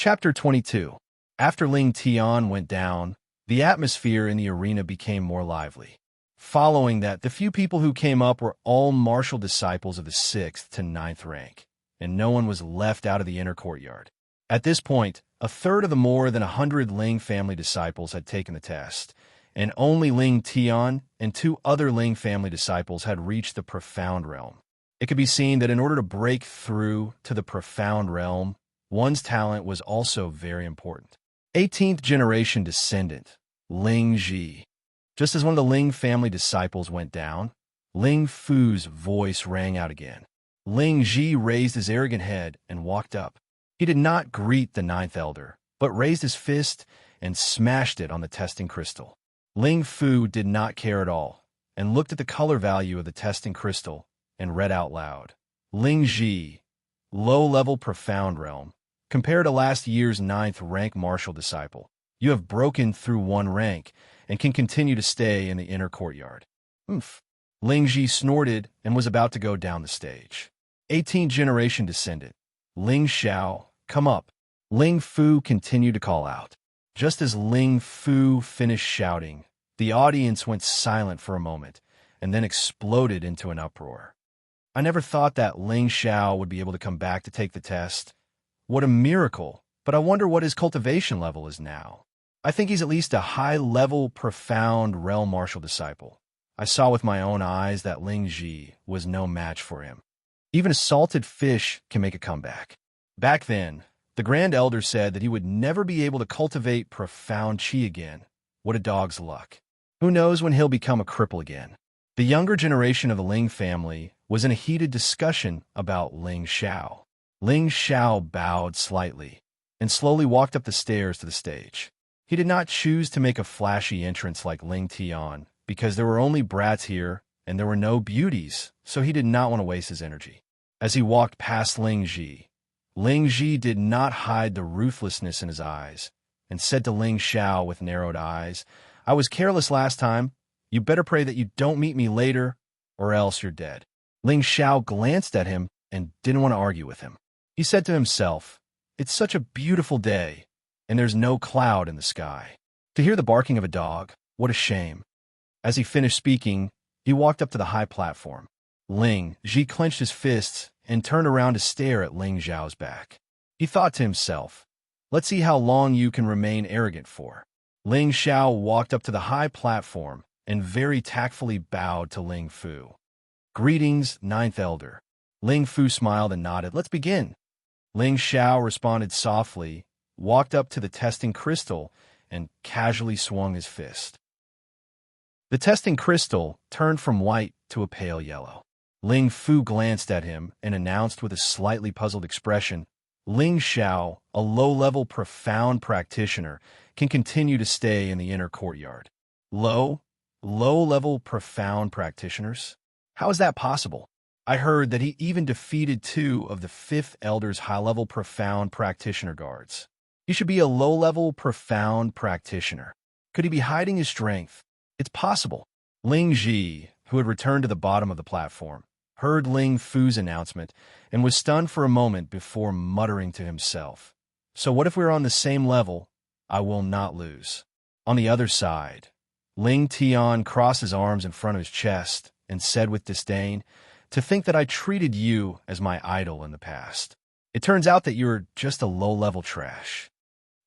Chapter 22. After Ling Tian went down, the atmosphere in the arena became more lively. Following that, the few people who came up were all martial disciples of the 6th to 9th rank, and no one was left out of the inner courtyard. At this point, a third of the more than 100 Ling family disciples had taken the test, and only Ling Tian and 2 other Ling family disciples had reached the profound realm. It could be seen that in order to break through to the profound realm, one's talent was also very important. 18th generation descendant, Ling Ji. Just as one of the Ling family disciples went down, Ling Fu's voice rang out again. Ling Ji raised his arrogant head and walked up. He did not greet the 9th elder, but raised his fist and smashed it on the testing crystal. Ling Fu did not care at all, and looked at the color value of the testing crystal and read out loud. Ling Ji, low-level profound realm. Compared to last year's 9th rank martial disciple, you have broken through 1 rank and can continue to stay in the inner courtyard. Oomph. Ling Ji snorted and was about to go down the stage. 18th generation descendant, Ling Xiao, come up. Ling Fu continued to call out. Just as Ling Fu finished shouting, the audience went silent for a moment and then exploded into an uproar. I never thought that Ling Xiao would be able to come back to take the test. What a miracle, but I wonder what his cultivation level is now. I think he's at least a high-level, profound realm martial disciple. I saw with my own eyes that Ling Ji was no match for him. Even a salted fish can make a comeback. Back then, the Grand Elder said that he would never be able to cultivate profound qi again. What a dog's luck. Who knows when he'll become a cripple again? The younger generation of the Ling family was in a heated discussion about Ling Xiao. Ling Xiao bowed slightly and slowly walked up the stairs to the stage. He did not choose to make a flashy entrance like Ling Tian because there were only brats here and there were no beauties, so he did not want to waste his energy. As he walked past Ling Ji did not hide the ruthlessness in his eyes and said to Ling Xiao with narrowed eyes, "I was careless last time. You better pray that you don't meet me later or else you're dead." Ling Xiao glanced at him and didn't want to argue with him. He said to himself, "It's such a beautiful day, and there's no cloud in the sky. To hear the barking of a dog, what a shame." As he finished speaking, he walked up to the high platform. Ling Ji clenched his fists and turned around to stare at Ling Xiao's back. He thought to himself, "Let's see how long you can remain arrogant for." Ling Xiao walked up to the high platform and very tactfully bowed to Ling Fu. "Greetings, 9th elder." Ling Fu smiled and nodded. "Let's begin." Ling Xiao responded softly, walked up to the testing crystal, and casually swung his fist. The testing crystal turned from white to a pale yellow. Ling Fu glanced at him and announced with a slightly puzzled expression, "Ling Xiao, a low-level profound practitioner, can continue to stay in the inner courtyard." Low-level profound practitioners? How is that possible? I heard that he even defeated 2 of the 5th Elder's high-level profound practitioner guards. He should be a low-level profound practitioner. Could he be hiding his strength? It's possible. Ling Ji, who had returned to the bottom of the platform, heard Ling Fu's announcement and was stunned for a moment before muttering to himself, "So what if we're on the same level? I will not lose." On the other side, Ling Tian crossed his arms in front of his chest and said with disdain, "To think that I treated you as my idol in the past. It turns out that you're just a low-level trash."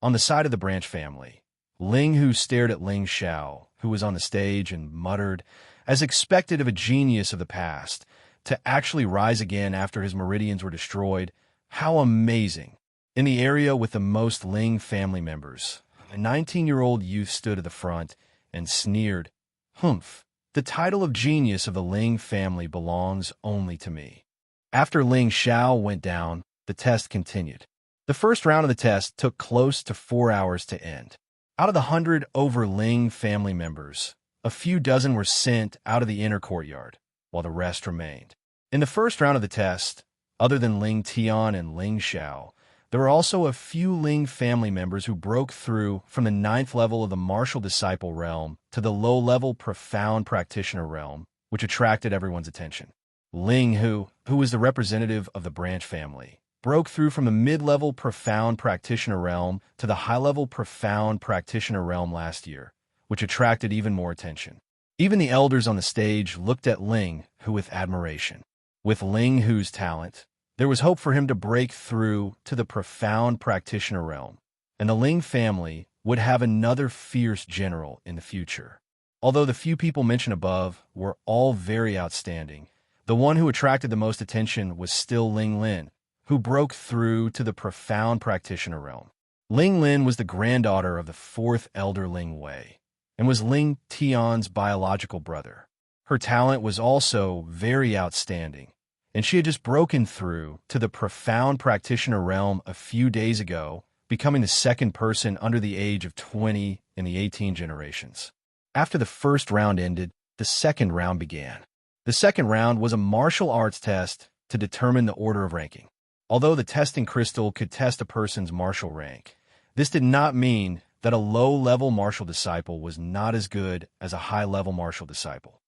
On the side of the branch family, Ling Hu stared at Ling Xiao, who was on the stage, and muttered, as expected of a genius of the past, to actually rise again after his meridians were destroyed. How amazing! In the area with the most Ling family members, a 19-year-old youth stood at the front and sneered, "Humph! The title of genius of the Ling family belongs only to me." After Ling Xiao went down, the test continued. The first round of the test took close to 4 hours to end. Out of the 100 over Ling family members, a few dozen were sent out of the inner courtyard, while the rest remained. In the first round of the test, other than Ling Tian and Ling Xiao, there were also a few Ling family members who broke through from the 9th level of the martial disciple realm to the low-level profound practitioner realm, which attracted everyone's attention. Ling Hu, who was the representative of the branch family, broke through from the mid-level profound practitioner realm to the high-level profound practitioner realm last year, which attracted even more attention. Even the elders on the stage looked at Ling Hu with admiration. With Ling Hu's talent, there was hope for him to break through to the profound practitioner realm, and the Ling family would have another fierce general in the future. Although the few people mentioned above were all very outstanding, the one who attracted the most attention was still Ling Lin, who broke through to the profound practitioner realm. Ling Lin was the granddaughter of the fourth elder Ling Wei, and was Ling Tian's biological brother. Her talent was also very outstanding, and she had just broken through to the profound practitioner realm a few days ago, becoming the second person under the age of 20 in the 18 generations. After the first round ended, the second round began. The second round was a martial arts test to determine the order of ranking. Although the testing crystal could test a person's martial rank, this did not mean that a low-level martial disciple was not as good as a high-level martial disciple.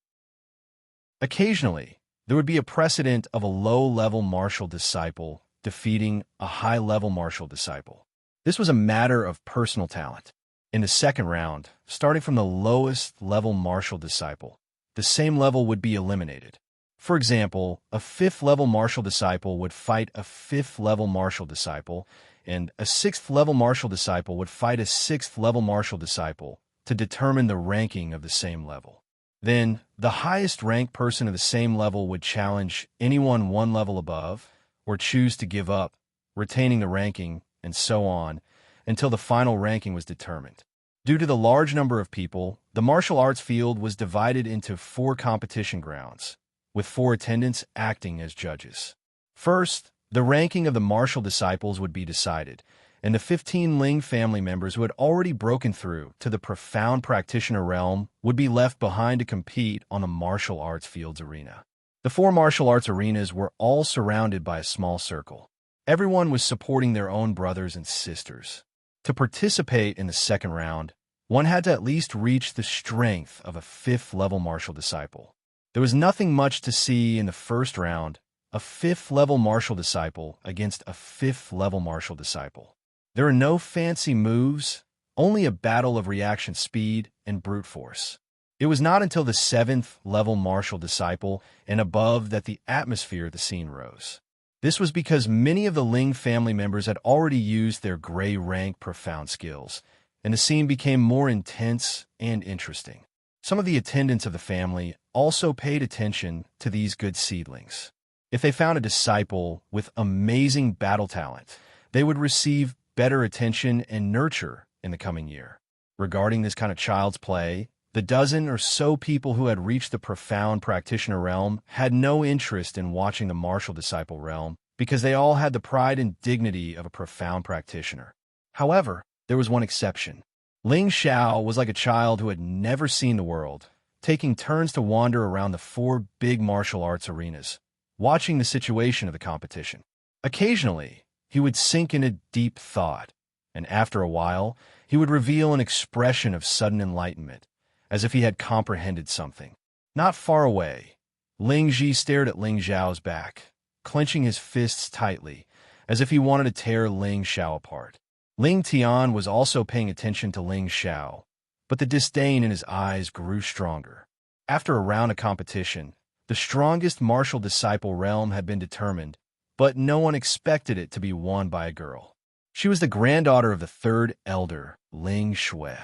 Occasionally, there would be a precedent of a low-level martial disciple defeating a high-level martial disciple. This was a matter of personal talent. In the second round, starting from the lowest level martial disciple, the same level would be eliminated. For example, a fifth-level martial disciple would fight a fifth-level martial disciple, and a sixth-level martial disciple would fight a sixth-level martial disciple to determine the ranking of the same level. Then, the highest-ranked person of the same level would challenge anyone one level above, or choose to give up, retaining the ranking, and so on, until the final ranking was determined. Due to the large number of people, the martial arts field was divided into 4 competition grounds, with 4 attendants acting as judges. First, the ranking of the martial disciples would be decided, and the 15 Ling family members who had already broken through to the profound practitioner realm would be left behind to compete on the martial arts field's arena. The 4 martial arts arenas were all surrounded by a small circle. Everyone was supporting their own brothers and sisters. To participate in the second round, one had to at least reach the strength of a 5th-level martial disciple. There was nothing much to see in the first round, a 5th-level martial disciple against a 5th-level martial disciple. There are no fancy moves, only a battle of reaction speed and brute force. It was not until the 7th-level martial disciple and above that the atmosphere of the scene rose. This was because many of the Ling family members had already used their gray rank profound skills, and the scene became more intense and interesting. Some of the attendants of the family also paid attention to these good seedlings. If they found a disciple with amazing battle talent, they would receive better attention and nurture in the coming year. Regarding this kind of child's play, the dozen or so people who had reached the profound practitioner realm had no interest in watching the martial disciple realm because they all had the pride and dignity of a profound practitioner. However, there was one exception. Ling Xiao was like a child who had never seen the world, taking turns to wander around the 4 big martial arts arenas, watching the situation of the competition. Occasionally, he would sink into deep thought, and after a while, he would reveal an expression of sudden enlightenment, as if he had comprehended something. Not far away, Ling Ji stared at Ling Xiao's back, clenching his fists tightly, as if he wanted to tear Ling Xiao apart. Ling Tian was also paying attention to Ling Xiao, but the disdain in his eyes grew stronger. After a round of competition, the strongest martial disciple realm had been determined, but no one expected it to be won by a girl. She was the granddaughter of the 3rd elder, Ling Shui.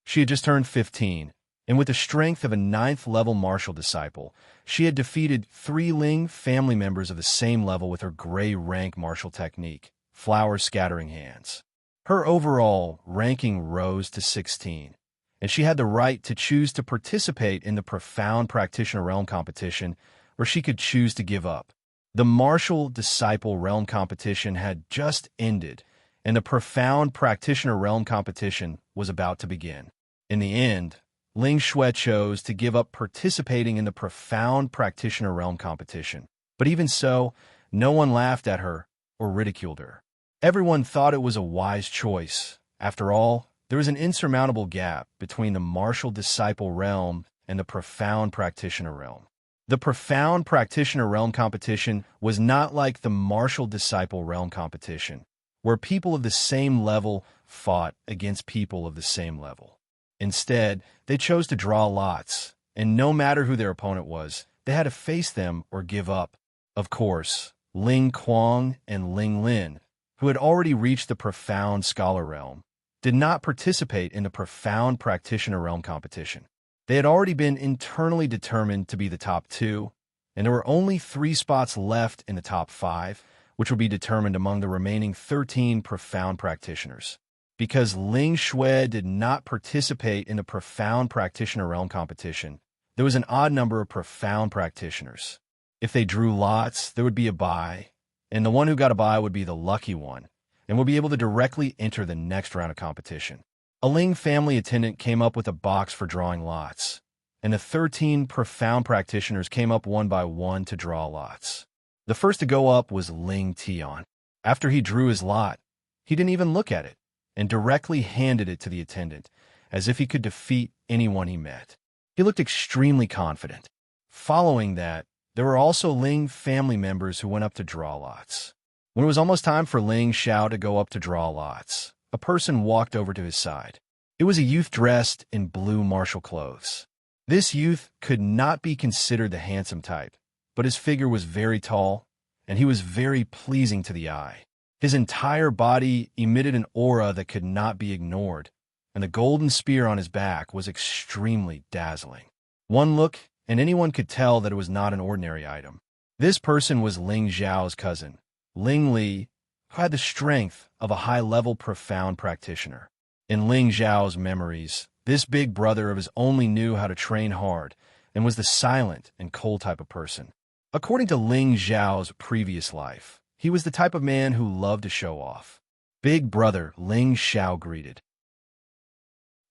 She had just turned 15, and with the strength of a 9th-level martial disciple, she had defeated 3 Ling family members of the same level with her gray rank martial technique, flower scattering hands. Her overall ranking rose to 16, and she had the right to choose to participate in the profound practitioner realm competition, or she could choose to give up. The martial disciple realm competition had just ended, and the profound practitioner realm competition was about to begin. In the end, Ling Shui chose to give up participating in the profound practitioner realm competition. But even so, no one laughed at her or ridiculed her. Everyone thought it was a wise choice. After all, there is an insurmountable gap between the martial disciple realm and the profound practitioner realm. The Profound Practitioner Realm competition was not like the Martial Disciple Realm competition, where people of the same level fought against people of the same level. Instead, they chose to draw lots, and no matter who their opponent was, they had to face them or give up. Of course, Ling Kuang and Ling Lin, who had already reached the Profound Scholar Realm, did not participate in the Profound Practitioner Realm competition. They had already been internally determined to be the top 2, and there were only 3 spots left in the top 5, which would be determined among the remaining 13 Profound Practitioners. Because Ling Shui did not participate in the Profound Practitioner Realm competition, there was an odd number of Profound Practitioners. If they drew lots, there would be a bye, and the one who got a bye would be the lucky one, and would be able to directly enter the next round of competition. A Ling family attendant came up with a box for drawing lots, and the 13 Profound Practitioners came up one by one to draw lots. The first to go up was Ling Tian. After he drew his lot, he didn't even look at it, and directly handed it to the attendant, as if he could defeat anyone he met. He looked extremely confident. Following that, there were also Ling family members who went up to draw lots. When it was almost time for Ling Xiao to go up to draw lots, a person walked over to his side. It was a youth dressed in blue martial clothes. This youth could not be considered the handsome type, but his figure was very tall, and he was very pleasing to the eye. His entire body emitted an aura that could not be ignored, and the golden spear on his back was extremely dazzling. One look, and anyone could tell that it was not an ordinary item. This person was Ling Zhao's cousin, Ling Li, who had the strength of a high-level Profound Practitioner. In Ling Zhao's memories, this big brother of his only knew how to train hard and was the silent and cold type of person. According to Ling Zhao's previous life, he was the type of man who loved to show off. Big brother Ling Xiao greeted.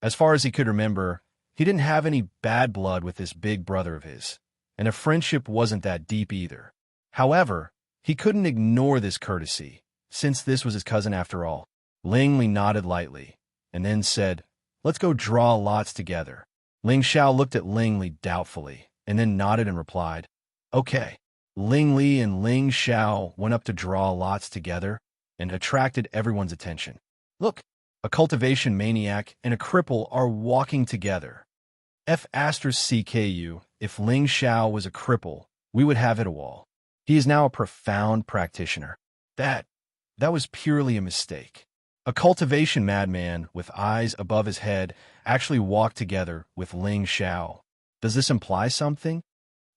As far as he could remember, he didn't have any bad blood with this big brother of his, and a friendship wasn't that deep either. However, he couldn't ignore this courtesy, since this was his cousin after all. Ling Li nodded lightly, and then said, "Let's go draw lots together." Ling Xiao looked at Ling Li doubtfully, and then nodded and replied, "Okay." Ling Li and Ling Xiao went up to draw lots together, and attracted everyone's attention. Look, a cultivation maniac and a cripple are walking together. F***CKU, if Ling Xiao was a cripple, we would have it all. He is now a Profound Practitioner. That was purely a mistake. A cultivation madman with eyes above his head actually walked together with Ling Xiao. Does this imply something?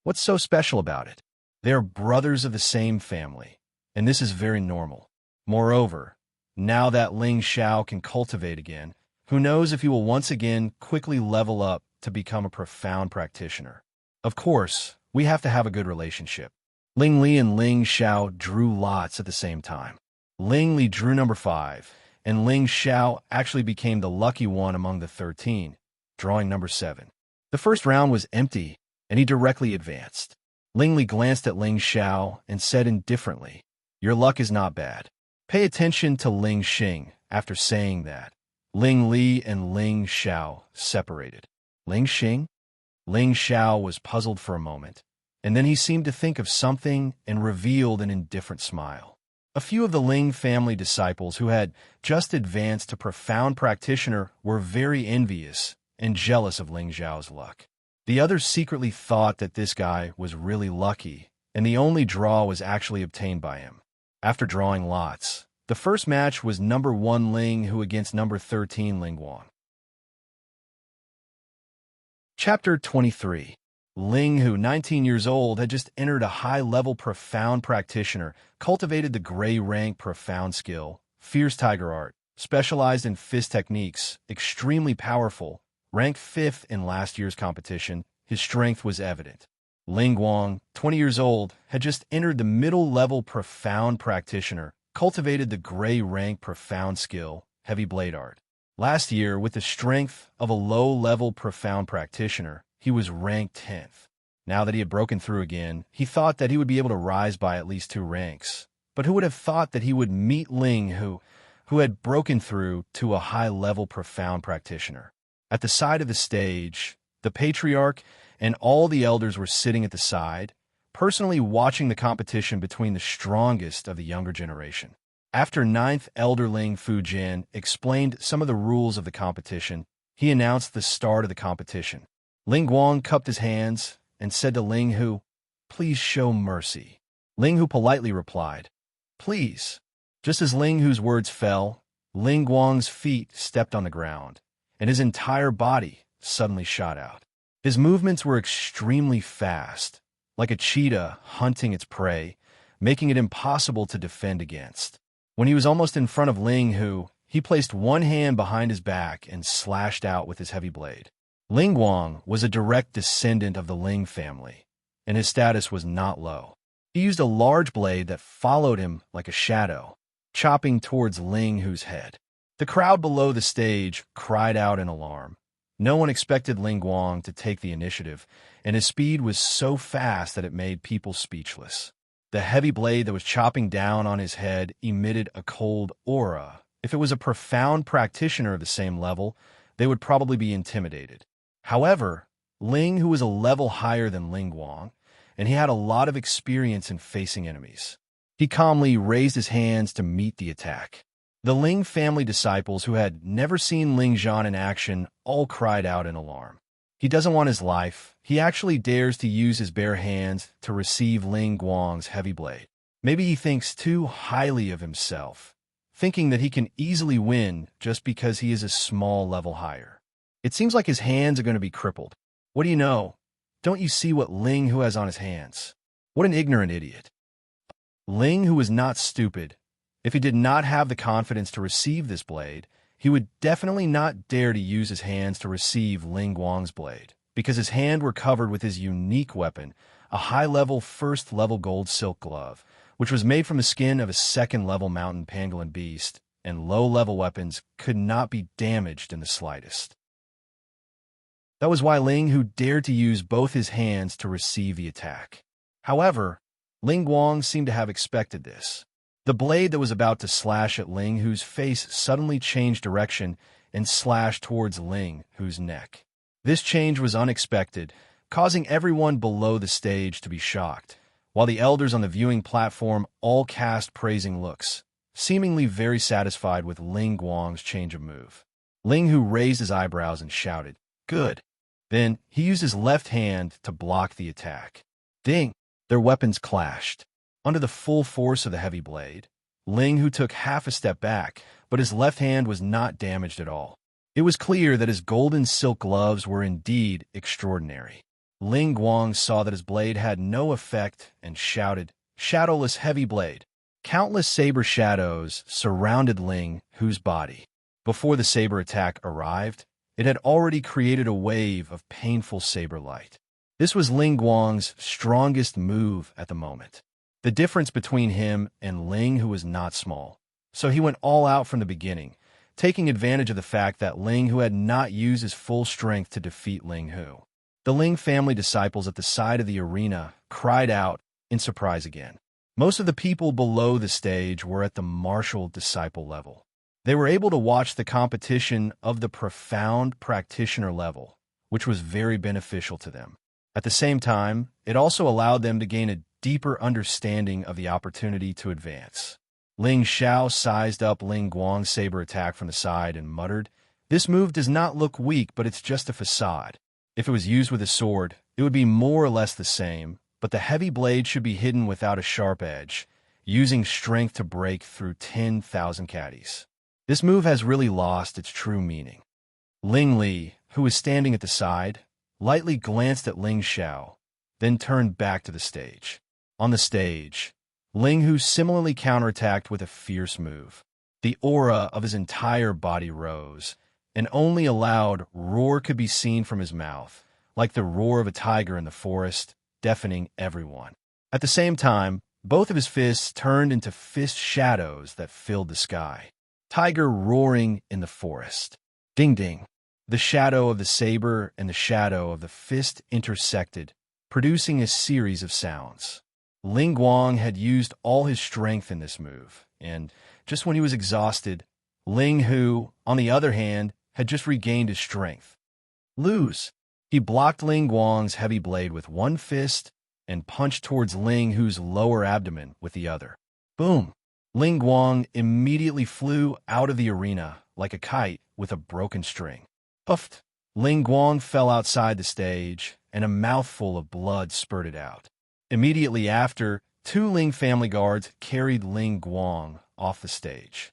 What's so special about it? They are brothers of the same family, and this is very normal. Moreover, now that Ling Xiao can cultivate again, who knows if he will once again quickly level up to become a Profound Practitioner. Of course, we have to have a good relationship. Ling Li and Ling Xiao drew lots at the same time. Ling Li drew number 5, and Ling Xiao actually became the lucky one among the 13, drawing number 7. The first round was empty, and he directly advanced. Ling Li glanced at Ling Xiao and said indifferently, "Your luck is not bad. Pay attention to Ling Xing." After saying that, Ling Li and Ling Xiao separated. Ling Xing? Ling Xiao was puzzled for a moment, and then he seemed to think of something and revealed an indifferent smile. A few of the Ling family disciples who had just advanced to Profound Practitioner were very envious and jealous of Ling Xiao's luck. The others secretly thought that this guy was really lucky, and the only draw was actually obtained by him. After drawing lots, the first match was number 1 Ling Hu against number 13 Ling Guang. Chapter 23. Ling Hu, 19 years old, had just entered a high-level Profound Practitioner, cultivated the Gray rank Profound skill, Fierce Tiger Art, specialized in fist techniques, extremely powerful, ranked 5th in last year's competition. His strength was evident. Ling Guang, 20 years old, had just entered the middle-level Profound Practitioner, cultivated the Gray rank Profound skill, Heavy Blade Art. Last year, with the strength of a low-level Profound Practitioner, he was ranked 10th. Now that he had broken through again, he thought that he would be able to rise by at least 2 ranks. But who would have thought that he would meet Ling Hu, who had broken through to a high-level Profound Practitioner? At the side of the stage, the Patriarch and all the elders were sitting at the side, personally watching the competition between the strongest of the younger generation. After ninth Elder Ling Fujin explained some of the rules of the competition, he announced the start of the competition. Ling Guang cupped his hands and said to Ling Hu, "Please show mercy." Ling Hu politely replied, "Please." Just as Ling Hu's words fell, Ling Guang's feet stepped on the ground, and his entire body suddenly shot out. His movements were extremely fast, like a cheetah hunting its prey, making it impossible to defend against. When he was almost in front of Ling Hu, he placed one hand behind his back and slashed out with his heavy blade. Ling Guang was a direct descendant of the Ling family, and his status was not low. He used a large blade that followed him like a shadow, chopping towards Ling Hu's head. The crowd below the stage cried out in alarm. No one expected Ling Guang to take the initiative, and his speed was so fast that it made people speechless. The heavy blade that was chopping down on his head emitted a cold aura. If it was a profound practitioner of the same level, they would probably be intimidated. However, Ling, who was a level higher than Ling Guang, and he had a lot of experience in facing enemies. He calmly raised his hands to meet the attack. The Ling family disciples who had never seen Ling Zhan in action all cried out in alarm. He doesn't want his life. He actually dares to use his bare hands to receive Ling Guang's heavy blade. Maybe he thinks too highly of himself, thinking that he can easily win just because he is a small level higher. It seems like his hands are going to be crippled. What do you know? Don't you see what Ling Hu has on his hands? What an ignorant idiot. Ling Hu was not stupid. If he did not have the confidence to receive this blade, he would definitely not dare to use his hands to receive Ling Guang's blade, because his hands were covered with his unique weapon, a high-level first-level gold silk glove, which was made from the skin of a second-level mountain pangolin beast, and low-level weapons could not be damaged in the slightest. That was why Ling Hu dared to use both his hands to receive the attack. However, Ling Guang seemed to have expected this. The blade that was about to slash at Ling Hu's face suddenly changed direction and slashed towards Ling Hu's neck. This change was unexpected, causing everyone below the stage to be shocked, while the elders on the viewing platform all cast praising looks, seemingly very satisfied with Ling Guang's change of move. Ling Hu raised his eyebrows and shouted, "Good." Then he used his left hand to block the attack. Ding! Their weapons clashed. Under the full force of the heavy blade, Ling Hu took half a step back, but his left hand was not damaged at all. It was clear that his golden silk gloves were indeed extraordinary. Ling Guang saw that his blade had no effect and shouted, "Shadowless heavy blade." Countless saber shadows surrounded Ling Hu's body. Before the saber attack arrived, it had already created a wave of painful saber light. This was Ling Guang's strongest move at the moment. The difference between him and Ling Hu was not small, so he went all out from the beginning, taking advantage of the fact that Ling Hu had not used his full strength to defeat Ling Hu. The Ling family disciples at the side of the arena cried out in surprise again. Most of the people below the stage were at the martial disciple level. They were able to watch the competition of the profound practitioner level, which was very beneficial to them. At the same time, it also allowed them to gain a deeper understanding of the opportunity to advance. Ling Xiao sized up Ling Guang's saber attack from the side and muttered, "This move does not look weak, but it's just a facade. If it was used with a sword, it would be more or less the same, but the heavy blade should be hidden without a sharp edge, using strength to break through 10,000 caddies. This move has really lost its true meaning." Ling Li, who was standing at the side, lightly glanced at Ling Xiao, then turned back to the stage. On the stage, Ling Hu similarly counterattacked with a fierce move. The aura of his entire body rose, and only a loud roar could be seen from his mouth, like the roar of a tiger in the forest, deafening everyone. At the same time, both of his fists turned into fist shadows that filled the sky. Tiger roaring in the forest. Ding ding. The shadow of the saber and the shadow of the fist intersected, producing a series of sounds. Ling Guang had used all his strength in this move, and just when he was exhausted, Ling Hu, on the other hand, had just regained his strength. Lose. He blocked Ling Guang's heavy blade with one fist and punched towards Ling Hu's lower abdomen with the other. Boom! Ling Guang immediately flew out of the arena like a kite with a broken string. Puffed! Ling Guang fell outside the stage, and a mouthful of blood spurted out. Immediately after, 2 Ling family guards carried Ling Guang off the stage.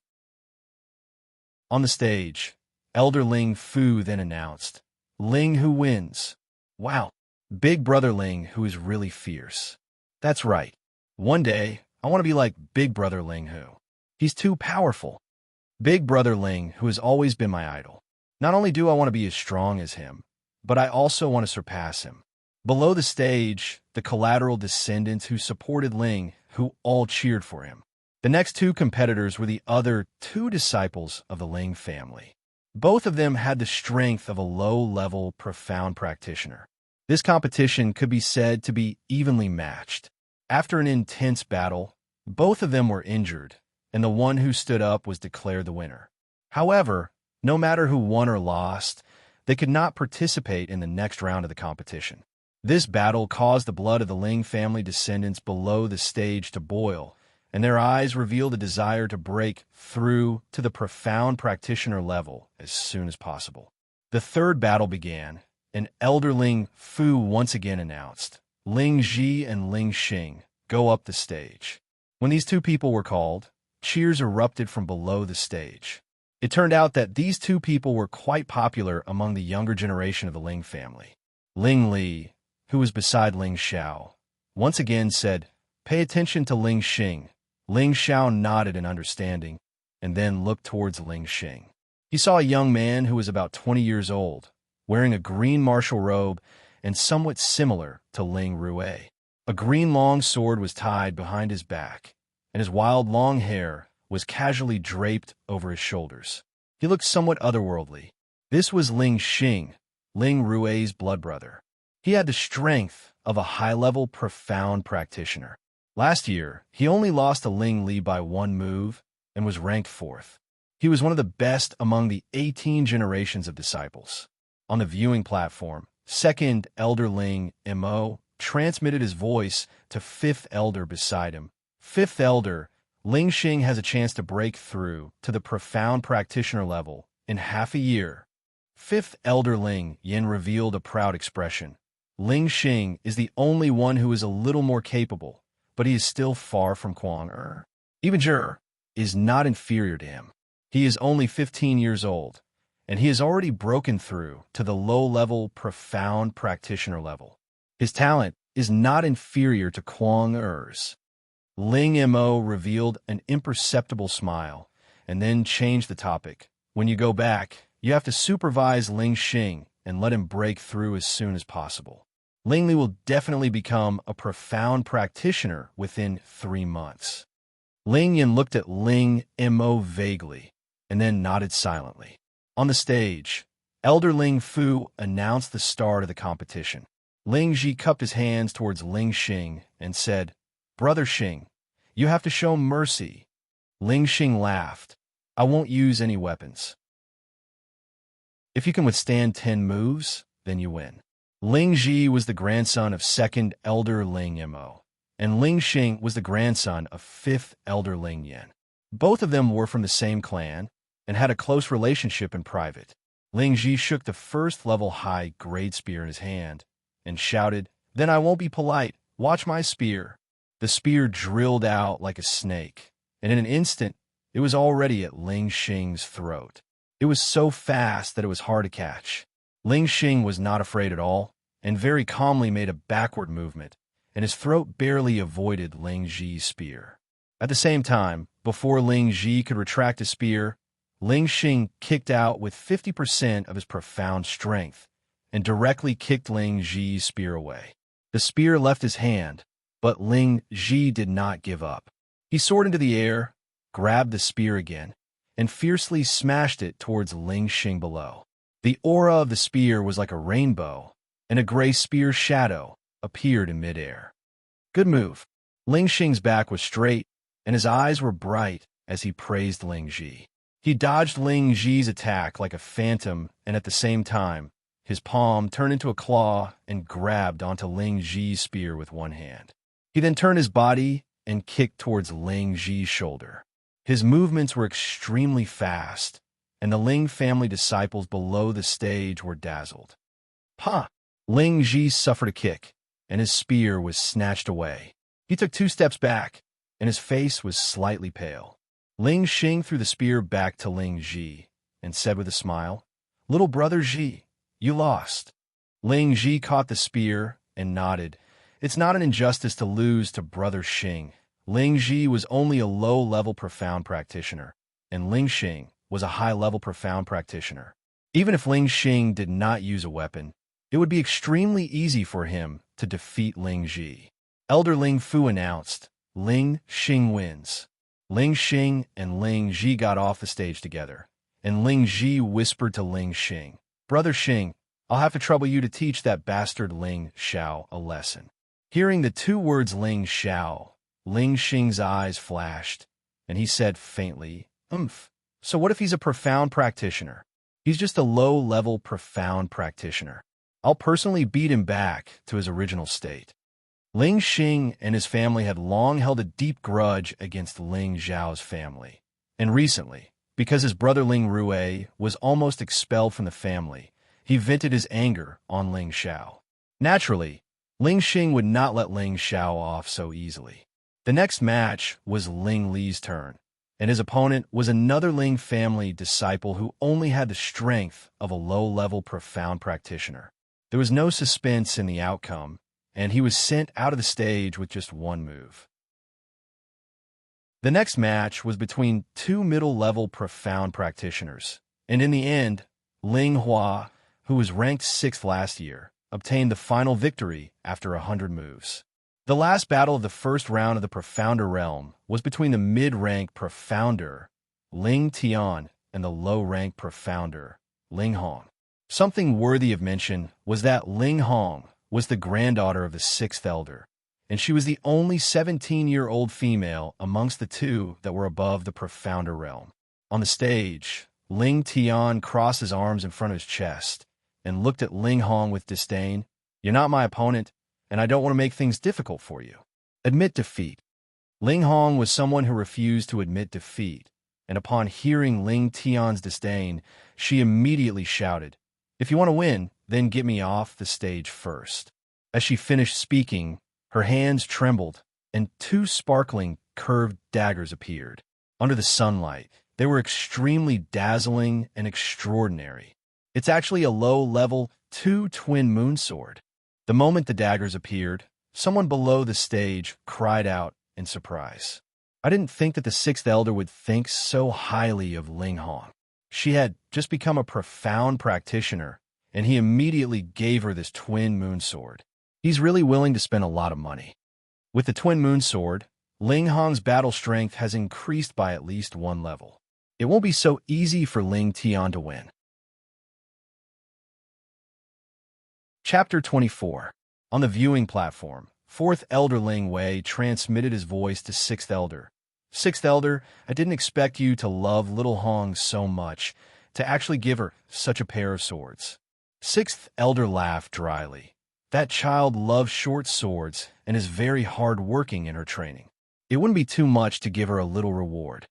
On the stage, Elder Ling Fu then announced, "Ling Hu wins." Wow, Big Brother Ling Hu is really fierce. That's right. One day, I want to be like Big Brother Ling Hu. He's too powerful. Big Brother Ling Hu has always been my idol. Not only do I want to be as strong as him, but I also want to surpass him. Below the stage, the collateral descendants who supported Ling Hu all cheered for him. The next 2 competitors were the other 2 disciples of the Ling family. Both of them had the strength of a low-level, profound practitioner. This competition could be said to be evenly matched. After an intense battle, both of them were injured, and the one who stood up was declared the winner. However, no matter who won or lost, they could not participate in the next round of the competition. This battle caused the blood of the Ling family descendants below the stage to boil, and their eyes revealed a desire to break through to the profound practitioner level as soon as possible. The third battle began, and Elder Ling Fu once again announced, "Ling Ji and Ling Xing, go up the stage." When these 2 people were called, cheers erupted from below the stage. It turned out that these 2 people were quite popular among the younger generation of the Ling family. Ling Li, who was beside Ling Xiao, once again said, "Pay attention to Ling Xing." Ling Xiao nodded in understanding, and then looked towards Ling Xing. He saw a young man who was about 20 years old, wearing a green martial robe and somewhat similar to Ling Rue. A green long sword was tied behind his back, and his wild long hair was casually draped over his shoulders. He looked somewhat otherworldly. This was Ling Xing, Ling Rue's blood brother. He had the strength of a high-level, profound practitioner. Last year, he only lost to Ling Li by 1 move and was ranked 4th. He was one of the best among the 18 generations of disciples. On the viewing platform, 2nd Elder Ling Mo transmitted his voice to 5th Elder beside him. 5th Elder, Ling Xing has a chance to break through to the profound practitioner level in half a year. 5th Elder Ling Yin revealed a proud expression. Ling Xing is the only one who is a little more capable, but he is still far from Kuang Er. Even Zhe is not inferior to him. He is only 15 years old, and he has already broken through to the low-level, profound practitioner level. His talent is not inferior to Kuang Er's. Ling Mo revealed an imperceptible smile, and then changed the topic. When you go back, you have to supervise Ling Xing and let him break through as soon as possible. Ling Li will definitely become a profound practitioner within 3 months. Ling Yin looked at Ling Mo vaguely, and then nodded silently. On the stage, Elder Ling Fu announced the start of the competition. Ling Ji cupped his hands towards Ling Xing and said, "Brother Xing, you have to show mercy." Ling Xing laughed. "I won't use any weapons. If you can withstand 10 moves, then you win." Ling Ji was the grandson of 2nd Elder Ling Mo, and Ling Xing was the grandson of 5th Elder Ling Yan. Both of them were from the same clan and had a close relationship in private. Ling Ji shook the 1st level high-grade spear in his hand and shouted, "Then I won't be polite. Watch my spear." The spear drilled out like a snake, and in an instant, it was already at Ling Xing's throat. It was so fast that it was hard to catch. Ling Xing was not afraid at all, and very calmly made a backward movement, and his throat barely avoided Ling Ji's spear. At the same time, before Ling Ji could retract his spear, Ling Xing kicked out with 50% of his profound strength, and directly kicked Ling Ji's spear away. The spear left his hand, but Ling Ji did not give up. He soared into the air, grabbed the spear again, and fiercely smashed it towards Ling Xing below. The aura of the spear was like a rainbow, and a gray spear shadow appeared in midair. Good move. Ling Xing's back was straight, and his eyes were bright as he praised Ling Ji. He dodged Ling Ji's attack like a phantom, and at the same time, His palm turned into a claw and grabbed onto Ling Ji's spear with one hand. He then turned his body and kicked towards Ling Ji's shoulder. His movements were extremely fast, and the Ling family disciples below the stage were dazzled. "Ha!" Ling Ji suffered a kick, and his spear was snatched away. He took 2 steps back, and his face was slightly pale. Ling Xing threw the spear back to Ling Ji and said with a smile, "Little brother Ji, you lost." Ling Ji caught the spear and nodded. It's not an injustice to lose to brother Xing. Ling Ji was only a low-level profound practitioner, and Ling Xing was a high-level profound practitioner. Even if Ling Xing did not use a weapon, it would be extremely easy for him to defeat Ling Ji. Elder Ling Fu announced, "Ling Xing wins." Ling Xing and Ling Ji got off the stage together, and Ling Ji whispered to Ling Xing, "Brother Xing, I'll have to trouble you to teach that bastard Ling Xiao a lesson." Hearing the 2 words Ling Xiao, Ling Xing's eyes flashed, and he said faintly, So what if he's a profound practitioner? He's just a low-level profound practitioner. I'll personally beat him back to his original state." Ling Xing and his family had long held a deep grudge against Ling Xiao's family, and recently, because his brother Ling Rui was almost expelled from the family, he vented his anger on Ling Xiao. Naturally, Ling Xing would not let Ling Xiao off so easily. The next match was Ling Li's turn, and his opponent was another Ling family disciple who only had the strength of a low-level profound practitioner. There was no suspense in the outcome, and he was sent out of the stage with just 1 move. The next match was between 2 middle-level profound practitioners, and in the end, Ling Hua, who was ranked 6th last year, obtained the final victory after 100 moves. The last battle of the first round of the Profounder Realm was between the mid-rank Profounder, Ling Tian, and the low-rank Profounder, Ling Hong. Something worthy of mention was that Ling Hong was the granddaughter of the 6th Elder, and she was the only 17-year-old female amongst the 2 that were above the Profounder Realm. On the stage, Ling Tian crossed his arms in front of his chest and looked at Ling Hong with disdain. "You're not my opponent, and I don't want to make things difficult for you. Admit defeat." Ling Hong was someone who refused to admit defeat, and upon hearing Ling Tian's disdain, she immediately shouted, "If you want to win, then get me off the stage first." As she finished speaking, her hands trembled, and 2 sparkling, curved daggers appeared. Under the sunlight, they were extremely dazzling and extraordinary. It's actually a low-level 2 twin moon sword. The moment the daggers appeared, someone below the stage cried out in surprise. I didn't think that the 6th Elder would think so highly of Ling Hong. She had just become a profound practitioner, and he immediately gave her this twin moon sword. He's really willing to spend a lot of money. With the twin moon sword, Ling Hong's battle strength has increased by at least 1 level. It won't be so easy for Ling Tian to win. Chapter 24. On the viewing platform, 4th Elder Ling Wei transmitted his voice to 6th Elder. "6th Elder, I didn't expect you to love little Hong so much, to actually give her such a pair of swords." 6th Elder laughed dryly. "That child loves short swords and is very hard-working in her training. It wouldn't be too much to give her a little reward."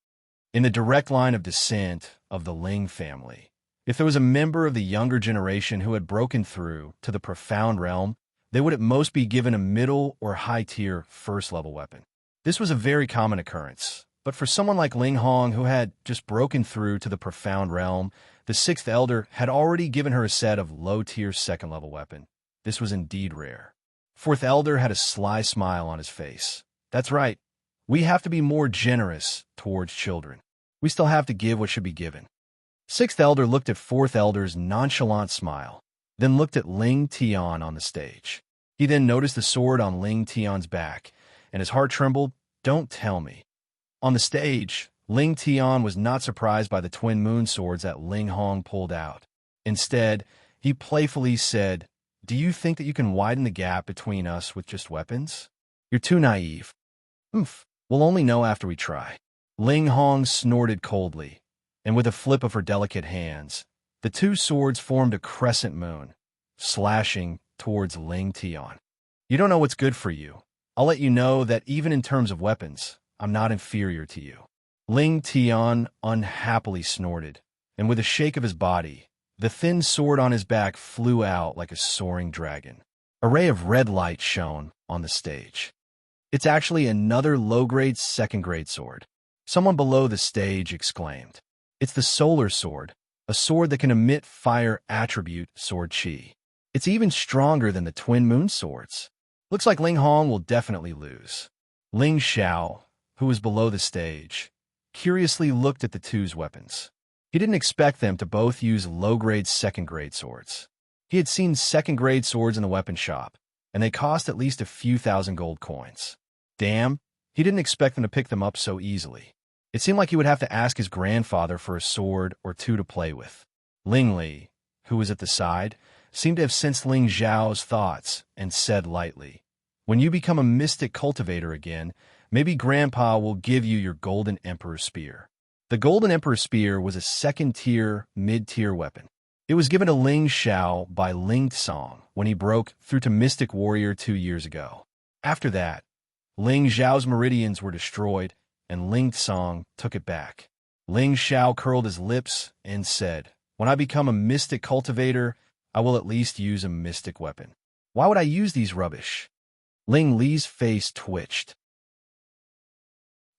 In the direct line of descent of the Ling family, if there was a member of the younger generation who had broken through to the Profound Realm, they would at most be given a middle or high-tier first-level weapon. This was a very common occurrence, but for someone like Ling Hong who had just broken through to the Profound Realm, the 6th Elder had already given her a set of low-tier second-level weapon. This was indeed rare. 4th Elder had a sly smile on his face. "That's right. We have to be more generous towards children. We still have to give what should be given." 6th Elder looked at 4th Elder's nonchalant smile, then looked at Ling Tian on the stage. He then noticed the sword on Ling Tian's back, and his heart trembled. "Don't tell me." On the stage, Ling Tian was not surprised by the twin moon swords that Ling Hong pulled out. Instead, he playfully said, "Do you think that you can widen the gap between us with just weapons? You're too naive." We'll only know after we try." Ling Hong snorted coldly, and with a flip of her delicate hands, the 2 swords formed a crescent moon, slashing towards Ling Tian. You don't know what's good for you. I'll let you know that even in terms of weapons, I'm not inferior to you. Ling Tian unhappily snorted, and with a shake of his body, the thin sword on his back flew out like a soaring dragon. A ray of red light shone on the stage. It's actually another low-grade second-grade sword. Someone below the stage exclaimed. It's the solar sword, a sword that can emit fire attribute sword chi. It's even stronger than the twin moon swords. Looks like Ling Hong will definitely lose. Ling Xiao, who was below the stage, curiously looked at the two's weapons. He didn't expect them to both use low-grade second-grade swords. He had seen second-grade swords in the weapon shop, and they cost at least a few thousand gold coins. Damn, he didn't expect them to pick them up so easily. It seemed like he would have to ask his grandfather for a sword or two to play with. Ling Li, who was at the side, seemed to have sensed Ling Zhao's thoughts and said lightly, "When you become a mystic cultivator again, maybe Grandpa will give you your Golden Emperor Spear." The Golden Emperor Spear was a second-tier, mid-tier weapon. It was given to Ling Xiao by Ling Tsong when he broke through to Mystic Warrior 2 years ago. After that, Ling Zhao's meridians were destroyed, and Ling Tsong took it back. Ling Xiao curled his lips and said, "When I become a mystic cultivator, I will at least use a mystic weapon. Why would I use these rubbish?" Ling Li's face twitched.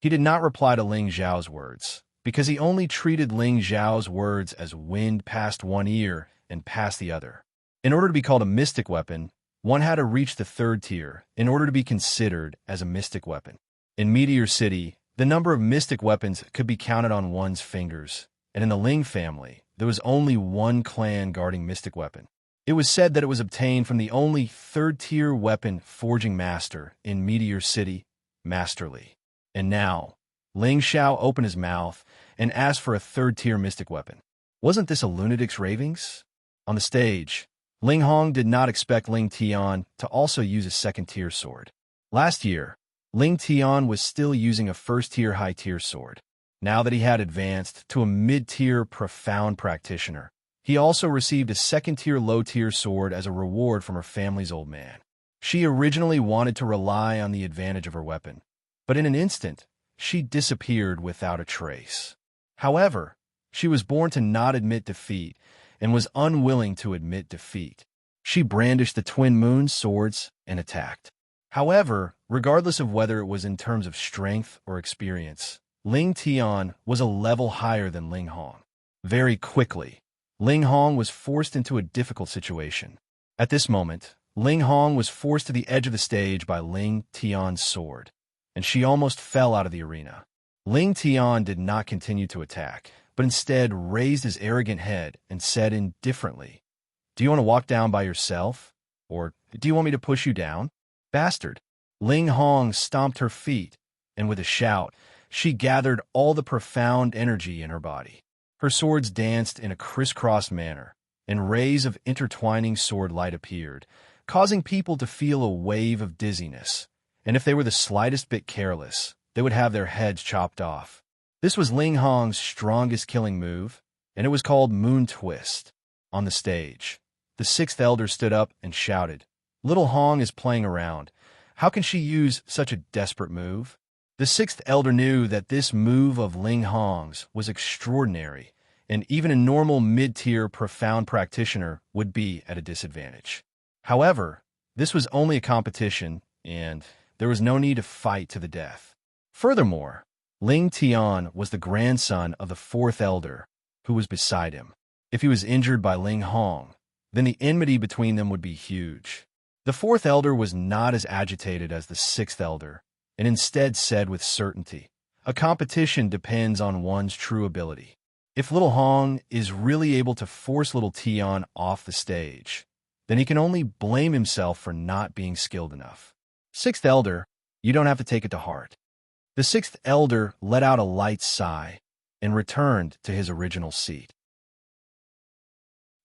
He did not reply to Ling Zhao's words, because he only treated Ling Zhao's words as wind past one ear and past the other. In order to be called a mystic weapon, one had to reach the 3rd tier in order to be considered as a mystic weapon. In Meteor City, the number of mystic weapons could be counted on one's fingers, and in the Ling family, there was only one clan guarding mystic weapon. It was said that it was obtained from the only 3rd-tier weapon forging master in Meteor City, Master Li. And now, Ling Xiao opened his mouth and asked for a 3rd-tier mystic weapon. Wasn't this a lunatic's ravings? On the stage, Ling Hong did not expect Ling Tian to also use a 2nd-tier sword. Last year, Ling Tian was still using a 1st-tier high-tier sword. Now that he had advanced to a mid-tier profound practitioner, he also received a 2nd-tier low-tier sword as a reward from her family's old man. She originally wanted to rely on the advantage of her weapon, but in an instant, she disappeared without a trace. However, she was born to not admit defeat and was unwilling to admit defeat. She brandished the twin moon swords and attacked. However, regardless of whether it was in terms of strength or experience, Ling Tian was a level higher than Ling Hong. Very quickly, Ling Hong was forced into a difficult situation. At this moment, Ling Hong was forced to the edge of the stage by Ling Tian's sword, and she almost fell out of the arena. Ling Tian did not continue to attack, but instead raised his arrogant head and said indifferently, "Do you want to walk down by yourself? Or do you want me to push you down? Bastard." Ling Hong stomped her feet, and with a shout, she gathered all the profound energy in her body. Her swords danced in a crisscross manner, and rays of intertwining sword light appeared, causing people to feel a wave of dizziness, and if they were the slightest bit careless, they would have their heads chopped off. This was Ling Hong's strongest killing move, and it was called Moon Twist. On the stage, the 6th elder stood up and shouted, "Little Hong is playing around. How can she use such a desperate move?" The 6th elder knew that this move of Ling Hong's was extraordinary, and even a normal mid-tier profound practitioner would be at a disadvantage. However, this was only a competition, and there was no need to fight to the death. Furthermore, Ling Tian was the grandson of the 4th elder, who was beside him. If he was injured by Ling Hong, then the enmity between them would be huge. The 4th elder was not as agitated as the 6th elder, and instead said with certainty, "A competition depends on one's true ability. If Little Hong is really able to force Little Tian off the stage, then he can only blame himself for not being skilled enough. 6th elder, you don't have to take it to heart." The 6th elder let out a light sigh and returned to his original seat.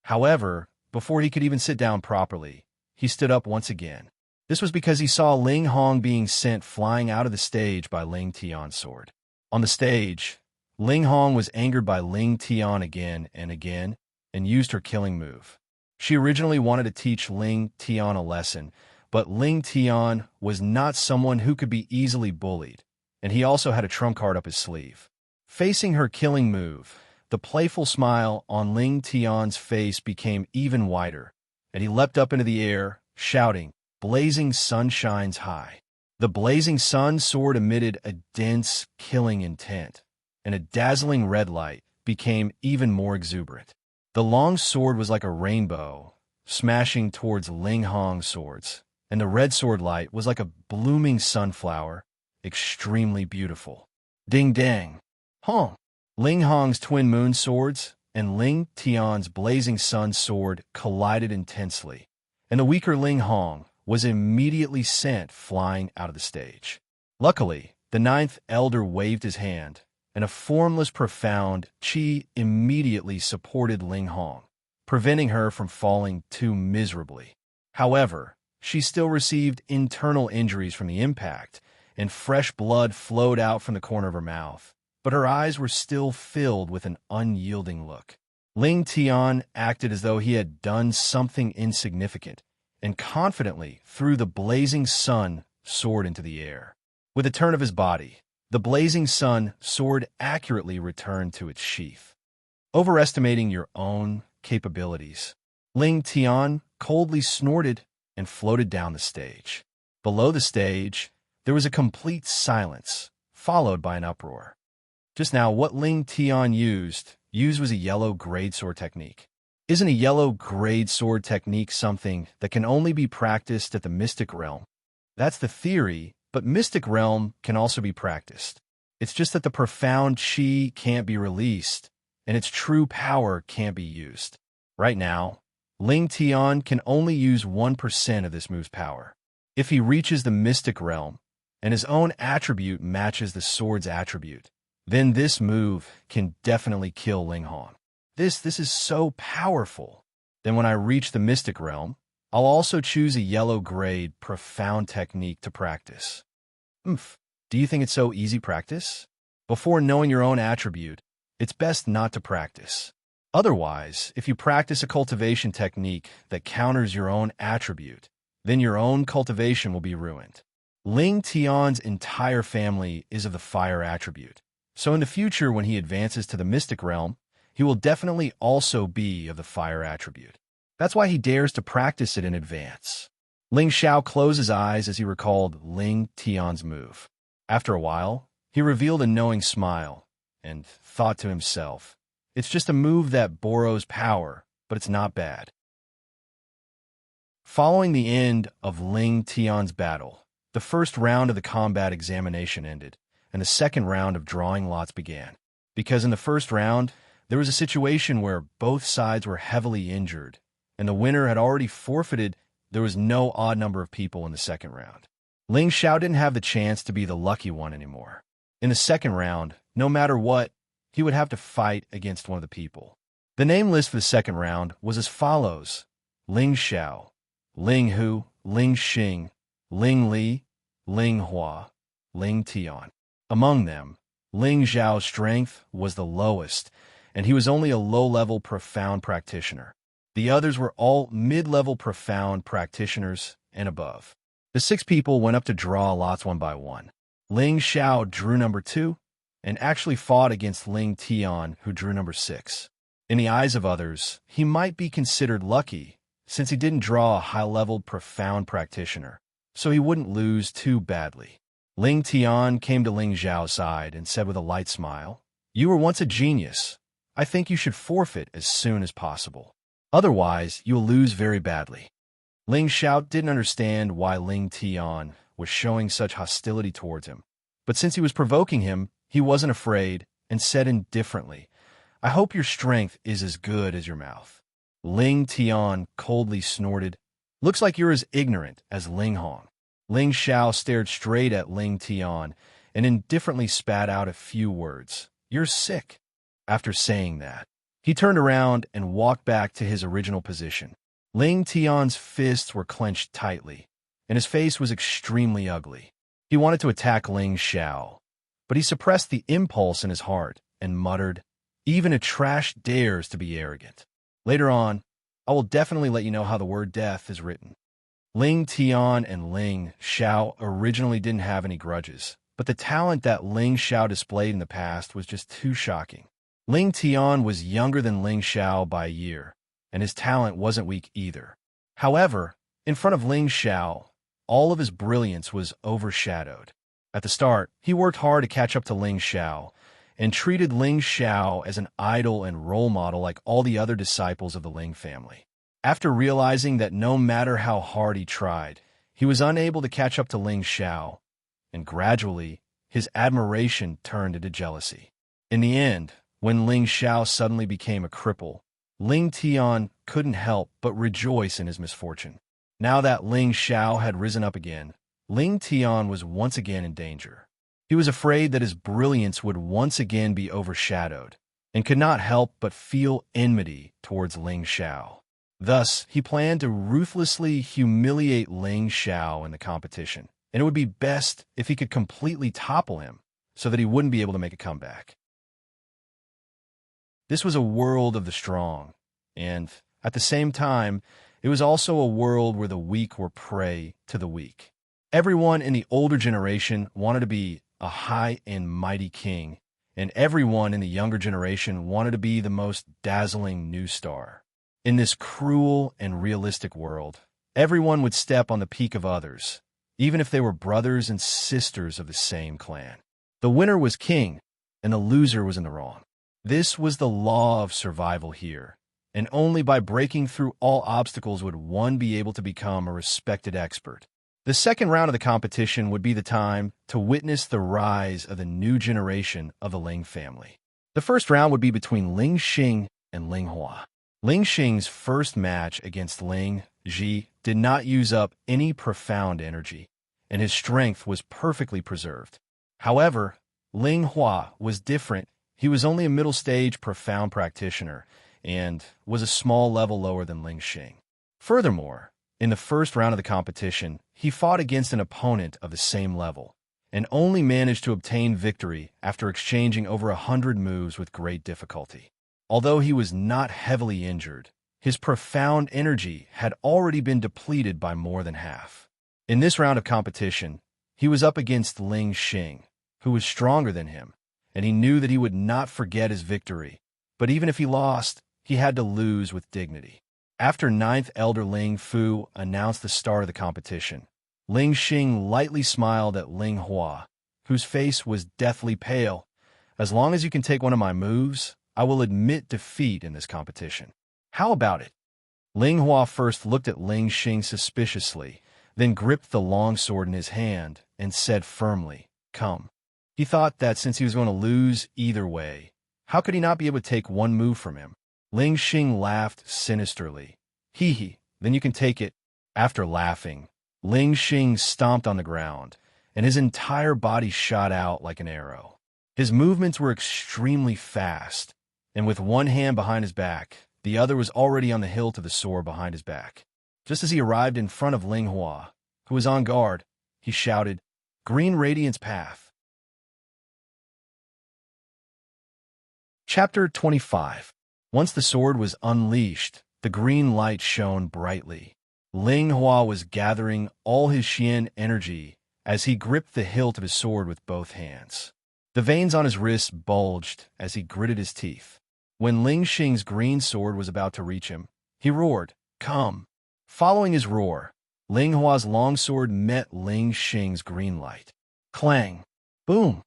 However, before he could even sit down properly, he stood up once again. This was because he saw Ling Hong being sent flying out of the stage by Ling Tian's sword. On the stage, Ling Hong was angered by Ling Tian again and used her killing move. She originally wanted to teach Ling Tian a lesson, but Ling Tian was not someone who could be easily bullied, and he also had a trump card up his sleeve. Facing her killing move, the playful smile on Ling Tian's face became even wider, and he leapt up into the air, shouting, "Blazing sun shines high." The blazing sun sword emitted a dense, killing intent, and a dazzling red light became even more exuberant. The long sword was like a rainbow, smashing towards Ling Hong's swords, and the red sword light was like a blooming sunflower, extremely beautiful. Ding dang! Hong! Ling Hong's twin moon swords and Ling Tian's blazing sun sword collided intensely, and the weaker Ling Hong was immediately sent flying out of the stage. Luckily, the ninth elder waved his hand, and a formless profound qi immediately supported Ling Hong, preventing her from falling too miserably. However, she still received internal injuries from the impact, and fresh blood flowed out from the corner of her mouth, but her eyes were still filled with an unyielding look. Ling Tian acted as though he had done something insignificant, and confidently threw the blazing sun sword into the air. With a turn of his body, the blazing sun sword accurately returned to its sheath. Overestimating your own capabilities, Ling Tian coldly snorted and floated down the stage. Below the stage, there was a complete silence, followed by an uproar. Just now, what Ling Tian used was a yellow greatsword technique. Isn't a yellow greatsword technique something that can only be practiced at the mystic realm? That's the theory, but mystic realm can also be practiced. It's just that the profound qi can't be released, and its true power can't be used. Right now, Ling Tian can only use 1% of this move's power. If he reaches the mystic realm, and his own attribute matches the sword's attribute, then this move can definitely kill Ling Hong. This is so powerful. Then when I reach the mystic realm, I'll also choose a yellow grade profound technique to practice. Do you think it's so easy practice? Before knowing your own attribute, it's best not to practice. Otherwise, if you practice a cultivation technique that counters your own attribute, then your own cultivation will be ruined. Ling Tian's entire family is of the fire attribute. So in the future, when he advances to the mystic realm, he will definitely also be of the fire attribute. That's why he dares to practice it in advance. Ling Xiao closed his eyes as he recalled Ling Tian's move. After a while, he revealed a knowing smile and thought to himself, "It's just a move that borrows power, but it's not bad." Following the end of Ling Tian's battle, the first round of the combat examination ended, and the second round of drawing lots began. Because in the first round, there was a situation where both sides were heavily injured, and the winner had already forfeited. There was no odd number of people in the second round. Ling Xiao didn't have the chance to be the lucky one anymore. In the second round, no matter what, he would have to fight against one of the people. The name list for the second round was as follows: Ling Xiao, Ling Hu, Ling Xing, Ling Li, Ling Hua, Ling Tian. Among them, Ling Xiao's strength was the lowest, and he was only a low-level profound practitioner. The others were all mid-level profound practitioners and above. The 6 people went up to draw lots one by one. Ling Xiao drew number 2, and actually fought against Ling Tian, who drew number 6. In the eyes of others, he might be considered lucky, since he didn't draw a high-level profound practitioner, so he wouldn't lose too badly. Ling Tian came to Ling Xiao's side and said with a light smile, "You were once a genius. I think you should forfeit as soon as possible. Otherwise, you'll lose very badly." Ling Xiao didn't understand why Ling Tian was showing such hostility towards him, but since he was provoking him, he wasn't afraid and said indifferently, "I hope your strength is as good as your mouth." Ling Tian coldly snorted, "Looks like you're as ignorant as Ling Hong." Ling Xiao stared straight at Ling Tian and indifferently spat out a few words. "You're sick." After saying that, he turned around and walked back to his original position. Ling Tian's fists were clenched tightly, and his face was extremely ugly. He wanted to attack Ling Xiao, but he suppressed the impulse in his heart and muttered, "Even a trash dares to be arrogant." Later on, I will definitely let you know how the word death is written. Ling Tian and Ling Xiao originally didn't have any grudges, but the talent that Ling Xiao displayed in the past was just too shocking. Ling Tian was younger than Ling Xiao by a year, and his talent wasn't weak either. However, in front of Ling Xiao, all of his brilliance was overshadowed. At the start, he worked hard to catch up to Ling Xiao, and treated Ling Xiao as an idol and role model like all the other disciples of the Ling family. After realizing that no matter how hard he tried, he was unable to catch up to Ling Xiao, and gradually, his admiration turned into jealousy. In the end, when Ling Xiao suddenly became a cripple, Ling Tian couldn't help but rejoice in his misfortune. Now that Ling Xiao had risen up again, Ling Tian was once again in danger. He was afraid that his brilliance would once again be overshadowed, and could not help but feel enmity towards Ling Xiao. Thus, he planned to ruthlessly humiliate Ling Xiao in the competition, and it would be best if he could completely topple him so that he wouldn't be able to make a comeback. This was a world of the strong, and, at the same time, it was also a world where the weak were prey to the weak. Everyone in the older generation wanted to be a high and mighty king, and everyone in the younger generation wanted to be the most dazzling new star. In this cruel and realistic world, everyone would step on the peak of others, even if they were brothers and sisters of the same clan. The winner was king, and the loser was in the wrong. This was the law of survival here, and only by breaking through all obstacles would one be able to become a respected expert. The second round of the competition would be the time to witness the rise of the new generation of the Ling family. The first round would be between Ling Xing and Ling Hua. Ling Xing's first match against Ling Ji did not use up any profound energy, and his strength was perfectly preserved. However, Ling Hua was different. He was only a middle-stage profound practitioner, and was a small level lower than Ling Xing. Furthermore, in the first round of the competition, he fought against an opponent of the same level, and only managed to obtain victory after exchanging over 100 moves with great difficulty. Although he was not heavily injured, his profound energy had already been depleted by more than half. In this round of competition, he was up against Ling Xing, who was stronger than him, and he knew that he would not forget his victory. But even if he lost, he had to lose with dignity. After 9th Elder Ling Fu announced the start of the competition, Ling Xing lightly smiled at Ling Hua, whose face was deathly pale. "As long as you can take one of my moves, I will admit defeat in this competition. How about it?" Ling Hua first looked at Ling Xing suspiciously, then gripped the longsword in his hand and said firmly, "Come." He thought that since he was going to lose either way, how could he not be able to take one move from him? Ling Xing laughed sinisterly. "Hee, then you can take it." After laughing, Ling Xing stomped on the ground, and his entire body shot out like an arrow. His movements were extremely fast, and with one hand behind his back, the other was already on the hilt of the sword behind his back. Just as he arrived in front of Ling Hua, who was on guard, he shouted, "Green Radiance Path." Chapter 25. Once the sword was unleashed, the green light shone brightly. Ling Hua was gathering all his Xian energy as he gripped the hilt of his sword with both hands. The veins on his wrists bulged as he gritted his teeth. When Ling Xing's green sword was about to reach him, he roared, "Come!" Following his roar, Ling Hua's longsword met Ling Xing's green light. Clang! Boom!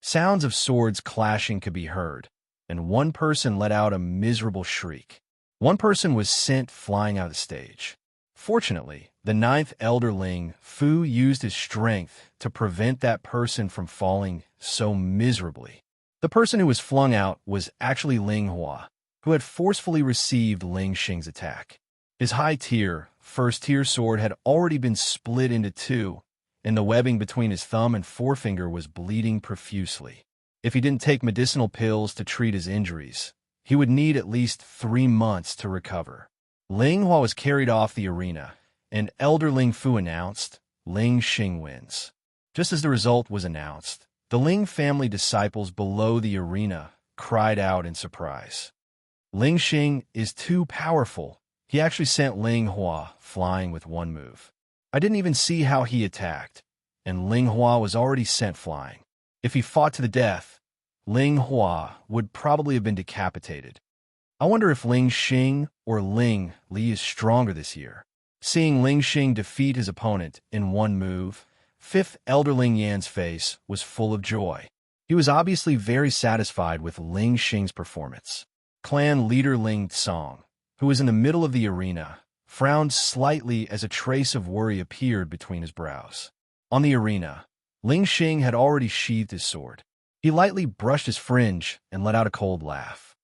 Sounds of swords clashing could be heard, and one person let out a miserable shriek. One person was sent flying out of the stage. Fortunately, the 9th Elder Ling Fu used his strength to prevent that person from falling so miserably. The person who was flung out was actually Ling Hua, who had forcefully received Ling Xing's attack. His high-tier, first-tier sword had already been split into two, and the webbing between his thumb and forefinger was bleeding profusely. If he didn't take medicinal pills to treat his injuries, he would need at least 3 months to recover. Ling Hua was carried off the arena, and Elder Ling Fu announced, "Ling Xing wins." Just as the result was announced, the Ling family disciples below the arena cried out in surprise. "Ling Xing is too powerful. He actually sent Ling Hua flying with one move. I didn't even see how he attacked, and Ling Hua was already sent flying. If he fought to the death, Ling Hua would probably have been decapitated. I wonder if Ling Xing or Ling Li is stronger this year. Seeing Ling Xing defeat his opponent in one move, 5th Elder Ling Yan's face was full of joy. He was obviously very satisfied with Ling Xing's performance. Clan leader Ling Tsong, who was in the middle of the arena, frowned slightly as a trace of worry appeared between his brows. On the arena, Ling Xing had already sheathed his sword. He lightly brushed his fringe and let out a cold laugh.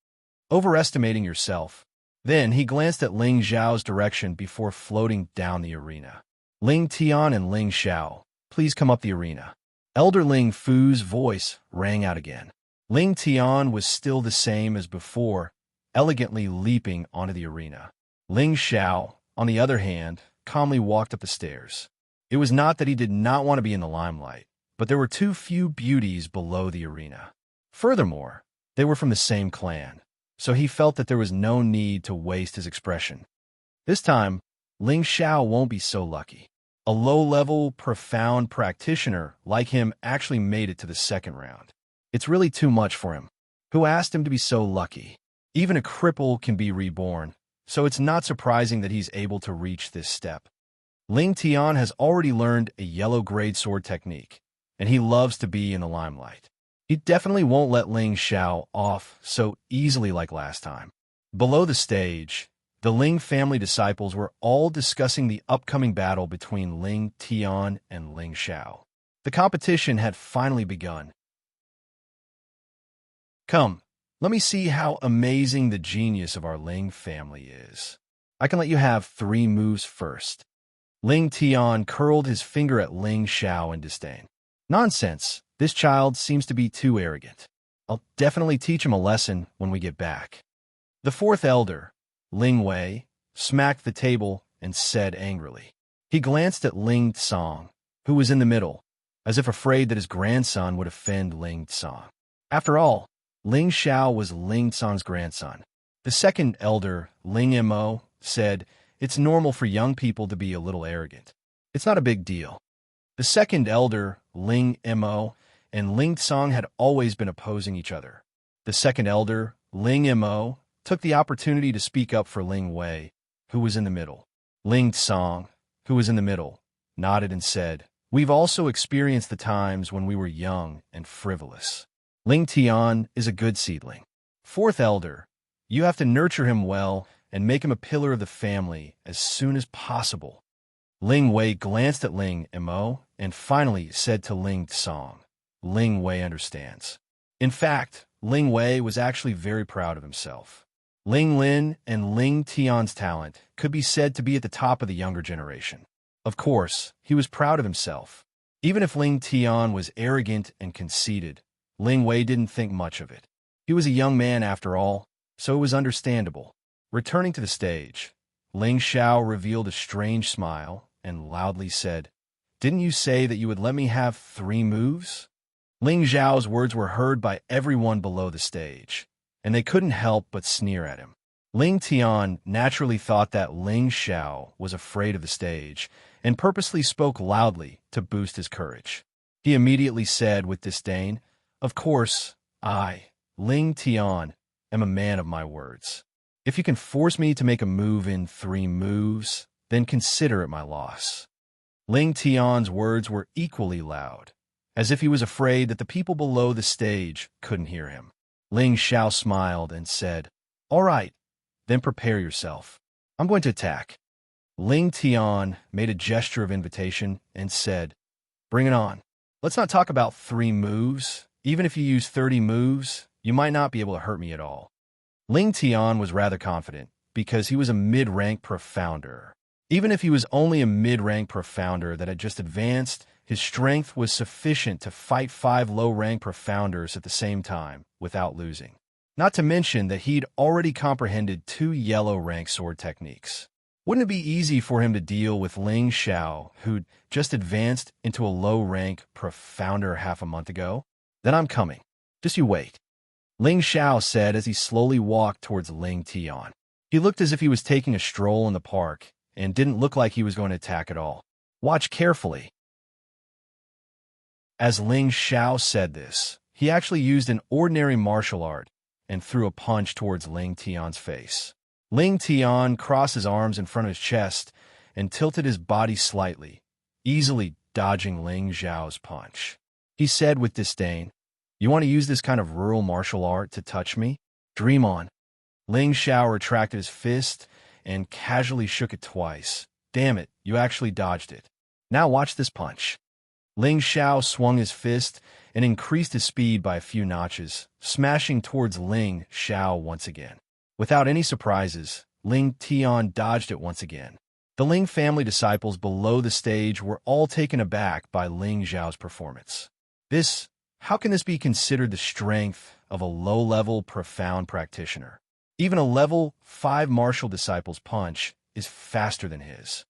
Overestimating yourself. Then he glanced at Ling Zhao's direction before floating down the arena. Ling Tian and Ling Xiao, please come up the arena. Elder Ling Fu's voice rang out again. Ling Tian was still the same as before, elegantly leaping onto the arena. Ling Xiao, on the other hand, calmly walked up the stairs. It was not that he did not want to be in the limelight, but there were too few beauties below the arena. Furthermore, they were from the same clan, so he felt that there was no need to waste his expression. This time, Ling Xiao won't be so lucky. A low-level, profound practitioner like him actually made it to the second round. It's really too much for him. Who asked him to be so lucky? Even a cripple can be reborn, so it's not surprising that he's able to reach this step. Ling Tian has already learned a yellow grade sword technique, and he loves to be in the limelight. He definitely won't let Ling Xiao off so easily like last time. Below the stage, the Ling family disciples were all discussing the upcoming battle between Ling Tian and Ling Xiao. The competition had finally begun. Come, let me see how amazing the genius of our Ling family is. I can let you have 3 moves first. Ling Tian curled his finger at Ling Xiao in disdain. Nonsense, this child seems to be too arrogant. I'll definitely teach him a lesson when we get back. The 4th elder, Ling Wei, smacked the table and said angrily. He glanced at Ling Tsong, who was in the middle, as if afraid that his grandson would offend Ling Tsong. After all, Ling Xiao was Ling Tsong's grandson. The 2nd elder, Ling Mo, said, "It's normal for young people to be a little arrogant. It's not a big deal." The 2nd elder, Ling Mo, and Ling Tsong had always been opposing each other. The 2nd elder, Ling Mo, took the opportunity to speak up for Ling Wei, who was in the middle. Ling Tsong, who was in the middle, nodded and said, "We've also experienced the times when we were young and frivolous. Ling Tian is a good seedling. 4th elder, you have to nurture him well and make him a pillar of the family as soon as possible." Ling Wei glanced at Ling Mo and finally said to Ling Tsong, "Ling Wei understands." In fact, Ling Wei was actually very proud of himself. Ling Lin and Ling Tian's talent could be said to be at the top of the younger generation. Of course, he was proud of himself. Even if Ling Tian was arrogant and conceited, Ling Wei didn't think much of it. He was a young man after all, so it was understandable. Returning to the stage, Ling Xiao revealed a strange smile and loudly said, "Didn't you say that you would let me have 3 moves?" Ling Xiao's words were heard by everyone below the stage, and they couldn't help but sneer at him. Ling Tian naturally thought that Ling Xiao was afraid of the stage and purposely spoke loudly to boost his courage. He immediately said with disdain, "Of course, I, Ling Tian, am a man of my words. If you can force me to make a move in 3 moves, then consider it my loss." Ling Tian's words were equally loud, as if he was afraid that the people below the stage couldn't hear him. Ling Xiao smiled and said, "All right, then prepare yourself. I'm going to attack." Ling Tian made a gesture of invitation and said, "Bring it on. Let's not talk about 3 moves. Even if you use 30 moves, you might not be able to hurt me at all." Ling Tian was rather confident because he was a mid-rank profounder. Even if he was only a mid-rank profounder that had just advanced, his strength was sufficient to fight 5 low-rank profounders at the same time without losing. Not to mention that he'd already comprehended 2 yellow-rank sword techniques. Wouldn't it be easy for him to deal with Ling Xiao, who'd just advanced into a low-rank profounder half a month ago? Then I'm coming. Just you wait. Ling Xiao said as he slowly walked towards Ling Tian. He looked as if he was taking a stroll in the park and didn't look like he was going to attack at all. Watch carefully. As Ling Xiao said this, he actually used an ordinary martial art and threw a punch towards Ling Tian's face. Ling Tian crossed his arms in front of his chest and tilted his body slightly, easily dodging Ling Xiao's punch. He said with disdain, "You want to use this kind of rural martial art to touch me? Dream on." Ling Xiao retracted his fist and casually shook it twice. "Damn it, you actually dodged it. Now watch this punch." Ling Xiao swung his fist and increased his speed by a few notches, smashing towards Ling Xiao once again. Without any surprises, Ling Tian dodged it once again. The Ling family disciples below the stage were all taken aback by Ling Xiao's performance. How can this be considered the strength of a low-level, profound practitioner? Even a level 5 martial disciple's punch is faster than his.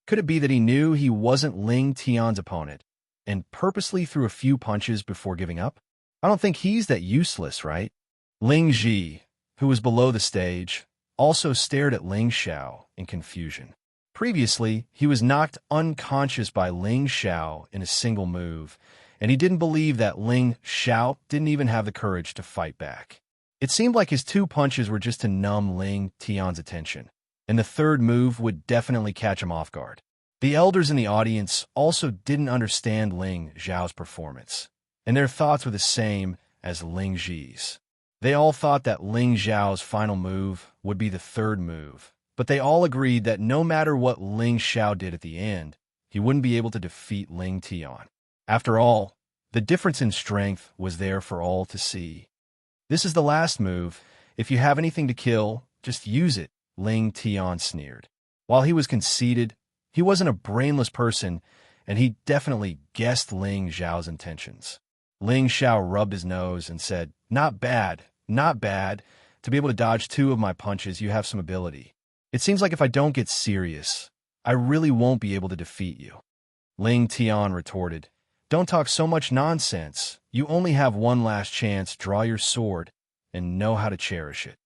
Could it be that he knew he wasn't Ling Tian's opponent and purposely threw a few punches before giving up? I don't think he's that useless, right? Ling Ji, who was below the stage, also stared at Ling Xiao in confusion. Previously, he was knocked unconscious by Ling Xiao in a single move, and he didn't believe that Ling Xiao didn't even have the courage to fight back. It seemed like his 2 punches were just to numb Ling Tian's attention, and the third move would definitely catch him off guard. The elders in the audience also didn't understand Ling Xiao's performance, and their thoughts were the same as Ling Ji's. They all thought that Ling Xiao's final move would be the third move, but they all agreed that no matter what Ling Xiao did at the end, he wouldn't be able to defeat Ling Tian. After all, the difference in strength was there for all to see. "This is the last move. If you have anything to kill, just use it," Ling Tian sneered. While he was conceited, he wasn't a brainless person, and he definitely guessed Ling Xiao's intentions. Ling Xiao rubbed his nose and said, not bad. To be able to dodge 2 of my punches, you have some ability. It seems like if I don't get serious, I really won't be able to defeat you." Ling Tian retorted, "Don't talk so much nonsense. You only have one last chance. Draw your sword and know how to cherish it."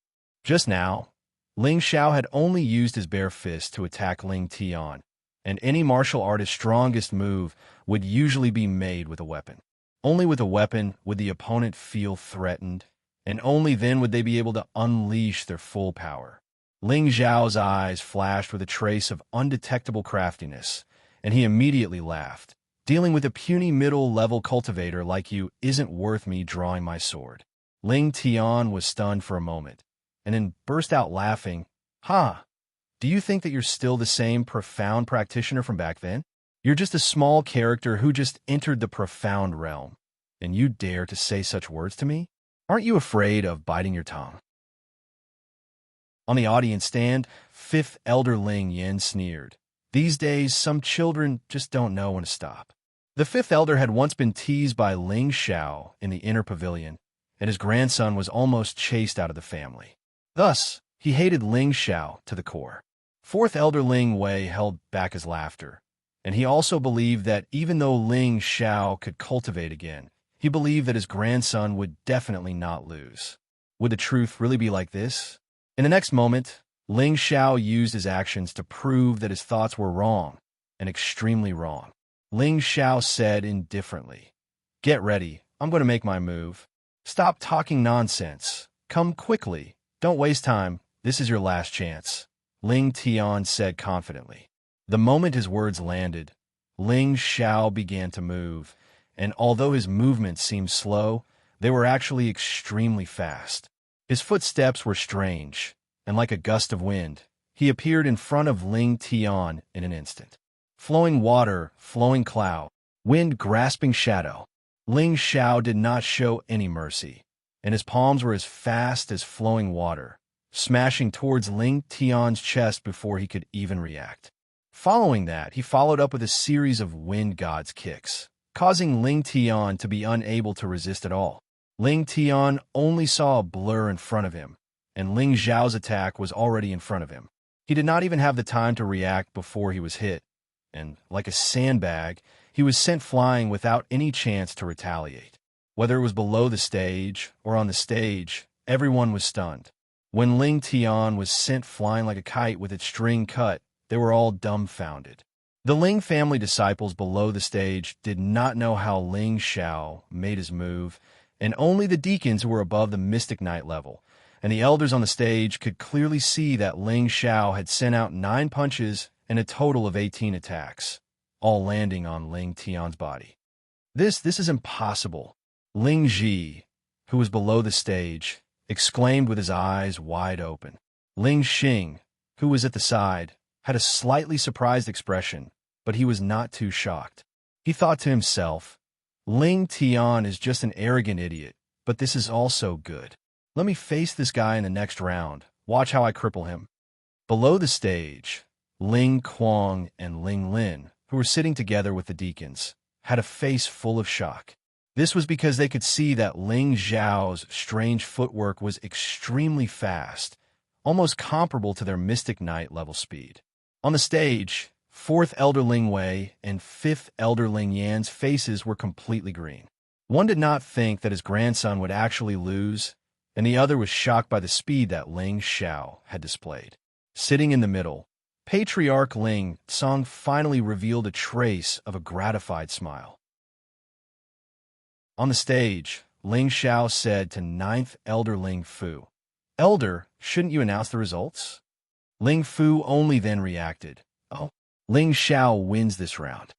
Just now, Ling Xiao had only used his bare fist to attack Ling Tian, and any martial artist's strongest move would usually be made with a weapon. Only with a weapon would the opponent feel threatened, and only then would they be able to unleash their full power. Ling Xiao's eyes flashed with a trace of undetectable craftiness, and he immediately laughed. "Dealing with a puny middle-level cultivator like you isn't worth me drawing my sword." Ling Tian was stunned for a moment, and then burst out laughing. "Ha! Do you think that you're still the same profound practitioner from back then? You're just a small character who just entered the profound realm, and you dare to say such words to me? Aren't you afraid of biting your tongue?" On the audience stand, 5th Elder Ling Yin sneered. These days, some children just don't know when to stop. The 5th Elder had once been teased by Ling Xiao in the inner pavilion, and his grandson was almost chased out of the family. Thus, he hated Ling Xiao to the core. 4th Elder Ling Wei held back his laughter, and he also believed that even though Ling Xiao could cultivate again, he believed that his grandson would definitely not lose. Would the truth really be like this? In the next moment, Ling Xiao used his actions to prove that his thoughts were wrong, and extremely wrong. Ling Xiao said indifferently, "Get ready, I'm going to make my move. Stop talking nonsense. Come quickly. Don't waste time. This is your last chance," Ling Tian said confidently. The moment his words landed, Ling Xiao began to move, and although his movements seemed slow, they were actually extremely fast. His footsteps were strange, and like a gust of wind, he appeared in front of Ling Tian in an instant. Flowing water, flowing cloud, wind grasping shadow. Ling Xiao did not show any mercy, and his palms were as fast as flowing water, smashing towards Ling Tian's chest before he could even react. Following that, he followed up with a series of wind god's kicks, causing Ling Tian to be unable to resist at all. Ling Tian only saw a blur in front of him, and Ling Xiao's attack was already in front of him. He did not even have the time to react before he was hit, and, like a sandbag, he was sent flying without any chance to retaliate. Whether it was below the stage or on the stage, everyone was stunned. When Ling Tian was sent flying like a kite with its string cut, they were all dumbfounded. The Ling family disciples below the stage did not know how Ling Xiao made his move, and only the deacons who were above the Mystic Knight level, and the elders on the stage could clearly see that Ling Xiao had sent out 9 punches and a total of 18 attacks, all landing on Ling Tian's body. This is impossible. Ling Ji, who was below the stage, exclaimed with his eyes wide open. Ling Xing, who was at the side, had a slightly surprised expression, but he was not too shocked. He thought to himself, Ling Tian is just an arrogant idiot, but this is also good. Let me face this guy in the next round. Watch how I cripple him. Below the stage, Ling Kuang and Ling Lin, who were sitting together with the deacons, had a face full of shock. This was because they could see that Ling Zhao's strange footwork was extremely fast, almost comparable to their Mystic Knight level speed. On the stage, 4th Elder Ling Wei and 5th Elder Ling Yan's faces were completely green. One did not think that his grandson would actually lose, and the other was shocked by the speed that Ling Xiao had displayed. Sitting in the middle, Patriarch Ling Song finally revealed a trace of a gratified smile. On the stage, Ling Xiao said to 9th Elder Ling Fu, Elder, shouldn't you announce the results? Ling Fu only then reacted, Oh, Ling Xiao wins this round.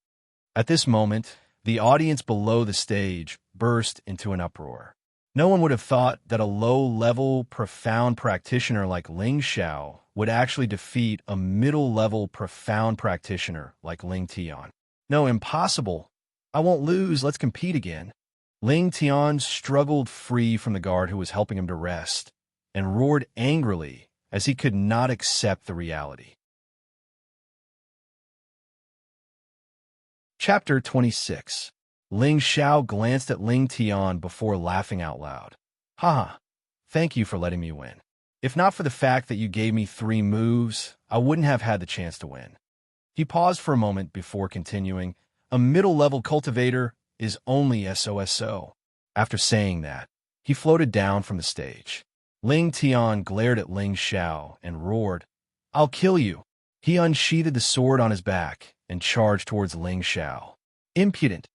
At this moment, the audience below the stage burst into an uproar. No one would have thought that a low-level, profound practitioner like Ling Xiao would actually defeat a middle-level, profound practitioner like Ling Tian. No, impossible. I won't lose. Let's compete again. Ling Tian struggled free from the guard who was helping him to rest and roared angrily as he could not accept the reality. Chapter 26. Ling Xiao glanced at Ling Tian before laughing out loud. Haha, thank you for letting me win. If not for the fact that you gave me 3 moves, I wouldn't have had the chance to win. He paused for a moment before continuing, A middle-level cultivator is only SOSO. After saying that, he floated down from the stage. Ling Tian glared at Ling Xiao and roared, I'll kill you. He unsheathed the sword on his back and charged towards Ling Xiao. Impudent.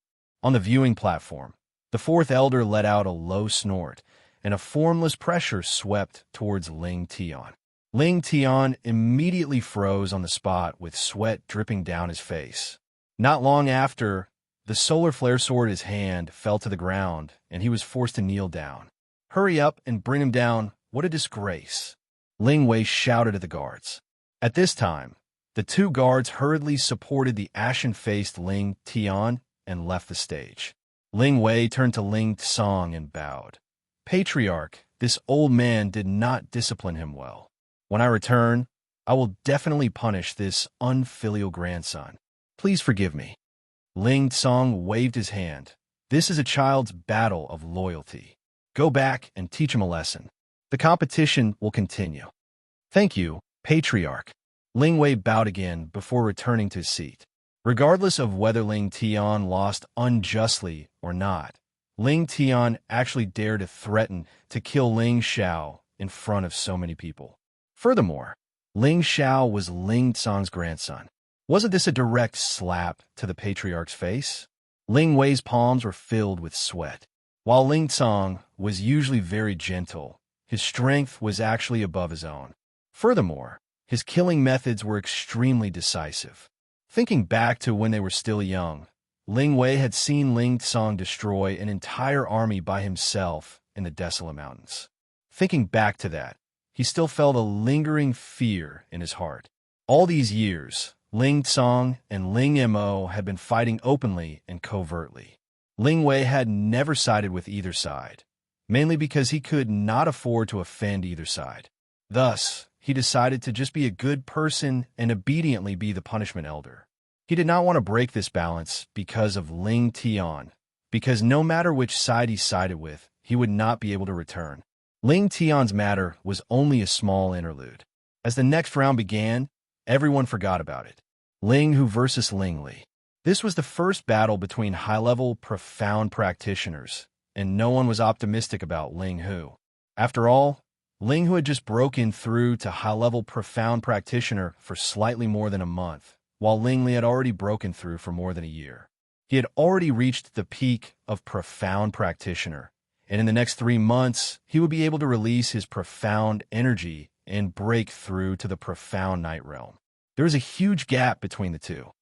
On the viewing platform, the 4th elder let out a low snort, and a formless pressure swept towards Ling Tian. Ling Tian immediately froze on the spot with sweat dripping down his face. Not long after, the solar flare sword in his hand fell to the ground, and he was forced to kneel down. Hurry up and bring him down. What a disgrace. Ling Wei shouted at the guards. At this time, the 2 guards hurriedly supported the ashen-faced Ling Tian and left the stage. Ling Wei turned to Ling Song and bowed. Patriarch, this old man did not discipline him well. When I return, I will definitely punish this unfilial grandson. Please forgive me. Ling Song waved his hand. This is a child's battle of loyalty. Go back and teach him a lesson. The competition will continue. Thank you, Patriarch. Ling Wei bowed again before returning to his seat. Regardless of whether Ling Tian lost unjustly or not, Ling Tian actually dared to threaten to kill Ling Xiao in front of so many people. Furthermore, Ling Xiao was Ling Song's grandson. Wasn't this a direct slap to the patriarch's face? Ling Wei's palms were filled with sweat. While Ling Song was usually very gentle, his strength was actually above his own. Furthermore, his killing methods were extremely decisive. Thinking back to when they were still young, Ling Wei had seen Ling Song destroy an entire army by himself in the Desolate Mountains. Thinking back to that, he still felt a lingering fear in his heart. All these years, Ling Song and Ling Mo had been fighting openly and covertly. Ling Wei had never sided with either side, mainly because he could not afford to offend either side. Thus, he decided to just be a good person and obediently be the punishment elder. He did not want to break this balance because of Ling Tian, because no matter which side he sided with, he would not be able to return. Ling Tian's matter was only a small interlude. As the next round began, everyone forgot about it. Ling Hu versus Ling Li. This was the first battle between high-level, profound practitioners, and no one was optimistic about Ling Hu. After all, Ling Hu had just broken through to high-level profound practitioner for slightly more than a month, while Ling Li had already broken through for more than a year. He had already reached the peak of profound practitioner, and in the next 3 months, he would be able to release his profound energy and break through to the profound night realm. There was a huge gap between the two.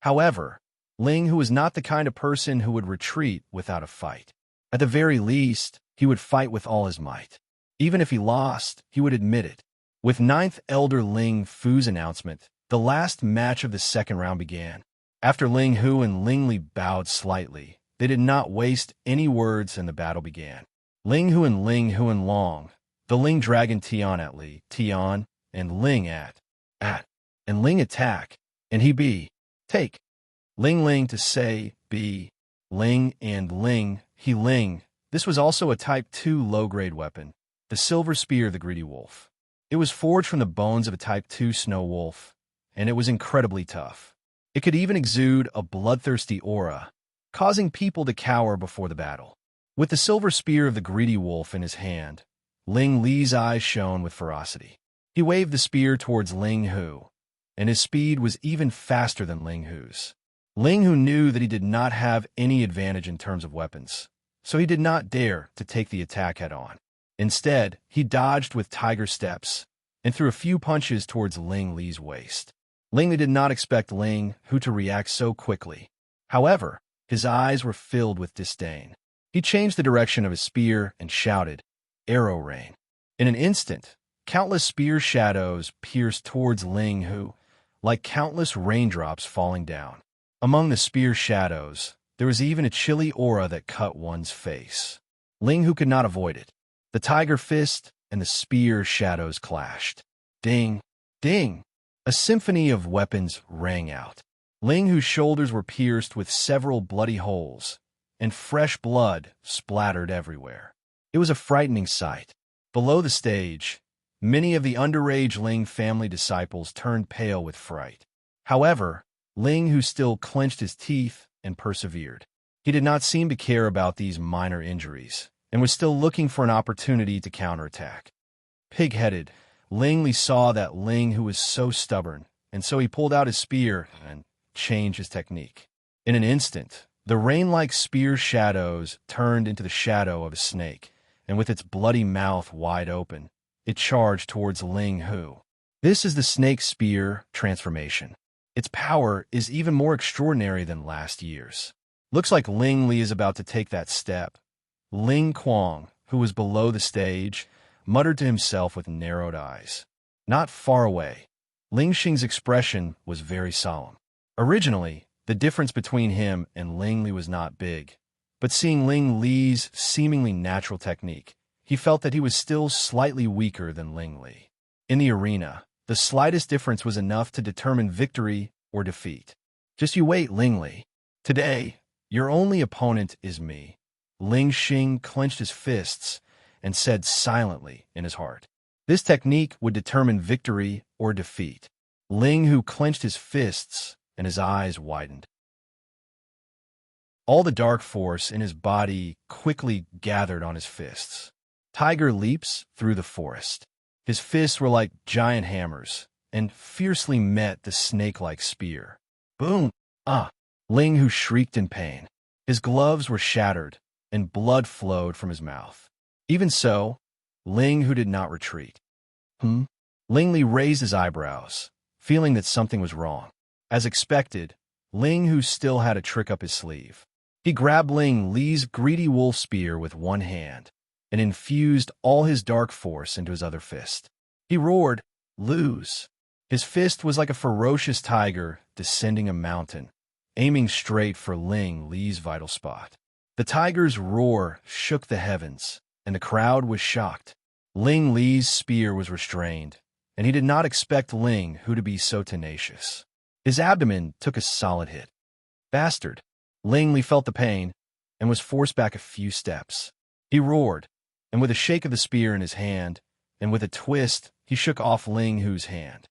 However, Ling Hu was not the kind of person who would retreat without a fight. At the very least, he would fight with all his might. Even if he lost, he would admit it. With 9th Elder Ling Fu's announcement, the last match of the second round began. After Ling Hu and Ling Li bowed slightly, they did not waste any words and the battle began. Ling Hu and Long, the Ling Dragon Tian at Li, Tian, and Ling at, and Ling attack, and he be, take. Ling to say, be, Ling and Ling, he Ling. This was also a Type 2 low-grade weapon, the Silver Spear of the Greedy Wolf. It was forged from the bones of a Type 2 snow wolf, and it was incredibly tough. It could even exude a bloodthirsty aura, causing people to cower before the battle. With the Silver Spear of the Greedy Wolf in his hand, Ling Li's eyes shone with ferocity. He waved the spear towards Ling Hu, and his speed was even faster than Ling Hu's. Ling Hu knew that he did not have any advantage in terms of weapons, so he did not dare to take the attack head-on. Instead, he dodged with tiger steps and threw a few punches towards Ling Li's waist. Ling Li did not expect Ling Hu to react so quickly. However, his eyes were filled with disdain. He changed the direction of his spear and shouted, "Arrow rain." In an instant, countless spear shadows pierced towards Ling Hu, like countless raindrops falling down. Among the spear shadows, there was even a chilly aura that cut one's face. Ling Hu could not avoid it. The tiger fist and the spear shadows clashed. Ding, ding! A symphony of weapons rang out. Ling Hu's shoulders were pierced with several bloody holes, and fresh blood splattered everywhere. It was a frightening sight. Below the stage, many of the underage Ling family disciples turned pale with fright. However, Ling Hu still clenched his teeth and persevered. He did not seem to care about these minor injuries, and was still looking for an opportunity to counterattack. Pig-headed, Ling Li saw that Ling Hu was so stubborn, and so he pulled out his spear and changed his technique. In an instant, the rain-like spear shadows turned into the shadow of a snake, and with its bloody mouth wide open, it charged towards Ling Hu. This is the snake spear transformation. Its power is even more extraordinary than last year's. Looks like Ling Li is about to take that step. Ling Kuang, who was below the stage, muttered to himself with narrowed eyes. Not far away, Ling Xing's expression was very solemn. Originally, the difference between him and Ling Li was not big, but seeing Ling Li's seemingly natural technique, he felt that he was still slightly weaker than Ling Li. In the arena, the slightest difference was enough to determine victory or defeat. Just you wait, Ling Li. Today, your only opponent is me. Ling Xing clenched his fists and said silently in his heart. This technique would determine victory or defeat. Ling Hu clenched his fists and his eyes widened. All the dark force in his body quickly gathered on his fists. Tiger leaps through the forest. His fists were like giant hammers and fiercely met the snake-like spear. Boom! Ah! Ling Hu shrieked in pain. His gloves were shattered and blood flowed from his mouth. Even so, Ling Hu did not retreat. Ling Li raised his eyebrows, feeling that something was wrong. As expected, Ling Hu still had a trick up his sleeve. He grabbed Ling Li's greedy wolf spear with one hand and infused all his dark force into his other fist. He roared, "Lose!" His fist was like a ferocious tiger descending a mountain, aiming straight for Ling Li's vital spot. The tiger's roar shook the heavens, and the crowd was shocked. Ling Li's spear was restrained, and he did not expect Ling Hu to be so tenacious. His abdomen took a solid hit. Bastard! Ling Li felt the pain and was forced back a few steps. He roared, and with a shake of the spear in his hand, and with a twist, he shook off Ling Hu's hand.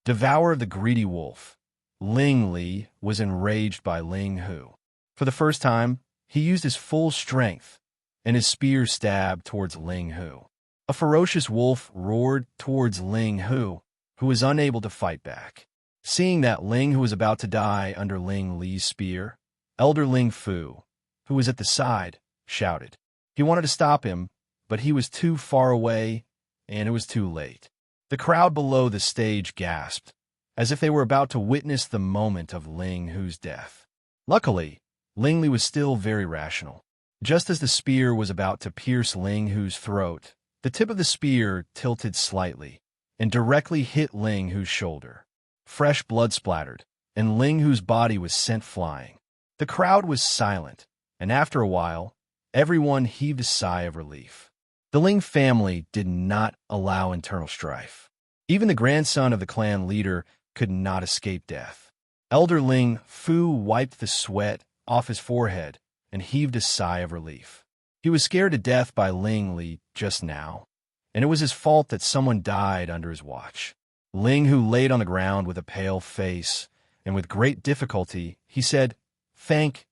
Devourer of the greedy wolf, Ling Li was enraged by Ling Hu. For the first time, he used his full strength, and his spear stabbed towards Ling Hu. A ferocious wolf roared towards Ling Hu, who was unable to fight back. Seeing that Ling Hu was about to die under Ling Li's spear, Elder Ling Fu, who was at the side, shouted. He wanted to stop him, but he was too far away, and it was too late. The crowd below the stage gasped, as if they were about to witness the moment of Ling Hu's death. Luckily, Ling Li was still very rational. Just as the spear was about to pierce Ling Hu's throat, the tip of the spear tilted slightly and directly hit Ling Hu's shoulder. Fresh blood splattered, and Ling Hu's body was sent flying. The crowd was silent, and after a while, everyone heaved a sigh of relief. The Ling family did not allow internal strife. Even the grandson of the clan leader could not escape death. Elder Ling Fu wiped the sweat off his forehead and heaved a sigh of relief. He was scared to death by Ling Li just now, and it was his fault that someone died under his watch. Ling Hu laid on the ground with a pale face, and with great difficulty he said, Thank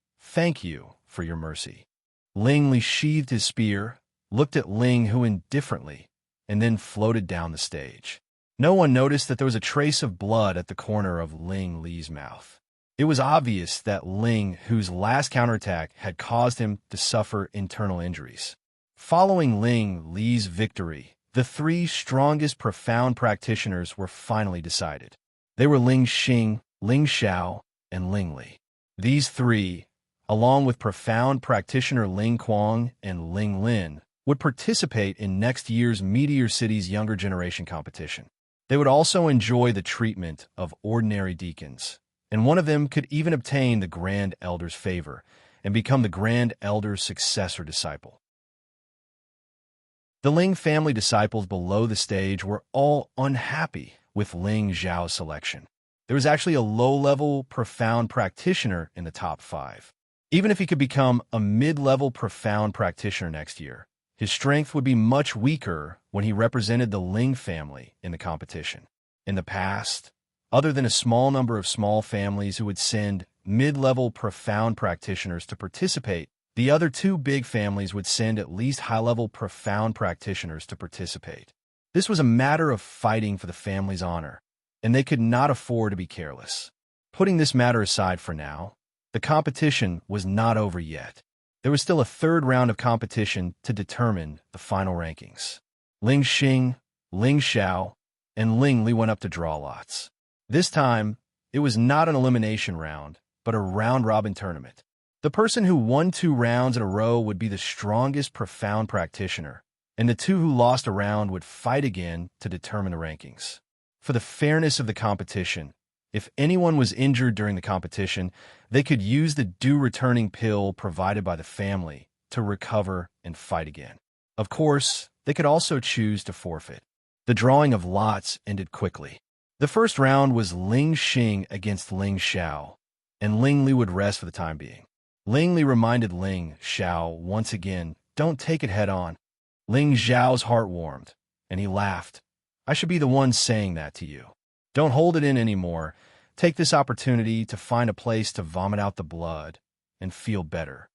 you for your mercy." Ling Li sheathed his spear, looked at Ling Hu indifferently, and then floated down the stage. No one noticed that there was a trace of blood at the corner of Ling Li's mouth. It was obvious that Ling Hu's last counterattack had caused him to suffer internal injuries. Following Ling Li's victory, the three strongest profound practitioners were finally decided. They were Ling Xing, Ling Xiao, and Ling Li. These three, along with profound practitioner Ling Kuang and Ling Lin, would participate in next year's Meteor City's Younger Generation competition. They would also enjoy the treatment of ordinary deacons, and one of them could even obtain the Grand Elder's favor and become the Grand Elder's successor disciple. The Ling family disciples below the stage were all unhappy with Ling Zhao's selection. There was actually a low-level, profound practitioner in the top 5. Even if he could become a mid-level profound practitioner next year, his strength would be much weaker when he represented the Ling family in the competition. In the past, other than a small number of small families who would send mid-level profound practitioners to participate, the other two big families would send at least high-level profound practitioners to participate. This was a matter of fighting for the family's honor, and they could not afford to be careless. Putting this matter aside for now, the competition was not over yet. There was still a third round of competition to determine the final rankings. Ling Xing, Ling Xiao, and Ling Li went up to draw lots. This time, it was not an elimination round, but a round-robin tournament. The person who won 2 rounds in a row would be the strongest profound practitioner, and the 2 who lost a round would fight again to determine the rankings. For the fairness of the competition, if anyone was injured during the competition, they could use the due-returning pill provided by the family to recover and fight again. Of course, they could also choose to forfeit. The drawing of lots ended quickly. The first round was Ling Xing against Ling Xiao, and Ling Li would rest for the time being. Ling Li reminded Ling Xiao once again, "Don't take it head-on." Ling Xiao's heart warmed, and he laughed. "I should be the one saying that to you. Don't hold it in anymore. Take this opportunity to find a place to vomit out the blood and feel better."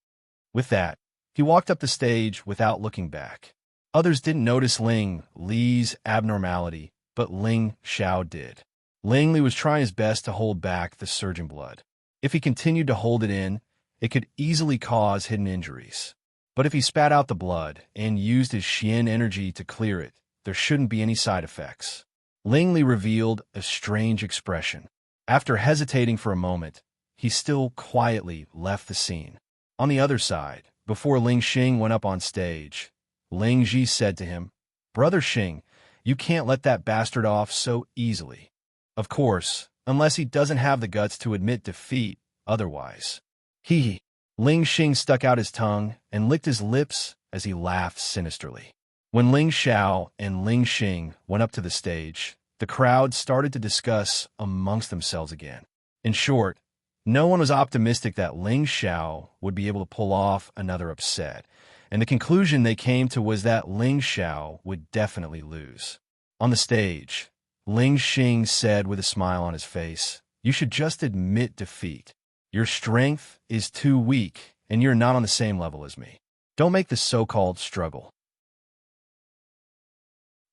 With that, he walked up the stage without looking back. Others didn't notice Ling Li's abnormality, but Ling Xiao did. Ling Li was trying his best to hold back the surging blood. If he continued to hold it in, it could easily cause hidden injuries. But if he spat out the blood and used his Xian energy to clear it, there shouldn't be any side effects. Ling Li revealed a strange expression. After hesitating for a moment, he still quietly left the scene. On the other side, before Ling Xing went up on stage, Ling Ji said to him, "Brother Xing, you can't let that bastard off so easily. Of course, unless he doesn't have the guts to admit defeat otherwise." He. Ling Xing stuck out his tongue and licked his lips as he laughed sinisterly. When Ling Xiao and Ling Xing went up to the stage, the crowd started to discuss amongst themselves again. In short, no one was optimistic that Ling Xiao would be able to pull off another upset, and the conclusion they came to was that Ling Xiao would definitely lose. On the stage, Ling Xing said with a smile on his face, "You should just admit defeat. Your strength is too weak, and you're not on the same level as me." Don't make this so-called struggle.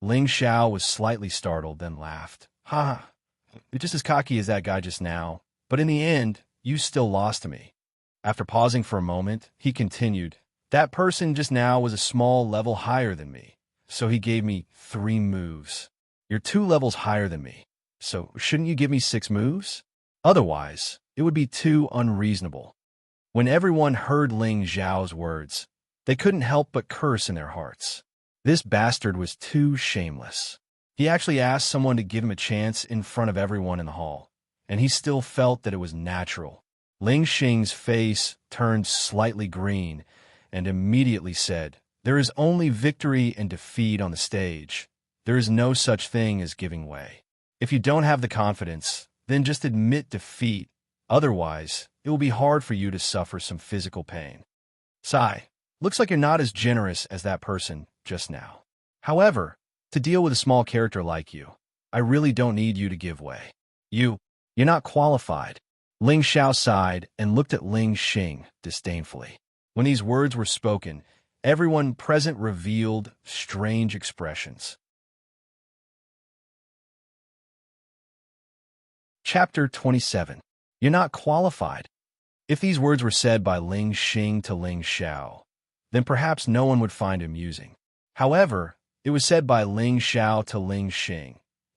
Ling Xiao was slightly startled, then laughed. Ha! You're just as cocky as that guy just now, but in the end, you still lost to me. After pausing for a moment, he continued, that person just now was a small level higher than me, so he gave me 3 moves. You're 2 levels higher than me, so shouldn't you give me 6 moves? Otherwise, it would be too unreasonable. When everyone heard Ling Xiao's words, they couldn't help but curse in their hearts. This bastard was too shameless. He actually asked someone to give him a chance in front of everyone in the hall, and he still felt that it was natural. Ling Xing's face turned slightly green and immediately said, there is only victory and defeat on the stage. There is no such thing as giving way. If you don't have the confidence, then just admit defeat. Otherwise, it will be hard for you to suffer some physical pain. Sigh. Looks like you're not as generous as that person just now. However, to deal with a small character like you, I really don't need you to give way. You're not qualified. Ling Xiao sighed and looked at Ling Xing disdainfully. When these words were spoken, everyone present revealed strange expressions. Chapter 27. You're not qualified. If these words were said by Ling Xing to Ling Xiao, then perhaps no one would find it amusing. However, it was said by Ling Xiao to Ling Xing,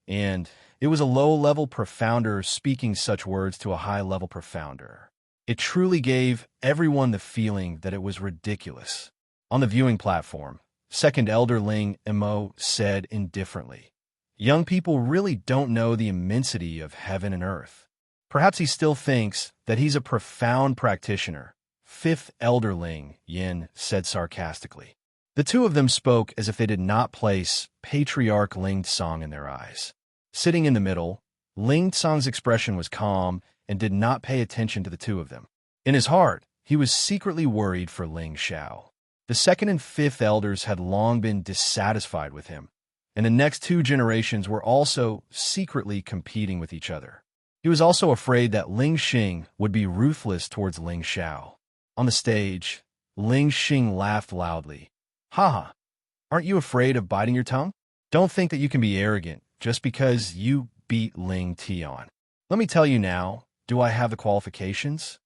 and it was a low-level profounder speaking such words to a high-level profounder. It truly gave everyone the feeling that it was ridiculous. On the viewing platform, second elder Ling Emo said indifferently, young people really don't know the immensity of heaven and earth. Perhaps he still thinks that he's a profound practitioner. Fifth elder Ling Yin said sarcastically. The two of them spoke as if they did not place Patriarch Ling Tsong in their eyes. Sitting in the middle, Ling Tsong's expression was calm and did not pay attention to the two of them. In his heart, he was secretly worried for Ling Xiao. The second and fifth elders had long been dissatisfied with him, and the next 2 generations were also secretly competing with each other. He was also afraid that Ling Xing would be ruthless towards Ling Xiao. On the stage, Ling Xing laughed loudly. Haha, aren't you afraid of biting your tongue? Don't think that you can be arrogant just because you beat Ling Tian. Let me tell you now, do I have the qualifications?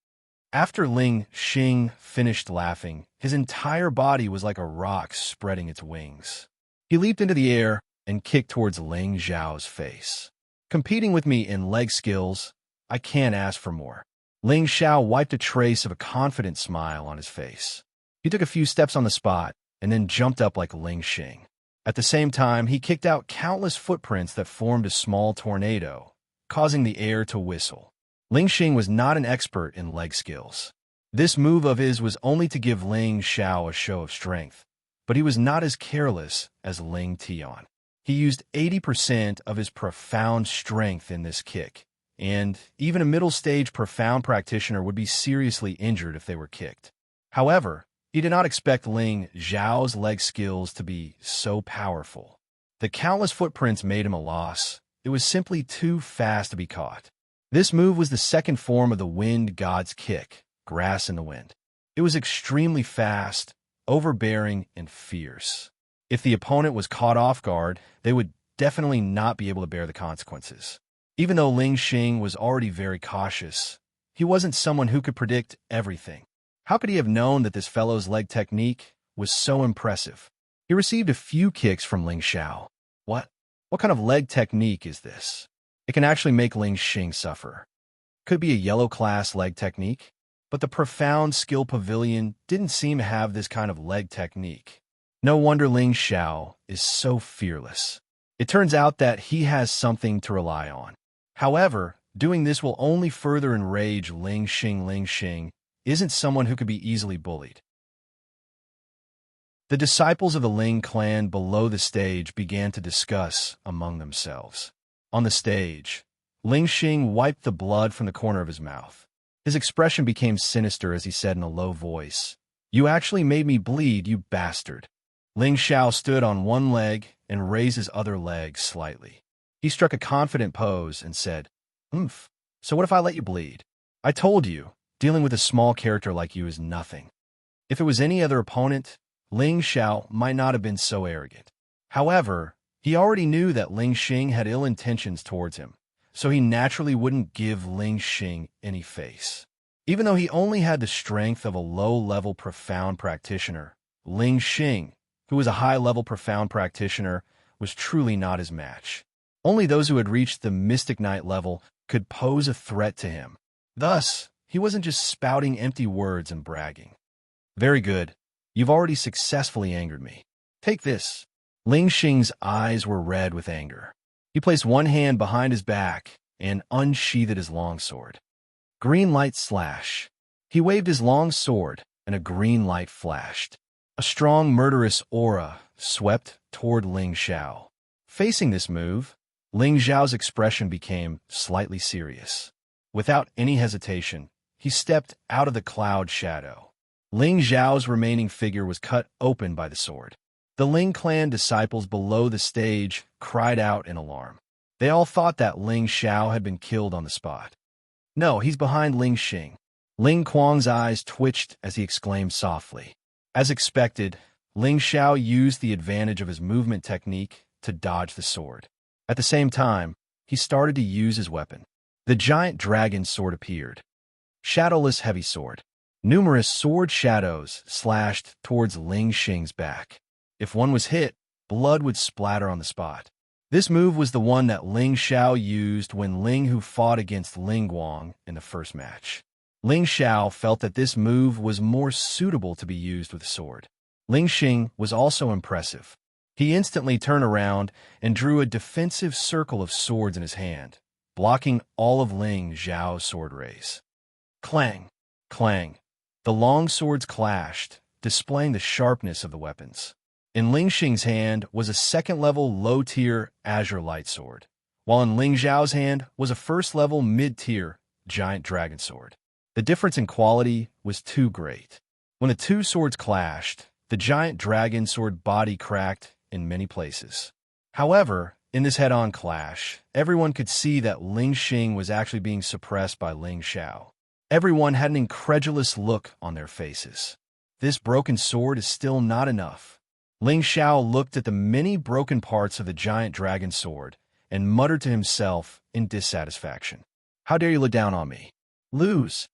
After Ling Xing finished laughing, his entire body was like a rock spreading its wings. He leaped into the air and kicked towards Ling Xiao's face. Competing with me in leg skills, I can't ask for more. Ling Xiao wiped a trace of a confident smile on his face. He took a few steps on the spot and then jumped up like Ling Xing. At the same time, he kicked out countless footprints that formed a small tornado, causing the air to whistle. Ling Xing was not an expert in leg skills. This move of his was only to give Ling Xiao a show of strength, but he was not as careless as Ling Tian. He used 80% of his profound strength in this kick, and even a middle-stage profound practitioner would be seriously injured if they were kicked. However, he did not expect Ling Xiao's leg skills to be so powerful. The countless footprints made him a loss. It was simply too fast to be caught. This move was the second form of the wind god's kick, grass in the wind. It was extremely fast, overbearing, and fierce. If the opponent was caught off guard, they would definitely not be able to bear the consequences. Even though Ling Xing was already very cautious, he wasn't someone who could predict everything. How could he have known that this fellow's leg technique was so impressive? He received a few kicks from Ling Xiao. What kind of leg technique is this? It can actually make Ling Xing suffer. Could be a yellow class leg technique, but the profound skill pavilion didn't seem to have this kind of leg technique. No wonder Ling Xiao is so fearless. It turns out that he has something to rely on. However, doing this will only further enrage Ling Xing. Ling Xing isn't someone who could be easily bullied. The disciples of the Ling clan below the stage began to discuss among themselves. On the stage, Ling Xing wiped the blood from the corner of his mouth. His expression became sinister as he said in a low voice, "You actually made me bleed, you bastard." Ling Xiao stood on one leg and raised his other leg slightly. He struck a confident pose and said, "Oomph, so what if I let you bleed? I told you, dealing with a small character like you is nothing. If it was any other opponent, Ling Xiao might not have been so arrogant. However, he already knew that Ling Xing had ill intentions towards him, so he naturally wouldn't give Ling Xing any face. Even though he only had the strength of a low-level profound practitioner, Ling Xing, who was a high-level profound practitioner, was truly not his match. Only those who had reached the Mystic Knight level could pose a threat to him. Thus, he wasn't just spouting empty words and bragging. Very good. You've already successfully angered me. Take this. Ling Xing's eyes were red with anger. He placed one hand behind his back and unsheathed his longsword. Green light slash. He waved his long sword, and a green light flashed. A strong, murderous aura swept toward Ling Xiao. Facing this move, Ling Xiao's expression became slightly serious. Without any hesitation, he stepped out of the cloud shadow. Ling Xiao's remaining figure was cut open by the sword. The Ling clan disciples below the stage cried out in alarm. They all thought that Ling Xiao had been killed on the spot. No, he's behind Ling Xing. Ling Kuang's eyes twitched as he exclaimed softly. As expected, Ling Xiao used the advantage of his movement technique to dodge the sword. At the same time, he started to use his weapon. The giant dragon sword appeared. Shadowless heavy sword. Numerous sword shadows slashed towards Ling Xing's back. If one was hit, blood would splatter on the spot. This move was the one that Ling Xiao used when Ling Hu fought against Ling Guang in the first match. Ling Xiao felt that this move was more suitable to be used with a sword. Ling Xing was also impressive. He instantly turned around and drew a defensive circle of swords in his hand, blocking all of Ling Xiao's sword rays. Clang! Clang! The long swords clashed, displaying the sharpness of the weapons. In Ling Xing's hand was a second-level low-tier azure light sword, while in Ling Xiao's hand was a first-level mid-tier giant dragon sword. The difference in quality was too great. When the two swords clashed, the giant dragon sword body cracked in many places. However, in this head-on clash, everyone could see that Ling Xing was actually being suppressed by Ling Xiao. Everyone had an incredulous look on their faces. This broken sword is still not enough. Ling Xiao looked at the many broken parts of the giant dragon sword and muttered to himself in dissatisfaction. How dare you look down on me? Lose.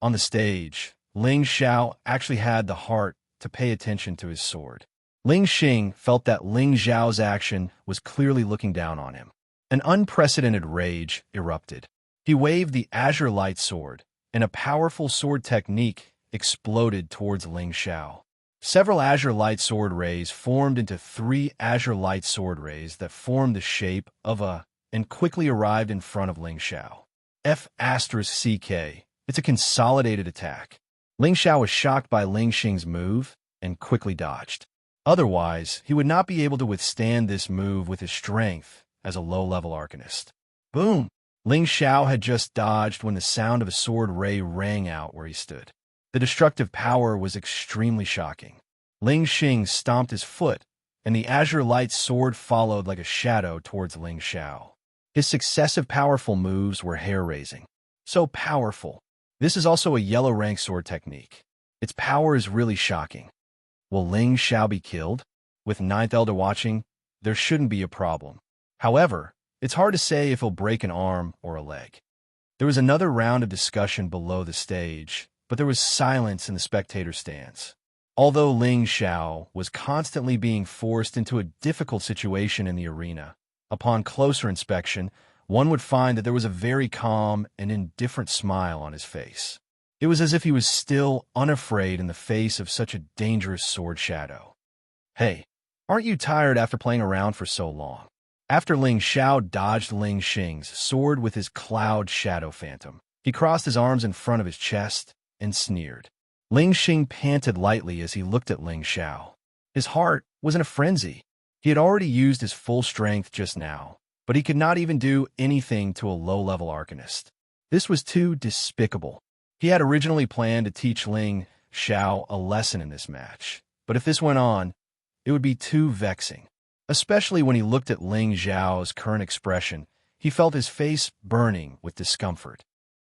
On the stage, Ling Xiao actually had the heart to pay attention to his sword. Ling Xing felt that Ling Xiao's action was clearly looking down on him. An unprecedented rage erupted. He waved the azure light sword, and a powerful sword technique exploded towards Ling Xiao. Several azure light sword rays formed into 3 azure light sword rays that formed the shape of a and quickly arrived in front of Ling Xiao. F***CK. It's a consolidated attack. Ling Xiao was shocked by Ling Xing's move and quickly dodged. Otherwise, he would not be able to withstand this move with his strength as a low-level arcanist. Boom! Ling Xiao had just dodged when the sound of a sword ray rang out where he stood. The destructive power was extremely shocking. Ling Xing stomped his foot, and the azure light sword followed like a shadow towards Ling Xiao. His successive powerful moves were hair-raising. So powerful. This is also a yellow rank sword technique. Its power is really shocking. Will Ling Xiao be killed? With Ninth Elder watching, there shouldn't be a problem. However, it's hard to say if he'll break an arm or a leg. There was another round of discussion below the stage, but there was silence in the spectator stands. Although Ling Xiao was constantly being forced into a difficult situation in the arena, upon closer inspection, one would find that there was a very calm and indifferent smile on his face. It was as if he was still unafraid in the face of such a dangerous sword shadow. Hey, aren't you tired after playing around for so long? After Ling Xiao dodged Ling Xing's sword with his cloud shadow phantom, he crossed his arms in front of his chest and sneered. Ling Xing panted lightly as he looked at Ling Xiao. His heart was in a frenzy. He had already used his full strength just now, but he could not even do anything to a low-level arcanist. This was too despicable. He had originally planned to teach Ling Xiao a lesson in this match, but if this went on, it would be too vexing. Especially when he looked at Ling Xiao's current expression, he felt his face burning with discomfort.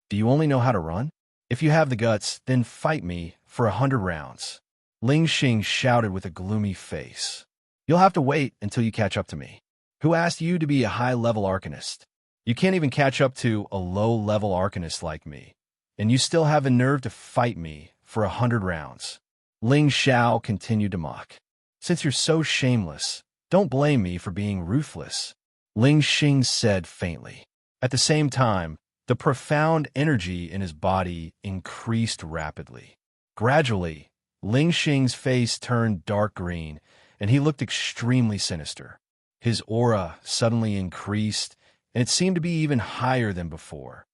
Do you only know how to run? If you have the guts, then fight me for 100 rounds. Ling Xing shouted with a gloomy face. You'll have to wait until you catch up to me. Who asked you to be a high-level arcanist? You can't even catch up to a low-level arcanist like me, and you still have the nerve to fight me for 100 rounds. Ling Xiao continued to mock. Since you're so shameless, don't blame me for being ruthless, Ling Xing said faintly. At the same time, the profound energy in his body increased rapidly. Gradually, Ling Xing's face turned dark green, and he looked extremely sinister. His aura suddenly increased, and it seemed to be even higher than before.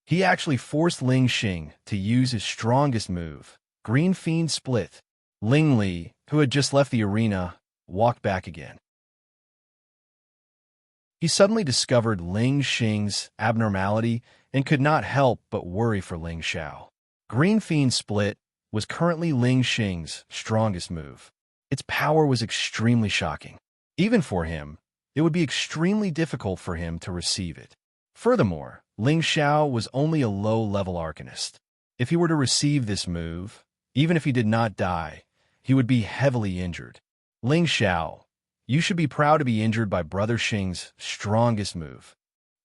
He actually forced Ling Xing to use his strongest move, Green Fiend Split. Ling Li, who had just left the arena, walked back again. He suddenly discovered Ling Xing's abnormality and could not help but worry for Ling Xiao. Green Fiend Split was currently Ling Xing's strongest move. Its power was extremely shocking. Even for him, it would be extremely difficult for him to receive it. Furthermore, Ling Xiao was only a low-level arcanist. If he were to receive this move, even if he did not die, he would be heavily injured. Ling Xiao, you should be proud to be injured by Brother Xing's strongest move.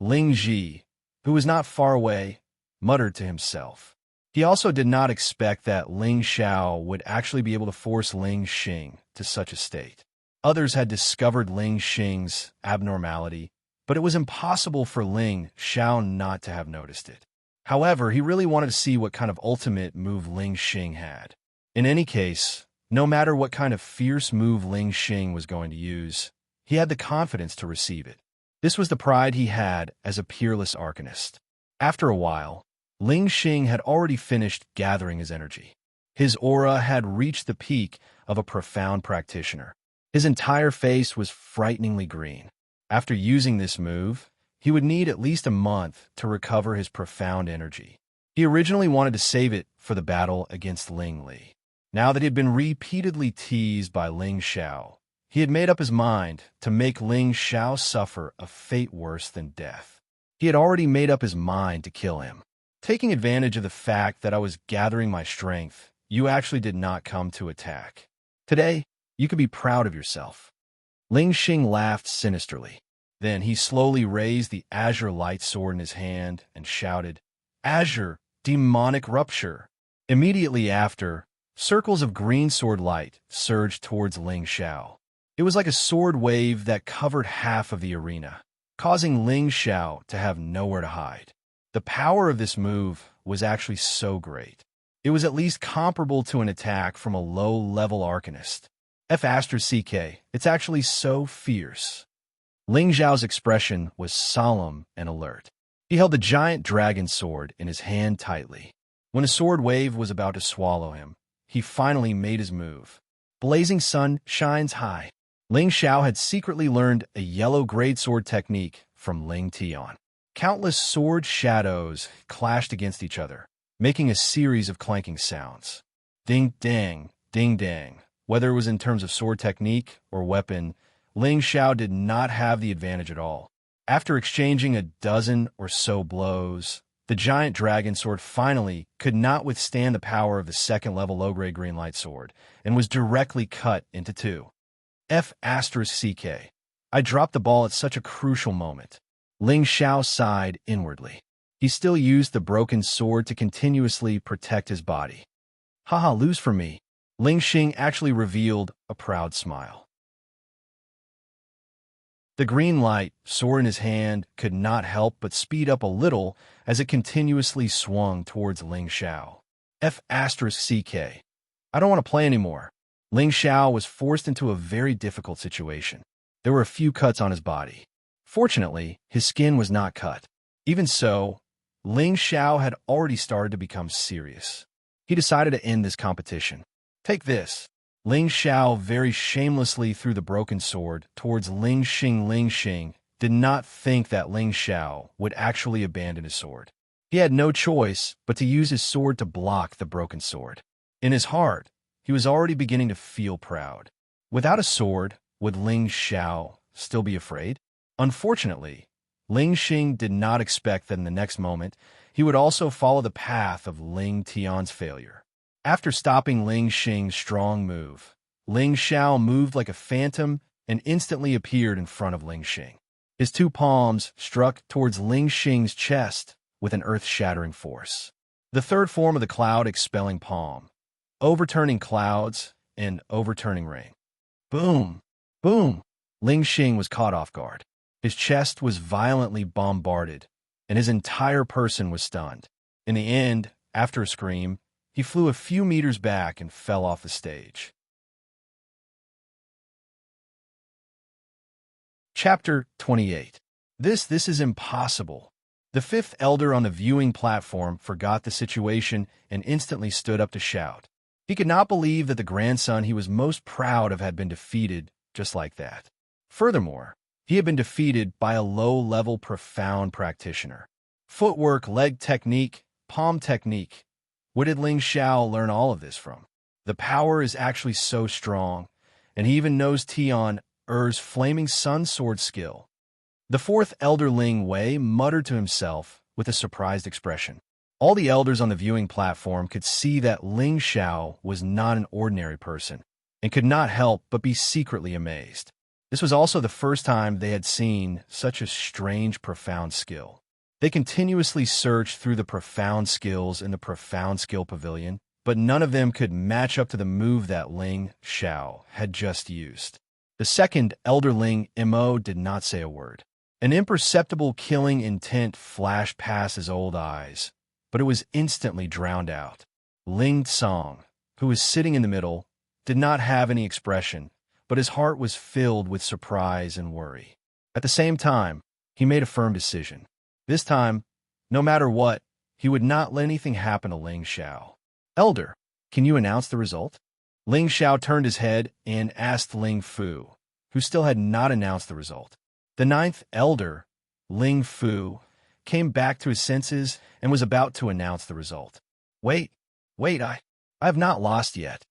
Ling Ji, who was not far away, muttered to himself. He also did not expect that Ling Xiao would actually be able to force Ling Xing to such a state. Others had discovered Ling Xing's abnormality, but it was impossible for Ling Xiao not to have noticed it. However, he really wanted to see what kind of ultimate move Ling Xing had. In any case, no matter what kind of fierce move Ling Xing was going to use, he had the confidence to receive it. This was the pride he had as a peerless arcanist. After a while, Ling Xing had already finished gathering his energy. His aura had reached the peak of a profound practitioner. His entire face was frighteningly green. After using this move, he would need at least a month to recover his profound energy. He originally wanted to save it for the battle against Ling Li. Now that he had been repeatedly teased by Ling Xiao, he had made up his mind to make Ling Xiao suffer a fate worse than death. He had already made up his mind to kill him. Taking advantage of the fact that I was gathering my strength, you actually did not come to attack. Today, you could be proud of yourself. Ling Xing laughed sinisterly. Then he slowly raised the azure light sword in his hand and shouted, Azure, demonic rupture. Immediately after, circles of green sword light surged towards Ling Xiao. It was like a sword wave that covered half of the arena, causing Ling Xiao to have nowhere to hide. The power of this move was actually so great. It was at least comparable to an attack from a low-level arcanist. F***CK, it's actually so fierce. Ling Xiao's expression was solemn and alert. He held the giant dragon sword in his hand tightly. When a sword wave was about to swallow him, he finally made his move. Blazing sun shines high. Ling Xiao had secretly learned a yellow greatsword technique from Ling Tian. Countless sword shadows clashed against each other, making a series of clanking sounds. Ding-dang, ding-dang. Whether it was in terms of sword technique or weapon, Ling Xiao did not have the advantage at all. After exchanging a dozen or so blows, the giant dragon sword finally could not withstand the power of the second-level low-grade green light sword and was directly cut into two. F***CK. I dropped the ball at such a crucial moment. Ling Xiao sighed inwardly. He still used the broken sword to continuously protect his body. Haha, lose for me. Ling Xing actually revealed a proud smile. The green light, sword in his hand, could not help but speed up a little as it continuously swung towards Ling Xiao. F***CK. I don't want to play anymore. Ling Xiao was forced into a very difficult situation. There were a few cuts on his body. Fortunately, his skin was not cut. Even so, Ling Xiao had already started to become serious. He decided to end this competition. Take this. Ling Xiao very shamelessly threw the broken sword towards Ling Xing. Ling Xing did not think that Ling Xiao would actually abandon his sword. He had no choice but to use his sword to block the broken sword. In his heart, he was already beginning to feel proud. Without a sword, would Ling Xiao still be afraid? Unfortunately, Ling Xing did not expect that in the next moment, he would also follow the path of Ling Tian's failure. After stopping Ling Xing's strong move, Ling Xiao moved like a phantom and instantly appeared in front of Ling Xing. His two palms struck towards Ling Xing's chest with an earth-shattering force. The third form of the cloud-expelling palm, overturning clouds and overturning rain. Boom! Boom! Ling Xing was caught off guard. His chest was violently bombarded, and his entire person was stunned. In the end, after a scream, he flew a few meters back and fell off the stage. Chapter 28. This is impossible. The fifth elder on the viewing platform forgot the situation and instantly stood up to shout. He could not believe that the grandson he was most proud of had been defeated just like that. Furthermore, he had been defeated by a low-level profound practitioner. Footwork, leg technique, palm technique. Where did Ling Xiao learn all of this from? The power is actually so strong, and he even knows Tian Er's flaming sun sword skill. The fourth elder Ling Wei muttered to himself with a surprised expression. All the elders on the viewing platform could see that Ling Xiao was not an ordinary person, and could not help but be secretly amazed. This was also the first time they had seen such a strange, profound skill. They continuously searched through the profound skills in the profound skill pavilion, but none of them could match up to the move that Ling Xiao had just used. The second elder Ling Mo did not say a word. An imperceptible killing intent flashed past his old eyes, but it was instantly drowned out. Ling Song, who was sitting in the middle, did not have any expression, but his heart was filled with surprise and worry. At the same time, he made a firm decision. This time, no matter what, he would not let anything happen to Ling Xiao. Elder, can you announce the result? Ling Xiao turned his head and asked Ling Fu, who still had not announced the result. The ninth elder, Ling Fu, came back to his senses and was about to announce the result. Wait, I have not lost yet.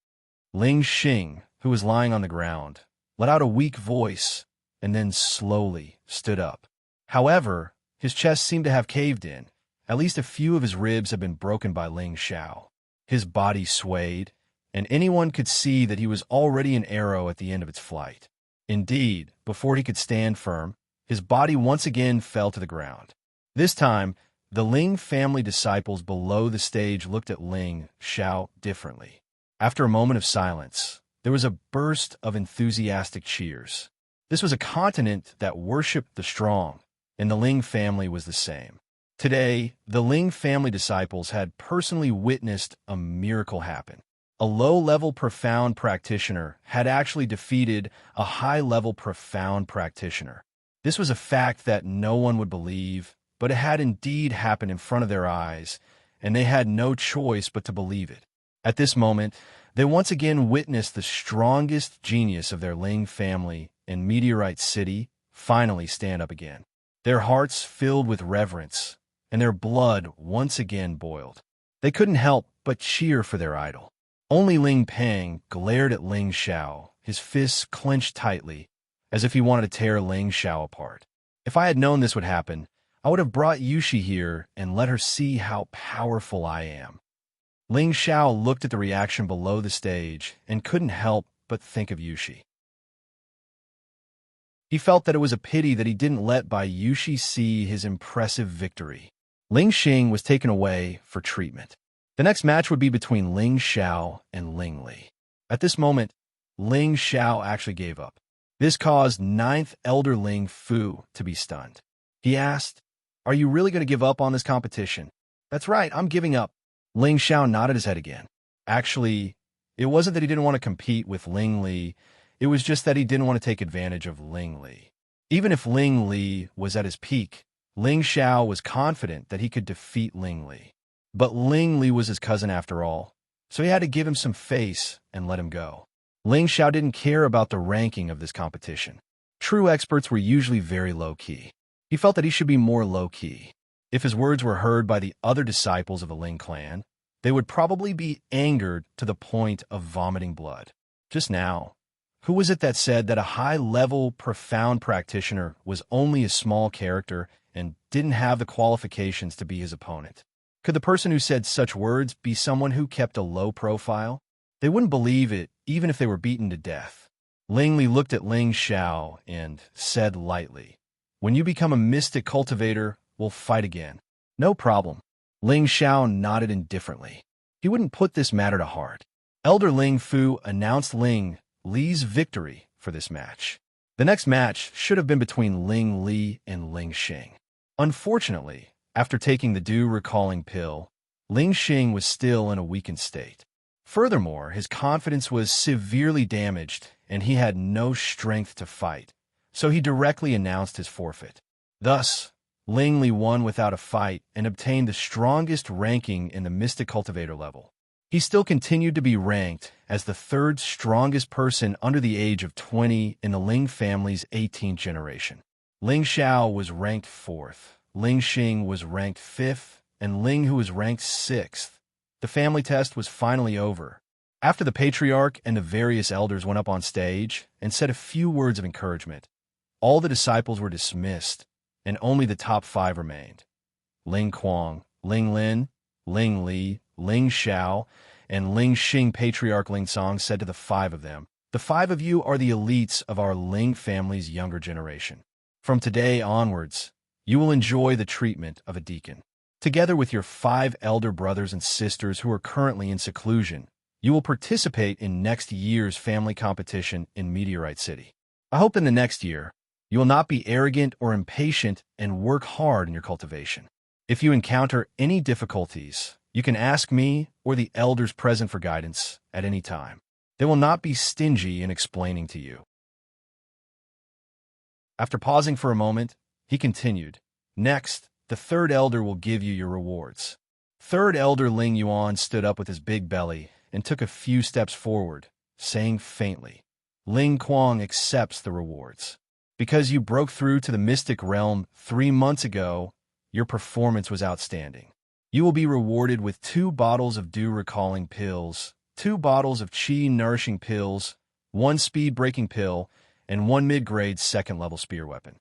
Ling Xing, who was lying on the ground, let out a weak voice and then slowly stood up. However, his chest seemed to have caved in. At least a few of his ribs had been broken by Ling Xiao. His body swayed, and anyone could see that he was already an arrow at the end of its flight. Indeed, before he could stand firm, his body once again fell to the ground. This time, the Ling family disciples below the stage looked at Ling Xiao differently. After a moment of silence, there was a burst of enthusiastic cheers. This was a continent that worshipped the strong, and the Ling family was the same. Today, the Ling family disciples had personally witnessed a miracle happen. A low-level profound practitioner had actually defeated a high-level profound practitioner. This was a fact that no one would believe, but it had indeed happened in front of their eyes, and they had no choice but to believe it. At this moment, they once again witnessed the strongest genius of their Ling family in Meteorite City finally stand up again. Their hearts filled with reverence, and their blood once again boiled. They couldn't help but cheer for their idol. Only Ling Peng glared at Ling Xiao, his fists clenched tightly, as if he wanted to tear Ling Xiao apart. If I had known this would happen, I would have brought Yushi here and let her see how powerful I am. Ling Xiao looked at the reaction below the stage and couldn't help but think of Yushi. He felt that it was a pity that he didn't let Bai Yushi see his impressive victory. Ling Xing was taken away for treatment. The next match would be between Ling Xiao and Ling Li. At this moment, Ling Xiao actually gave up. This caused ninth elder Ling Fu to be stunned. He asked, "Are you really going to give up on this competition?" "That's right, I'm giving up." Ling Xiao nodded his head again. Actually, it wasn't that he didn't want to compete with Ling Li, it was just that he didn't want to take advantage of Ling Li. Even if Ling Li was at his peak, Ling Xiao was confident that he could defeat Ling Li. But Ling Li was his cousin after all, so he had to give him some face and let him go. Ling Xiao didn't care about the ranking of this competition. True experts were usually very low-key. He felt that he should be more low-key. If his words were heard by the other disciples of the Ling clan, they would probably be angered to the point of vomiting blood. Just now, who was it that said that a high-level, profound practitioner was only a small character didn't have the qualifications to be his opponent. Could the person who said such words be someone who kept a low profile? They wouldn't believe it, even if they were beaten to death. Ling Li looked at Ling Xiao and said lightly, "When you become a mystic cultivator, we'll fight again." "No problem." Ling Xiao nodded indifferently. He wouldn't put this matter to heart. Elder Ling Fu announced Ling Li's victory for this match. The next match should have been between Ling Li and Ling Xing. Unfortunately, after taking the dew recalling pill, Ling Xing was still in a weakened state. Furthermore, his confidence was severely damaged and he had no strength to fight, so he directly announced his forfeit. Thus, Ling Li won without a fight and obtained the strongest ranking in the Mystic Cultivator level. He still continued to be ranked as the third strongest person under the age of 20 in the Ling family's 18th generation. Ling Xiao was ranked 4th, Ling Xing was ranked 5th, and Ling Hu was ranked 6th. The family test was finally over. After the patriarch and the various elders went up on stage and said a few words of encouragement, all the disciples were dismissed, and only the top 5 remained. Ling Kuang, Ling Lin, Ling Li, Ling Xiao, and Ling Xing. Patriarch Ling Song said to the 5 of them, "The 5 of you are the elites of our Ling family's younger generation. From today onwards, you will enjoy the treatment of a deacon. Together with your 5 elder brothers and sisters who are currently in seclusion, you will participate in next year's family competition in Meteorite City. I hope in the next year, you will not be arrogant or impatient and work hard in your cultivation. If you encounter any difficulties, you can ask me or the elders present for guidance at any time. They will not be stingy in explaining to you." After pausing for a moment, he continued, "Next, the 3rd elder will give you your rewards." 3rd elder Ling Yuan stood up with his big belly and took a few steps forward, saying faintly, "Ling Kuang accepts the rewards. Because you broke through to the mystic realm 3 months ago, your performance was outstanding. You will be rewarded with 2 bottles of dew recalling pills, 2 bottles of chi nourishing pills, 1 speed breaking pill, and 1 mid-grade 2nd level spear weapon."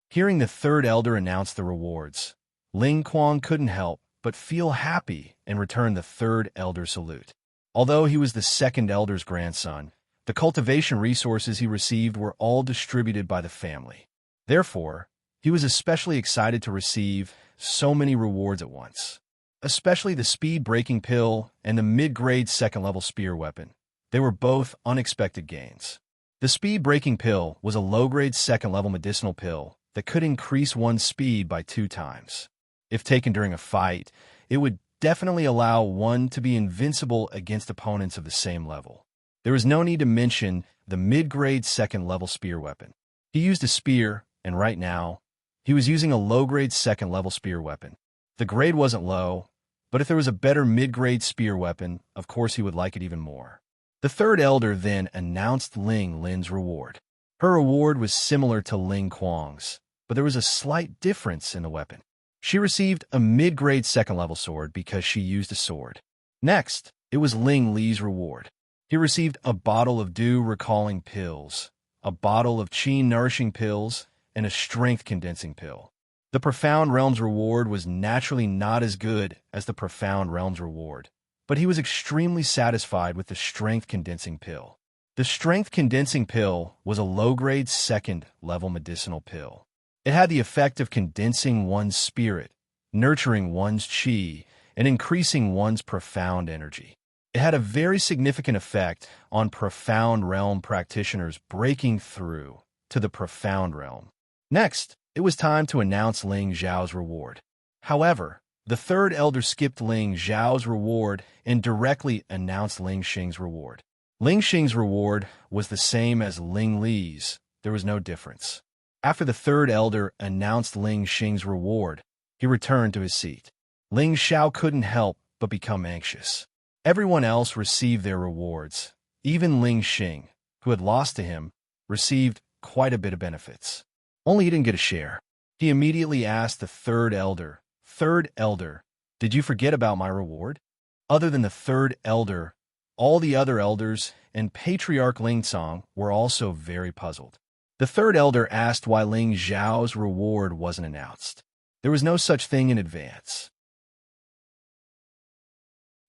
Hearing the 3rd elder announce the rewards, Ling Kuang couldn't help but feel happy and returned the 3rd elder's salute. Although he was the 2nd elder's grandson, the cultivation resources he received were all distributed by the family. Therefore, he was especially excited to receive so many rewards at once. Especially the speed-breaking pill and the mid-grade 2nd level spear weapon. They were both unexpected gains. The speed-breaking pill was a low-grade 2nd level medicinal pill that could increase one's speed by 2 times. If taken during a fight, it would definitely allow one to be invincible against opponents of the same level. There is no need to mention the mid-grade 2nd level spear weapon. He used a spear, and right now, he was using a low-grade 2nd level spear weapon. The grade wasn't low, but if there was a better mid-grade spear weapon, of course he would like it even more. The 3rd elder then announced Ling Lin's reward. Her reward was similar to Ling Kuang's, but there was a slight difference in the weapon. She received a mid-grade 2nd level sword because she used a sword. Next, it was Ling Li's reward. He received a bottle of dew recalling pills, a bottle of chi nourishing pills, and a strength condensing pill. The Profound Realms reward was naturally not as good as the Profound Realms reward, but he was extremely satisfied with the strength condensing pill. The strength condensing pill was a low-grade 2nd level medicinal pill. It had the effect of condensing one's spirit, nurturing one's chi, and increasing one's profound energy. It had a very significant effect on Profound Realm practitioners breaking through to the Profound Realm. Next, it was time to announce Ling Zhao's reward. However, the 3rd elder skipped Ling Zhao's reward and directly announced Ling Xing's reward. Ling Xing's reward was the same as Ling Li's. There was no difference. After the 3rd elder announced Ling Xing's reward, he returned to his seat. Ling Xiao couldn't help but become anxious. Everyone else received their rewards. Even Ling Xing, who had lost to him, received quite a bit of benefits. Only he didn't get a share. He immediately asked the 3rd elder, "3rd elder, did you forget about my reward?" Other than the 3rd elder, all the other elders and Patriarch Ling Song were also very puzzled. The 3rd elder asked why Ling Zhao's reward wasn't announced. There was no such thing in advance.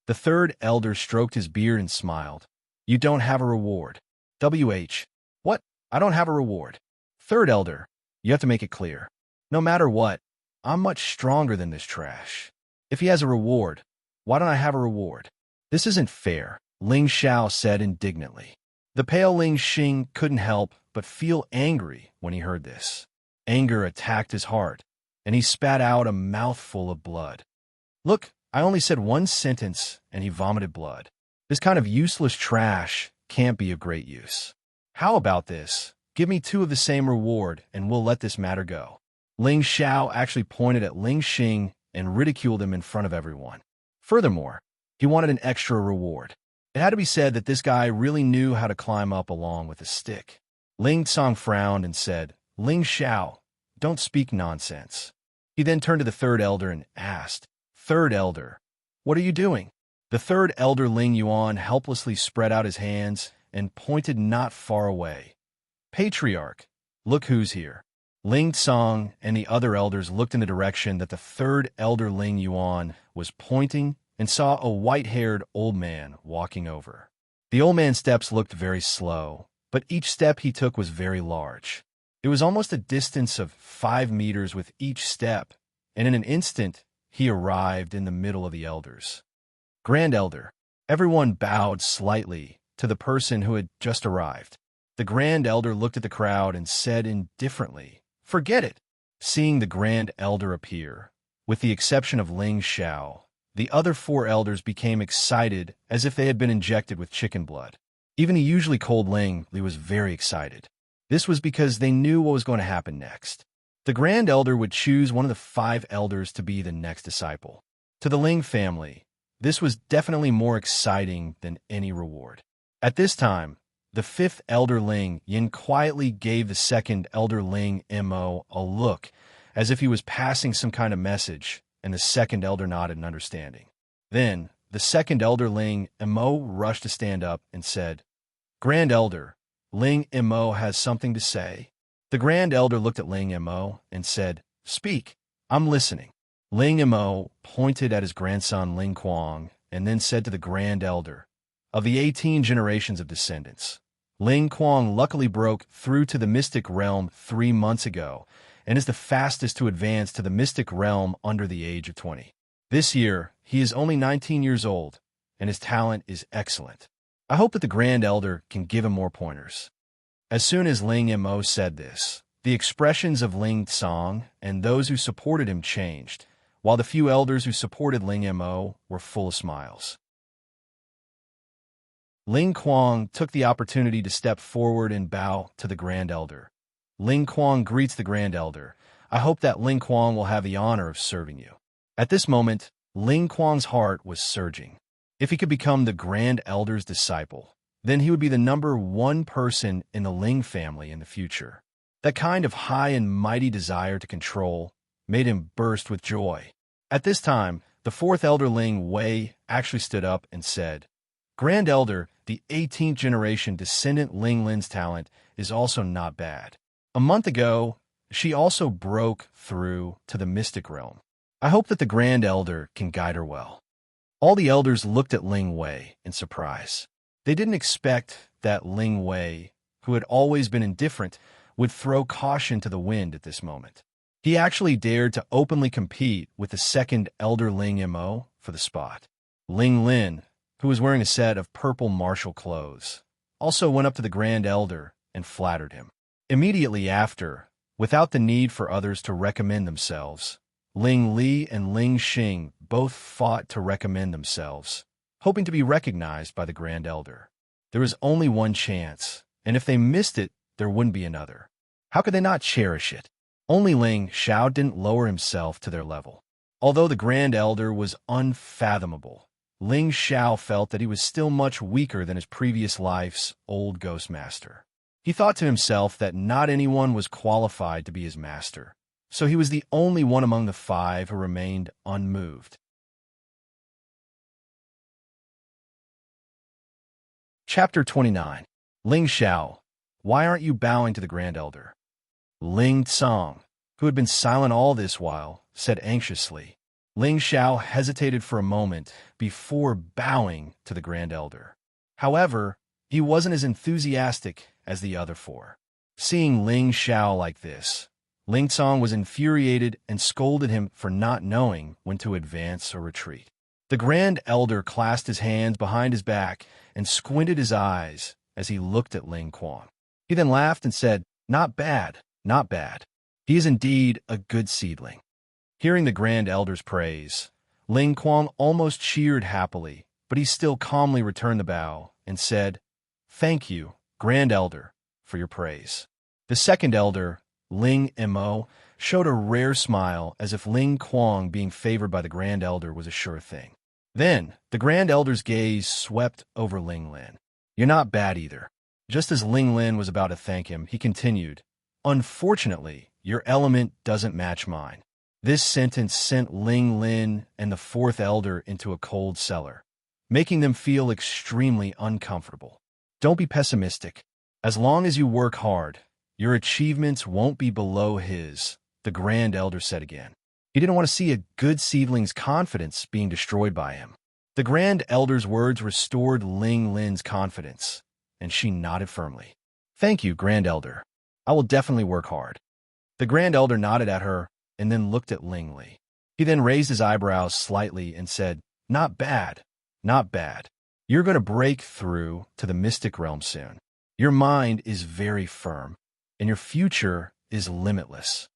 The third elder stroked his beard and smiled. You don't have a reward. What? I don't have a reward. Third elder, you have to make it clear. No matter what, I'm much stronger than this trash. If he has a reward, why don't I have a reward? This isn't fair, Ling Xiao said indignantly. The pale Ling Xing couldn't help but feel angry when he heard this. Anger attacked his heart, and he spat out a mouthful of blood. Look, I only said one sentence, and he vomited blood. This kind of useless trash can't be of great use. How about this? Give me 2 of the same reward, and we'll let this matter go. Ling Xiao actually pointed at Ling Xing and ridiculed him in front of everyone. Furthermore, he wanted an extra reward. It had to be said that this guy really knew how to climb up along with a stick. Ling Tsong frowned and said, Ling Xiao, don't speak nonsense. He then turned to the third elder and asked, Third elder, what are you doing? The third elder Ling Yuan helplessly spread out his hands and pointed not far away. Patriarch, look who's here. Ling Tsong and the other elders looked in the direction that the third elder Ling Yuan was pointing and saw a white-haired old man walking over. The old man's steps looked very slow, but each step he took was very large. It was almost a distance of 5 meters with each step, and in an instant he arrived in the middle of the elders. Grand Elder. Everyone bowed slightly to the person who had just arrived. The Grand Elder looked at the crowd and said indifferently, Forget it. Seeing the Grand Elder appear, with the exception of Ling Xiao, the other 4 elders became excited as if they had been injected with chicken blood. Even the usually cold Ling Li was very excited. This was because they knew what was going to happen next. The Grand Elder would choose one of the 5 elders to be the next disciple. To the Ling family, this was definitely more exciting than any reward. At this time, the 5th elder Ling Yin quietly gave the 2nd elder Ling Mo a look, as if he was passing some kind of message, and the 2nd elder nodded in understanding. Then, the 2nd elder Ling Mo rushed to stand up and said, Grand Elder, Ling Mo has something to say. The Grand Elder looked at Ling Mo and said, Speak, I'm listening. Ling Mo pointed at his grandson Ling Kuang and then said to the Grand Elder, Of the 18 generations of descendants, Ling Kuang luckily broke through to the mystic realm 3 months ago and is the fastest to advance to the mystic realm under the age of 20. This year, he is only 19 years old, and his talent is excellent. I hope that the Grand Elder can give him more pointers. As soon as Ling Mo said this, the expressions of Ling Tsong and those who supported him changed, while the few elders who supported Ling Mo were full of smiles. Ling Kuang took the opportunity to step forward and bow to the Grand Elder. Ling Kuang greets the Grand Elder. I hope that Ling Kuang will have the honor of serving you. At this moment, Ling Kuang's heart was surging. If he could become the Grand Elder's disciple, then he would be the number 1 person in the Ling family in the future. That kind of high and mighty desire to control made him burst with joy. At this time, the 4th elder Ling Wei actually stood up and said, Grand Elder, the 18th generation descendant Ling Lin's talent is also not bad. A month ago, she also broke through to the mystic realm. I hope that the Grand Elder can guide her well. All the elders looked at Ling Wei in surprise. They didn't expect that Ling Wei, who had always been indifferent, would throw caution to the wind at this moment. He actually dared to openly compete with the 2nd elder Ling Mo for the spot. Ling Lin, who was wearing a set of purple martial clothes, also went up to the Grand Elder and flattered him. Immediately after, without the need for others to recommend themselves, Ling Li and Ling Xing both fought to recommend themselves, hoping to be recognized by the Grand Elder. There was only one chance, and if they missed it, there wouldn't be another. How could they not cherish it? Only Ling Xiao didn't lower himself to their level. Although the Grand Elder was unfathomable, Ling Xiao felt that he was still much weaker than his previous life's old ghost master. He thought to himself that not anyone was qualified to be his master, so he was the only one among the 5 who remained unmoved. Chapter 29. Ling Xiao, why aren't you bowing to the Grand Elder? Ling Tsong, who had been silent all this while, said anxiously. Ling Xiao hesitated for a moment before bowing to the Grand Elder. However, he wasn't as enthusiastic as the other four. Seeing Ling Xiao like this, Ling Cong was infuriated and scolded him for not knowing when to advance or retreat. The Grand Elder clasped his hands behind his back and squinted his eyes as he looked at Ling Quang. He then laughed and said, "Not bad, not bad. He is indeed a good seedling." Hearing the Grand Elder's praise, Ling Quang almost cheered happily, but he still calmly returned the bow and said, "Thank you, Grand Elder, for your praise." The second elder, Ling Mo, showed a rare smile as if Ling Quang being favored by the Grand Elder was a sure thing. Then, the Grand Elder's gaze swept over Ling Lin. "You're not bad either." Just as Ling Lin was about to thank him, he continued, "Unfortunately, your element doesn't match mine." This sentence sent Ling Lin and the fourth elder into a cold cellar, making them feel extremely uncomfortable. Don't be pessimistic. As long as you work hard, your achievements won't be below his, the Grand Elder said again. He didn't want to see a good seedling's confidence being destroyed by him. The Grand Elder's words restored Ling Lin's confidence, and she nodded firmly. "Thank you, Grand Elder. I will definitely work hard." The Grand Elder nodded at her and then looked at Ling Li. He then raised his eyebrows slightly and said, "Not bad, not bad. You're going to break through to the mystic realm soon. Your mind is very firm, and your future is limitless."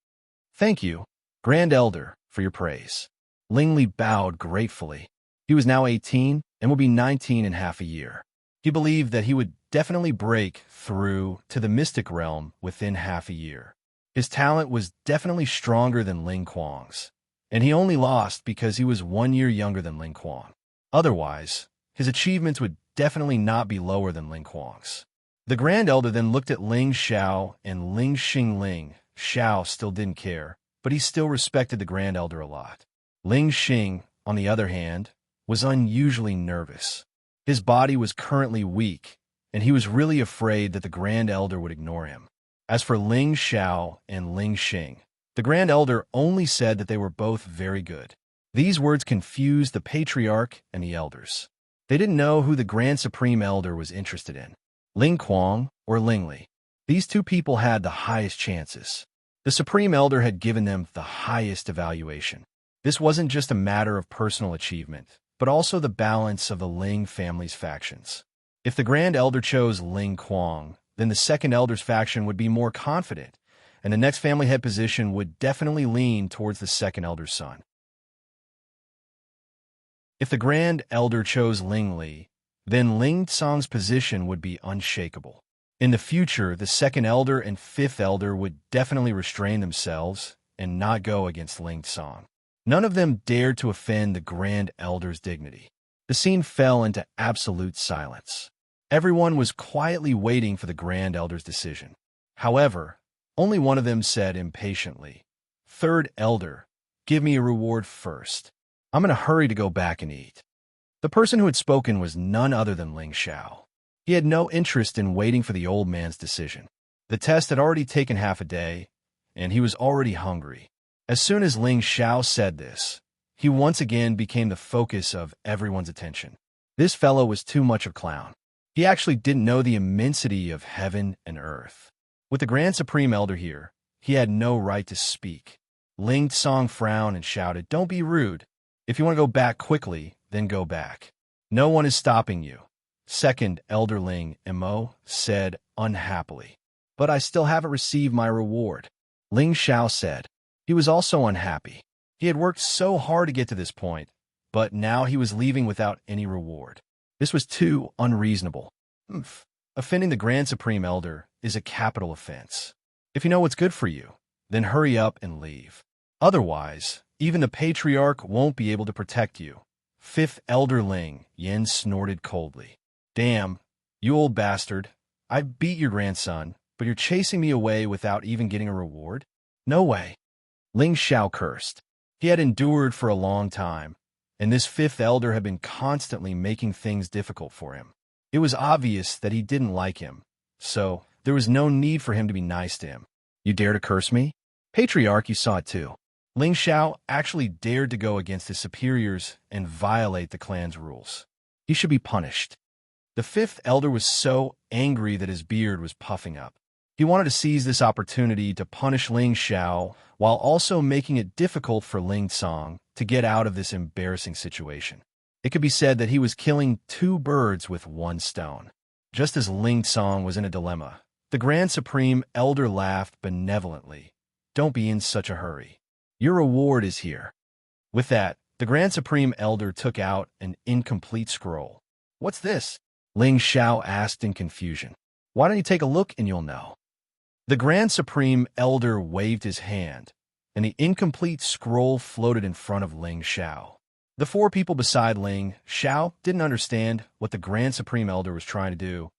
"Thank you, Grand Elder, for your praise." Ling Li bowed gratefully. He was now 18 and would be 19 in half a year. He believed that he would definitely break through to the mystic realm within half a year. His talent was definitely stronger than Ling Quang's, and he only lost because he was 1 year younger than Ling Quang. Otherwise, his achievements would definitely not be lower than Ling Quang's. The Grand Elder then looked at Ling Xiao and Ling Xing. Xiao still didn't care, but he still respected the Grand Elder a lot. Ling Xing, on the other hand, was unusually nervous. His body was currently weak, and he was really afraid that the Grand Elder would ignore him. As for Ling Xiao and Ling Xing, the Grand Elder only said that they were both very good. These words confused the Patriarch and the Elders. They didn't know who the Grand Supreme Elder was interested in, Ling Quang or Ling Li. These two people had the highest chances. The Supreme Elder had given them the highest evaluation. This wasn't just a matter of personal achievement, but also the balance of the Ling family's factions. If the Grand Elder chose Ling Quang, then the second Elder's faction would be more confident, and the next family head position would definitely lean towards the second Elder's son. If the Grand Elder chose Ling Li, then Ling Cong's position would be unshakable. In the future, the second Elder and fifth Elder would definitely restrain themselves and not go against Ling Cong. None of them dared to offend the Grand Elder's dignity. The scene fell into absolute silence. Everyone was quietly waiting for the Grand Elder's decision. However, only one of them said impatiently, "Third Elder, give me a reward first. I'm in a hurry to go back and eat." The person who had spoken was none other than Ling Xiao. He had no interest in waiting for the old man's decision. The test had already taken half a day, and he was already hungry. As soon as Ling Xiao said this, he once again became the focus of everyone's attention. This fellow was too much of a clown. He actually didn't know the immensity of heaven and earth. With the Grand Supreme Elder here, he had no right to speak. Ling Cong frowned and shouted, "Don't be rude. If you want to go back quickly, then go back. No one is stopping you." Second Elder Ling Mo said unhappily, "But I still haven't received my reward." Ling Xiao said. He was also unhappy. He had worked so hard to get to this point, but now he was leaving without any reward. This was too unreasonable. Offending the Grand Supreme Elder is a capital offense. If you know what's good for you, then hurry up and leave. Otherwise, even the Patriarch won't be able to protect you. Fifth Elder Ling Yen snorted coldly. "Damn, you old bastard. I beat your grandson, but you're chasing me away without even getting a reward? No way." Ling Xiao cursed. He had endured for a long time, and this fifth elder had been constantly making things difficult for him. It was obvious that he didn't like him, so there was no need for him to be nice to him. "You dare to curse me?" Patriarch, you saw it too. Ling Xiao actually dared to go against his superiors and violate the clan's rules. He should be punished. The fifth elder was so angry that his beard was puffing up. He wanted to seize this opportunity to punish Ling Xiao while also making it difficult for Ling Song to get out of this embarrassing situation. It could be said that he was killing two birds with one stone. Just as Ling Song was in a dilemma, the Grand Supreme Elder laughed benevolently. Don't be in such a hurry. Your reward is here. With that, the Grand Supreme Elder took out an incomplete scroll. What's this? Ling Xiao asked in confusion. Why don't you take a look and you'll know? The Grand Supreme Elder waved his hand, and the incomplete scroll floated in front of Ling Xiao. The four people beside Ling Xiao didn't understand what the Grand Supreme Elder was trying to do,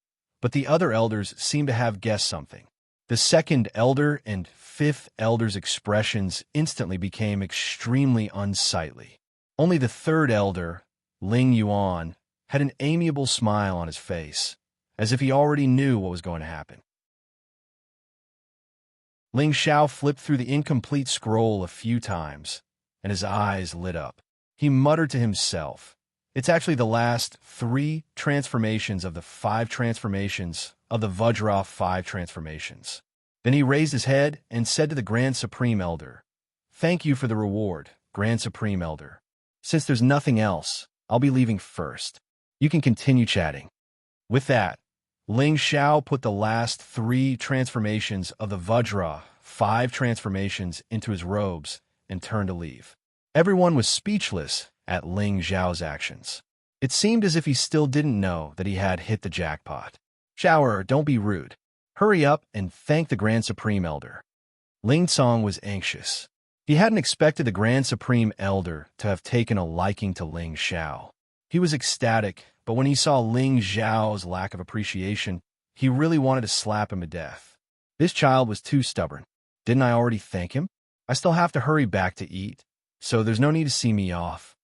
but the other elders seemed to have guessed something. The second elder and fifth elder's expressions instantly became extremely unsightly. Only the third elder, Ling Yuan, had an amiable smile on his face, as if he already knew what was going to happen. Ling Xiao flipped through the incomplete scroll a few times, and his eyes lit up. He muttered to himself, "It's actually the last 3 transformations of the 5 transformations of the Vajra 5 transformations." Then he raised his head and said to the Grand Supreme Elder, "Thank you for the reward, Grand Supreme Elder. Since there's nothing else, I'll be leaving first. You can continue chatting." With that, Ling Xiao put the last 3 transformations of the Vajra 5 transformations into his robes and turned to leave. Everyone was speechless at Ling Xiao's actions. It seemed as if he still didn't know that he had hit the jackpot. "Xiaoer, don't be rude. Hurry up and thank the Grand Supreme Elder." Ling Song was anxious. He hadn't expected the Grand Supreme Elder to have taken a liking to Ling Xiao. He was ecstatic, but when he saw Ling Xiao's lack of appreciation, he really wanted to slap him to death. This child was too stubborn. Didn't I already thank him? I still have to hurry back to eat, so there's no need to see me off.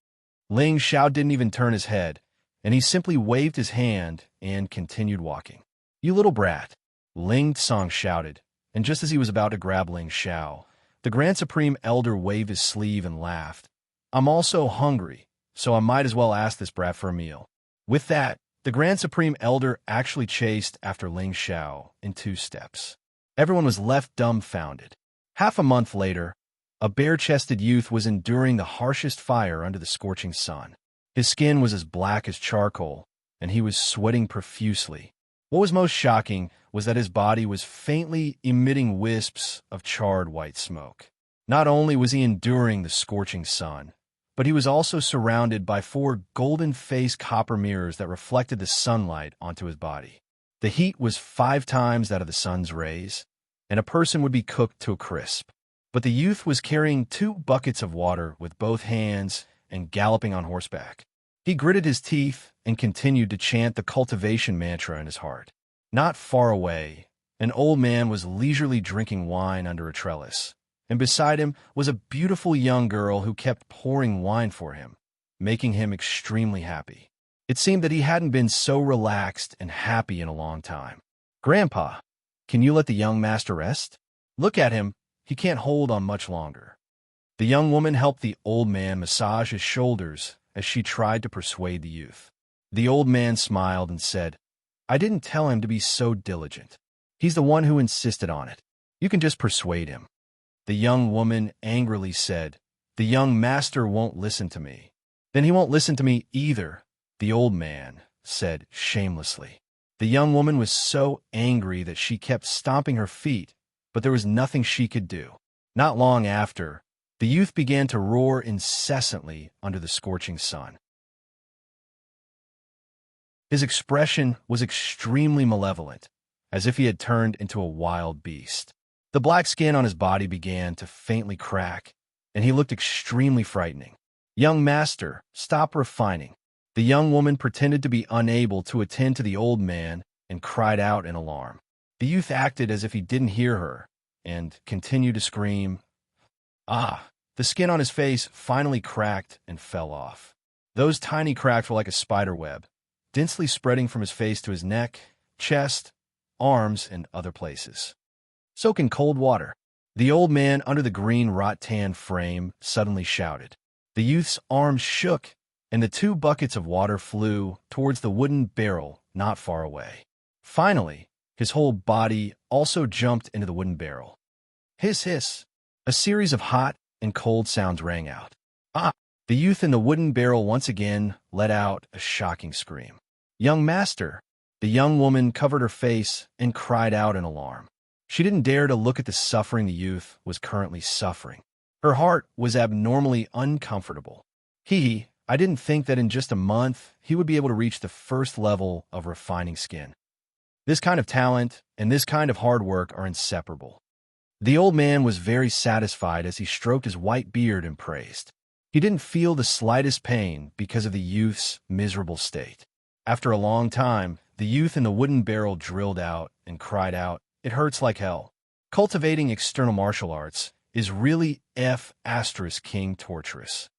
Ling Xiao didn't even turn his head, and he simply waved his hand and continued walking. "You little brat," Ling Song shouted, and just as he was about to grab Ling Xiao, the Grand Supreme Elder waved his sleeve and laughed. "I'm also hungry, so I might as well ask this brat for a meal." With that, the Grand Supreme Elder actually chased after Ling Xiao in 2 steps. Everyone was left dumbfounded. Half a month later, a bare-chested youth was enduring the harshest fire under the scorching sun. His skin was as black as charcoal, and he was sweating profusely. What was most shocking was that his body was faintly emitting wisps of charred white smoke. Not only was he enduring the scorching sun, but he was also surrounded by 4 golden-faced copper mirrors that reflected the sunlight onto his body. The heat was 5 times that of the sun's rays, and a person would be cooked to a crisp. But the youth was carrying 2 buckets of water with both hands and galloping on horseback. He gritted his teeth and continued to chant the cultivation mantra in his heart. Not far away, an old man was leisurely drinking wine under a trellis, and beside him was a beautiful young girl who kept pouring wine for him, making him extremely happy. It seemed that he hadn't been so relaxed and happy in a long time. "Grandpa, can you let the young master rest? Look at him, he can't hold on much longer." The young woman helped the old man massage his shoulders as she tried to persuade the youth. The old man smiled and said, "I didn't tell him to be so diligent. He's the one who insisted on it. You can just persuade him." The young woman angrily said, "The young master won't listen to me." "Then he won't listen to me either," the old man said shamelessly. The young woman was so angry that she kept stomping her feet, but there was nothing she could do. Not long after, the youth began to roar incessantly under the scorching sun. His expression was extremely malevolent, as if he had turned into a wild beast. The black skin on his body began to faintly crack, and he looked extremely frightening. "Young master, stop refining." The young woman pretended to be unable to attend to the old man and cried out in alarm. The youth acted as if he didn't hear her and continued to scream. The skin on his face finally cracked and fell off. Those tiny cracks were like a spider web, densely spreading from his face to his neck, chest, arms, and other places. "Soak in cold water." The old man under the green rattan frame suddenly shouted. The youth's arms shook, and the 2 buckets of water flew towards the wooden barrel not far away. Finally, his whole body also jumped into the wooden barrel. Hiss, hiss. A series of hot and cold sounds rang out. Ah! The youth in the wooden barrel once again let out a shocking scream. Young master! The young woman covered her face and cried out in alarm. She didn't dare to look at the suffering the youth was currently suffering. Her heart was abnormally uncomfortable. I didn't think that in just a month he would be able to reach the first level of refining skin. This kind of talent and this kind of hard work are inseparable. The old man was very satisfied as he stroked his white beard and praised. He didn't feel the slightest pain because of the youth's miserable state. After a long time, the youth in the wooden barrel drilled out and cried out, "It hurts like hell. Cultivating external martial arts is really king torturous.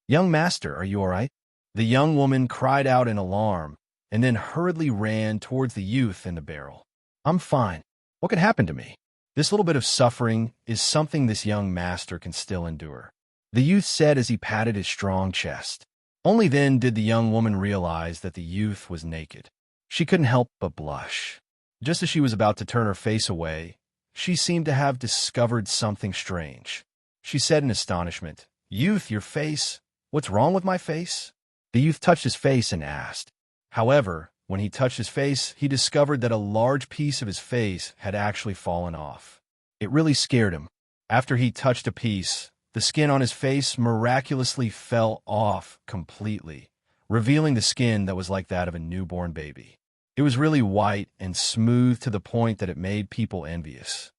Young master, are you all right?" The young woman cried out in alarm and then hurriedly ran towards the youth in the barrel. "I'm fine. What could happen to me? This little bit of suffering is something this young master can still endure," the youth said as he patted his strong chest. Only then did the young woman realize that the youth was naked. She couldn't help but blush. Just as she was about to turn her face away, she seemed to have discovered something strange. She said in astonishment, "Youth, your face. What's wrong with my face?" The youth touched his face and asked. However, when he touched his face, he discovered that a large piece of his face had actually fallen off. It really scared him. After he touched a piece, the skin on his face miraculously fell off completely, revealing the skin that was like that of a newborn baby. It was really white and smooth to the point that it made people envious.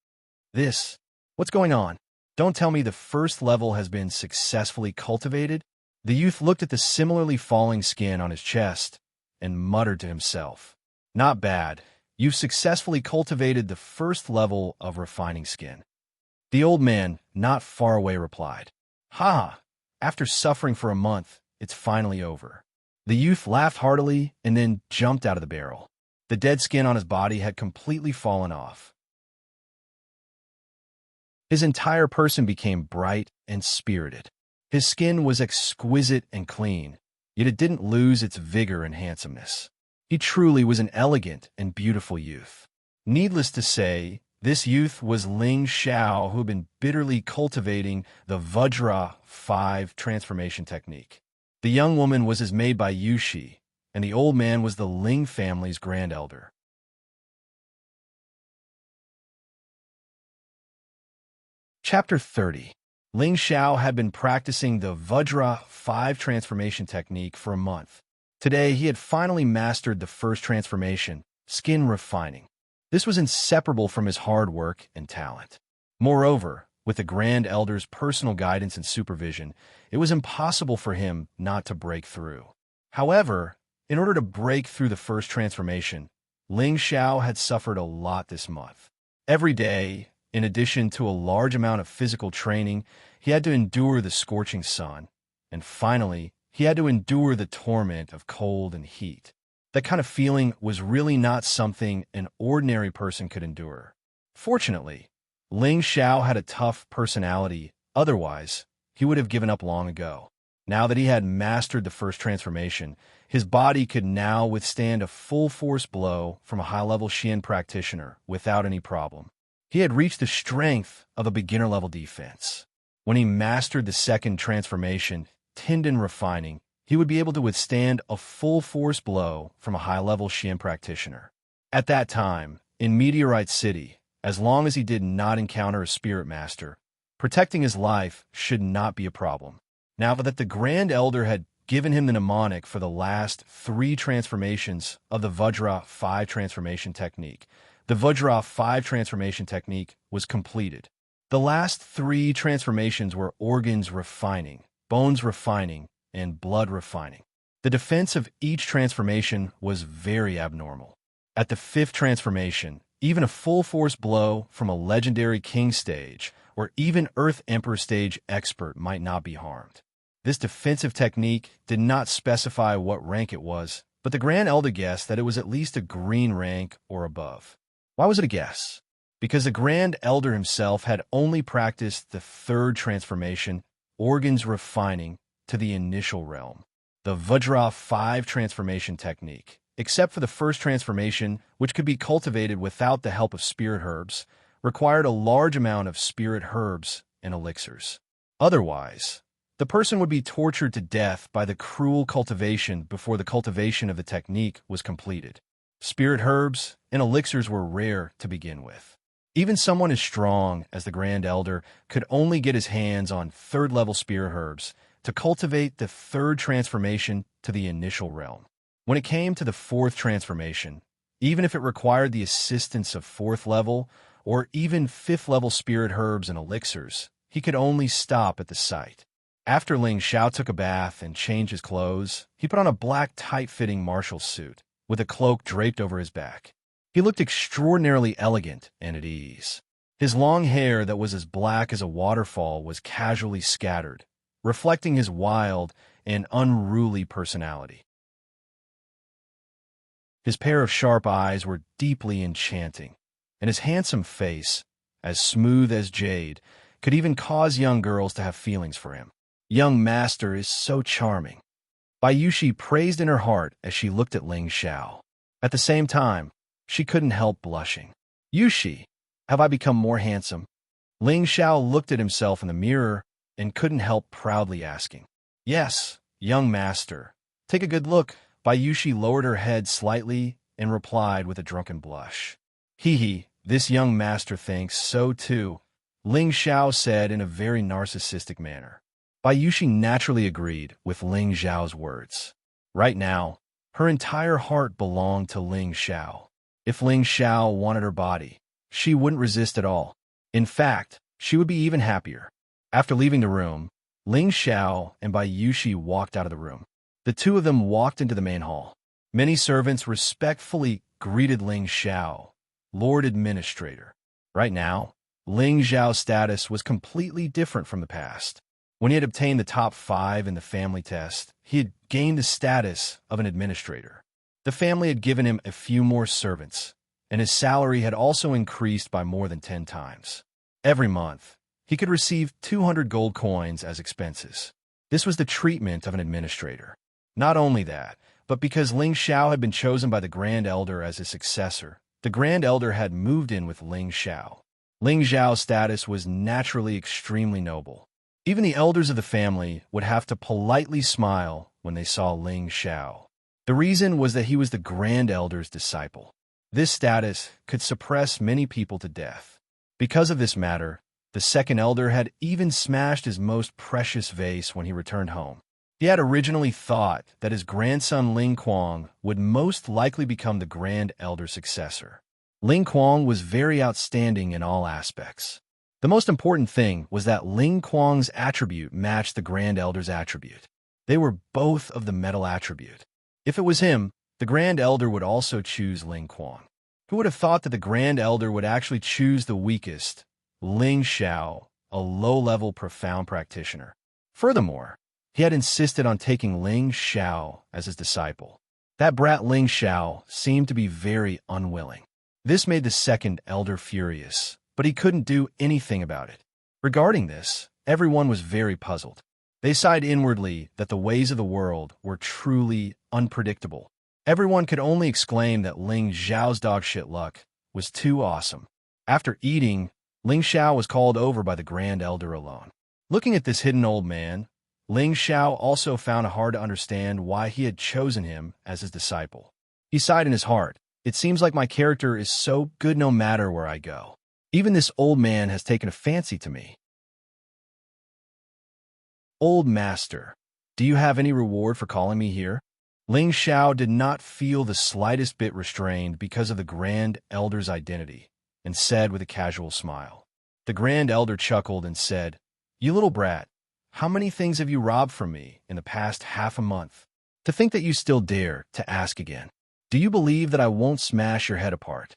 What's going on? Don't tell me the first level has been successfully cultivated? The youth looked at the similarly falling skin on his chest and muttered to himself, "Not bad. You've successfully cultivated the first level of refining skin." The old man, not far away, replied, "Ha! After suffering for a month, it's finally over." The youth laughed heartily and then jumped out of the barrel. The dead skin on his body had completely fallen off. His entire person became bright and spirited. His skin was exquisite and clean, yet it didn't lose its vigor and handsomeness. He truly was an elegant and beautiful youth. Needless to say, this youth was Ling Xiao, who had been bitterly cultivating the Vajra 5 transformation technique. The young woman was his maid by Yushi, and the old man was the Ling family's grand elder. Chapter 30. Ling Xiao had been practicing the Vajra 5 transformation technique for a month. Today, he had finally mastered the first transformation, skin refining. This was inseparable from his hard work and talent. Moreover, with the Grand Elder's personal guidance and supervision, it was impossible for him not to break through. However, in order to break through the first transformation, Ling Xiao had suffered a lot this month. Every day, in addition to a large amount of physical training, he had to endure the scorching sun, and finally, he had to endure the torment of cold and heat. That kind of feeling was really not something an ordinary person could endure. Fortunately, Ling Xiao had a tough personality, otherwise, he would have given up long ago. Now that he had mastered the first transformation, his body could now withstand a full-force blow from a high-level Xian practitioner without any problem. He had reached the strength of a beginner-level defense. When he mastered the second transformation, tendon refining, he would be able to withstand a full-force blow from a high-level Xian practitioner. At that time, in Meteorite City, as long as he did not encounter a spirit master, protecting his life should not be a problem. Now that the Grand Elder had given him the mnemonic for the last 3 transformations of the Vajra 5 transformation technique, the Vajra 5 transformation technique was completed. The last 3 transformations were organs refining, bones refining, and blood refining. The defense of each transformation was very abnormal. At the 5th transformation, even a full-force blow from a legendary king stage or even Earth Emperor stage expert might not be harmed. This defensive technique did not specify what rank it was, but the Grand Elder guessed that it was at least a green rank or above. Why was it a guess? Because the Grand Elder himself had only practiced the third transformation, organs refining, to the initial realm, the Vajra 5 transformation technique. Except for the first transformation, which could be cultivated without the help of spirit herbs, required a large amount of spirit herbs and elixirs. Otherwise, the person would be tortured to death by the cruel cultivation before the cultivation of the technique was completed. Spirit herbs and elixirs were rare to begin with. Even someone as strong as the Grand Elder could only get his hands on third-level spirit herbs to cultivate the third transformation to the initial realm. When it came to the fourth transformation, even if it required the assistance of fourth-level or even fifth-level spirit herbs and elixirs, he could only stop at the sight. After Ling Xiao took a bath and changed his clothes, he put on a black tight-fitting martial suit with a cloak draped over his back. He looked extraordinarily elegant and at ease. His long hair that was as black as a waterfall was casually scattered, reflecting his wild and unruly personality. His pair of sharp eyes were deeply enchanting, and his handsome face, as smooth as jade, could even cause young girls to have feelings for him. Young master is so charming. Bayushi praised in her heart as she looked at Ling Xiao. At the same time, she couldn't help blushing. Yushi, have I become more handsome? Ling Xiao looked at himself in the mirror and couldn't help proudly asking. Yes, young master. Take a good look. Bayushi lowered her head slightly and replied with a drunken blush. Hee, this young master thinks so too, Ling Xiao said in a very narcissistic manner. Bayushi naturally agreed with Ling Xiao's words. Right now, her entire heart belonged to Ling Xiao. If Ling Xiao wanted her body, she wouldn't resist at all. In fact, she would be even happier. After leaving the room, Ling Xiao and Bayushi walked out of the room. The two of them walked into the main hall. Many servants respectfully greeted Ling Xiao, Lord Administrator. Right now, Ling Xiao's status was completely different from the past. When he had obtained the top 5 in the family test, he had gained the status of an administrator. The family had given him a few more servants, and his salary had also increased by more than 10 times. Every month, he could receive 200 gold coins as expenses. This was the treatment of an administrator. Not only that, but because Ling Xiao had been chosen by the Grand Elder as his successor, the Grand Elder had moved in with Ling Xiao. Ling Xiao's status was naturally extremely noble. Even the elders of the family would have to politely smile when they saw Ling Xiao. The reason was that he was the Grand Elder's disciple. This status could suppress many people to death. Because of this matter, the second elder had even smashed his most precious vase when he returned home. He had originally thought that his grandson Ling Kuang would most likely become the Grand Elder's successor. Ling Kuang was very outstanding in all aspects. The most important thing was that Ling Kuang's attribute matched the Grand Elder's attribute. They were both of the metal attribute. If it was him, the Grand Elder would also choose Ling Kuang. Who would have thought that the Grand Elder would actually choose the weakest, Ling Xiao, a low-level profound practitioner? Furthermore, he had insisted on taking Ling Xiao as his disciple. That brat Ling Xiao seemed to be very unwilling. This made the second elder furious, but he couldn't do anything about it. Regarding this, everyone was very puzzled. They sighed inwardly that the ways of the world were truly unpredictable. Everyone could only exclaim that Ling Xiao's dogshit luck was too awesome. After eating, Ling Xiao was called over by the Grand Elder alone. Looking at this hidden old man, Ling Xiao also found it hard to understand why he had chosen him as his disciple. He sighed in his heart. It seems like my character is so good no matter where I go. Even this old man has taken a fancy to me. Old master, do you have any reward for calling me here? Ling Xiao did not feel the slightest bit restrained because of the Grand Elder's identity, and said with a casual smile. The Grand Elder chuckled and said, You little brat, how many things have you robbed from me in the past half a month? To think that you still dare to ask again. Do you believe that I won't smash your head apart?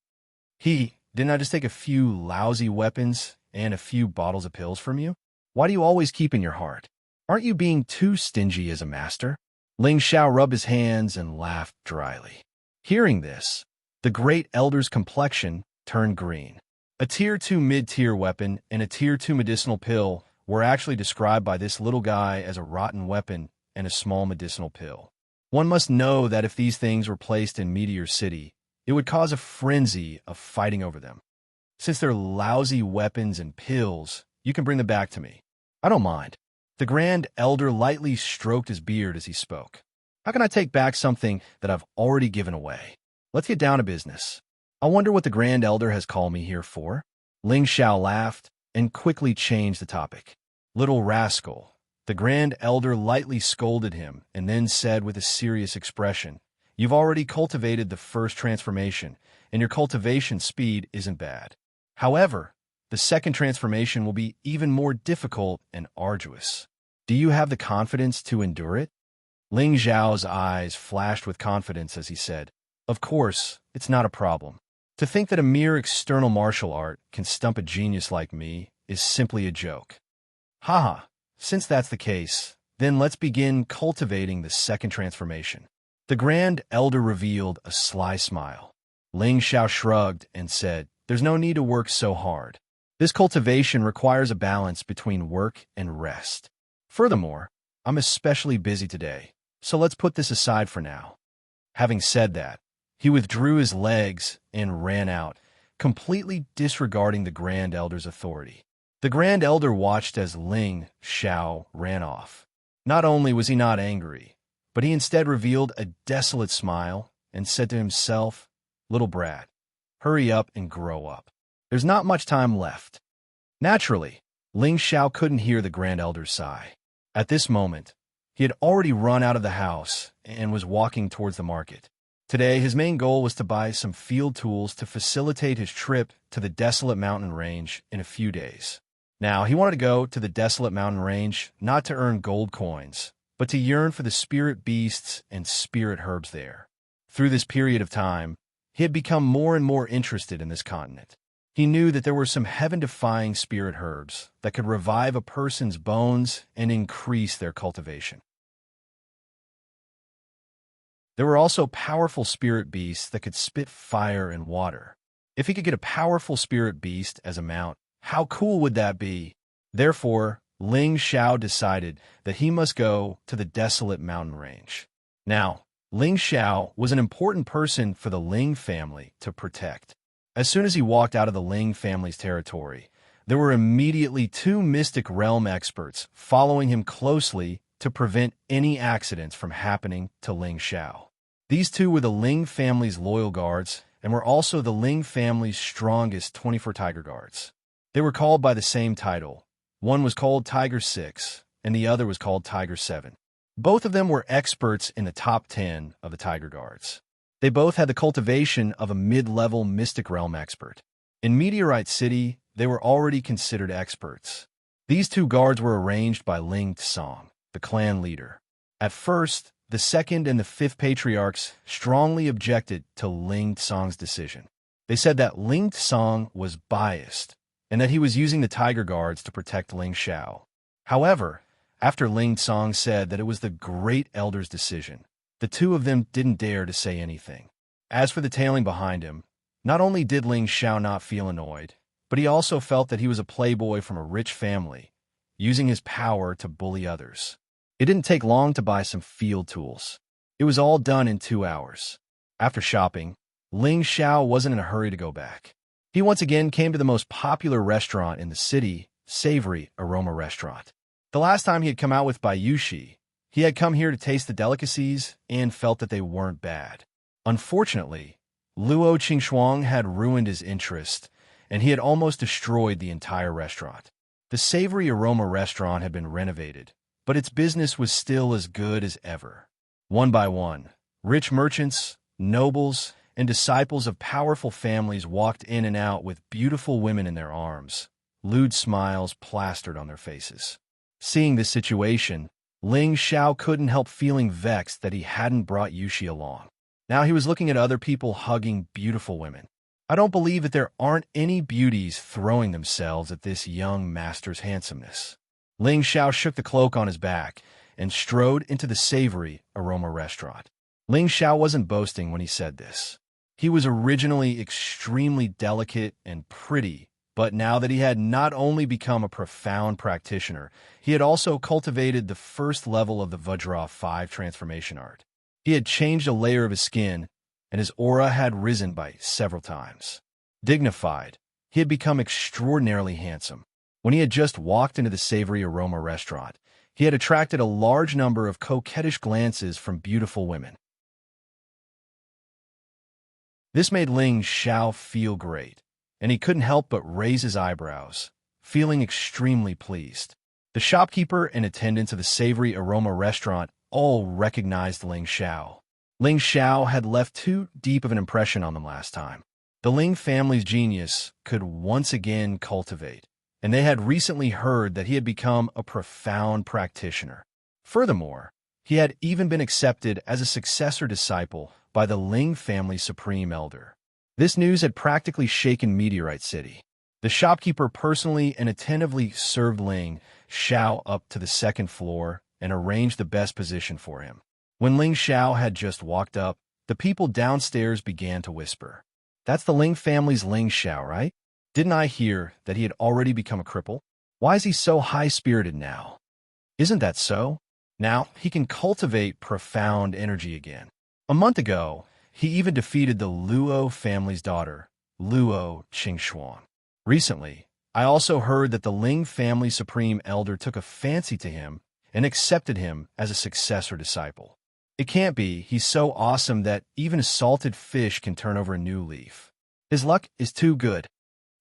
Didn't I just take a few lousy weapons and a few bottles of pills from you? Why do you always keep in your heart? Aren't you being too stingy as a master? Ling Xiao rubbed his hands and laughed dryly. Hearing this, the Great Elder's complexion turned green. A Tier 2 mid-tier weapon and a Tier 2 medicinal pill were actually described by this little guy as a rotten weapon and a small medicinal pill. One must know that if these things were placed in Meteor City, it would cause a frenzy of fighting over them. Since they're lousy weapons and pills, you can bring them back to me. I don't mind. The Grand Elder lightly stroked his beard as he spoke. How can I take back something that I've already given away? Let's get down to business. I wonder what the Grand Elder has called me here for? Ling Xiao laughed and quickly changed the topic. Little rascal. The Grand Elder lightly scolded him and then said with a serious expression, You've already cultivated the first transformation, and your cultivation speed isn't bad. However, the second transformation will be even more difficult and arduous. Do you have the confidence to endure it? Ling Xiao's eyes flashed with confidence as he said, Of course, it's not a problem. To think that a mere external martial art can stump a genius like me is simply a joke. Haha, since that's the case, then let's begin cultivating the second transformation. The Grand Elder revealed a sly smile. Ling Xiao shrugged and said, There's no need to work so hard. This cultivation requires a balance between work and rest. Furthermore, I'm especially busy today, so let's put this aside for now. Having said that, he withdrew his legs and ran out, completely disregarding the Grand Elder's authority. The Grand Elder watched as Ling Xiao ran off. Not only was he not angry, but he instead revealed a desolate smile and said to himself, Little brat, hurry up and grow up. There's not much time left. Naturally, Ling Xiao couldn't hear the Grand Elder's sigh. At this moment, he had already run out of the house and was walking towards the market. Today, his main goal was to buy some field tools to facilitate his trip to the desolate mountain range in a few days. Now, he wanted to go to the desolate mountain range not to earn gold coins, but to yearn for the spirit beasts and spirit herbs there. Through this period of time, he had become more and more interested in this continent. He knew that there were some heaven-defying spirit herbs that could revive a person's bones and increase their cultivation. There were also powerful spirit beasts that could spit fire and water. If he could get a powerful spirit beast as a mount, how cool would that be? Therefore, Ling Xiao decided that he must go to the desolate mountain range. Now, Ling Xiao was an important person for the Ling family to protect. As soon as he walked out of the Ling family's territory, there were immediately 2 Mystic Realm experts following him closely to prevent any accidents from happening to Ling Xiao. These 2 were the Ling family's loyal guards and were also the Ling family's strongest 24 Tiger Guards. They were called by the same title. One was called Tiger 6, and the other was called Tiger 7. Both of them were experts in the top 10 of the Tiger Guards. They both had the cultivation of a mid-level Mystic Realm expert. In Meteorite City, they were already considered experts. These 2 guards were arranged by Ling Tsong, the clan leader. At first, the 2nd and the 5th patriarchs strongly objected to Ling Tsong's decision. They said that Ling Tsong was biased and that he was using the Tiger Guards to protect Ling Xiao. However, after Ling Tsong said that it was the Great Elder's decision, the 2 of them didn't dare to say anything. As for the tailing behind him, not only did Ling Xiao not feel annoyed, but he also felt that he was a playboy from a rich family, using his power to bully others. It didn't take long to buy some field tools. It was all done in 2 hours. After shopping, Ling Xiao wasn't in a hurry to go back. He once again came to the most popular restaurant in the city, Savory Aroma Restaurant. The last time he had come out with Bayushi, he had come here to taste the delicacies and felt that they weren't bad. Unfortunately, Luo Qingxuang had ruined his interest, and he had almost destroyed the entire restaurant. The Savory Aroma Restaurant had been renovated, but its business was still as good as ever. One by one, rich merchants, nobles, and disciples of powerful families walked in and out with beautiful women in their arms, lewd smiles plastered on their faces. Seeing this situation, Ling Xiao couldn't help feeling vexed that he hadn't brought Yushi along. Now he was looking at other people hugging beautiful women. I don't believe that there aren't any beauties throwing themselves at this young master's handsomeness. Ling Xiao shook the cloak on his back and strode into the Savory Aroma Restaurant. Ling Xiao wasn't boasting when he said this. He was originally extremely delicate and pretty, but now that he had not only become a profound practitioner, he had also cultivated the first level of the Vajra 5 transformation art. He had changed a layer of his skin, and his aura had risen by several times. Dignified, he had become extraordinarily handsome. When he had just walked into the savory aroma restaurant, he had attracted a large number of coquettish glances from beautiful women. This made Ling Xiao feel great, and he couldn't help but raise his eyebrows, feeling extremely pleased. The shopkeeper and attendants of the savory aroma restaurant all recognized Ling Xiao. Ling Xiao had left too deep of an impression on them last time. The Ling family's genius could once again cultivate, and they had recently heard that he had become a profound practitioner. Furthermore, he had even been accepted as a successor disciple by the Ling family's supreme elder. This news had practically shaken Meteorite City. The shopkeeper personally and attentively served Ling Xiao up to the second floor and arranged the best position for him. When Ling Xiao had just walked up, the people downstairs began to whisper, "That's the Ling family's Ling Xiao, right? Didn't I hear that he had already become a cripple? Why is he so high-spirited now? Isn't that so? Now he can cultivate profound energy again." A month ago, he even defeated the Luo family's daughter, Luo Qingxuan. Recently, I also heard that the Ling family supreme elder took a fancy to him and accepted him as a successor disciple. It can't be. He's so awesome that even a salted fish can turn over a new leaf. His luck is too good.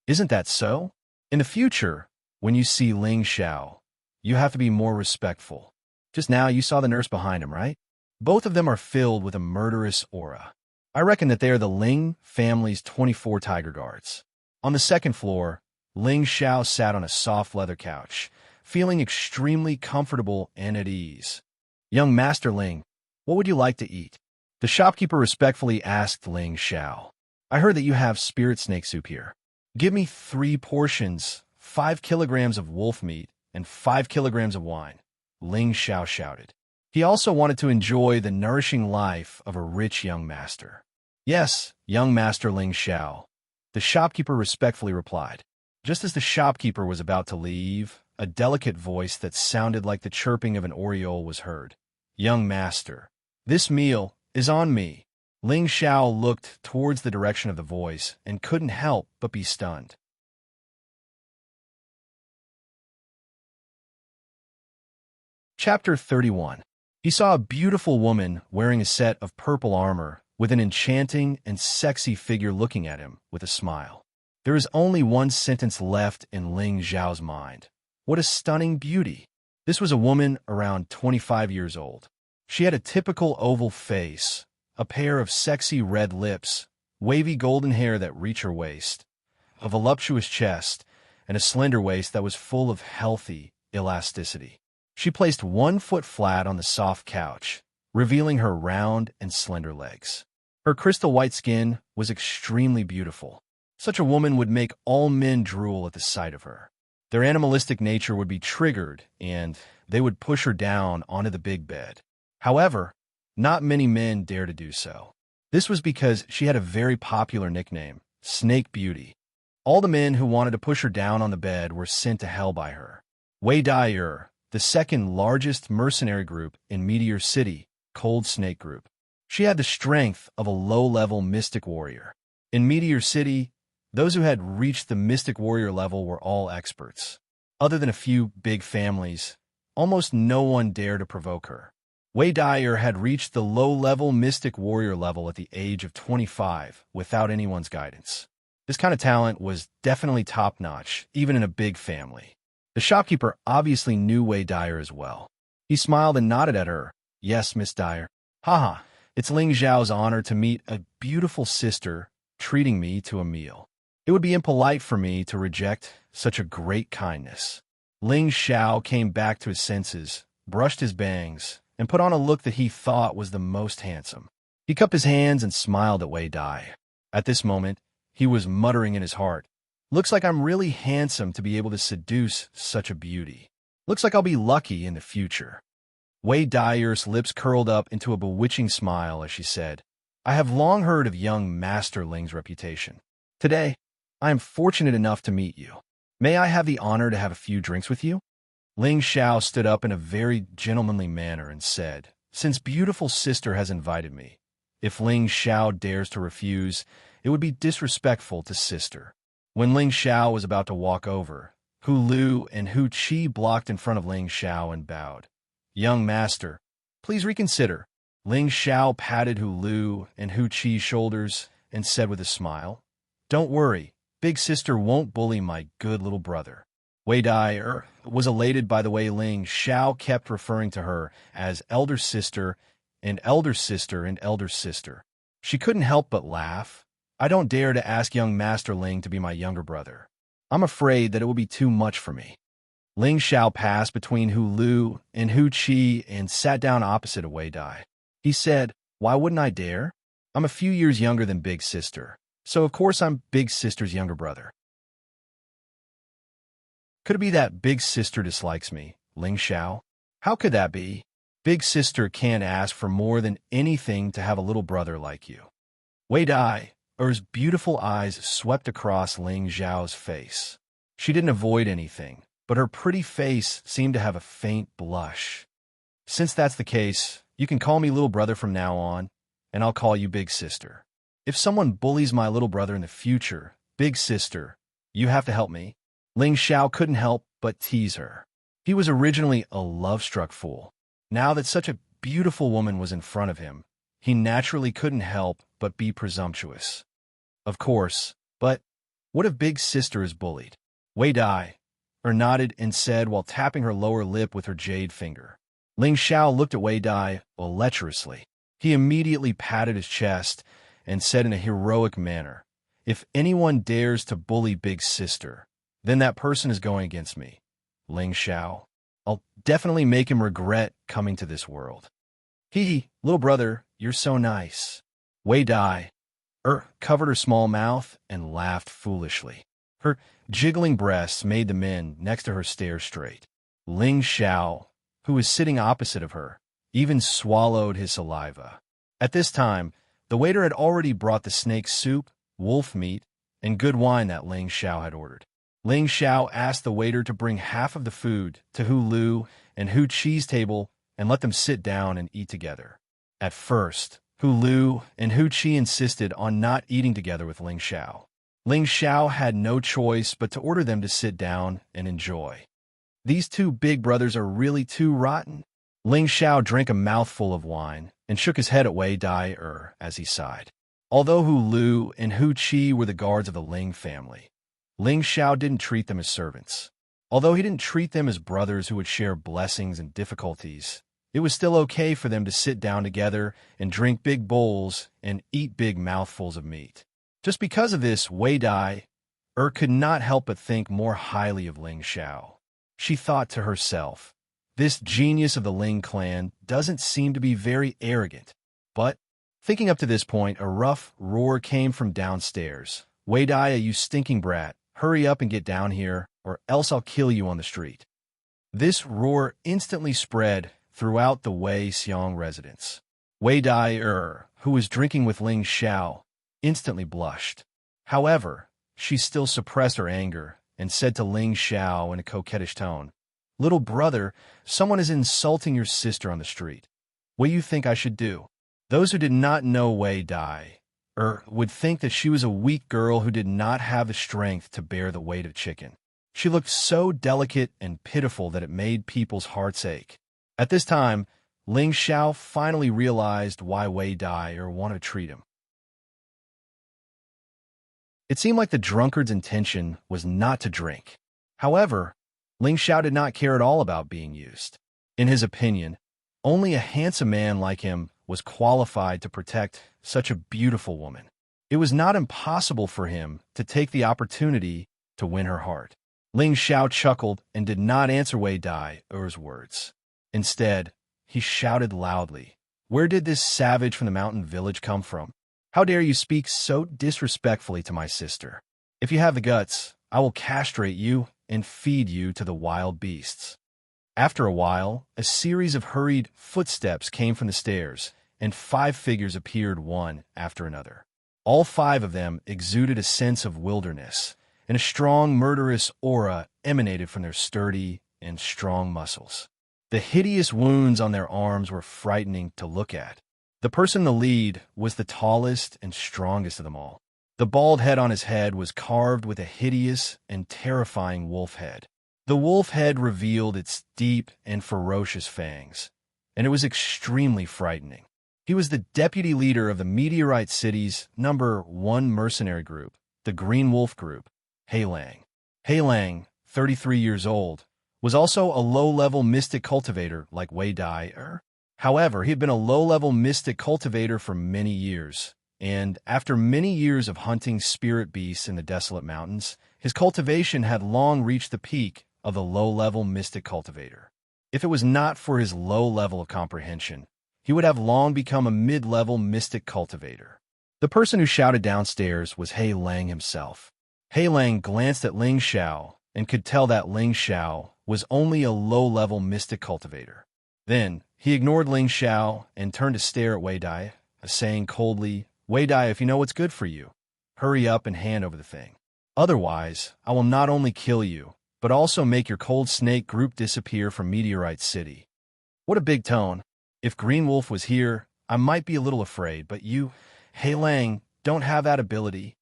Isn't that so? In the future, when you see Ling Xiao, you have to be more respectful. Just now you saw the nurse behind him, right? Both of them are filled with a murderous aura. I reckon that they are the Ling family's 24 tiger guards. On the second floor, Ling Xiao sat on a soft leather couch, feeling extremely comfortable and at ease. "Young Master Ling, what would you like to eat?" The shopkeeper respectfully asked Ling Xiao. "I heard that you have spirit snake soup here. Give me 3 portions, 5 kilograms of wolf meat, and 5 kilograms of wine," Ling Xiao shouted. He also wanted to enjoy the nourishing life of a rich young master. "Yes, young Master Ling Xiao," the shopkeeper respectfully replied. Just as the shopkeeper was about to leave, a delicate voice that sounded like the chirping of an oriole was heard. "Young master, this meal is on me." Ling Xiao looked towards the direction of the voice and couldn't help but be stunned. Chapter 31. He saw a beautiful woman wearing a set of purple armor with an enchanting and sexy figure looking at him with a smile. There is only one sentence left in Ling Xiao's mind. What a stunning beauty! This was a woman around 25 years old. She had a typical oval face, a pair of sexy red lips, wavy golden hair that reached her waist, a voluptuous chest, and a slender waist that was full of healthy elasticity. She placed one foot flat on the soft couch, revealing her round and slender legs. Her crystal white skin was extremely beautiful. Such a woman would make all men drool at the sight of her. Their animalistic nature would be triggered, and they would push her down onto the big bed. However, not many men dare to do so. This was because she had a very popular nickname, Snake Beauty. All the men who wanted to push her down on the bed were sent to hell by her. Wei Dai, the second largest mercenary group in Meteor City, Cold Snake Group. She had the strength of a low-level mystic warrior. In Meteor City, those who had reached the mystic warrior level were all experts. Other than a few big families, almost no one dared to provoke her. Wei Dai had reached the low-level mystic warrior level at the age of 25 without anyone's guidance. This kind of talent was definitely top-notch, even in a big family. The shopkeeper obviously knew Wei Dai as well. He smiled and nodded at her. "Yes, Miss Dai. Haha, it's Ling Xiao's honor to meet a beautiful sister treating me to a meal. It would be impolite for me to reject such a great kindness." Ling Xiao came back to his senses, brushed his bangs, and put on a look that he thought was the most handsome. He cupped his hands and smiled at Wei Dai. At this moment, he was muttering in his heart, "Looks like I'm really handsome to be able to seduce such a beauty. Looks like I'll be lucky in the future." Wei Dai's lips curled up into a bewitching smile as she said, I have long heard of young Master Ling's reputation. Today, I am fortunate enough to meet you. May I have the honor to have a few drinks with you? Ling Xiao stood up in a very gentlemanly manner and said, "Since beautiful sister has invited me, if Ling Xiao dares to refuse, it would be disrespectful to sister." When Ling Xiao was about to walk over, Hu Lu and Hu Qi blocked in front of Ling Xiao and bowed. "Young master, please reconsider." Ling Xiao patted Hu Lu and Hu Qi's shoulders and said with a smile, "Don't worry, big sister won't bully my good little brother." Wei Dai was elated by the way Ling Xiao kept referring to her as elder sister and elder sister and elder sister. She couldn't help but laugh. "I don't dare to ask young Master Ling to be my younger brother. I'm afraid that it will be too much for me." Ling Xiao passed between Hu Lu and Hu Qi and sat down opposite of Wei Dai. He said, "Why wouldn't I dare? I'm a few years younger than big sister, so of course I'm big sister's younger brother." "Could it be that big sister dislikes me, Ling Xiao? How could that be? Big sister can't ask for more than anything to have a little brother like you." Wei Dai's beautiful eyes swept across Ling Xiao's face. She didn't avoid anything, but her pretty face seemed to have a faint blush. "Since that's the case, you can call me little brother from now on, and I'll call you big sister. If someone bullies my little brother in the future, big sister, you have to help me." Ling Xiao couldn't help but tease her. He was originally a love-struck fool. Now that such a beautiful woman was in front of him, he naturally couldn't help but be presumptuous. Of course, but what if big sister is bullied? Wei Dai nodded and said while tapping her lower lip with her jade finger. Ling Xiao looked at Wei Dai lecherously. He immediately patted his chest and said in a heroic manner, "If anyone dares to bully big sister, then that person is going against me, Ling Xiao. I'll definitely make him regret coming to this world." "Hee, little brother, you're so nice." Wei Dai covered her small mouth and laughed foolishly. Her jiggling breasts made the men next to her stare straight. Ling Xiao, who was sitting opposite of her, even swallowed his saliva. At this time, the waiter had already brought the snake soup, wolf meat, and good wine that Ling Xiao had ordered. Ling Xiao asked the waiter to bring half of the food to Hu Lu and Hu Qi's table and let them sit down and eat together. At first, Hu Lu and Hu Qi insisted on not eating together with Ling Xiao. Ling Xiao had no choice but to order them to sit down and enjoy. "These two big brothers are really too rotten." Ling Xiao drank a mouthful of wine and shook his head at Wei Dai as he sighed. Although Hu Lu and Hu Qi were the guards of the Ling family, Ling Xiao didn't treat them as servants. Although he didn't treat them as brothers who would share blessings and difficulties, it was still okay for them to sit down together and drink big bowls and eat big mouthfuls of meat. Just because of this, Wei Dai could not help but think more highly of Ling Xiao. She thought to herself, "This genius of the Ling clan doesn't seem to be very arrogant." But, thinking up to this point, a rough roar came from downstairs. "Wei Dai, you stinking brat, hurry up and get down here, or else I'll kill you on the street." This roar instantly spread throughout the Wei Xiong residence. Wei Dai who was drinking with Ling Xiao, instantly blushed. However, she still suppressed her anger and said to Ling Xiao in a coquettish tone, "Little brother, someone is insulting your sister on the street. What do you think I should do?" Those who did not know Wei Dai would think that she was a weak girl who did not have the strength to bear the weight of chicken. She looked so delicate and pitiful that it made people's hearts ache. At this time, Ling Xiao finally realized why Wei Dai wanted to treat him. It seemed like the drunkard's intention was not to drink. However, Ling Xiao did not care at all about being used. In his opinion, only a handsome man like him was qualified to protect such a beautiful woman. It was not impossible for him to take the opportunity to win her heart. Ling Xiao chuckled and did not answer Wei Dai's words. Instead, he shouted loudly, "Where did this savage from the mountain village come from? How dare you speak so disrespectfully to my sister? If you have the guts, I will castrate you and feed you to the wild beasts." After a while, a series of hurried footsteps came from the stairs, and 5 figures appeared one after another. All 5 of them exuded a sense of wilderness, and a strong, murderous aura emanated from their sturdy and strong muscles. The hideous wounds on their arms were frightening to look at. The person in the lead was the tallest and strongest of them all. The bald head on his head was carved with a hideous and terrifying wolf head. The wolf head revealed its deep and ferocious fangs, and it was extremely frightening. He was the deputy leader of the Meteorite City's #1 mercenary group, the Green Wolf Group, Heilang. Heilang, 33 years old, was also a low-level mystic cultivator like Wei Dai. However, he had been a low-level mystic cultivator for many years, and after many years of hunting spirit beasts in the desolate mountains, his cultivation had long reached the peak of the low-level mystic cultivator. If it was not for his low level of comprehension, he would have long become a mid-level mystic cultivator. The person who shouted downstairs was He Lang himself. He Lang glanced at Ling Xiao and could tell that Ling Xiao was only a low-level mystic cultivator. Then, he ignored Ling Xiao and turned to stare at Wei Dai, saying coldly, "Wei Dai, if you know what's good for you, hurry up and hand over the thing. Otherwise, I will not only kill you, but also make your cold snake group disappear from Meteorite City." What a big tone. If Green Wolf was here, I might be a little afraid, but you, He Lang, don't have that ability.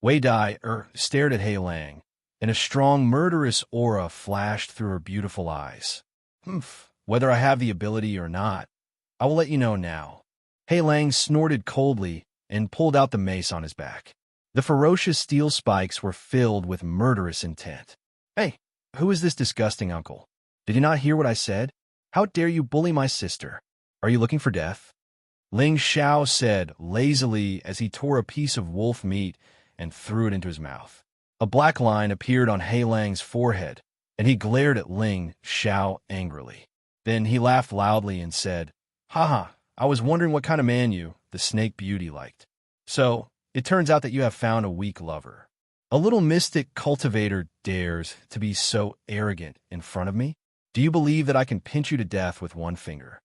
Wei Dai stared at He Lang, and a strong, murderous aura flashed through her beautiful eyes. Whether I have the ability or not, I will let you know now. He Lang snorted coldly and pulled out the mace on his back. The ferocious steel spikes were filled with murderous intent. "Hey, who is this disgusting uncle? Did you not hear what I said? How dare you bully my sister? Are you looking for death?" Ling Xiao said lazily as he tore a piece of wolf meat and threw it into his mouth. A black line appeared on He Lang's forehead, and he glared at Ling Xiao angrily. Then he laughed loudly and said, "Haha, I was wondering what kind of man you, the snake beauty, liked. So, it turns out that you have found a weak lover. A little mystic cultivator dares to be so arrogant in front of me? Do you believe that I can pinch you to death with one finger?"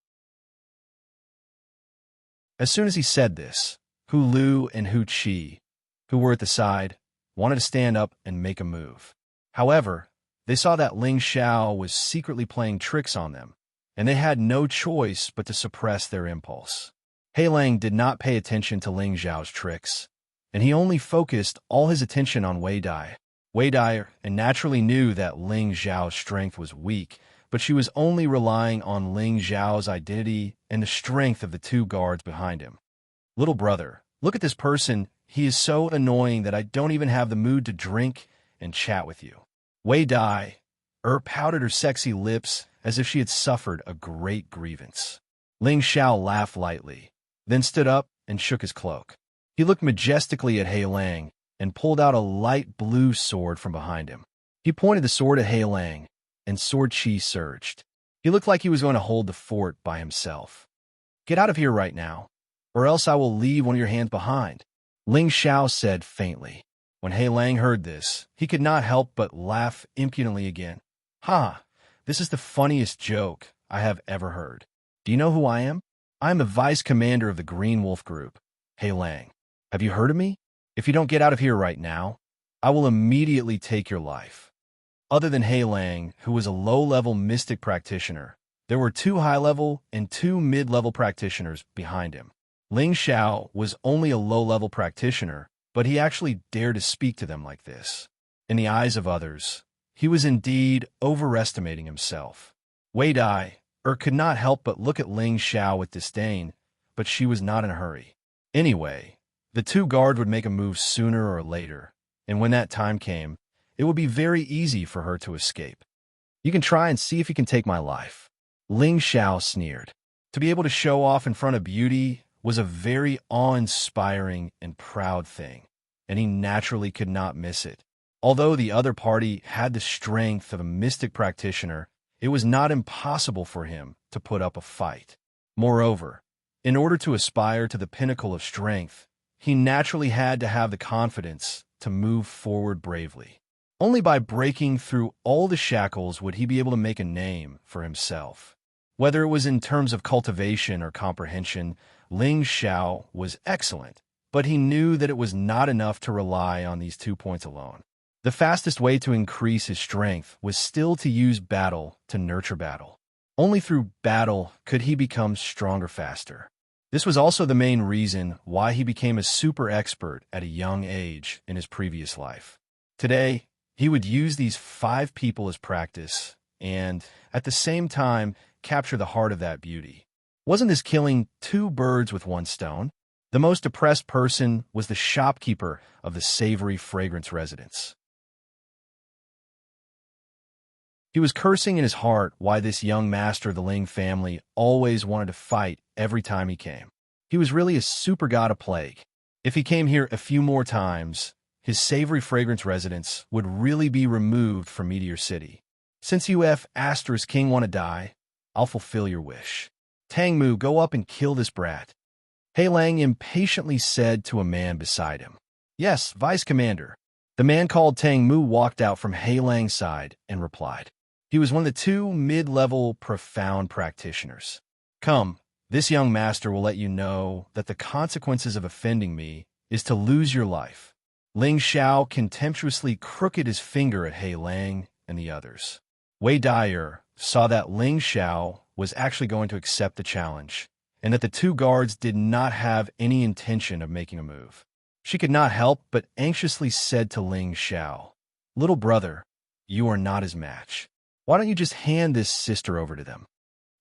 As soon as he said this, Hu Lu and Hu Qi, who were at the side, wanted to stand up and make a move. However, they saw that Ling Xiao was secretly playing tricks on them, and they had no choice but to suppress their impulse. He Lang did not pay attention to Ling Xiao's tricks, and he only focused all his attention on Wei Dai. Wei Dai naturally knew that Ling Xiao's strength was weak, but she was only relying on Ling Xiao's identity and the strength of the 2 guards behind him. "Little brother, look at this person. He is so annoying that I don't even have the mood to drink and chat with you." Wei Dai pouted her sexy lips as if she had suffered a great grievance. Ling Xiao laughed lightly, then stood up and shook his cloak. He looked majestically at He Lang and pulled out a light blue sword from behind him. He pointed the sword at He Lang, and sword chi surged. He looked like he was going to hold the fort by himself. "Get out of here right now, or else I will leave one of your hands behind," Ling Xiao said faintly. When He Lang heard this, he could not help but laugh impudently again. "Ha! This is the funniest joke I have ever heard. Do you know who I am? I am the vice commander of the Green Wolf Group, He Lang. Have you heard of me? If you don't get out of here right now, I will immediately take your life." Other than He Lang, who was a low-level mystic practitioner, there were 2 high-level and 2 mid-level practitioners behind him. Ling Xiao was only a low-level practitioner, but he actually dared to speak to them like this. In the eyes of others, he was indeed overestimating himself. Wei Dai could not help but look at Ling Xiao with disdain, but she was not in a hurry. Anyway, the 2 guards would make a move sooner or later, and when that time came, it would be very easy for her to escape. "You can try and see if you can take my life," Ling Xiao sneered. To be able to show off in front of beauty was a very awe-inspiring and proud thing, and he naturally could not miss it. Although the other party had the strength of a mystic practitioner, it was not impossible for him to put up a fight. Moreover, in order to aspire to the pinnacle of strength, he naturally had to have the confidence to move forward bravely. Only by breaking through all the shackles would he be able to make a name for himself. Whether it was in terms of cultivation or comprehension, Ling Xiao was excellent, but he knew that it was not enough to rely on these 2 points alone. The fastest way to increase his strength was still to use battle to nurture battle. Only through battle could he become stronger faster. This was also the main reason why he became a super expert at a young age in his previous life. Today, he would use these 5 people as practice and, at the same time, capture the heart of that beauty. Wasn't this killing 2 birds with 1 stone? The most depressed person was the shopkeeper of the savory fragrance residence. He was cursing in his heart why this young master of the Ling family always wanted to fight every time he came. He was really a super god of plague. If he came here a few more times, his savory fragrance residence would really be removed from Meteor City. Since Asterisk King want to die, I'll fulfill your wish. Tang Mu, go up and kill this brat. He Lang impatiently said to a man beside him. Yes, Vice Commander. The man called Tang Mu walked out from He Lang's side and replied. He was one of the 2 mid-level profound practitioners. Come, this young master will let you know that the consequences of offending me is to lose your life. Ling Xiao contemptuously crooked his finger at He Lang and the others. Wei Dyer saw that Ling Xiao was actually going to accept the challenge, and that the 2 guards did not have any intention of making a move. She could not help but anxiously said to Ling Xiao, Little brother, you are not his match. Why don't you just hand this sister over to them?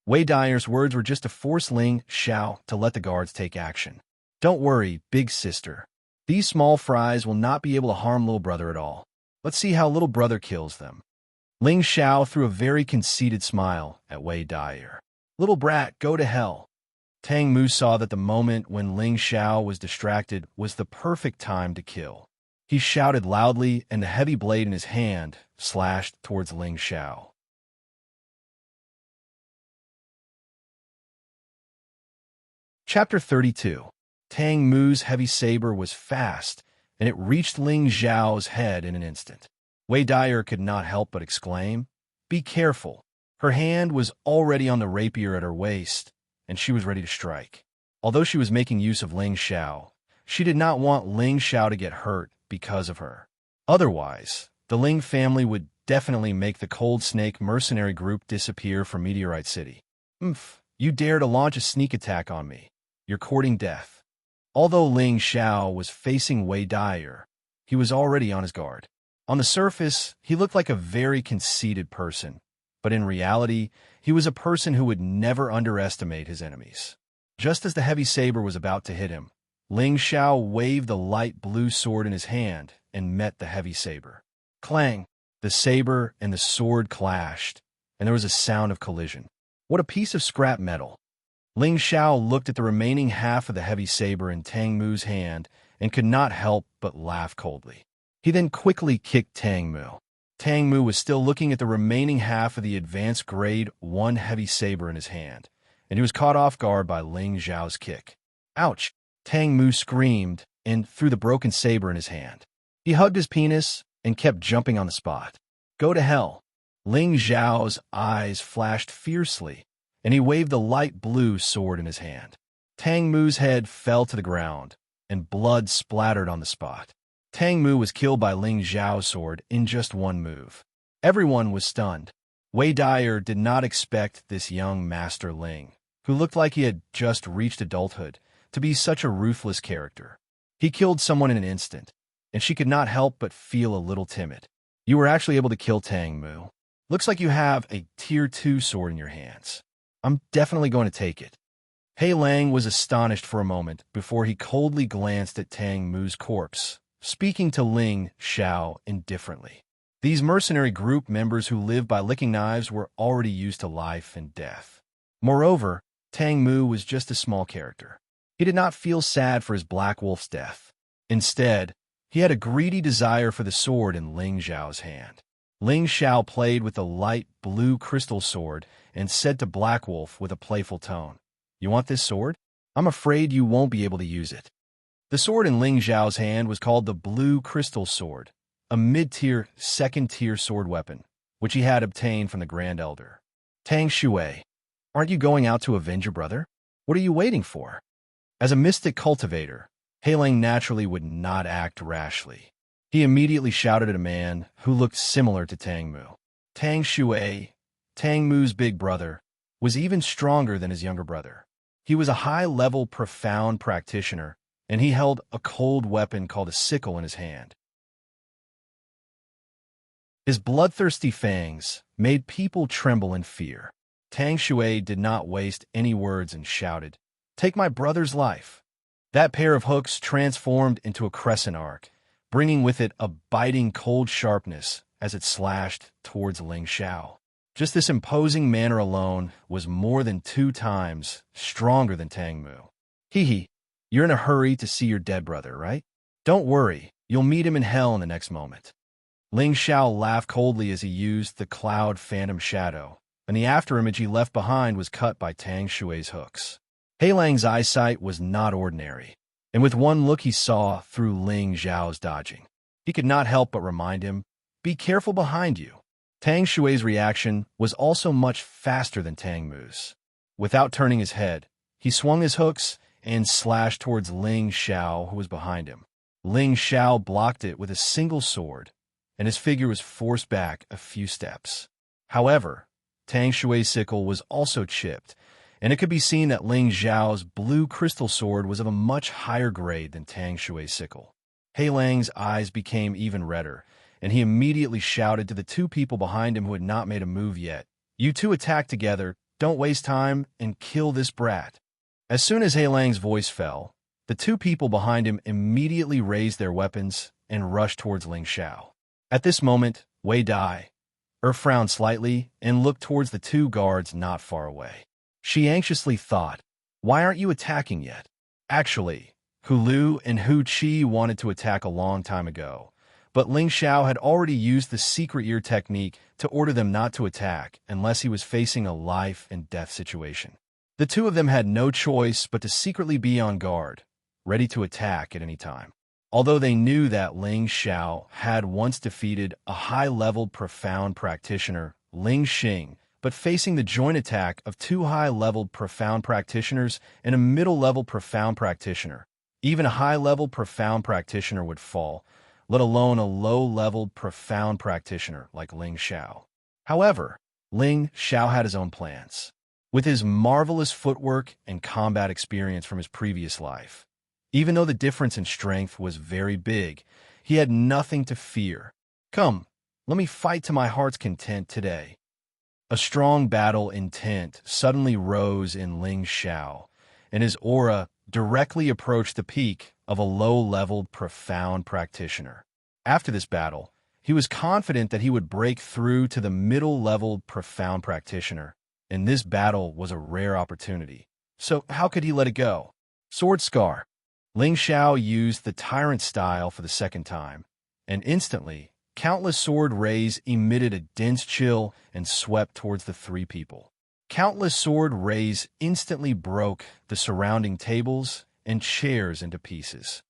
Wei Dyer's words were just to force Ling Xiao to let the guards take action. Don't worry, big sister. These small fries will not be able to harm little brother at all. Let's see how little brother kills them. Ling Xiao threw a very conceited smile at Wei Dyer. Little brat, go to hell. Tang Mu saw that the moment when Ling Xiao was distracted was the perfect time to kill. He shouted loudly, and the heavy blade in his hand slashed towards Ling Xiao. Chapter 32. Tang Mu's heavy saber was fast, and it reached Ling Xiao's head in an instant. Wei Dyer could not help but exclaim, Be careful. Her hand was already on the rapier at her waist, and she was ready to strike. Although she was making use of Ling Xiao, she did not want Ling Xiao to get hurt because of her. Otherwise, the Ling family would definitely make the Cold Snake mercenary group disappear from Meteorite City. You dare to launch a sneak attack on me. You're courting death. Although Ling Xiao was facing Wei Dyer, he was already on his guard. On the surface, he looked like a very conceited person, but in reality, he was a person who would never underestimate his enemies. Just as the heavy saber was about to hit him, Ling Xiao waved the light blue sword in his hand and met the heavy saber. Clang! The saber and the sword clashed, and there was a sound of collision. What a piece of scrap metal! Ling Xiao looked at the remaining half of the heavy saber in Tang Mu's hand and could not help but laugh coldly. He then quickly kicked Tang Mu. Tang Mu was still looking at the remaining half of the advanced grade 1 heavy saber in his hand, and he was caught off guard by Ling Xiao's kick. Ouch! Tang Mu screamed and threw the broken saber in his hand. He hugged his penis and kept jumping on the spot. Go to hell! Ling Xiao's eyes flashed fiercely, and he waved the light blue sword in his hand. Tang Mu's head fell to the ground, and blood splattered on the spot. Tang Mu was killed by Ling Xiao's sword in just 1 move. Everyone was stunned. Wei Dyer did not expect this young Master Ling, who looked like he had just reached adulthood, to be such a ruthless character. He killed someone in an instant, and she could not help but feel a little timid. You were actually able to kill Tang Mu. Looks like you have a Tier 2 sword in your hands. I'm definitely going to take it. He Lang was astonished for a moment before he coldly glanced at Tang Mu's corpse, speaking to Ling Xiao indifferently. These mercenary group members who lived by licking knives were already used to life and death. Moreover, Tang Mu was just a small character. He did not feel sad for his Black Wolf's death. Instead, he had a greedy desire for the sword in Ling Xiao's hand. Ling Xiao played with the light blue crystal sword and said to Black Wolf with a playful tone, You want this sword? I'm afraid you won't be able to use it. The sword in Ling Xiao's hand was called the Blue Crystal Sword, a mid-tier, second-tier sword weapon, which he had obtained from the Grand Elder. Tang Shui, aren't you going out to avenge your brother? What are you waiting for? As a mystic cultivator, Heilang naturally would not act rashly. He immediately shouted at a man who looked similar to Tang Mu. Tang Shui, Tang Mu's big brother, was even stronger than his younger brother. He was a high-level, profound practitioner, and he held a cold weapon called a sickle in his hand. His bloodthirsty fangs made people tremble in fear. Tang Shui did not waste any words and shouted, "Take my brother's life." That pair of hooks transformed into a crescent arc, bringing with it a biting cold sharpness as it slashed towards Ling Xiao. Just this imposing manner alone was more than 2 times stronger than Tang Mu. Hee, you're in a hurry to see your dead brother, right? Don't worry, you'll meet him in hell in the next moment. Ling Xiao laughed coldly as he used the cloud phantom shadow, and the afterimage he left behind was cut by Tang Shui's hooks. Heilang's eyesight was not ordinary, and with one look he saw through Ling Xiao's dodging. He could not help but remind him, "Be careful behind you." Tang Shui's reaction was also much faster than Tang Mu's. Without turning his head, he swung his hooks and slashed towards Ling Xiao, who was behind him. Ling Xiao blocked it with a single sword, and his figure was forced back a few steps. However, Tang Shui's sickle was also chipped, and it could be seen that Ling Xiao's blue crystal sword was of a much higher grade than Tang Shui's sickle. Heilang's eyes became even redder, and he immediately shouted to the 2 people behind him who had not made a move yet, "You 2 attack together, don't waste time, and kill this brat." As soon as Heilang's voice fell, the 2 people behind him immediately raised their weapons and rushed towards Ling Xiao. At this moment, Wei Dai frowned slightly and looked towards the 2 guards not far away. She anxiously thought, "Why aren't you attacking yet?" Actually, Hu Lu and Hu Qi wanted to attack a long time ago, but Ling Xiao had already used the secret ear technique to order them not to attack unless he was facing a life-and-death situation. The 2 of them had no choice but to secretly be on guard, ready to attack at any time. Although they knew that Ling Xiao had once defeated a high-level profound practitioner, Ling Xing, but facing the joint attack of 2 high-level profound practitioners and a middle-level profound practitioner, even a high-level profound practitioner would fall, let alone a low-level profound practitioner like Ling Xiao. However, Ling Xiao had his own plans. With his marvelous footwork and combat experience from his previous life, even though the difference in strength was very big, he had nothing to fear. "Come, let me fight to my heart's content today." A strong battle intent suddenly rose in Ling Xiao, and his aura directly approached the peak of a low-leveled profound practitioner. After this battle, he was confident that he would break through to the middle-leveled profound practitioner, and this battle was a rare opportunity. So how could he let it go? Sword Scar. Ling Xiao used the tyrant style for the 2nd time, and instantly, countless sword rays emitted a dense chill and swept towards the 3 people. Countless sword rays instantly broke the surrounding tables and chairs into pieces.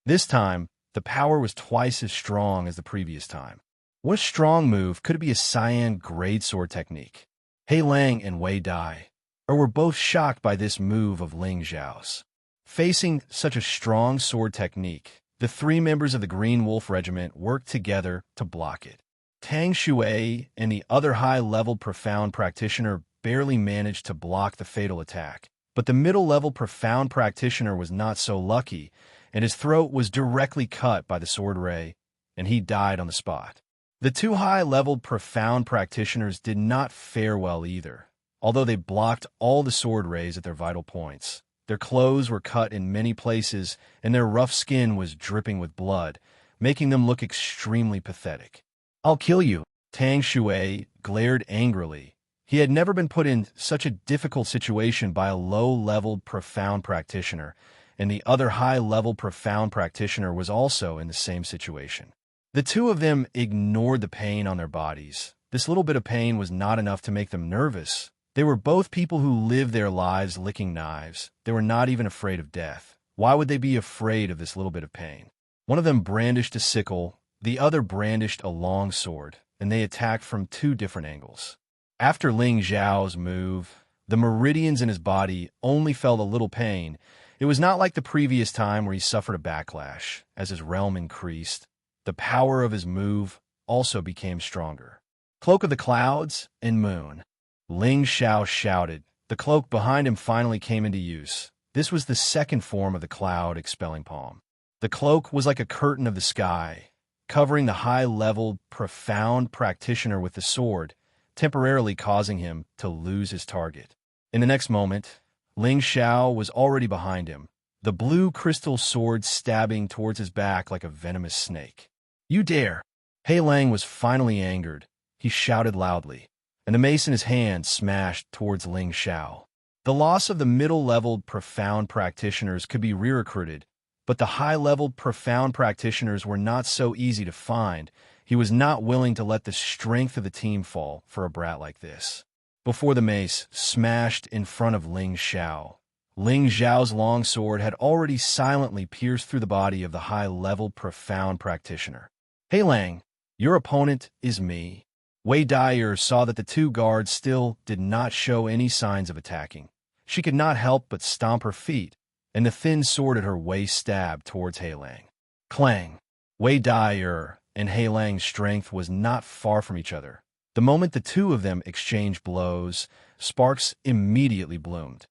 This time, the power was twice as strong as the previous time. What a strong move! Could it be a Cyan grade sword technique? Heilang and Wei Dai were both shocked by this move of Ling Xiao's. Facing such a strong sword technique, the 3 members of the Green Wolf Regiment worked together to block it. Tang Shui and the other high-level profound practitioner barely managed to block the fatal attack, but the middle-level profound practitioner was not so lucky, and his throat was directly cut by the sword ray, and he died on the spot. The 2 high-level profound practitioners did not fare well either, although they blocked all the sword rays at their vital points. Their clothes were cut in many places, and their rough skin was dripping with blood, making them look extremely pathetic. "I'll kill you," Tang Shui glared angrily. He had never been put in such a difficult situation by a low-level profound practitioner, and the other high-level profound practitioner was also in the same situation. The 2 of them ignored the pain on their bodies. This little bit of pain was not enough to make them nervous. They were both people who lived their lives licking knives. They were not even afraid of death. Why would they be afraid of this little bit of pain? One of them brandished a sickle, the other brandished a long sword, and they attacked from 2 different angles. After Ling Xiao's move, The meridians in his body only felt a little pain. It was not like the previous time where he suffered a backlash. As his realm increased, the power of his move also became stronger. Cloak of the Clouds and Moon. Ling Xiao shouted. The cloak behind him finally came into use. This was the second form of the cloud expelling palm. The cloak was like a curtain of the sky, covering the high-leveled, profound practitioner with the sword, temporarily causing him to lose his target. In the next moment, Ling Xiao was already behind him, the blue crystal sword stabbing towards his back like a venomous snake. "You dare!" He Lang was finally angered. He shouted loudly, and the mace in his hand smashed towards Ling Xiao. The loss of the middle-leveled profound practitioners could be re-recruited, but the high-leveled profound practitioners were not so easy to find. He was not willing to let the strength of the team fall for a brat like this. Before the mace smashed in front of Ling Xiao, Ling Xiao's long sword had already silently pierced through the body of the high-leveled profound practitioner. "Hey Lang, your opponent is me." Wei Dyer saw that the two guards still did not show any signs of attacking. She could not help but stomp her feet, and the thin sword at her waist stabbed towards He Lang. Clang! Wei Dyer and He Lang's strength was not far from each other. The moment the two of them exchanged blows, sparks immediately bloomed.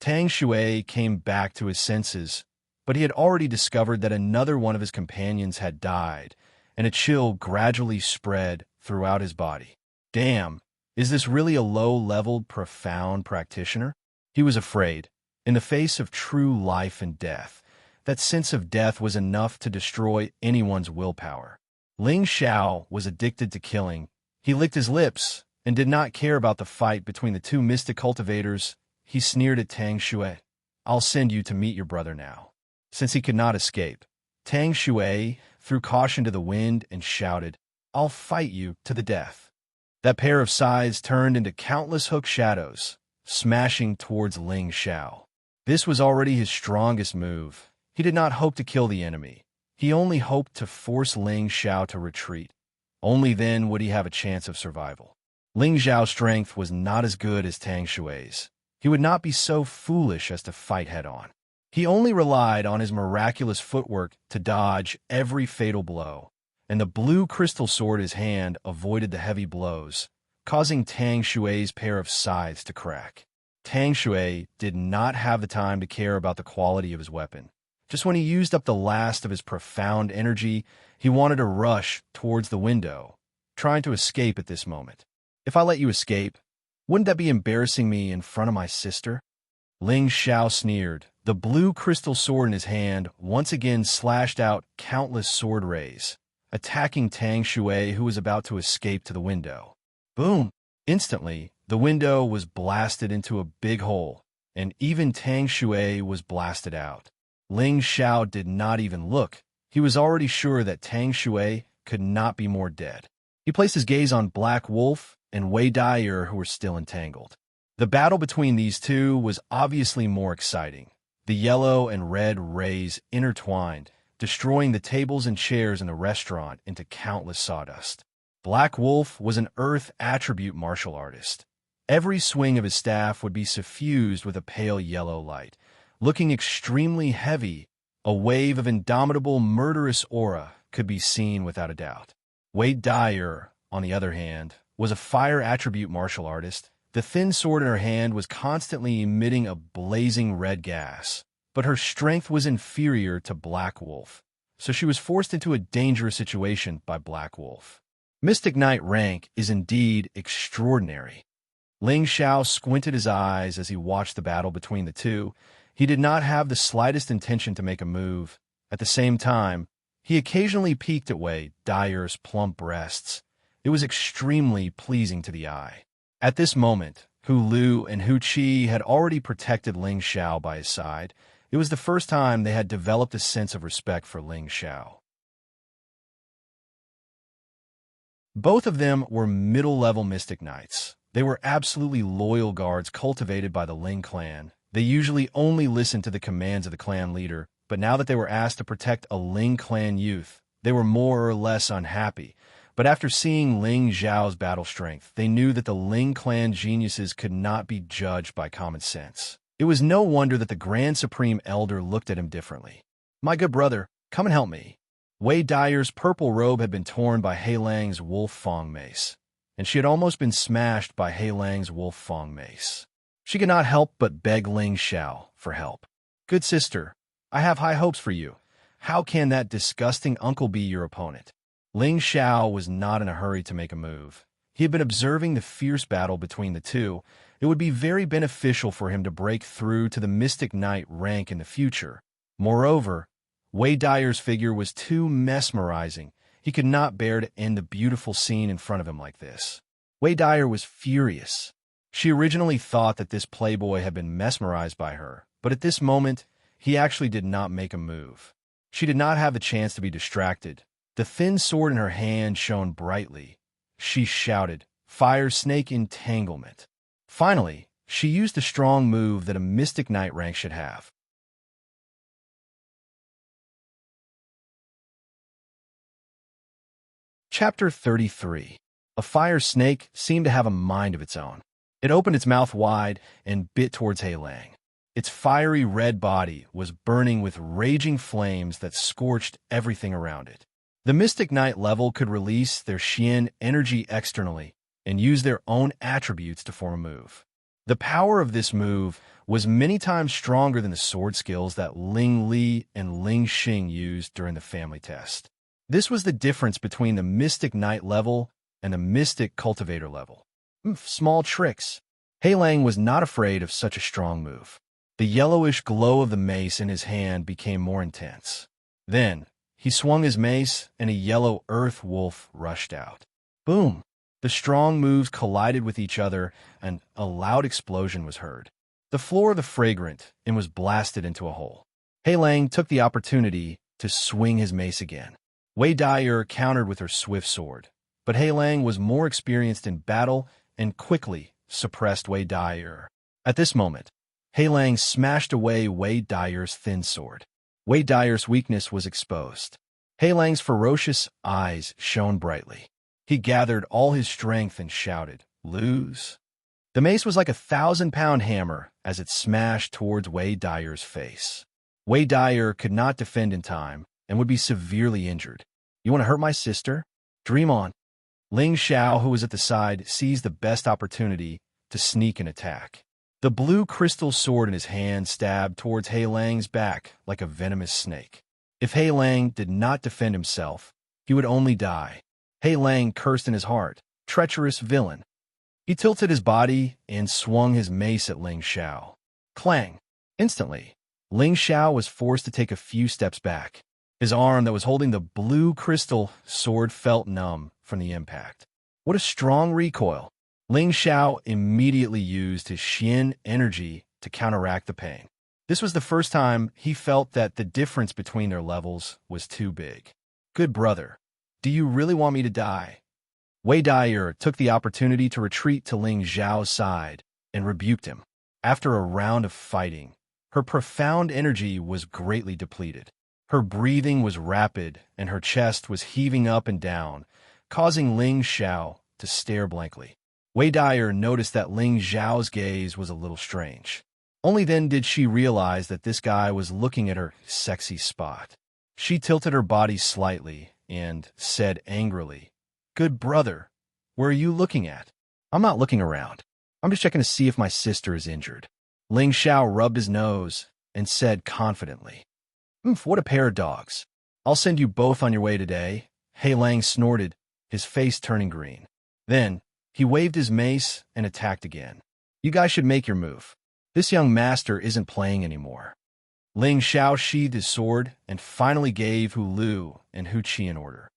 Tang Shui came back to his senses, but he had already discovered that another one of his companions had died, and a chill gradually spread throughout his body. Damn, is this really a low-leveled, profound practitioner? He was afraid. In the face of true life and death, that sense of death was enough to destroy anyone's willpower. Ling Xiao was addicted to killing. He licked his lips and did not care about the fight between the two mystic cultivators. He sneered at Tang Shui. "I'll send you to meet your brother now." Since he could not escape, Tang Shui threw caution to the wind and shouted, "I'll fight you to the death." That pair of scythes turned into countless hook shadows, smashing towards Ling Xiao. This was already his strongest move. He did not hope to kill the enemy. He only hoped to force Ling Xiao to retreat. Only then would he have a chance of survival. Ling Xiao's strength was not as good as Tang Shui's. He would not be so foolish as to fight head-on. He only relied on his miraculous footwork to dodge every fatal blow, and the blue crystal sword in his hand avoided the heavy blows, causing Tang Shui's pair of scythes to crack. Tang Shui did not have the time to care about the quality of his weapon. Just when he used up the last of his profound energy, he wanted to rush towards the window, trying to escape at this moment. "If I let you escape, wouldn't that be embarrassing me in front of my sister?" Ling Xiao sneered. The blue crystal sword in his hand once again slashed out countless sword rays, attacking Tang Shui, who was about to escape to the window. Boom! Instantly, the window was blasted into a big hole, and even Tang Shui was blasted out. Ling Xiao did not even look. He was already sure that Tang Shui could not be more dead. He placed his gaze on Black Wolf and Wei Dyer, who were still entangled. The battle between these two was obviously more exciting. The yellow and red rays intertwined, destroying the tables and chairs in the restaurant into countless sawdust. Black Wolf was an earth attribute martial artist. Every swing of his staff would be suffused with a pale yellow light. Looking extremely heavy, a wave of indomitable, murderous aura could be seen without a doubt. Wei Dyer, on the other hand, was a fire attribute martial artist. The thin sword in her hand was constantly emitting a blazing red gas, but her strength was inferior to Black Wolf, so she was forced into a dangerous situation by Black Wolf. Mystic Knight rank is indeed extraordinary. Ling Xiao squinted his eyes as he watched the battle between the two. He did not have the slightest intention to make a move. At the same time, he occasionally peeked at Wei Dyer's plump breasts. It was extremely pleasing to the eye. At this moment, Hu Lu and Hu Qi had already protected Ling Xiao by his side. It was the first time they had developed a sense of respect for Ling Xiao. Both of them were middle-level Mystic Knights. They were absolutely loyal guards cultivated by the Ling clan. They usually only listened to the commands of the clan leader, but now that they were asked to protect a Ling clan youth, they were more or less unhappy. But after seeing Ling Zhao's battle strength, they knew that the Ling clan geniuses could not be judged by common sense. It was no wonder that the Grand Supreme Elder looked at him differently. "My good brother, come and help me." Wei Dyer's purple robe had been torn by He Lang's Wolf Fong mace, and she had almost been smashed by He Lang's Wolf Fong mace. She could not help but beg Ling Xiao for help. "Good sister, I have high hopes for you. How can that disgusting uncle be your opponent?" Ling Xiao was not in a hurry to make a move. He had been observing the fierce battle between the two. It would be very beneficial for him to break through to the Mystic Knight rank in the future. Moreover, Wei Dyer's figure was too mesmerizing. He could not bear to end the beautiful scene in front of him like this. Wei Dyer was furious. She originally thought that this playboy had been mesmerized by her, but at this moment, he actually did not make a move. She did not have the chance to be distracted. The thin sword in her hand shone brightly. She shouted, "Fire Snake Entanglement." Finally, she used the strong move that a Mystic Knight rank should have. Chapter 33. A fire snake seemed to have a mind of its own. It opened its mouth wide and bit towards He Lang. Its fiery red body was burning with raging flames that scorched everything around it. The Mystic Knight level could release their Xian energy externally and use their own attributes to form a move. The power of this move was many times stronger than the sword skills that Ling Li and Ling Xing used during the family test. This was the difference between the Mystic Knight level and the Mystic Cultivator level. Small tricks. He Lang was not afraid of such a strong move. The yellowish glow of the mace in his hand became more intense. Then, he swung his mace, and a yellow earth wolf rushed out. Boom! The strong moves collided with each other, and a loud explosion was heard. The floor of the fragrant and was blasted into a hole. He Lang took the opportunity to swing his mace again. Wei Dyer countered with her swift sword, but He Lang was more experienced in battle and quickly suppressed Wei Dyer. At this moment, He Lang smashed away Wei Dyer's thin sword. Wei Dyer's weakness was exposed. He Lang's ferocious eyes shone brightly. He gathered all his strength and shouted, "Lose!" The mace was like a 1,000-pound hammer as it smashed towards Wei Dyer's face. Wei Dyer could not defend in time and would be severely injured. "You want to hurt my sister? Dream on." Ling Xiao, who was at the side, seized the best opportunity to sneak and attack. The blue crystal sword in his hand stabbed towards He Lang's back like a venomous snake. If He Lang did not defend himself, he would only die. He Lang cursed in his heart, "Treacherous villain." He tilted his body and swung his mace at Ling Xiao. Clang! Instantly, Ling Xiao was forced to take a few steps back. His arm that was holding the blue crystal sword felt numb from the impact. What a strong recoil! Ling Xiao immediately used his Xian energy to counteract the pain. This was the first time he felt that the difference between their levels was too big. "Good brother, do you really want me to die?" Wei Dyer took the opportunity to retreat to Ling Xiao's side and rebuked him. After a round of fighting, her profound energy was greatly depleted. Her breathing was rapid and her chest was heaving up and down, causing Ling Xiao to stare blankly. Wei Dyer noticed that Ling Xiao's gaze was a little strange. Only then did she realize that this guy was looking at her sexy spot. She tilted her body slightly and said angrily, "Good brother, where are you looking at?" "I'm not looking around. I'm just checking to see if my sister is injured." Ling Xiao rubbed his nose and said confidently, "What a pair of dogs. I'll send you both on your way today." He Lang snorted, his face turning green. Then, he waved his mace and attacked again. "You guys should make your move. This young master isn't playing anymore." Ling Xiao sheathed his sword and finally gave Hu Lu and Hu Qi an order.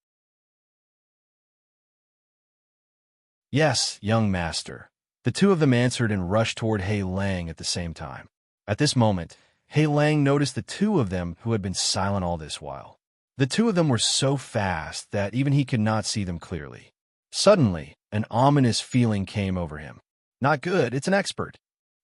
"Yes, young master." The two of them answered and rushed toward He Lang at the same time. At this moment, He Lang noticed the two of them who had been silent all this while. The two of them were so fast that even he could not see them clearly. Suddenly, an ominous feeling came over him. Not good, it's an expert.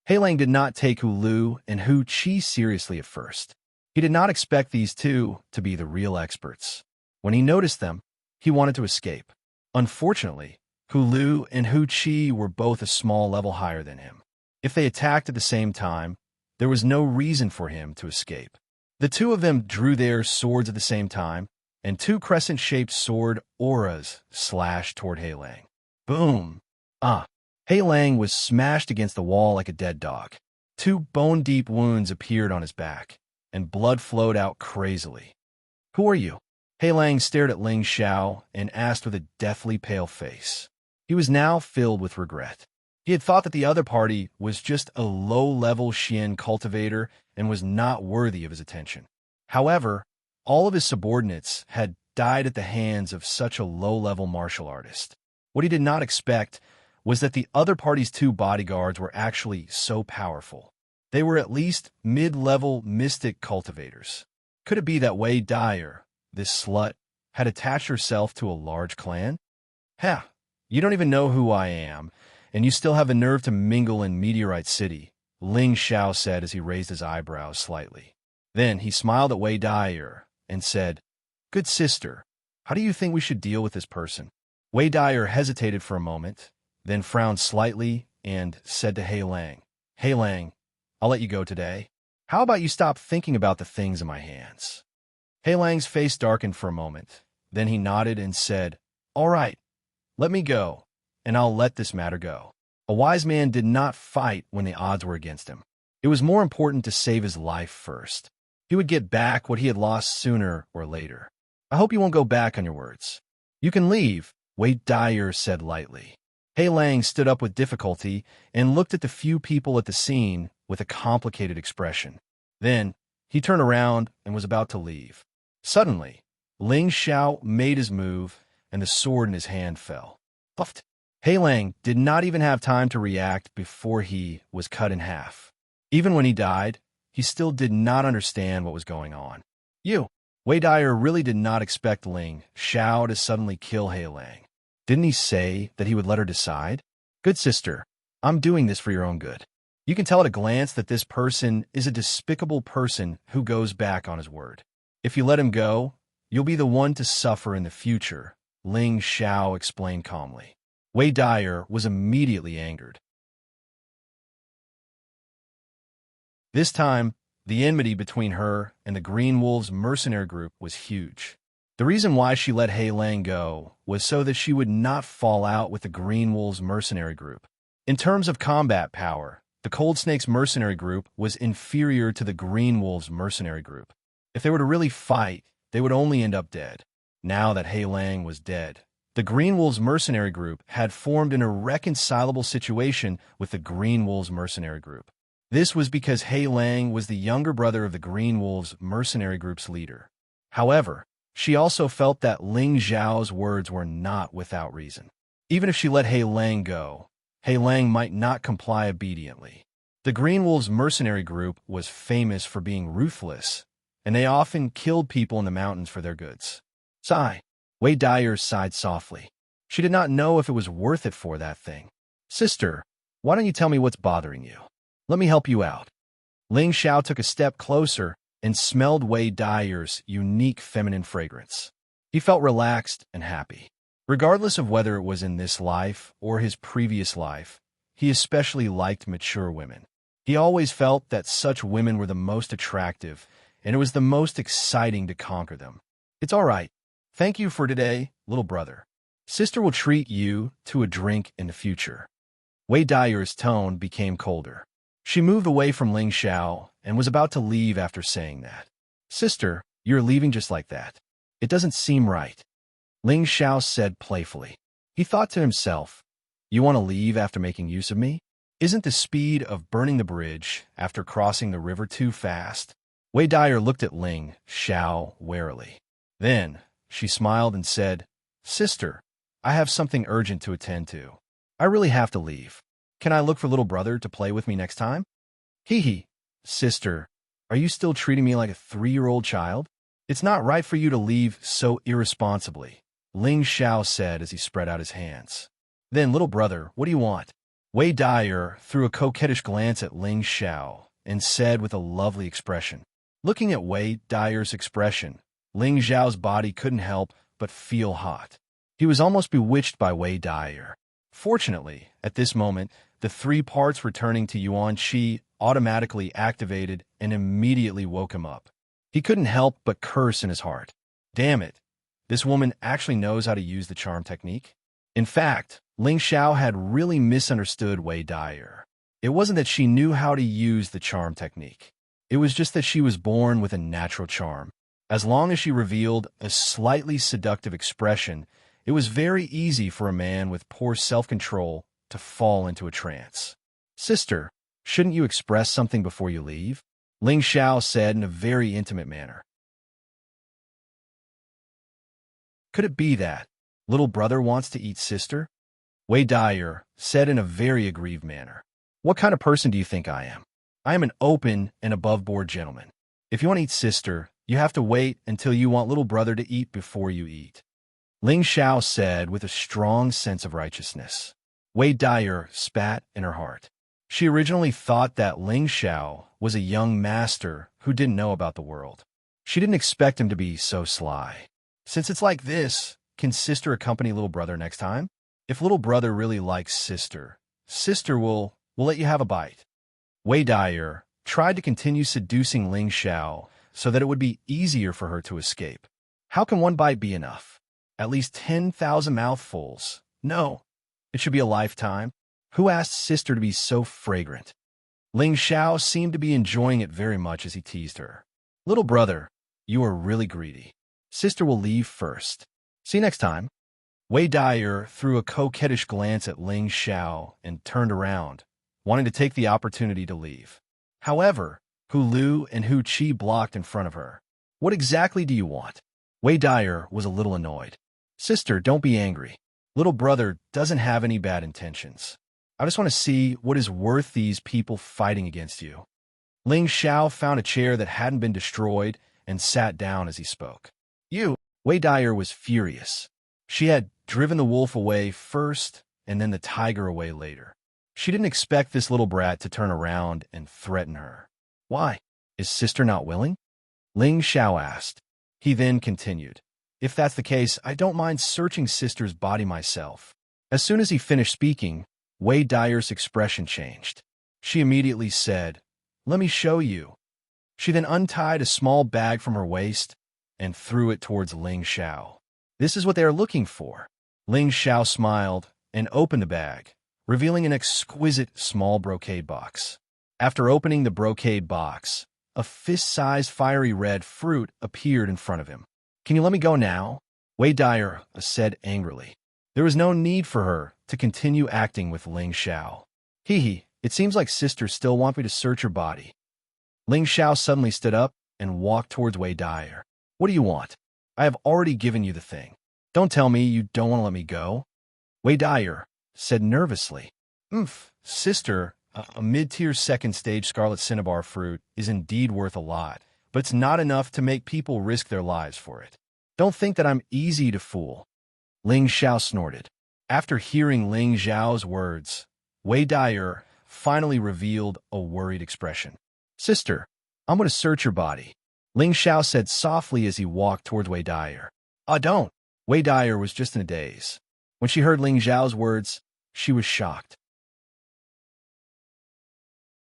He Lang did not take Hu Lu and Hu Qi seriously at first. He did not expect these two to be the real experts. When he noticed them, he wanted to escape. Unfortunately, Hu Lu and Hu Qi were both a small level higher than him. If they attacked at the same time, there was no reason for him to escape. The two of them drew their swords at the same time, and two crescent-shaped sword auras slashed toward He Lang. Boom! He Lang was smashed against the wall like a dead dog. Two bone-deep wounds appeared on his back, and blood flowed out crazily. "Who are you?" He Lang stared at Ling Xiao and asked with a deathly pale face. He was now filled with regret. He had thought that the other party was just a low-level Xian cultivator and was not worthy of his attention. However, all of his subordinates had died at the hands of such a low-level martial artist. What he did not expect was that the other party's two bodyguards were actually so powerful. They were at least mid-level mystic cultivators. Could it be that Wei Dyer, this slut, had attached herself to a large clan? "Ha! You don't even know who I am, and you still have the nerve to mingle in Meteorite City," Ling Xiao said as he raised his eyebrows slightly. Then he smiled at Wei Dyer and said, "Good sister, how do you think we should deal with this person?" Wei Dyer hesitated for a moment, then frowned slightly and said to He Lang, "He Lang, I'll let you go today. How about you stop thinking about the things in my hands?" He Lang's face darkened for a moment. Then he nodded and said, "All right, let me go, and I'll let this matter go." A wise man did not fight when the odds were against him. It was more important to save his life first. He would get back what he had lost sooner or later. "I hope you won't go back on your words." "You can leave," Wei Dyer said lightly. He Lang stood up with difficulty and looked at the few people at the scene with a complicated expression. Then he turned around and was about to leave. Suddenly, Ling Xiao made his move, and the sword in his hand fell. Puffed. He Lang did not even have time to react before he was cut in half. Even when he died, he still did not understand what was going on. Wei Dyer really did not expect Ling Xiao to suddenly kill He Lang. Didn't he say that he would let her decide? "Good sister, I'm doing this for your own good. You can tell at a glance that this person is a despicable person who goes back on his word. If you let him go, you'll be the one to suffer in the future," Ling Xiao explained calmly. Wei Dyer was immediately angered. This time, the enmity between her and the Green Wolves mercenary group was huge. The reason why she let He Lang go was so that she would not fall out with the Green Wolves mercenary group. In terms of combat power, the Cold Snakes mercenary group was inferior to the Green Wolves mercenary group. If they were to really fight, they would only end up dead. Now that He Lang was dead, the Green Wolves mercenary group had formed an irreconcilable situation with the Green Wolves mercenary group. This was because He Lang was the younger brother of the Green Wolves mercenary group's leader. However, she also felt that Ling Xiao's words were not without reason. Even if she let He Lang go, He Lang might not comply obediently. The Green Wolves mercenary group was famous for being ruthless, and they often killed people in the mountains for their goods. Sigh. Wei Dyer sighed softly. She did not know if it was worth it for that thing. "Sister, why don't you tell me what's bothering you? Let me help you out." Ling Xiao took a step closer and smelled Wei Dyer's unique feminine fragrance. He felt relaxed and happy. Regardless of whether it was in this life or his previous life, he especially liked mature women. He always felt that such women were the most attractive, and it was the most exciting to conquer them. "It's all right. Thank you for today, little brother. Sister will treat you to a drink in the future." Wei Dyer's tone became colder. She moved away from Ling Xiao and was about to leave after saying that. "Sister, you're leaving just like that. It doesn't seem right," Ling Xiao said playfully. He thought to himself, "You want to leave after making use of me? Isn't the speed of burning the bridge after crossing the river too fast?" Wei Dyer looked at Ling Xiao warily. Then she smiled and said, "Sister, I have something urgent to attend to. I really have to leave. Can I look for little brother to play with me next time?" "Hee. Sister, are you still treating me like a 3-year-old child? It's not right for you to leave so irresponsibly," Ling Xiao said as he spread out his hands. "Then, little brother, what do you want?" Wei Dyer threw a coquettish glance at Ling Xiao and said with a lovely expression. Looking at Wei Dyer's expression, Ling Xiao's body couldn't help but feel hot. He was almost bewitched by Wei Dyer. Fortunately, at this moment, the 3 parts returning to Yuan Qi automatically activated and immediately woke him up. He couldn't help but curse in his heart. Damn it, this woman actually knows how to use the charm technique? In fact, Ling Xiao had really misunderstood Wei Dyer. It wasn't that she knew how to use the charm technique. It was just that she was born with a natural charm. As long as she revealed a slightly seductive expression, it was very easy for a man with poor self-control to fall into a trance. "Sister, shouldn't you express something before you leave?" Ling Xiao said in a very intimate manner. "Could it be that little brother wants to eat sister?" Wei Dyer said in a very aggrieved manner. "What kind of person do you think I am? I am an open and above-board gentleman. If you want to eat sister, you have to wait until you want little brother to eat before you eat," Ling Xiao said with a strong sense of righteousness. Wei Dyer spat in her heart. She originally thought that Ling Xiao was a young master who didn't know about the world. She didn't expect him to be so sly. Since it's like this, can sister accompany little brother next time? If little brother really likes sister, sister will let you have a bite. Wei Dyer tried to continue seducing Ling Xiao so that it would be easier for her to escape. How can one bite be enough? At least 10,000 mouthfuls. No, it should be a lifetime. Who asked sister to be so fragrant? Ling Xiao seemed to be enjoying it very much as he teased her. "Little brother, you are really greedy. Sister will leave first. See you next time." Wei Dyer threw a coquettish glance at Ling Xiao and turned around, wanting to take the opportunity to leave. However, Hu Lu and Hu Qi blocked in front of her. "What exactly do you want?" Wei Dyer was a little annoyed. "Sister, don't be angry. Little brother doesn't have any bad intentions. I just want to see what is worth these people fighting against you." Ling Xiao found a chair that hadn't been destroyed and sat down as he spoke. "You!" Wei Dyer was furious. She had driven the wolf away first and then the tiger away later. She didn't expect this little brat to turn around and threaten her. "Why? Is sister not willing?" Ling Xiao asked. He then continued, "If that's the case, I don't mind searching sister's body myself." As soon as he finished speaking, Wei Dyer's expression changed. She immediately said, "Let me show you." She then untied a small bag from her waist and threw it towards Ling Xiao. "This is what they are looking for." Ling Xiao smiled and opened the bag, revealing an exquisite small brocade box. After opening the brocade box, a fist-sized fiery red fruit appeared in front of him. "Can you let me go now?" Wei Dyer said angrily. There was no need for her to continue acting with Ling Xiao. It seems like sister still wants me to search her body." Ling Xiao suddenly stood up and walked towards Wei Dyer. "What do you want? I have already given you the thing. Don't tell me you don't want to let me go." Wei Dyer said nervously. Sister, a mid-tier second-stage scarlet cinnabar fruit is indeed worth a lot, but it's not enough to make people risk their lives for it. Don't think that I'm easy to fool." Ling Xiao snorted. After hearing Ling Xiao's words, Wei Dyer finally revealed a worried expression. "Sister, I'm going to search your body," Ling Xiao said softly as he walked towards Wei Dyer. Don't." Wei Dyer was just in a daze. When she heard Ling Xiao's words, she was shocked.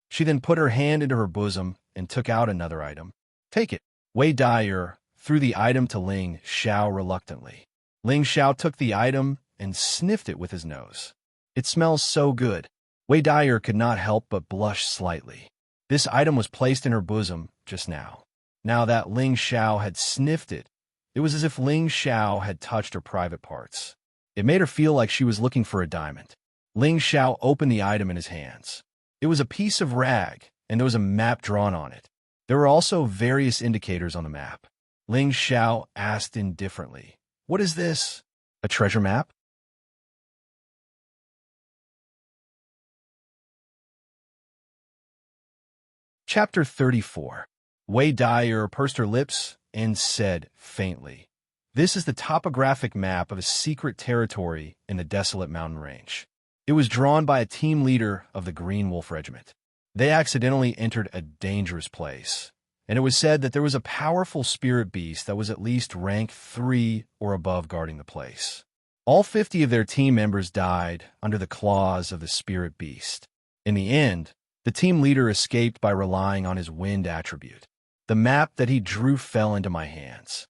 She then put her hand into her bosom and took out another item. "Take it." Wei Dyer threw the item to Ling Xiao reluctantly. Ling Xiao took the item and sniffed it with his nose. "It smells so good." Wei Dyer could not help but blush slightly. This item was placed in her bosom just now. Now that Ling Xiao had sniffed it, it was as if Ling Xiao had touched her private parts. It made her feel like she was looking for a diamond. Ling Xiao opened the item in his hands. It was a piece of rag, and there was a map drawn on it. There were also various indicators on the map. Ling Xiao asked indifferently, "What is this? A treasure map?" Chapter 34. Wei Dyer pursed her lips and said faintly, "This is the topographic map of a secret territory in the desolate mountain range. It was drawn by a team leader of the Green Wolf Regiment. They accidentally entered a dangerous place, and it was said that there was a powerful spirit beast that was at least rank 3 or above guarding the place. All 50 of their team members died under the claws of the spirit beast. In the end, the team leader escaped by relying on his wind attribute. The map that he drew fell into my hands.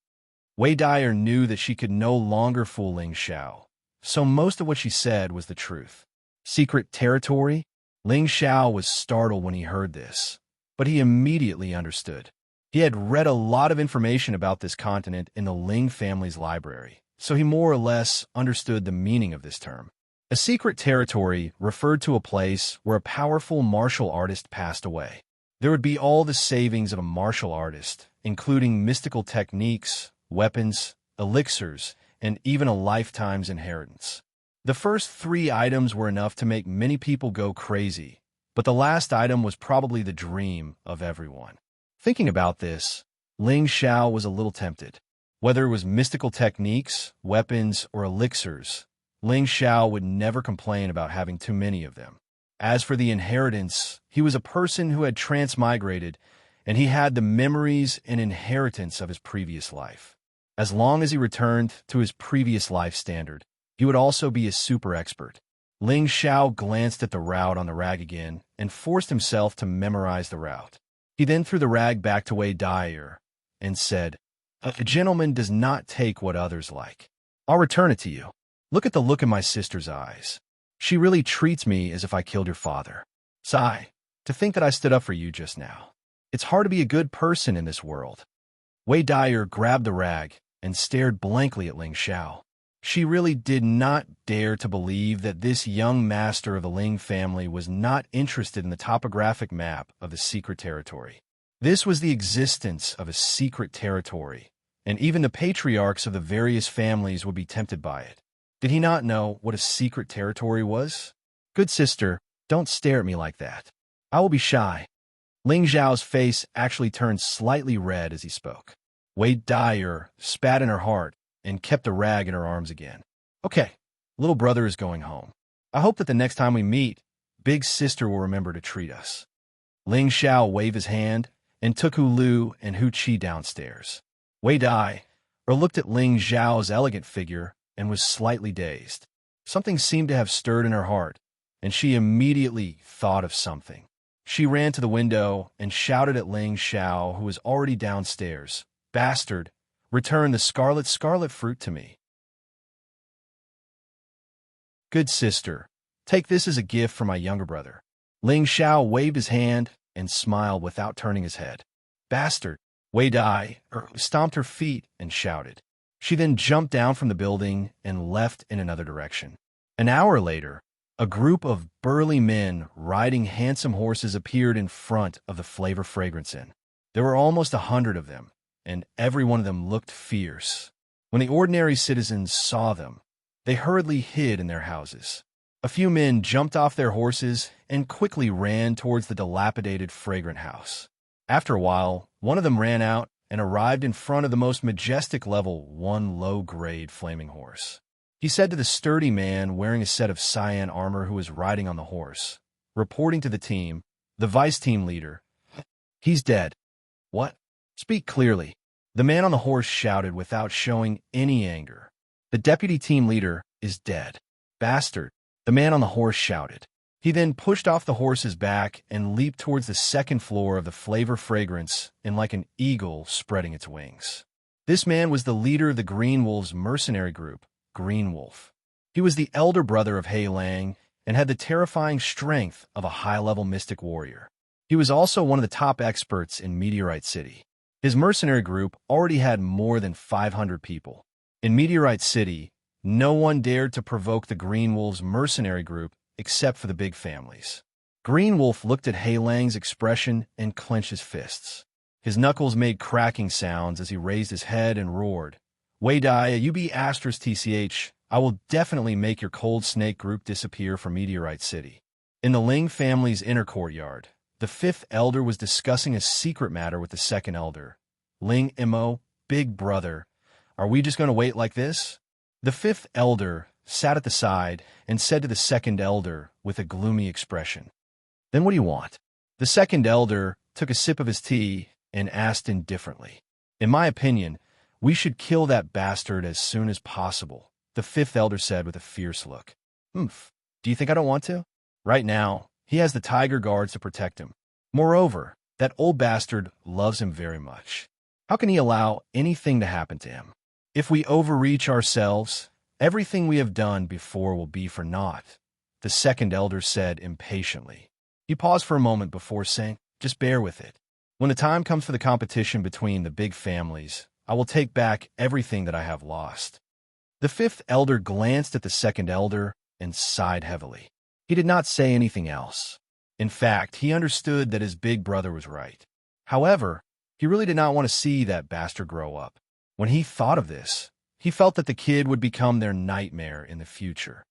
Wei Dyer knew that she could no longer fool Ling Xiao, so most of what she said was the truth. Secret territory? Ling Xiao was startled when he heard this, but he immediately understood. He had read a lot of information about this continent in the Ling family's library, so he more or less understood the meaning of this term. A secret territory referred to a place where a powerful martial artist passed away. There would be all the savings of a martial artist, including mystical techniques, weapons, elixirs, and even a lifetime's inheritance. The first 3 items were enough to make many people go crazy, but the last item was probably the dream of everyone. Thinking about this, Ling Xiao was a little tempted. Whether it was mystical techniques, weapons, or elixirs, Ling Xiao would never complain about having too many of them. As for the inheritance, he was a person who had transmigrated, and he had the memories and inheritance of his previous life. As long as he returned to his previous life standard, he would also be a super expert. Ling Xiao glanced at the route on the rag again and forced himself to memorize the route. He then threw the rag back to Wei Dyer and said, "A gentleman does not take what others like. I'll return it to you. Look at the look in my sister's eyes. She really treats me as if I killed your father. Sigh, to think that I stood up for you just now. It's hard to be a good person in this world." Wei Dyer grabbed the rag and stared blankly at Ling Xiao. She really did not dare to believe that this young master of the Ling family was not interested in the topographic map of the secret territory. This was the existence of a secret territory, and even the patriarchs of the various families would be tempted by it. Did he not know what a secret territory was? "Good sister, don't stare at me like that. I will be shy." Ling Xiao's face actually turned slightly red as he spoke. Wei Dyer spat in her heart and kept the rag in her arms again. "Okay, little brother is going home. I hope that the next time we meet, big sister will remember to treat us." Ling Xiao waved his hand and took Hu Lu and Hu Qi downstairs. Wei Dai looked at Ling Xiao's elegant figure and was slightly dazed. Something seemed to have stirred in her heart, and she immediately thought of something. She ran to the window and shouted at Ling Xiao, who was already downstairs, "Bastard! Return the scarlet fruit to me." "Good sister, take this as a gift from my younger brother." Ling Xiao waved his hand and smiled without turning his head. "Bastard!" Wei Dai stomped her feet and shouted. She then jumped down from the building and left in another direction. An hour later, a group of burly men riding handsome horses appeared in front of the Flavor Fragrance Inn. There were almost 100 of them, and every one of them looked fierce. When the ordinary citizens saw them, they hurriedly hid in their houses. A few men jumped off their horses and quickly ran towards the dilapidated fragrant house. After a while, one of them ran out and arrived in front of the most majestic level 1 low-grade flaming horse. He said to the sturdy man wearing a set of cyan armor who was riding on the horse, reporting to the team, the vice team leader, "He's dead." "What? Speak clearly." The man on the horse shouted without showing any anger. "The deputy team leader is dead." "Bastard," the man on the horse shouted. He then pushed off the horse's back and leaped towards the second floor of the Flavor Fragrance and like an eagle spreading its wings. This man was the leader of the Green Wolves mercenary group, Green Wolf. He was the elder brother of Hei Lang and had the terrifying strength of a high-level mystic warrior. He was also one of the top experts in Meteorite City. His mercenary group already had more than 500 people. In Meteorite City, no one dared to provoke the Green Wolves mercenary group except for the big families. Green Wolf looked at Hei Lang's expression and clenched his fists. His knuckles made cracking sounds as he raised his head and roared, "Wei Dai, UB*TCH, I will definitely make your Cold Snake group disappear from Meteorite City." In the Ling family's inner courtyard, the 5th elder was discussing a secret matter with the 2nd elder. "Ling Imo, big brother, are we just going to wait like this?" The 5th elder sat at the side and said to the 2nd elder with a gloomy expression, "Then what do you want?" The 2nd elder took a sip of his tea and asked indifferently, "In my opinion, we should kill that bastard as soon as possible, the fifth elder said with a fierce look. "Humph. Do you think I don't want to? Right now, he has the tiger guards to protect him. Moreover, that old bastard loves him very much. How can he allow anything to happen to him? If we overreach ourselves, everything we have done before will be for naught," the second elder said impatiently. He paused for a moment before saying, "Just bear with it. When the time comes for the competition between the big families, I will take back everything that I have lost." The fifth elder glanced at the second elder and sighed heavily. He did not say anything else. In fact, he understood that his big brother was right. However, he really did not want to see that bastard grow up. When he thought of this, he felt that the kid would become their nightmare in the future.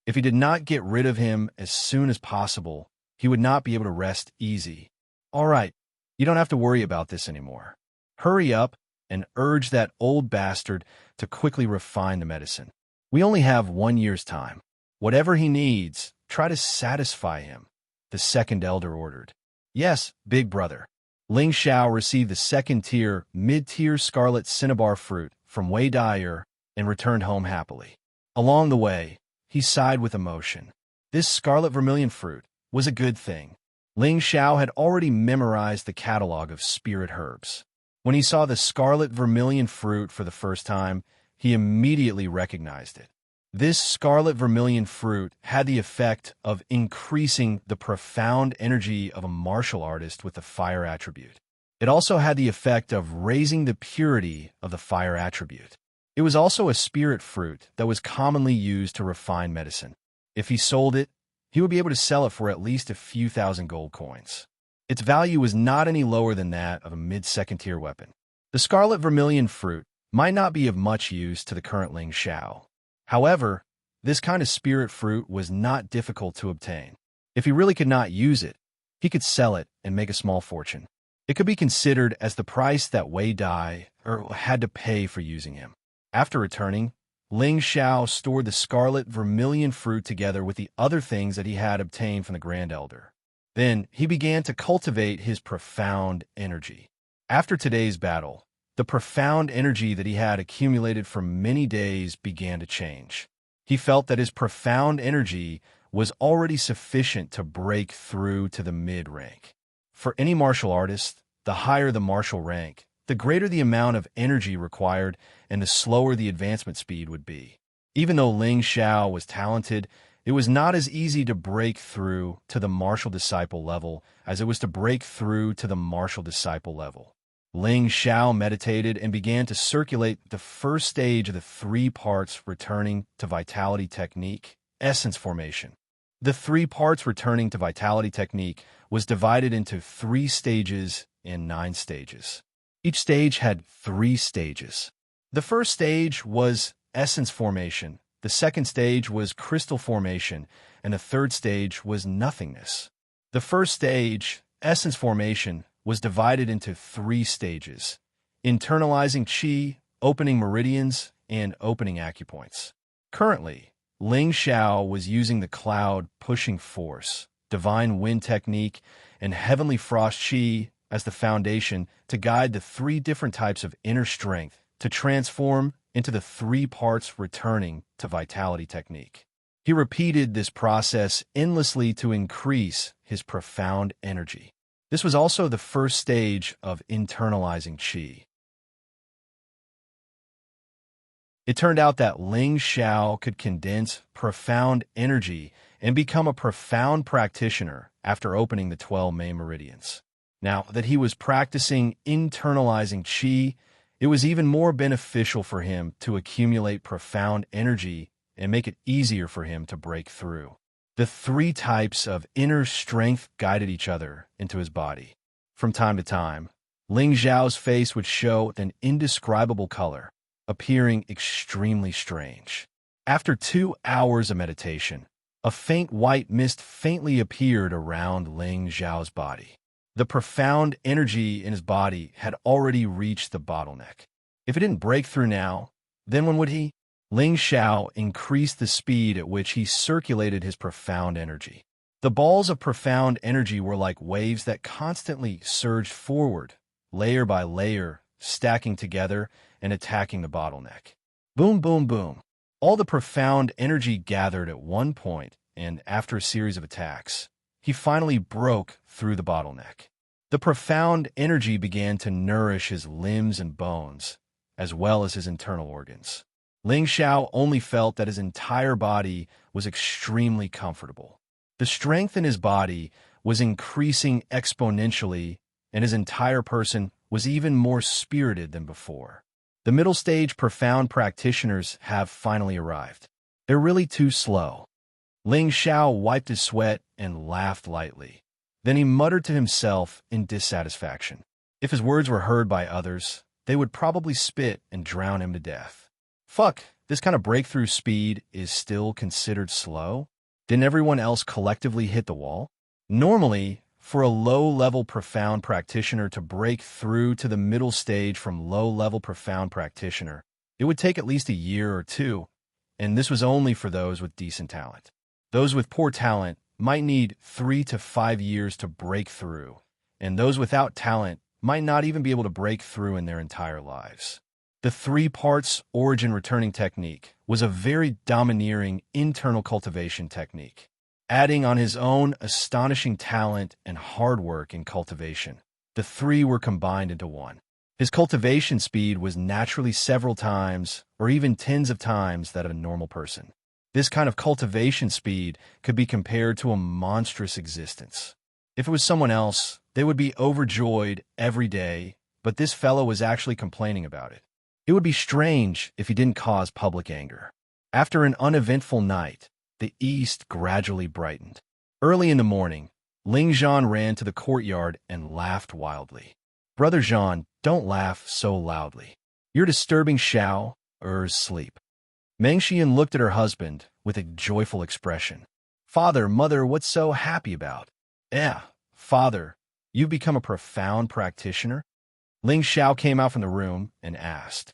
If he did not get rid of him as soon as possible, he would not be able to rest easy. "All right, you don't have to worry about this anymore. Hurry up and urge that old bastard to quickly refine the medicine. We only have 1 year's time. Whatever he needs, try to satisfy him," the second elder ordered. "Yes, big brother." Ling Xiao received the second-tier, mid-tier scarlet cinnabar fruit from Wei Dyer and returned home happily. Along the way, he sighed with emotion. This scarlet vermilion fruit was a good thing. Ling Xiao had already memorized the catalog of spirit herbs. When he saw the scarlet vermilion fruit for the first time, he immediately recognized it. This scarlet vermilion fruit had the effect of increasing the profound energy of a martial artist with the fire attribute. It also had the effect of raising the purity of the fire attribute. It was also a spirit fruit that was commonly used to refine medicine. If he sold it, he would be able to sell it for at least a few thousand gold coins. Its value was not any lower than that of a mid-second tier weapon. The scarlet vermilion fruit might not be of much use to the current Ling Xiao. However, this kind of spirit fruit was not difficult to obtain. If he really could not use it, he could sell it and make a small fortune. It could be considered as the price that Wei Dai had to pay for using him. After returning, Ling Xiao stored the scarlet vermilion fruit together with the other things that he had obtained from the Grand Elder. Then he began to cultivate his profound energy. After today's battle, the profound energy that he had accumulated for many days began to change. He felt that his profound energy was already sufficient to break through to the mid-rank. For any martial artist, the higher the martial rank, the greater the amount of energy required and the slower the advancement speed would be. Even though Ling Xiao was talented, it was not as easy to break through to the martial disciple level as it was to break through to the martial disciple level. Ling Xiao meditated and began to circulate the first stage of the 3 parts returning to vitality technique, essence formation. The 3 parts returning to vitality technique was divided into 3 stages and 9 stages. Each stage had 3 stages. The first stage was essence formation, the second stage was crystal formation, and the third stage was nothingness. The first stage, essence formation, was divided into 3 stages: internalizing qi, opening meridians, and opening acupoints. Currently, Ling Xiao was using the cloud pushing force, divine wind technique, and heavenly frost qi as the foundation to guide the 3 different types of inner strength to transform into the 3 parts returning to vitality technique. He repeated this process endlessly to increase his profound energy. This was also the first stage of internalizing qi. It turned out that Ling Xiao could condense profound energy and become a profound practitioner after opening the 12 main meridians. Now that he was practicing internalizing qi, it was even more beneficial for him to accumulate profound energy and make it easier for him to break through. The 3 types of inner strength guided each other into his body. From time to time, Ling Xiao's face would show an indescribable color, appearing extremely strange. After 2 hours of meditation, a faint white mist faintly appeared around Ling Xiao's body. The profound energy in his body had already reached the bottleneck. If it didn't break through now, then when would he? Ling Xiao increased the speed at which he circulated his profound energy. The balls of profound energy were like waves that constantly surged forward, layer by layer, stacking together and attacking the bottleneck. Boom, boom, boom. All the profound energy gathered at one point, and after a series of attacks, he finally broke through the bottleneck. The profound energy began to nourish his limbs and bones, as well as his internal organs. Ling Xiao only felt that his entire body was extremely comfortable. The strength in his body was increasing exponentially, and his entire person was even more spirited than before. The middle stage profound practitioners have finally arrived. They're really too slow. Ling Xiao wiped his sweat and laughed lightly. Then he muttered to himself in dissatisfaction. If his words were heard by others, they would probably spit and drown him to death. Fuck, this kind of breakthrough speed is still considered slow? Didn't everyone else collectively hit the wall? Normally, for a low-level profound practitioner to break through to the middle stage from low-level profound practitioner, it would take at least a year or two, and this was only for those with decent talent. Those with poor talent might need 3 to 5 years to break through, and those without talent might not even be able to break through in their entire lives. The 3 parts origin returning technique was a very domineering internal cultivation technique. Adding on his own astonishing talent and hard work in cultivation, the 3 were combined into one. His cultivation speed was naturally several times or even tens of times that of a normal person. This kind of cultivation speed could be compared to a monstrous existence. If it was someone else, they would be overjoyed every day, but this fellow was actually complaining about it. It would be strange if he didn't cause public anger. After an uneventful night, the east gradually brightened. Early in the morning, Ling Zhan ran to the courtyard and laughed wildly. Brother Zhan, don't laugh so loudly. You're disturbing Xiao Er's sleep. Meng Xian looked at her husband with a joyful expression. Father, mother, what's so happy about? Father, you've become a profound practitioner? Ling Xiao came out from the room and asked.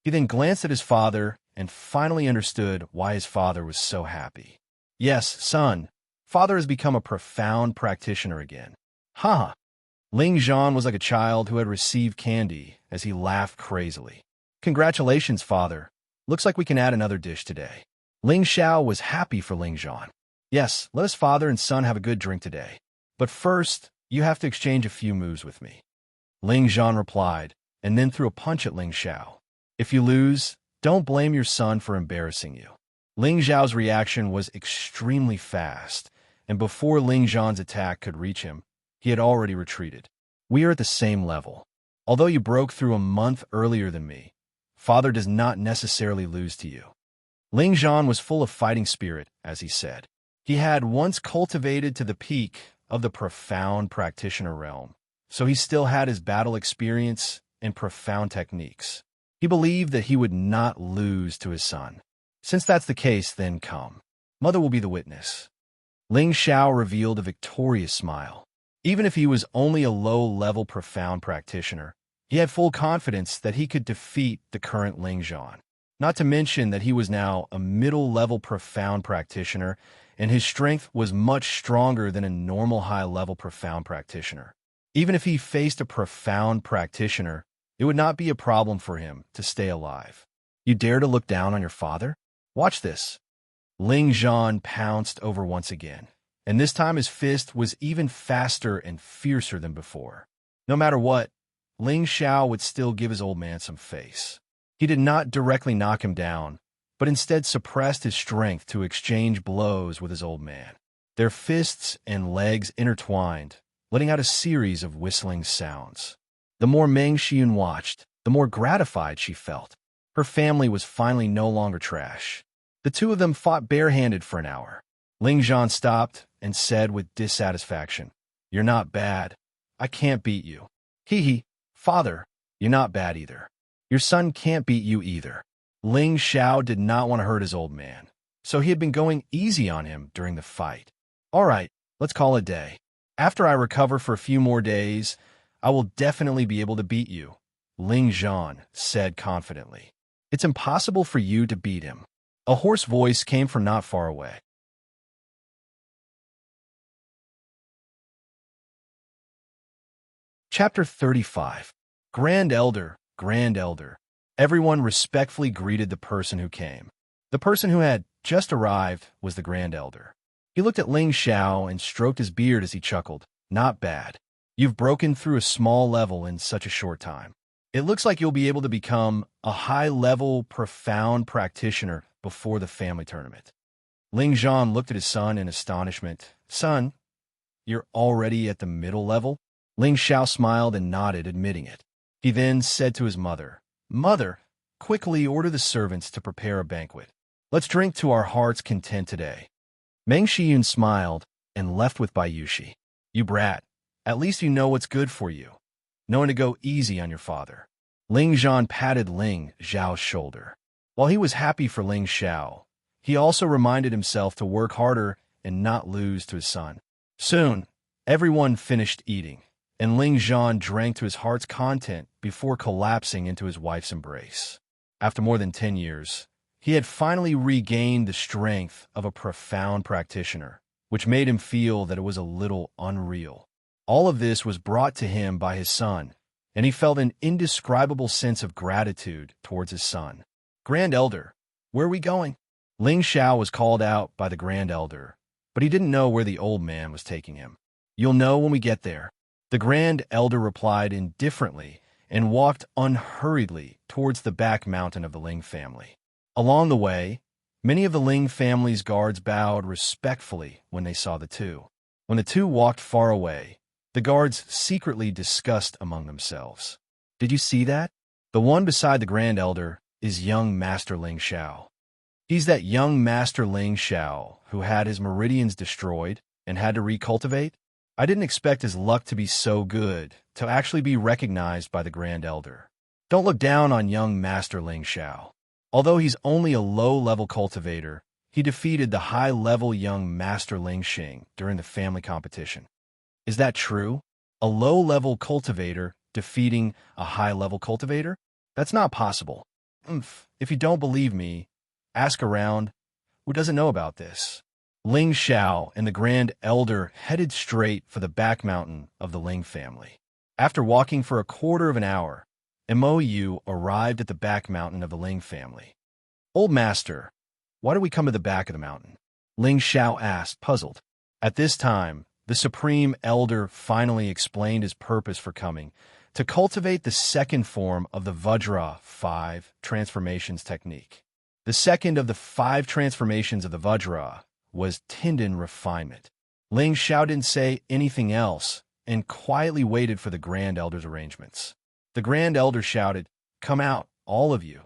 He then glanced at his father and finally understood why his father was so happy. Yes, son, father has become a profound practitioner again. Ha! Ling Zhan was like a child who had received candy as he laughed crazily. Congratulations, father. Looks like we can add another dish today. Ling Xiao was happy for Ling Zhan. Yes, let us father and son have a good drink today. But first, you have to exchange a few moves with me. Ling Zhan replied, and then threw a punch at Ling Xiao. If you lose, don't blame your son for embarrassing you. Ling Xiao's reaction was extremely fast, and before Ling Zhan's attack could reach him, he had already retreated. We are at the same level. Although you broke through a month earlier than me, father does not necessarily lose to you. Ling Zhan was full of fighting spirit, as he said. He had once cultivated to the peak of the profound practitioner realm, so he still had his battle experience and profound techniques. He believed that he would not lose to his son. Since that's the case, then come. Mother will be the witness. Ling Xiao revealed a victorious smile. Even if he was only a low-level profound practitioner, he had full confidence that he could defeat the current Ling Zhan. Not to mention that he was now a middle-level profound practitioner, and his strength was much stronger than a normal high-level profound practitioner. Even if he faced a profound practitioner, it would not be a problem for him to stay alive. You dare to look down on your father? Watch this. Ling Zhan pounced over once again, and this time his fist was even faster and fiercer than before. No matter what, Ling Xiao would still give his old man some face. He did not directly knock him down, but instead suppressed his strength to exchange blows with his old man. Their fists and legs intertwined, letting out a series of whistling sounds. The more Meng Xian watched, the more gratified she felt. Her family was finally no longer trash. The two of them fought barehanded for an hour. Ling Zhan stopped and said with dissatisfaction, "You're not bad. I can't beat you." Hee, father, you're not bad either. Your son can't beat you either. Ling Xiao did not want to hurt his old man, so he had been going easy on him during the fight. All right, let's call it a day. After I recover for a few more days, I will definitely be able to beat you, Ling Zhan said confidently. It's impossible for you to beat him. A hoarse voice came from not far away. Chapter 35. Grand Elder, Grand Elder. Everyone respectfully greeted the person who came. The person who had just arrived was the Grand Elder. He looked at Ling Xiao and stroked his beard as he chuckled. Not bad. You've broken through a small level in such a short time. It looks like you'll be able to become a high-level, profound practitioner before the family tournament. Ling Zhan looked at his son in astonishment. Son, you're already at the middle level? Ling Xiao smiled and nodded, admitting it. He then said to his mother, Mother, quickly order the servants to prepare a banquet. Let's drink to our heart's content today. Meng Shiyun smiled and left with Bayushi. You brat, at least you know what's good for you. Knowing to go easy on your father. Ling Zhan patted Ling Xiao's shoulder. While he was happy for Ling Xiao, he also reminded himself to work harder and not lose to his son. Soon, everyone finished eating, and Ling Zhan drank to his heart's content before collapsing into his wife's embrace. After more than 10 years, he had finally regained the strength of a profound practitioner, which made him feel that it was a little unreal. All of this was brought to him by his son, and he felt an indescribable sense of gratitude towards his son. Grand Elder, where are we going? Ling Xiao was called out by the Grand Elder, but he didn't know where the old man was taking him. You'll know when we get there. The Grand Elder replied indifferently and walked unhurriedly towards the back mountain of the Ling family. Along the way, many of the Ling family's guards bowed respectfully when they saw the two. When the two walked far away, the guards secretly discussed among themselves. Did you see that? The one beside the Grand Elder is young Master Ling Xiao. He's that young Master Ling Xiao who had his meridians destroyed and had to recultivate. I didn't expect his luck to be so good, to actually be recognized by the Grand Elder. Don't look down on young Master Ling Xiao. Although he's only a low-level cultivator, he defeated the high-level young Master Ling Xing during the family competition. Is that true? A low-level cultivator defeating a high-level cultivator? That's not possible. If you don't believe me, ask around. Who doesn't know about this? Ling Xiao and the Grand Elder headed straight for the back mountain of the Ling family. After walking for a quarter of an hour, Mou arrived at the back mountain of the Ling family. Old Master, why do we come to the back of the mountain? Ling Xiao asked, puzzled. At this time, the Supreme Elder finally explained his purpose for coming, to cultivate the second form of the Vajra 5 transformations technique. The second of the 5 transformations of the Vajra was tendon refinement. Ling Xiao didn't say anything else and quietly waited for the Grand Elder's arrangements. The Grand Elder shouted, Come out, all of you.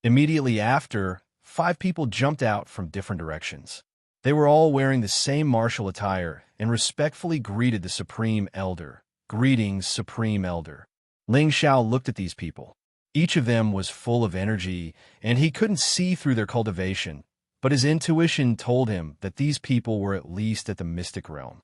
Immediately after, 5 people jumped out from different directions. They were all wearing the same martial attire and respectfully greeted the Supreme Elder. Greetings, Supreme Elder. Ling Xiao looked at these people. Each of them was full of energy, and he couldn't see through their cultivation, but his intuition told him that these people were at least at the mystic realm.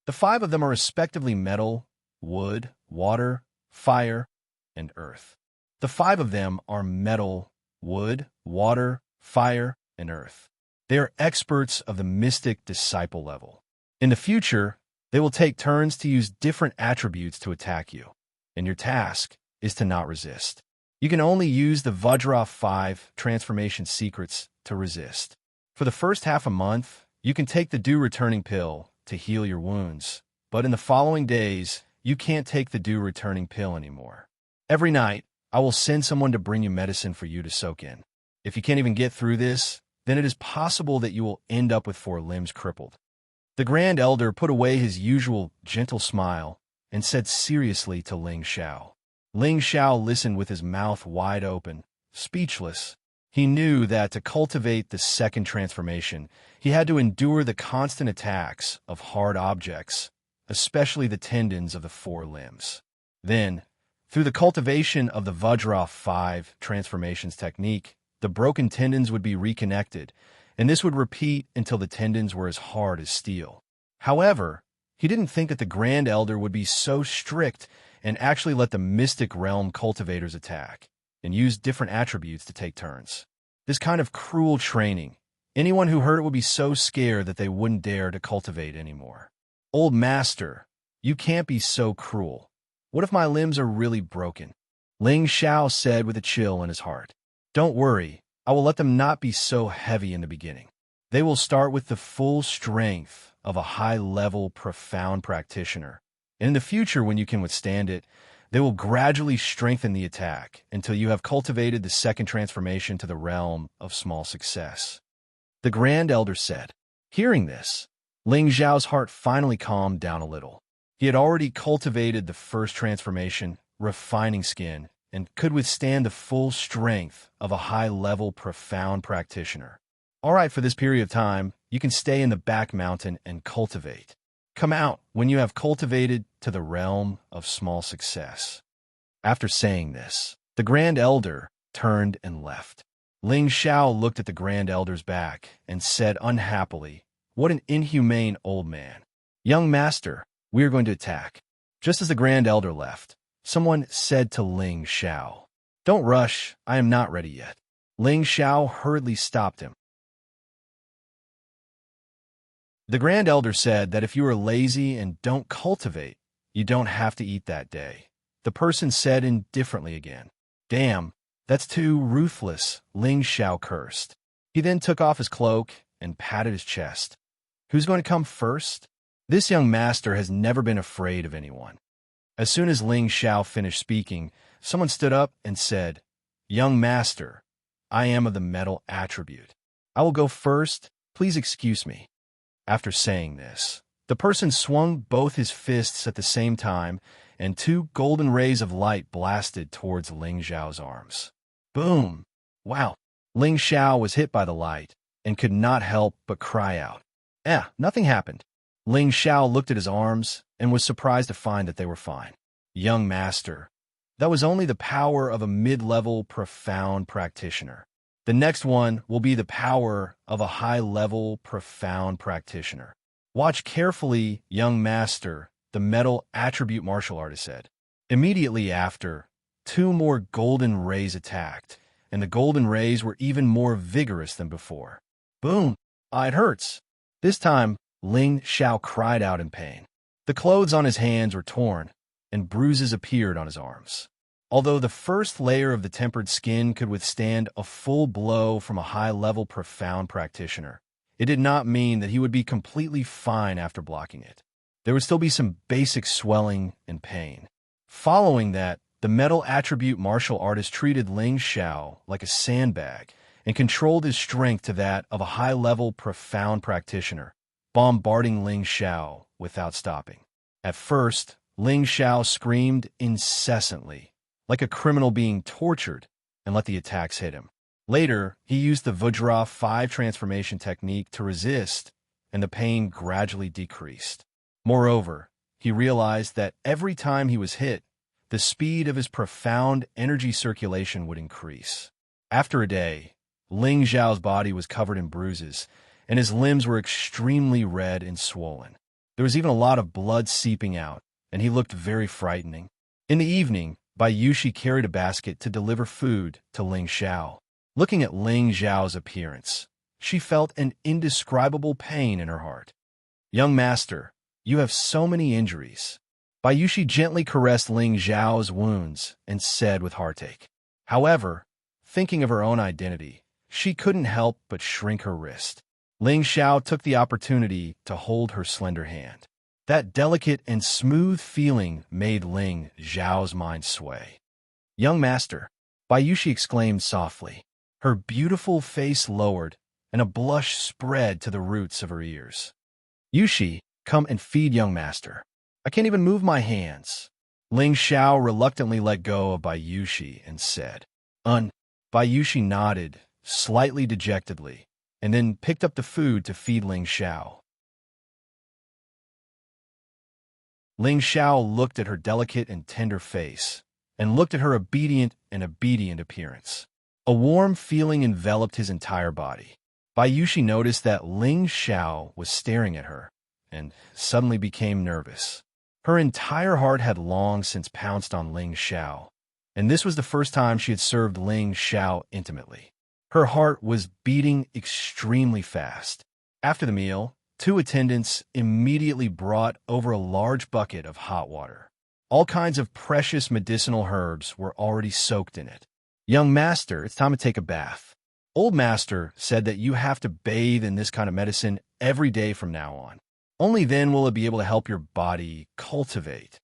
The 5 of them are respectively metal, wood, water, fire, and earth. The 5 of them are metal, wood, water, fire, and earth. They are experts of the mystic disciple level. In the future, they will take turns to use different attributes to attack you, and your task is to not resist. You can only use the Vajra 5 transformation secrets to resist. For the first half a month, you can take the dew returning pill to heal your wounds, but in the following days, you can't take the dew returning pill anymore. Every night, I will send someone to bring you medicine for you to soak in. If you can't even get through this, then it is possible that you will end up with 4 limbs crippled. The Grand Elder put away his usual gentle smile and said seriously to Ling Xiao. Ling Xiao listened with his mouth wide open, speechless. He knew that to cultivate the second transformation, he had to endure the constant attacks of hard objects, especially the tendons of the 4 limbs. Then, through the cultivation of the Vajra 5 transformations technique, the broken tendons would be reconnected, and this would repeat until the tendons were as hard as steel. However, he didn't think that the Grand Elder would be so strict and actually let the mystic realm cultivators attack, and use different attributes to take turns. This kind of cruel training, anyone who heard it would be so scared that they wouldn't dare to cultivate anymore. Old Master, You can't be so cruel. What if my limbs are really broken? Ling Xiao said with a chill in his heart. Don't worry, I will let them not be so heavy in the beginning. They will start with the full strength of a high-level, profound practitioner. And in the future, when you can withstand it, they will gradually strengthen the attack until you have cultivated the second transformation to the realm of small success. The Grand Elder said. Hearing this, Ling Xiao's heart finally calmed down a little. He had already cultivated the first transformation, refining skin, and could withstand the full strength of a high-level, profound practitioner. All right, for this period of time, you can stay in the back mountain and cultivate. Come out when you have cultivated to the realm of small success. After saying this, the Grand Elder turned and left. Ling Xiao looked at the Grand Elder's back and said unhappily, "What an inhumane old man. Young master, we are going to attack." Just as the Grand Elder left, someone said to Ling Xiao, "Don't rush, I am not ready yet." Ling Xiao hurriedly stopped him. The Grand Elder said that if you are lazy and don't cultivate, you don't have to eat that day. The person said indifferently again, "Damn, that's too ruthless," Ling Xiao cursed. He then took off his cloak and patted his chest. Who's going to come first? This young master has never been afraid of anyone. As soon as Ling Xiao finished speaking, someone stood up and said, "Young master, I am of the metal attribute. I will go first, please excuse me." After saying this, the person swung both his fists at the same time, and two golden rays of light blasted towards Ling Xiao's arms. Boom! Wow! Ling Xiao was hit by the light and could not help but cry out. Nothing happened. Ling Xiao looked at his arms and was surprised to find that they were fine. Young master, that was only the power of a mid-level, profound practitioner. The next one will be the power of a high-level, profound practitioner. Watch carefully, young master, the metal attribute martial artist said. Immediately after, two more golden rays attacked, and the golden rays were even more vigorous than before. Boom! It hurts. This time, Ling Xiao cried out in pain. The clothes on his hands were torn, and bruises appeared on his arms. Although the first layer of the tempered skin could withstand a full blow from a high-level, profound practitioner, it did not mean that he would be completely fine after blocking it. There would still be some basic swelling and pain. Following that, the metal attribute martial artist treated Ling Xiao like a sandbag and controlled his strength to that of a high-level, profound practitioner, bombarding Ling Xiao without stopping. At first, Ling Xiao screamed incessantly, like a criminal being tortured, and let the attacks hit him. Later, he used the Vajra 5 transformation technique to resist, and the pain gradually decreased. Moreover, he realized that every time he was hit, the speed of his profound energy circulation would increase. After a day, Ling Xiao's body was covered in bruises, and his limbs were extremely red and swollen. There was even a lot of blood seeping out, and he looked very frightening. In the evening, Bai Yushi carried a basket to deliver food to Ling Xiao. Looking at Ling Xiao's appearance, she felt an indescribable pain in her heart. "Young master, you have so many injuries." Bai Yushi gently caressed Ling Xiao's wounds and said with heartache. However, thinking of her own identity, she couldn't help but shrink her wrist. Ling Xiao took the opportunity to hold her slender hand. That delicate and smooth feeling made Ling Xiao's mind sway. "Young master," Bai Yushi exclaimed softly. Her beautiful face lowered, and a blush spread to the roots of her ears. "Yushi, come and feed young master. I can't even move my hands." Ling Xiao reluctantly let go of Bai Yushi and said, Bai Yushi nodded, slightly dejectedly, and then picked up the food to feed Ling Xiao. Ling Xiao looked at her delicate and tender face, and looked at her obedient appearance. A warm feeling enveloped his entire body. Bai Yushi noticed that Ling Xiao was staring at her, and suddenly became nervous. Her entire heart had long since pounced on Ling Xiao, and this was the first time she had served Ling Xiao intimately. Her heart was beating extremely fast. After the meal, Two attendants immediately brought over a large bucket of hot water. All kinds of precious medicinal herbs were already soaked in it. Young master, it's time to take a bath. Old master said that you have to bathe in this kind of medicine every day from now on. Only then will it be able to help your body cultivate.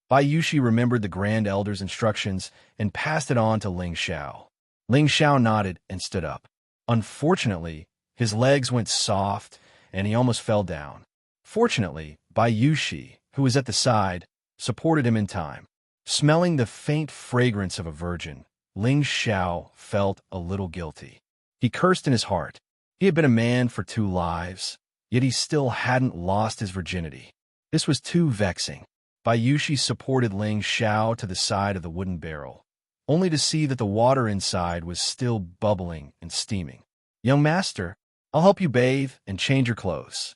Bai Yushi remembered the Grand Elder's instructions and passed it on to Ling Xiao. Ling Xiao nodded and stood up. Unfortunately, his legs went soft and he almost fell down. Fortunately, Bai Yushi, who was at the side, supported him in time. Smelling the faint fragrance of a virgin, Ling Xiao felt a little guilty. He cursed in his heart. He had been a man for 2 lives, yet he still hadn't lost his virginity. This was too vexing. Bai Yushi supported Ling Xiao to the side of the wooden barrel, only to see that the water inside was still bubbling and steaming. Young master, I'll help you bathe and change your clothes,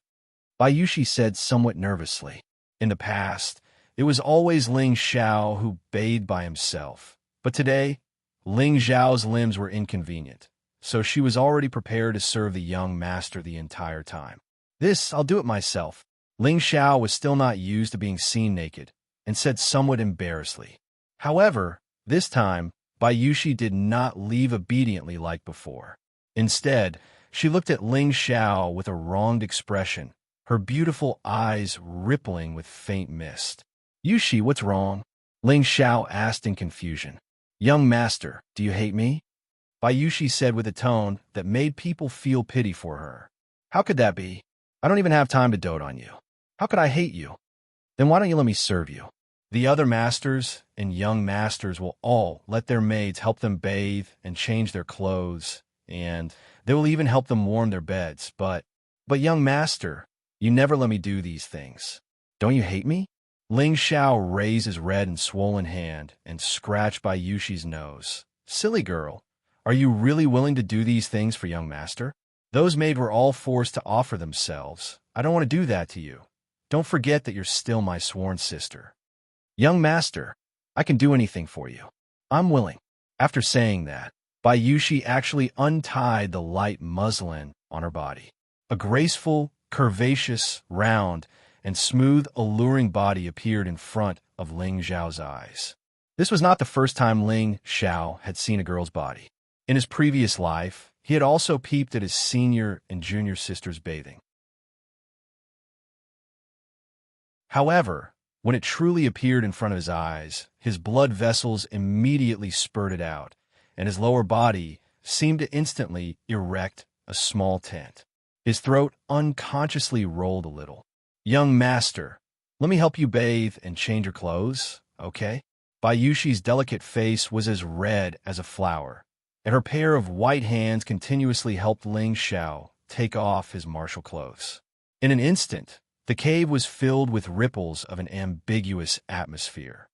Bai Yushi said somewhat nervously. In the past, it was always Ling Xiao who bathed by himself, but today, Ling Xiao's limbs were inconvenient, so she was already prepared to serve the young master the entire time. I'll do it myself. Ling Xiao was still not used to being seen naked, and said somewhat embarrassedly. However, this time, Bai Yushi did not leave obediently like before. Instead, she looked at Ling Xiao with a wronged expression, her beautiful eyes rippling with faint mist. Yushi, what's wrong? Ling Xiao asked in confusion. Young master, do you hate me? Bai Yushi said with a tone that made people feel pity for her. How could that be? I don't even have time to dote on you. How could I hate you? Then why don't you let me serve you? The other masters and young masters will all let their maids help them bathe and change their clothes, and they will even help them warm their beds. But young master, you never let me do these things. Don't you hate me? Ling Xiao raised his red and swollen hand and scratched Bai Yushi's nose. Silly girl, are you really willing to do these things for young master? Those maids were all forced to offer themselves. I don't want to do that to you. Don't forget that you're still my sworn sister. Young master, I can do anything for you. I'm willing. After saying that, Bai Yushi actually untied the light muslin on her body. A graceful, curvaceous, round, and smooth, alluring body appeared in front of Ling Xiao's eyes. This was not the first time Ling Xiao had seen a girl's body. In his previous life, he had also peeped at his senior and junior sisters bathing. However, when it truly appeared in front of his eyes, his blood vessels immediately spurted out, and his lower body seemed to instantly erect a small tent. His throat unconsciously rolled a little. Young master, let me help you bathe and change your clothes, okay? Bai Yushi's delicate face was as red as a flower, and her pair of white hands continuously helped Ling Xiao take off his martial clothes. In an instant, the cave was filled with ripples of an ambiguous atmosphere.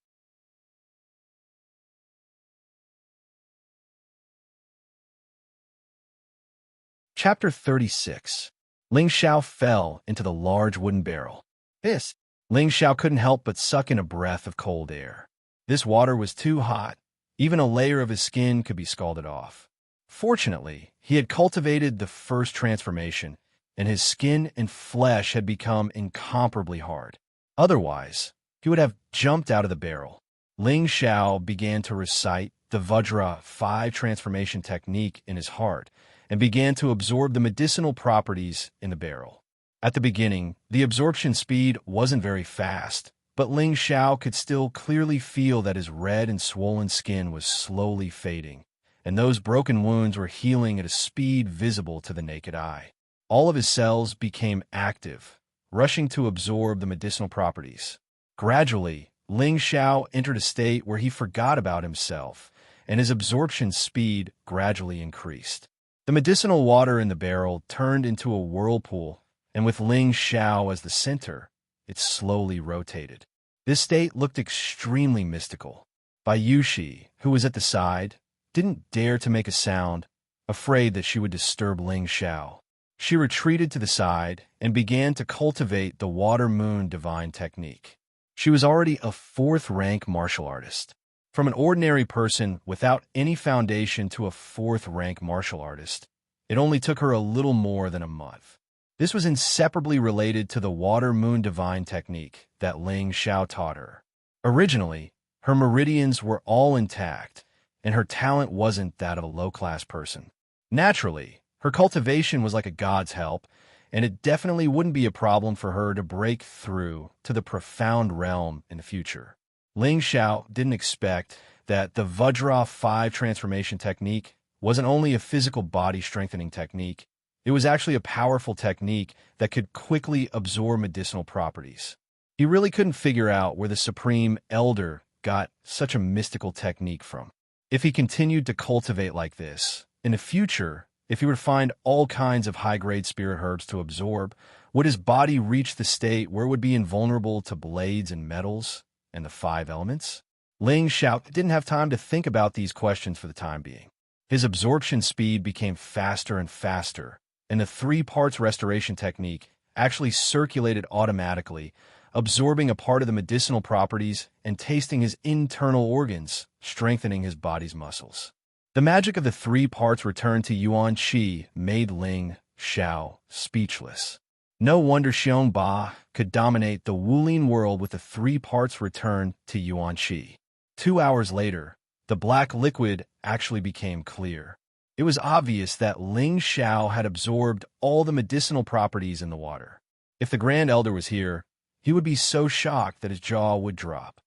Chapter 36. Ling Xiao fell into the large wooden barrel. Ling Xiao couldn't help but suck in a breath of cold air. This water was too hot. Even a layer of his skin could be scalded off. Fortunately, he had cultivated the first transformation, and his skin and flesh had become incomparably hard. Otherwise, he would have jumped out of the barrel. Ling Xiao began to recite the Vajra 5 transformation technique in his heart and began to absorb the medicinal properties in the barrel. At the beginning, the absorption speed wasn't very fast, but Ling Xiao could still clearly feel that his red and swollen skin was slowly fading, and those broken wounds were healing at a speed visible to the naked eye. All of his cells became active, rushing to absorb the medicinal properties. Gradually, Ling Xiao entered a state where he forgot about himself, and his absorption speed gradually increased. The medicinal water in the barrel turned into a whirlpool, and with Ling Xiao as the center, it slowly rotated. This state looked extremely mystical. Bai Yushi, who was at the side, didn't dare to make a sound, afraid that she would disturb Ling Xiao. She retreated to the side and began to cultivate the Water Moon Divine technique. She was already a 4th-rank martial artist. From an ordinary person without any foundation to a 4th-rank martial artist, it only took her a little more than a month. This was inseparably related to the water-moon divine technique that Ling Xiao taught her. Originally, her meridians were all intact, and her talent wasn't that of a low-class person. Naturally, her cultivation was like a god's help, and it definitely wouldn't be a problem for her to break through to the profound realm in the future. Ling Xiao didn't expect that the Vajra 5 transformation technique wasn't only a physical body-strengthening technique, it was actually a powerful technique that could quickly absorb medicinal properties. He really couldn't figure out where the Supreme Elder got such a mystical technique from. If he continued to cultivate like this, in the future, if he would find all kinds of high-grade spirit herbs to absorb, would his body reach the state where it would be invulnerable to blades and metals and the 5 elements? Ling Xiao didn't have time to think about these questions for the time being. His absorption speed became faster and faster, and the 3 parts restoration technique actually circulated automatically, absorbing a part of the medicinal properties and tasting his internal organs, strengthening his body's muscles. The magic of the 3 parts returned to Yuan Qi made Ling Xiao speechless. No wonder Xiong Ba could dominate the Wulin world with the 3 parts returned to Yuan Qi. 2 hours later, the black liquid actually became clear. It was obvious that Ling Xiao had absorbed all the medicinal properties in the water. If the Grand Elder was here, he would be so shocked that his jaw would drop.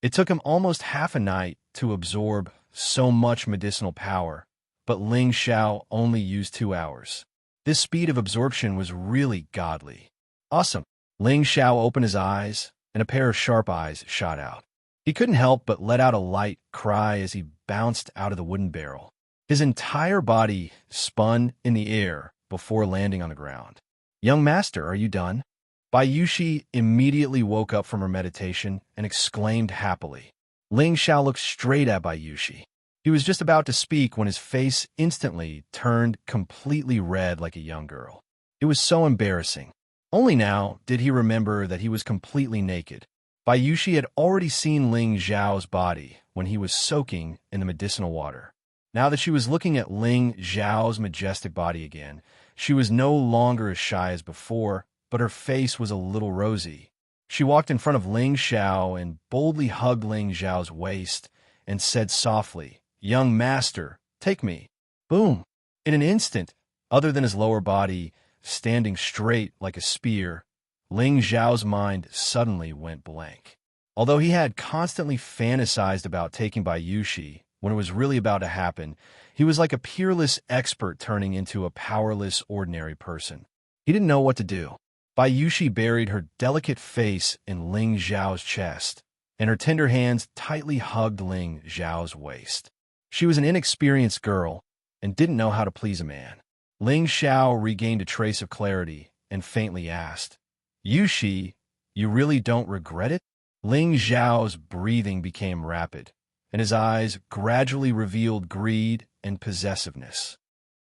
It took him almost half a night to absorb so much medicinal power, but Ling Xiao only used 2 hours. This speed of absorption was really godly. Awesome. Ling Xiao opened his eyes, and a pair of sharp eyes shot out. He couldn't help but let out a light cry as he bounced out of the wooden barrel. His entire body spun in the air before landing on the ground. "Young master, are you done?" Bayushi immediately woke up from her meditation and exclaimed happily. Ling Xiao looked straight at Bayushi. He was just about to speak when his face instantly turned completely red like a young girl. It was so embarrassing. Only now did he remember that he was completely naked. Bayushi had already seen Ling Xiao's body when he was soaking in the medicinal water. Now that she was looking at Ling Xiao's majestic body again, she was no longer as shy as before, but her face was a little rosy. She walked in front of Ling Xiao and boldly hugged Ling Xiao's waist and said softly, "Young master, take me." Boom! In an instant, other than his lower body standing straight like a spear, Ling Xiao's mind suddenly went blank. Although he had constantly fantasized about taking Bayushi when it was really about to happen, he was like a peerless expert turning into a powerless, ordinary person. He didn't know what to do. Bayushi buried her delicate face in Ling Xiao's chest, and her tender hands tightly hugged Ling Xiao's waist. She was an inexperienced girl and didn't know how to please a man. Ling Xiao regained a trace of clarity and faintly asked, "Yushi, you really don't regret it?" Ling Xiao's breathing became rapid, and his eyes gradually revealed greed and possessiveness.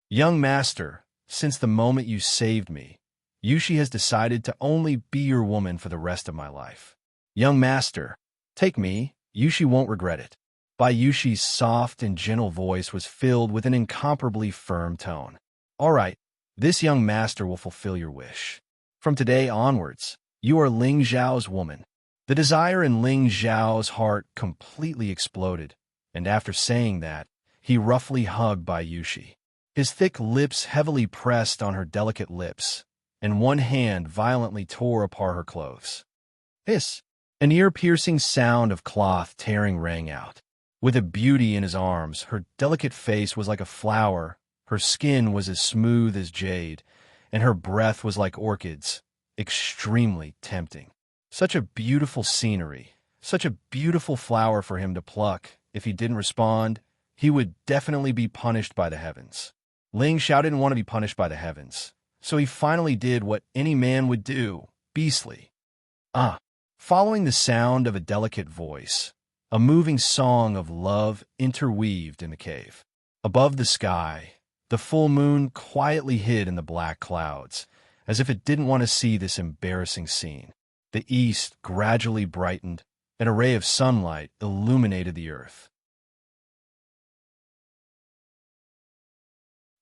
"Young master, since the moment you saved me, Yushi has decided to only be your woman for the rest of my life. Young master, take me, Yushi won't regret it." Bayushi's soft and gentle voice was filled with an incomparably firm tone. "All right, this young master will fulfill your wish. From today onwards, you are Ling Xiao's woman." The desire in Ling Xiao's heart completely exploded, and after saying that, he roughly hugged Bayushi. His thick lips heavily pressed on her delicate lips, and one hand violently tore apart her clothes. Hiss! An ear-piercing sound of cloth tearing rang out. With a beauty in his arms, her delicate face was like a flower, her skin was as smooth as jade, and her breath was like orchids, extremely tempting. Such a beautiful scenery, such a beautiful flower for him to pluck. If he didn't respond, he would definitely be punished by the heavens. Ling Xiao didn't want to be punished by the heavens, so he finally did what any man would do, beastly. Following the sound of a delicate voice, a moving song of love interweaved in the cave. Above the sky, the full moon quietly hid in the black clouds, as if it didn't want to see this embarrassing scene. The east gradually brightened, and a ray of sunlight illuminated the earth.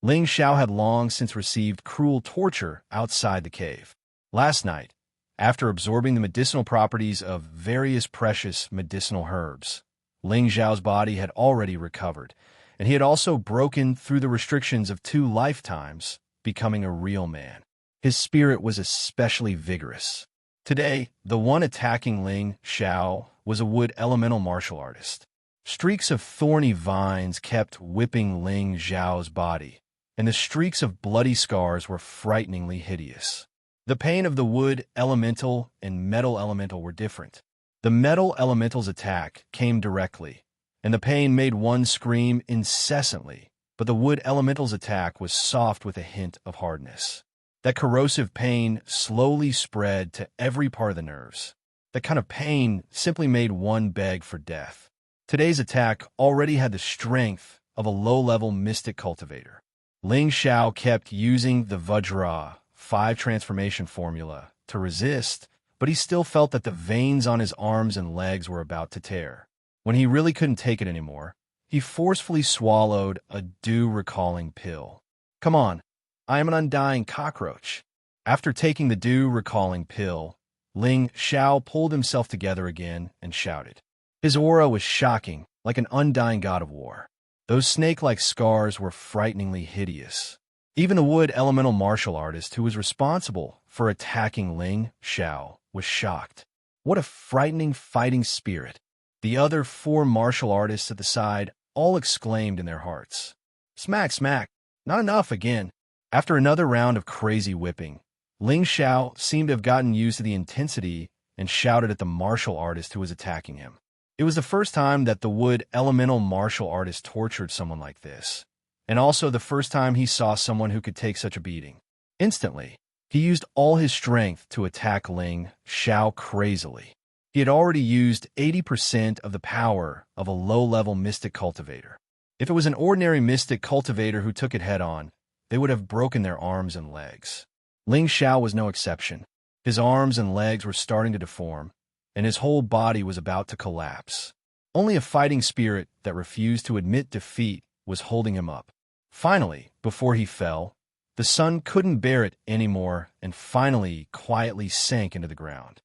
Ling Xiao had long since received cruel torture outside the cave. Last night, after absorbing the medicinal properties of various precious medicinal herbs, Ling Xiao's body had already recovered, and he had also broken through the restrictions of 2 lifetimes, becoming a real man. His spirit was especially vigorous. Today, the one attacking Ling Xiao was a wood elemental martial artist. Streaks of thorny vines kept whipping Ling Xiao's body, and the streaks of bloody scars were frighteningly hideous. The pain of the wood elemental and metal elemental were different. The metal elemental's attack came directly, and the pain made one scream incessantly, but the wood elemental's attack was soft with a hint of hardness. That corrosive pain slowly spread to every part of the nerves. That kind of pain simply made one beg for death. Today's attack already had the strength of a low-level mystic cultivator. Ling Xiao kept using the Vajra 5 transformation formula to resist, but he still felt that the veins on his arms and legs were about to tear. When he really couldn't take it anymore, he forcefully swallowed a dew-recalling pill. "Come on, I am an undying cockroach." After taking the dew-recalling pill, Ling Xiao pulled himself together again and shouted. His aura was shocking, like an undying god of war. Those snake-like scars were frighteningly hideous. Even the wood elemental martial artist who was responsible for attacking Ling Xiao was shocked. What a frightening fighting spirit. The other 4 martial artists at the side all exclaimed in their hearts. Smack, smack. Not enough again. After another round of crazy whipping, Ling Xiao seemed to have gotten used to the intensity and shouted at the martial artist who was attacking him. It was the first time that the wood elemental martial artist tortured someone like this, and also the first time he saw someone who could take such a beating. Instantly, he used all his strength to attack Ling Xiao crazily. He had already used 80% of the power of a low-level mystic cultivator. If it was an ordinary mystic cultivator who took it head-on, they would have broken their arms and legs. Ling Xiao was no exception. His arms and legs were starting to deform, and his whole body was about to collapse. Only a fighting spirit that refused to admit defeat was holding him up. Finally, before he fell, the sun couldn't bear it anymore and finally quietly sank into the ground.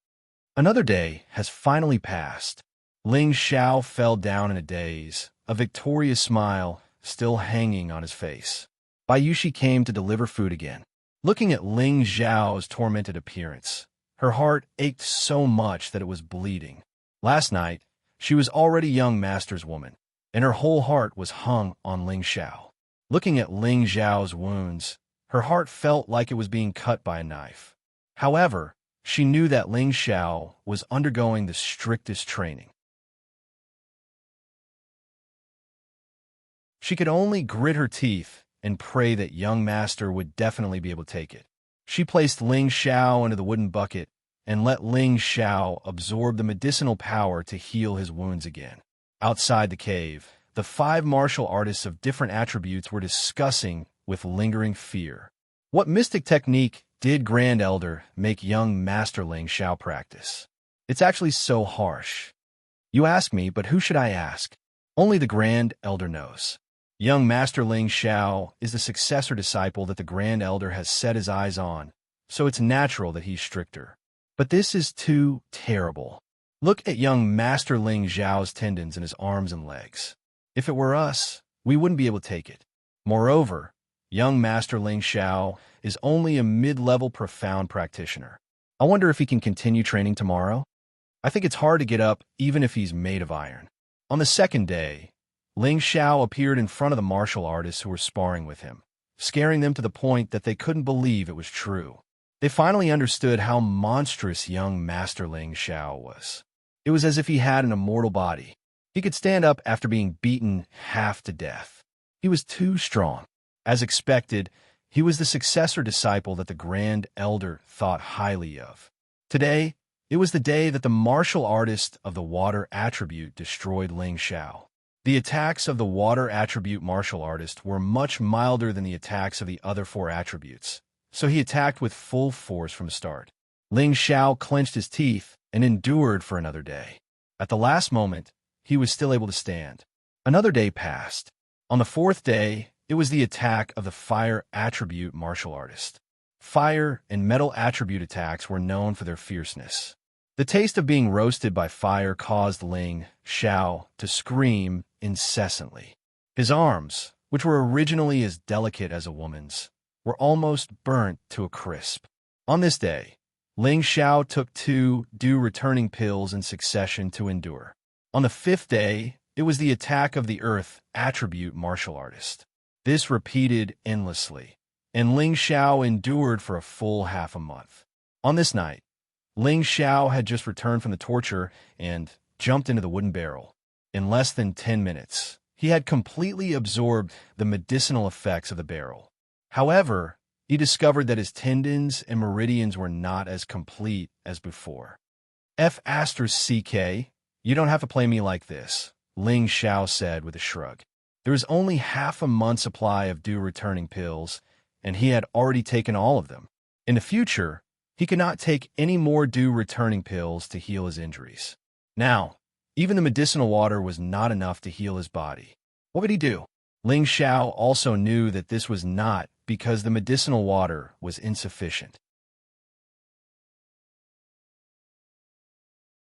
Another day has finally passed. Ling Xiao fell down in a daze, a victorious smile still hanging on his face. Bayushi came to deliver food again. Looking at Ling Xiao's tormented appearance, her heart ached so much that it was bleeding. Last night, she was already young master's woman, and her whole heart was hung on Ling Xiao. Looking at Ling Xiao's wounds, her heart felt like it was being cut by a knife. However, she knew that Ling Xiao was undergoing the strictest training. She could only grit her teeth and pray that young master would definitely be able to take it. She placed Ling Xiao into the wooden bucket and let Ling Xiao absorb the medicinal power to heal his wounds again. Outside the cave, the 5 martial artists of different attributes were discussing with lingering fear. What mystic technique did Grand Elder make young Master Ling Xiao practice? It's actually so harsh. You ask me, but who should I ask? Only the Grand Elder knows. Young Master Ling Xiao is the successor disciple that the Grand Elder has set his eyes on, so it's natural that he's stricter. But this is too terrible. Look at young Master Ling Xiao's tendons in his arms and legs. If it were us, we wouldn't be able to take it. Moreover, young Master Ling Xiao is only a mid-level profound practitioner. I wonder if he can continue training tomorrow? I think it's hard to get up even if he's made of iron. On the second day, Ling Xiao appeared in front of the martial artists who were sparring with him, scaring them to the point that they couldn't believe it was true. They finally understood how monstrous young Master Ling Xiao was. It was as if he had an immortal body. He could stand up after being beaten half to death. He was too strong. As expected, he was the successor disciple that the Grand Elder thought highly of. Today, it was the day that the martial artist of the water attribute destroyed Ling Xiao. The attacks of the water attribute martial artist were much milder than the attacks of the other 4 attributes, so he attacked with full force from the start. Ling Xiao clenched his teeth and endured for another day. At the last moment, he was still able to stand. Another day passed. On the 4th day, It was the attack of the fire attribute martial artist. Fire and metal attribute attacks were known for their fierceness. The taste of being roasted by fire caused Ling Xiao to scream incessantly. His arms, which were originally as delicate as a woman's, were almost burnt to a crisp. On this day, Ling Xiao took 2 dew-returning pills in succession to endure. On the 5th day, it was the attack of the earth attribute martial artist. This repeated endlessly, and Ling Xiao endured for a full half a month. On this night, Ling Xiao had just returned from the torture and jumped into the wooden barrel. In less than 10 minutes, he had completely absorbed the medicinal effects of the barrel. However, he discovered that his tendons and meridians were not as complete as before. F***, you don't have to play me like this, Ling Xiao said with a shrug. There was only half a month's supply of dew-returning pills, and he had already taken all of them. In the future, he could not take any more dew-returning pills to heal his injuries. Now, even the medicinal water was not enough to heal his body. What would he do? Ling Xiao also knew that this was not because the medicinal water was insufficient.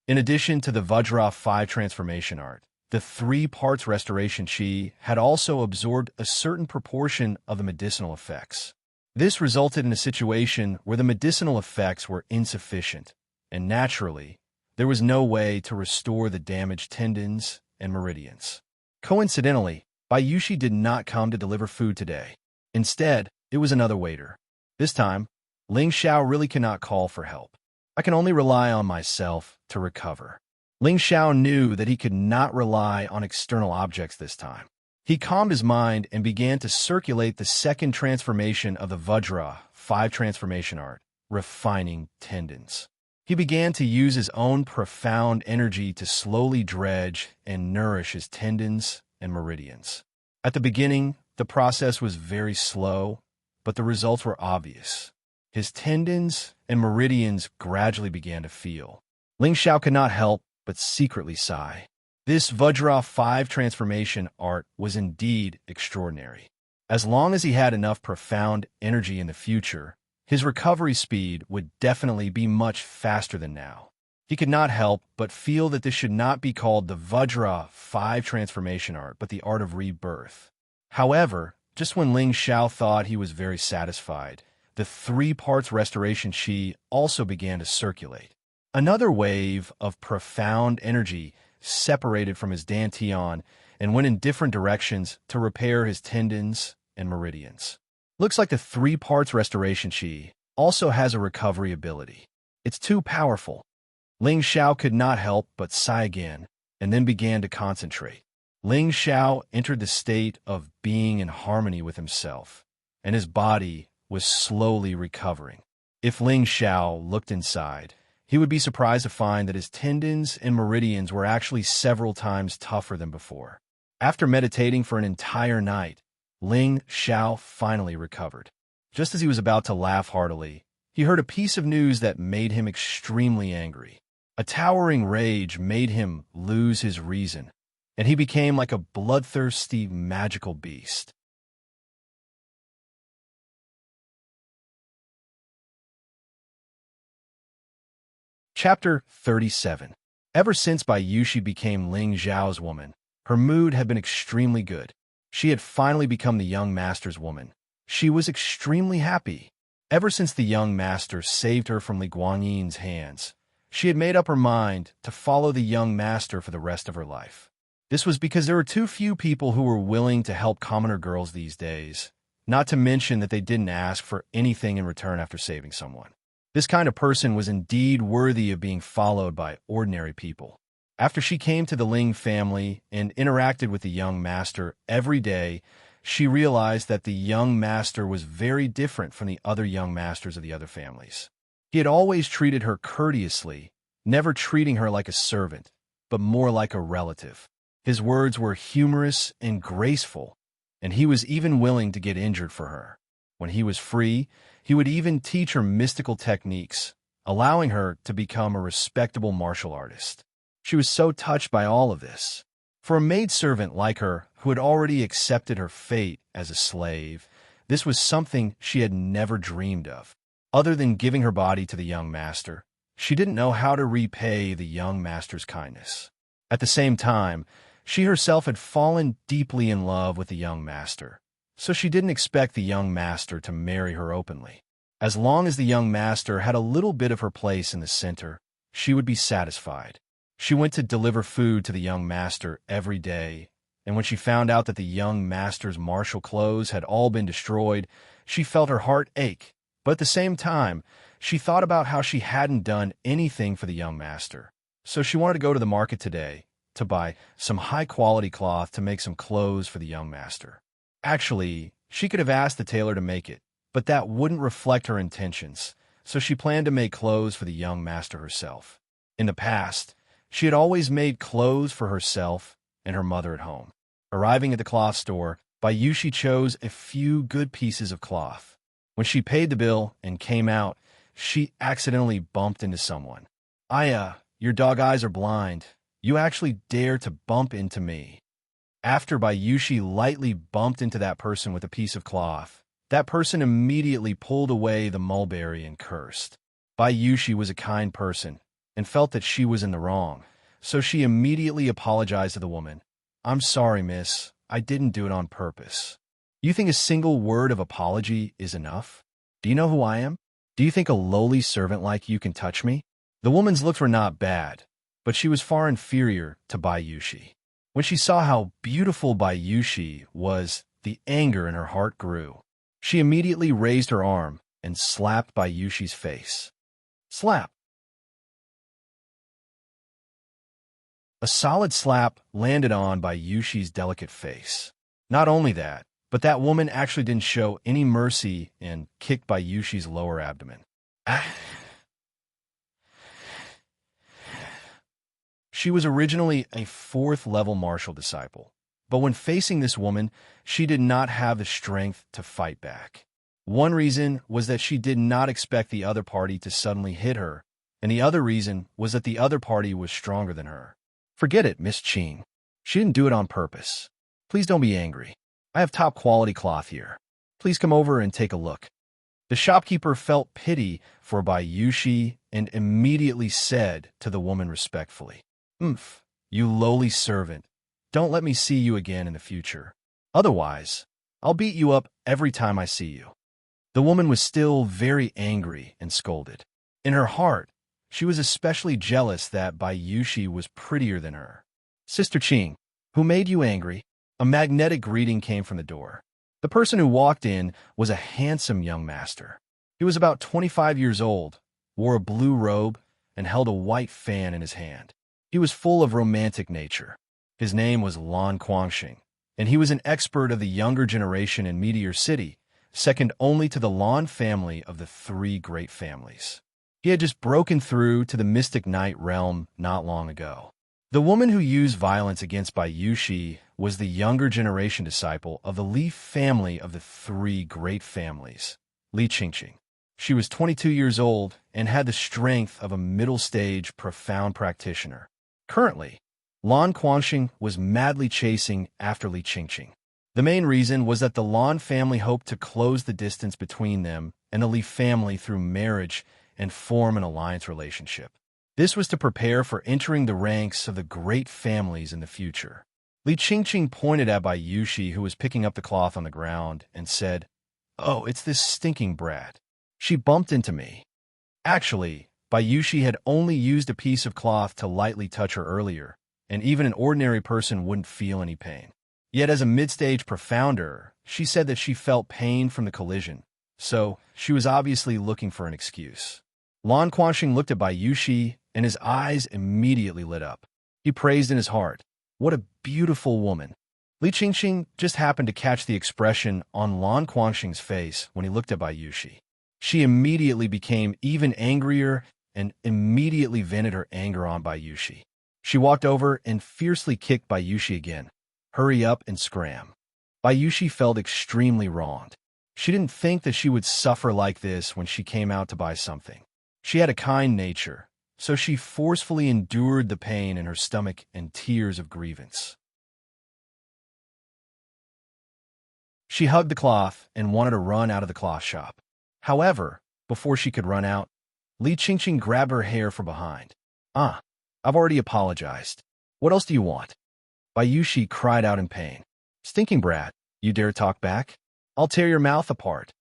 In addition to the Vajra 5 transformation art, the 3 parts restoration chi had also absorbed a certain proportion of the medicinal effects. This resulted in a situation where the medicinal effects were insufficient, and naturally, there was no way to restore the damaged tendons and meridians. Coincidentally, Bayushi did not come to deliver food today. Instead, it was another waiter. This time, Ling Xiao really cannot call for help. I can only rely on myself to recover. Ling Xiao knew that he could not rely on external objects this time. He calmed his mind and began to circulate the second transformation of the Vajra 5 transformation art, refining tendons. He began to use his own profound energy to slowly dredge and nourish his tendons and meridians. At the beginning, the process was very slow, but the results were obvious. His tendons and meridians gradually began to feel. Ling Xiao could not help but secretly sigh. This Vajra 5 transformation art was indeed extraordinary. As long as he had enough profound energy in the future, his recovery speed would definitely be much faster than now. He could not help but feel that this should not be called the Vajra 5 transformation art, but the art of rebirth. However, just when Ling Xiao thought he was very satisfied, the 3 parts restoration chi also began to circulate. Another wave of profound energy separated from his dantian and went in different directions to repair his tendons and meridians. Looks like the 3 parts restoration chi also has a recovery ability. It's too powerful. Ling Xiao could not help but sigh again, and then began to concentrate. Ling Xiao entered the state of being in harmony with himself, and his body was slowly recovering. If Ling Xiao looked inside, he would be surprised to find that his tendons and meridians were actually several times tougher than before. After meditating for an entire night, Ling Xiao finally recovered. Just as he was about to laugh heartily, he heard a piece of news that made him extremely angry. A towering rage made him lose his reason, and he became like a bloodthirsty magical beast. Chapter 37. Ever since Bayushi became Ling Xiao's woman, her mood had been extremely good. She had finally become the young master's woman. She was extremely happy. Ever since the young master saved her from Li Guangyin's hands, she had made up her mind to follow the young master for the rest of her life. This was because there were too few people who were willing to help commoner girls these days, not to mention that they didn't ask for anything in return after saving someone. This kind of person was indeed worthy of being followed by ordinary people. After she came to the Ling family and interacted with the young master every day, she realized that the young master was very different from the other young masters of the other families. He had always treated her courteously, never treating her like a servant, but more like a relative. His words were humorous and graceful, and he was even willing to get injured for her. When he was free, he would even teach her mystical techniques, allowing her to become a respectable martial artist. She was so touched by all of this. For a maidservant like her, who had already accepted her fate as a slave, this was something she had never dreamed of. Other than giving her body to the young master, she didn't know how to repay the young master's kindness. At the same time, she herself had fallen deeply in love with the young master, so she didn't expect the young master to marry her openly. As long as the young master had a little bit of her place in the center, she would be satisfied. She went to deliver food to the young master every day, and when she found out that the young master's martial clothes had all been destroyed, she felt her heart ache. But at the same time, she thought about how she hadn't done anything for the young master. So she wanted to go to the market today to buy some high-quality cloth to make some clothes for the young master. Actually, she could have asked the tailor to make it, but that wouldn't reflect her intentions, so she planned to make clothes for the young master herself. In the past, she had always made clothes for herself and her mother at home. Arriving at the cloth store, Bayushi chose a few good pieces of cloth. When she paid the bill and came out, she accidentally bumped into someone. Your dog eyes are blind. You actually dare to bump into me. After Bayushi lightly bumped into that person with a piece of cloth, that person immediately pulled away the mulberry and cursed. Bayushi was a kind person and felt that she was in the wrong, so she immediately apologized to the woman. I'm sorry, miss. I didn't do it on purpose. You think a single word of apology is enough? Do you know who I am? Do you think a lowly servant like you can touch me? The woman's looks were not bad, but she was far inferior to Bayushi. When she saw how beautiful Bayushi was, the anger in her heart grew. She immediately raised her arm and slapped Bayushi's face. Slap! A solid slap landed on Bayushi's delicate face. Not only that, but that woman actually didn't show any mercy and kicked Bayushi's lower abdomen. She was originally a 4th-level martial disciple, but when facing this woman, she did not have the strength to fight back. One reason was that she did not expect the other party to suddenly hit her, and the other reason was that the other party was stronger than her. Forget it, Miss Ching. She didn't do it on purpose. Please don't be angry. I have top-quality cloth here. Please come over and take a look. The shopkeeper felt pity for Bayushi and immediately said to the woman respectfully, you lowly servant, don't let me see you again in the future. Otherwise, I'll beat you up every time I see you. The woman was still very angry and scolded. In her heart, she was especially jealous that Bayushi was prettier than her. Sister Ching, who made you angry? A magnetic greeting came from the door. The person who walked in was a handsome young master. He was about 25 years old, wore a blue robe, and held a white fan in his hand. He was full of romantic nature. His name was Lan Guangxing, and he was an expert of the younger generation in Meteor City, second only to the Lan family of the 3 great families. He had just broken through to the Mystic Knight realm not long ago. The woman who used violence against Bayushi was the younger generation disciple of the Li family of the 3 great families, Li Qingqing. She was 22 years old and had the strength of a middle-stage profound practitioner. Currently, Lan Guangxing was madly chasing after Li Qingqing. The main reason was that the Lan family hoped to close the distance between them and the Li family through marriage and form an alliance relationship. This was to prepare for entering the ranks of the great families in the future. Li Qingqing pointed at Bayushi, who was picking up the cloth on the ground, and said, "Oh, it's this stinking brat. She bumped into me." Actually, Bayushi had only used a piece of cloth to lightly touch her earlier, and even an ordinary person wouldn't feel any pain. Yet as a mid-stage profounder, she said that she felt pain from the collision, so she was obviously looking for an excuse. Lan Guangxing looked at Bayushi, and his eyes immediately lit up. He praised in his heart, "What a beautiful woman." Li Qingqing just happened to catch the expression on Lan Guangxing's face when he looked at Bayushi. She immediately became even angrier and immediately vented her anger on Bayushi. She walked over and fiercely kicked Bayushi again. "Hurry up and scram." Bayushi felt extremely wronged. She didn't think that she would suffer like this when she came out to buy something. She had a kind nature, so she forcefully endured the pain in her stomach and tears of grievance. She hugged the cloth and wanted to run out of the cloth shop. However, before she could run out, Li Qingqing grabbed her hair from behind. "Ah, I've already apologized. What else do you want?" Bayushi cried out in pain. "Stinking brat, you dare talk back? I'll tear your mouth apart."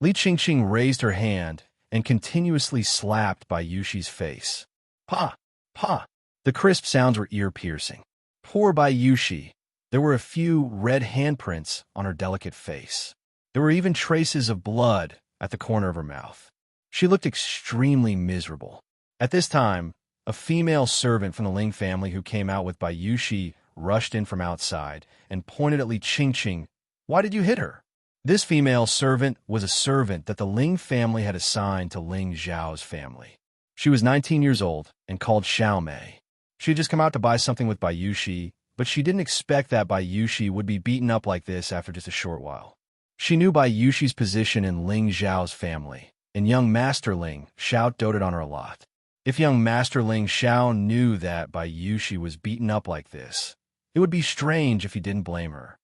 Li Qingqing raised her hand and continuously slapped Bayushi's face. "Pa! Pa!" The crisp sounds were ear-piercing. Poor Bayushi. There were a few red handprints on her delicate face. There were even traces of blood at the corner of her mouth. She looked extremely miserable. At this time, a female servant from the Ling family who came out with Bayushi rushed in from outside and pointed at Li Qingqing. "Why did you hit her?" This female servant was a servant that the Ling family had assigned to Ling Zhao's family. She was 19 years old and called Xiao Mei. She had just come out to buy something with Bayushi, but she didn't expect that Bayushi would be beaten up like this after just a short while. She knew Bayushi's position in Ling Zhao's family, and young Master Ling Xiao doted on her a lot. If young Master Ling Xiao knew that Bayushi was beaten up like this, it would be strange if he didn't blame her.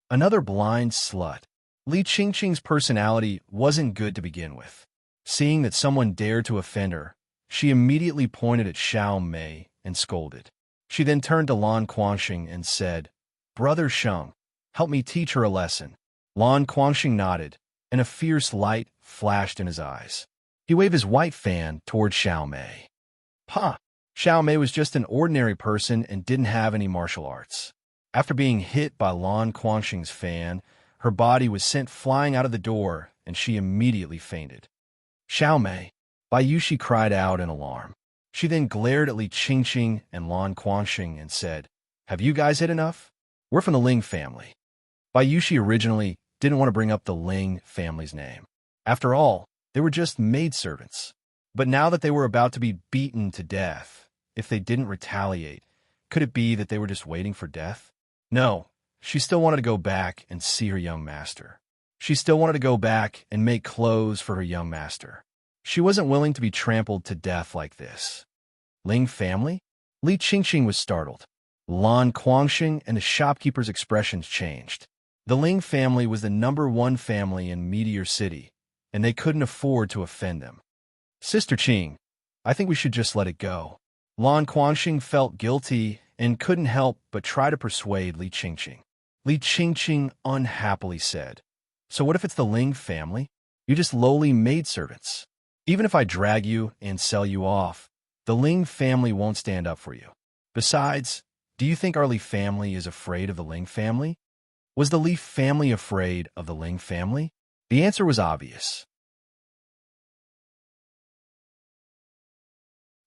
Another blind slut. Li Qingqing's personality wasn't good to begin with. Seeing that someone dared to offend her, she immediately pointed at Xiao Mei and scolded. She then turned to Lan Quanxing and said, "Brother Sheng, help me teach her a lesson." Lan Quanxing nodded, and a fierce light flashed in his eyes. He waved his white fan toward Xiao Mei. "Pa!" Xiao Mei was just an ordinary person and didn't have any martial arts. After being hit by Lan Quanxing's fan, her body was sent flying out of the door, and she immediately fainted. "Xiao Mei!" Bayushi cried out in alarm. She then glared at Li Qingqing and Lan Quanxing and said, "Have you guys had enough? We're from the Ling family." Bayushi originally didn't want to bring up the Ling family's name. After all, they were just maidservants. But now that they were about to be beaten to death, if they didn't retaliate, could it be that they were just waiting for death? No, she still wanted to go back and see her young master. She still wanted to go back and make clothes for her young master. She wasn't willing to be trampled to death like this. Ling family? Li Qingqing was startled. Lan Quanxing and the shopkeeper's expressions changed. The Ling family was the #1 family in Meteor City, and they couldn't afford to offend them. "Sister Qing, I think we should just let it go." Lan Quanxing felt guilty and couldn't help but try to persuade Li Qingqing. Li Qingqing unhappily said, "So what if it's the Ling family? You're just lowly maidservants. Even if I drag you and sell you off, the Ling family won't stand up for you. Besides, do you think our Li family is afraid of the Ling family? Was the Li family afraid of the Ling family?" The answer was obvious.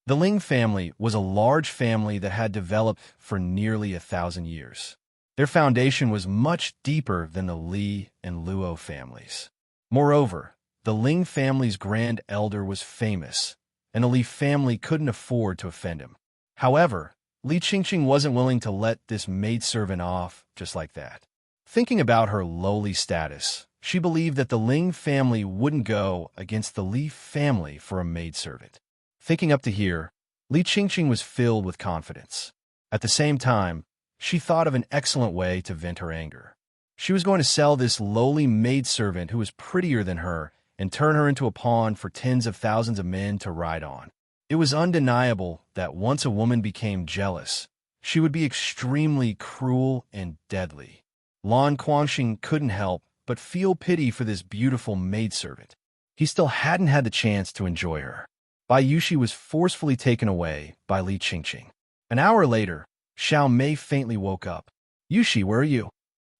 The Ling family was a large family that had developed for nearly 1,000 years. Their foundation was much deeper than the Li and Luo families. Moreover, the Ling family's grand elder was famous, and the Li family couldn't afford to offend him. However, Li Qingqing wasn't willing to let this maidservant off just like that. Thinking about her lowly status, she believed that the Ling family wouldn't go against the Li family for a maidservant. Thinking up to here, Li Qingqing was filled with confidence. At the same time, she thought of an excellent way to vent her anger. She was going to sell this lowly maidservant who was prettier than her and turn her into a pawn for tens of thousands of men to ride on. It was undeniable that once a woman became jealous, she would be extremely cruel and deadly. Lan Quanxing couldn't help but feel pity for this beautiful maidservant. He still hadn't had the chance to enjoy her. Bayushi was forcefully taken away by Li Qingqing. An hour later, Xiao Mei faintly woke up. "Yushi, where are you?"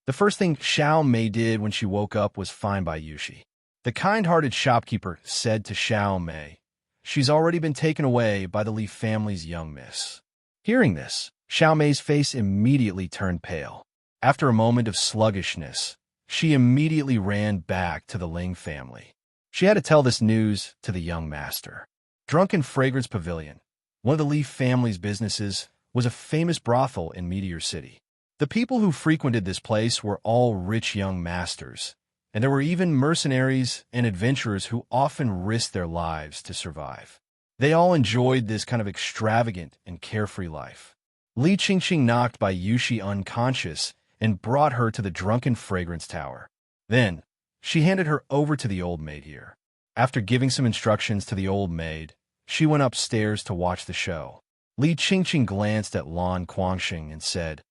The first thing Xiao Mei did when she woke up was find Bayushi. The kind-hearted shopkeeper said to Xiao Mei, "She's already been taken away by the Li family's young miss." Hearing this, Xiao Mei's face immediately turned pale. After a moment of sluggishness, she immediately ran back to the Ling family. She had to tell this news to the young master. Drunken Fragrance Pavilion, one of the Li family's businesses, was a famous brothel in Meteor City. The people who frequented this place were all rich young masters, and there were even mercenaries and adventurers who often risked their lives to survive. They all enjoyed this kind of extravagant and carefree life. Li Qingqing knocked Bayushi unconscious and brought her to the Drunken Fragrance Tower. Then, she handed her over to the old maid here. After giving some instructions to the old maid, she went upstairs to watch the show. Li Qingqing glanced at Lan Guangxing and said,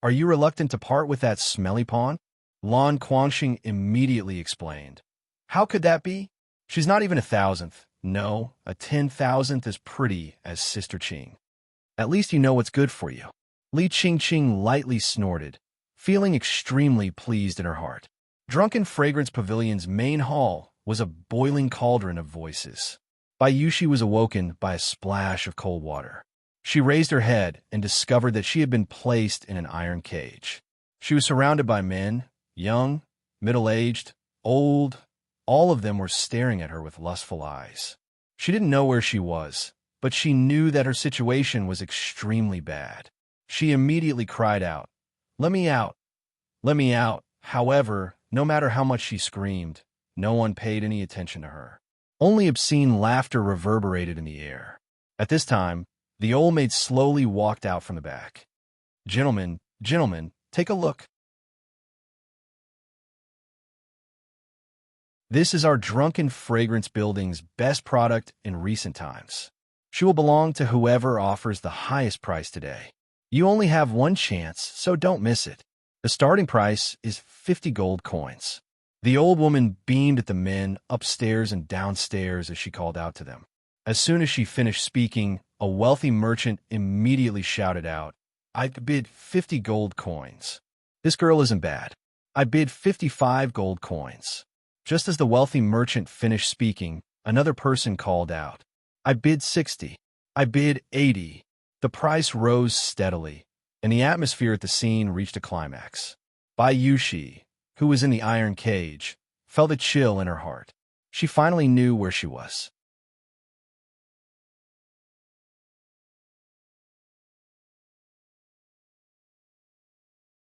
"Are you reluctant to part with that smelly pawn?" Lan Guangxing immediately explained, "How could that be? She's not even 1,000th. No, a 10,000th is pretty as Sister Qing. At least you know what's good for you." Li Qingqing lightly snorted, feeling extremely pleased in her heart. Drunken Fragrance Pavilion's main hall was a boiling cauldron of voices. Bayushi was awoken by a splash of cold water. She raised her head and discovered that she had been placed in an iron cage. She was surrounded by men, young, middle-aged, old. All of them were staring at her with lustful eyes. She didn't know where she was, but she knew that her situation was extremely bad. She immediately cried out, "Let me out! Let me out!" However, no matter how much she screamed, no one paid any attention to her. Only obscene laughter reverberated in the air. At this time, the old maid slowly walked out from the back. Gentlemen, take a look. This is our Drunken Fragrance Building's best product in recent times. She will belong to whoever offers the highest price today. You only have one chance, so don't miss it. The starting price is 50 gold coins. The old woman beamed at the men upstairs and downstairs as she called out to them. As soon as she finished speaking, a wealthy merchant immediately shouted out, "I bid 50 gold coins. This girl isn't bad. I bid 55 gold coins." Just as the wealthy merchant finished speaking, another person called out, "I bid 60. I bid 80. The price rose steadily, and the atmosphere at the scene reached a climax. Bayushi, who was in the iron cage, felt a chill in her heart. She finally knew where she was.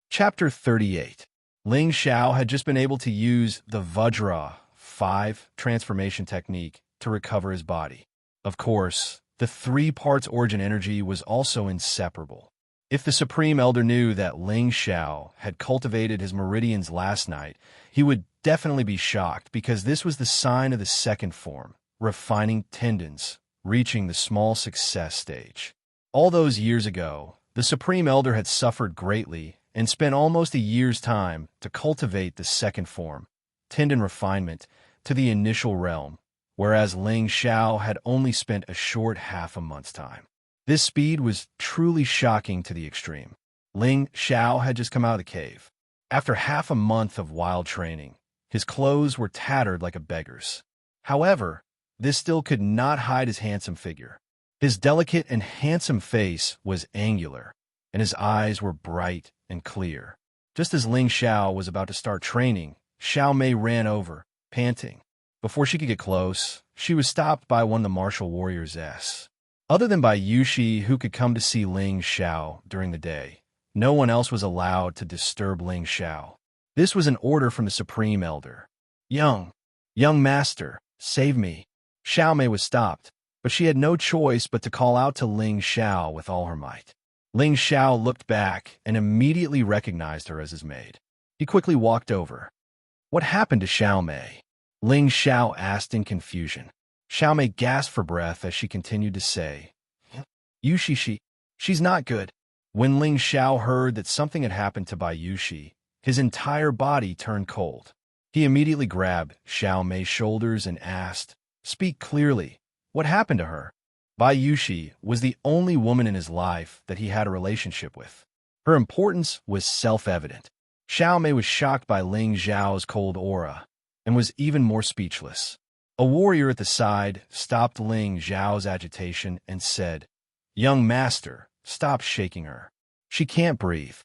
Chapter 38. Ling Xiao had just been able to use the Vajra 5 transformation technique to recover his body. Of course, the 3 parts origin energy was also inseparable. If the Supreme Elder knew that Ling Xiao had cultivated his meridians last night, he would definitely be shocked because this was the sign of the second form, refining tendons, reaching the small success stage. All those years ago, the Supreme Elder had suffered greatly and spent almost a year's time to cultivate the second form, tendon refinement, to the initial realm, whereas Ling Xiao had only spent a short half a month's time. This speed was truly shocking to the extreme. Ling Xiao had just come out of the cave. After half a month of wild training, his clothes were tattered like a beggar's. However, this still could not hide his handsome figure. His delicate and handsome face was angular, and his eyes were bright and clear. Just as Ling Xiao was about to start training, Xiao Mei ran over, panting. Before she could get close, she was stopped by one of the martial warriors. Other than Bayushi, who could come to see Ling Xiao during the day, no one else was allowed to disturb Ling Xiao. This was an order from the Supreme Elder. Young Master, save me." Xiao Mei was stopped, but she had no choice but to call out to Ling Xiao with all her might. Ling Xiao looked back and immediately recognized her as his maid. He quickly walked over. "What happened to Xiao Mei?" Ling Xiao asked in confusion. Xiao Mei gasped for breath as she continued to say, She's not good." When Ling Xiao heard that something had happened to Bayushi, his entire body turned cold. He immediately grabbed Xiao Mei's shoulders and asked, "Speak clearly. What happened to her?" Bayushi was the only woman in his life that he had a relationship with. Her importance was self-evident. Xiao Mei was shocked by Ling Xiao's cold aura and was even more speechless. A warrior at the side stopped Ling Xiao's agitation and said, "Young master, stop shaking her. She can't breathe."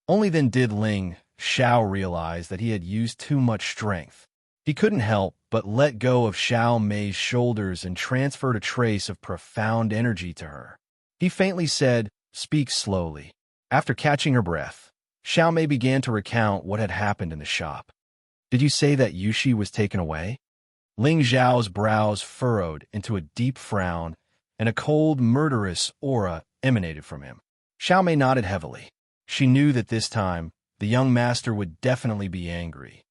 Only then did Ling Xiao realize that he had used too much strength. He couldn't help but let go of Xiao Mei's shoulders and transferred a trace of profound energy to her. He faintly said, "Speak slowly." After catching her breath, Xiao Mei began to recount what had happened in the shop. "Did you say that Yushi was taken away?" Ling Xiao's brows furrowed into a deep frown, and a cold, murderous aura emanated from him. Xiao Mei nodded heavily. She knew that this time, the young master would definitely be angry.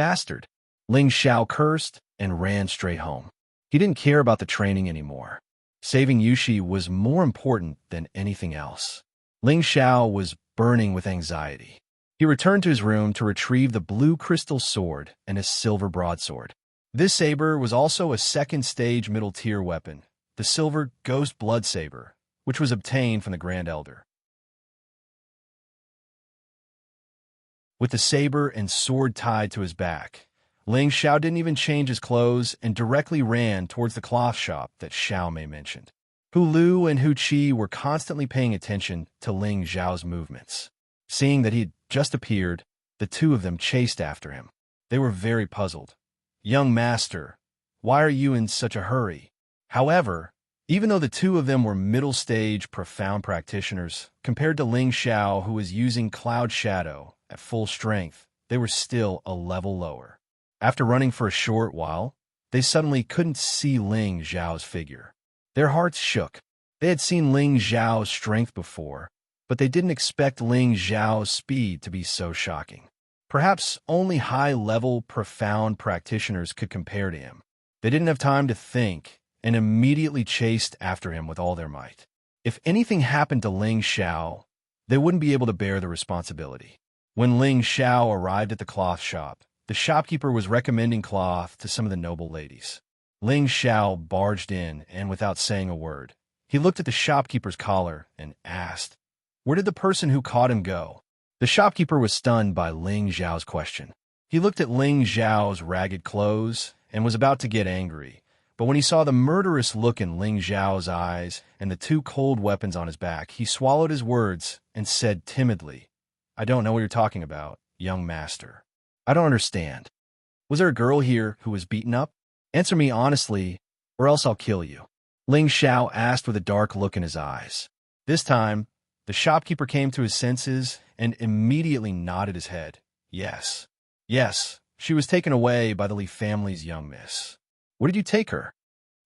Bastard! Ling Xiao cursed and ran straight home. He didn't care about the training anymore. Saving Yushi was more important than anything else. Ling Xiao was burning with anxiety. He returned to his room to retrieve the blue crystal sword and his silver broadsword. This saber was also a second-stage middle-tier weapon, the silver ghost blood saber, which was obtained from the Grand Elder. With the saber and sword tied to his back, Ling Xiao didn't even change his clothes and directly ran towards the cloth shop that Xiao Mei mentioned. Hu Lu and Hu Qi were constantly paying attention to Ling Xiao's movements. Seeing that he had just appeared, the two of them chased after him. They were very puzzled. "Young master, why are you in such a hurry?" However, even though the two of them were middle-stage profound practitioners, compared to Ling Xiao, who was using Cloud Shadow at full strength, they were still a level lower. After running for a short while, they suddenly couldn't see Ling Xiao's figure. Their hearts shook. They had seen Ling Xiao's strength before, but they didn't expect Ling Xiao's speed to be so shocking. Perhaps only high-level, profound practitioners could compare to him. They didn't have time to think and immediately chased after him with all their might. If anything happened to Ling Xiao, they wouldn't be able to bear the responsibility. When Ling Xiao arrived at the cloth shop, the shopkeeper was recommending cloth to some of the noble ladies. Ling Xiao barged in, and without saying a word, he looked at the shopkeeper's collar and asked, "Where did the person who caught him go?" The shopkeeper was stunned by Ling Xiao's question. He looked at Ling Xiao's ragged clothes and was about to get angry, but when he saw the murderous look in Ling Xiao's eyes and the two cold weapons on his back, he swallowed his words and said timidly, "I don't know what you're talking about, young master. I don't understand. Was there a girl here who was beaten up? Answer me honestly, or else I'll kill you." Ling Xiao asked with a dark look in his eyes. This time, the shopkeeper came to his senses and immediately nodded his head. Yes. Yes, she was taken away by the Li family's young miss. Where did you take her?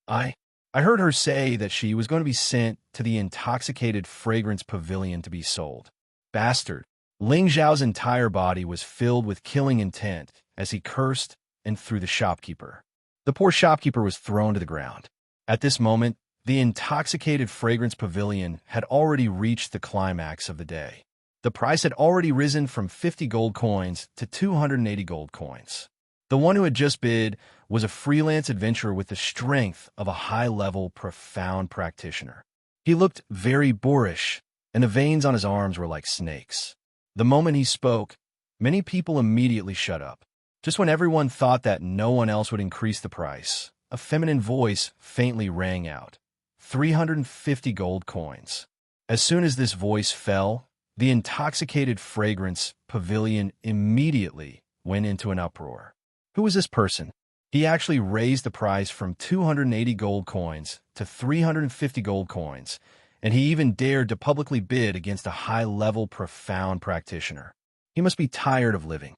I heard her say that she was going to be sent to the intoxicated fragrance pavilion to be sold. Bastard. Ling Xiao's entire body was filled with killing intent as he cursed and threw the shopkeeper. The poor shopkeeper was thrown to the ground. At this moment, the intoxicated fragrance pavilion had already reached the climax of the day. The price had already risen from 50 gold coins to 280 gold coins. The one who had just bid was a freelance adventurer with the strength of a high-level, profound practitioner. He looked very boorish, and the veins on his arms were like snakes. The moment he spoke, many people immediately shut up. Just when everyone thought that no one else would increase the price, a feminine voice faintly rang out, 350 gold coins. As soon as this voice fell, the intoxicated fragrance pavilion immediately went into an uproar. Who was this person? He actually raised the price from 280 gold coins to 350 gold coins, and he even dared to publicly bid against a high-level, profound practitioner. He must be tired of living.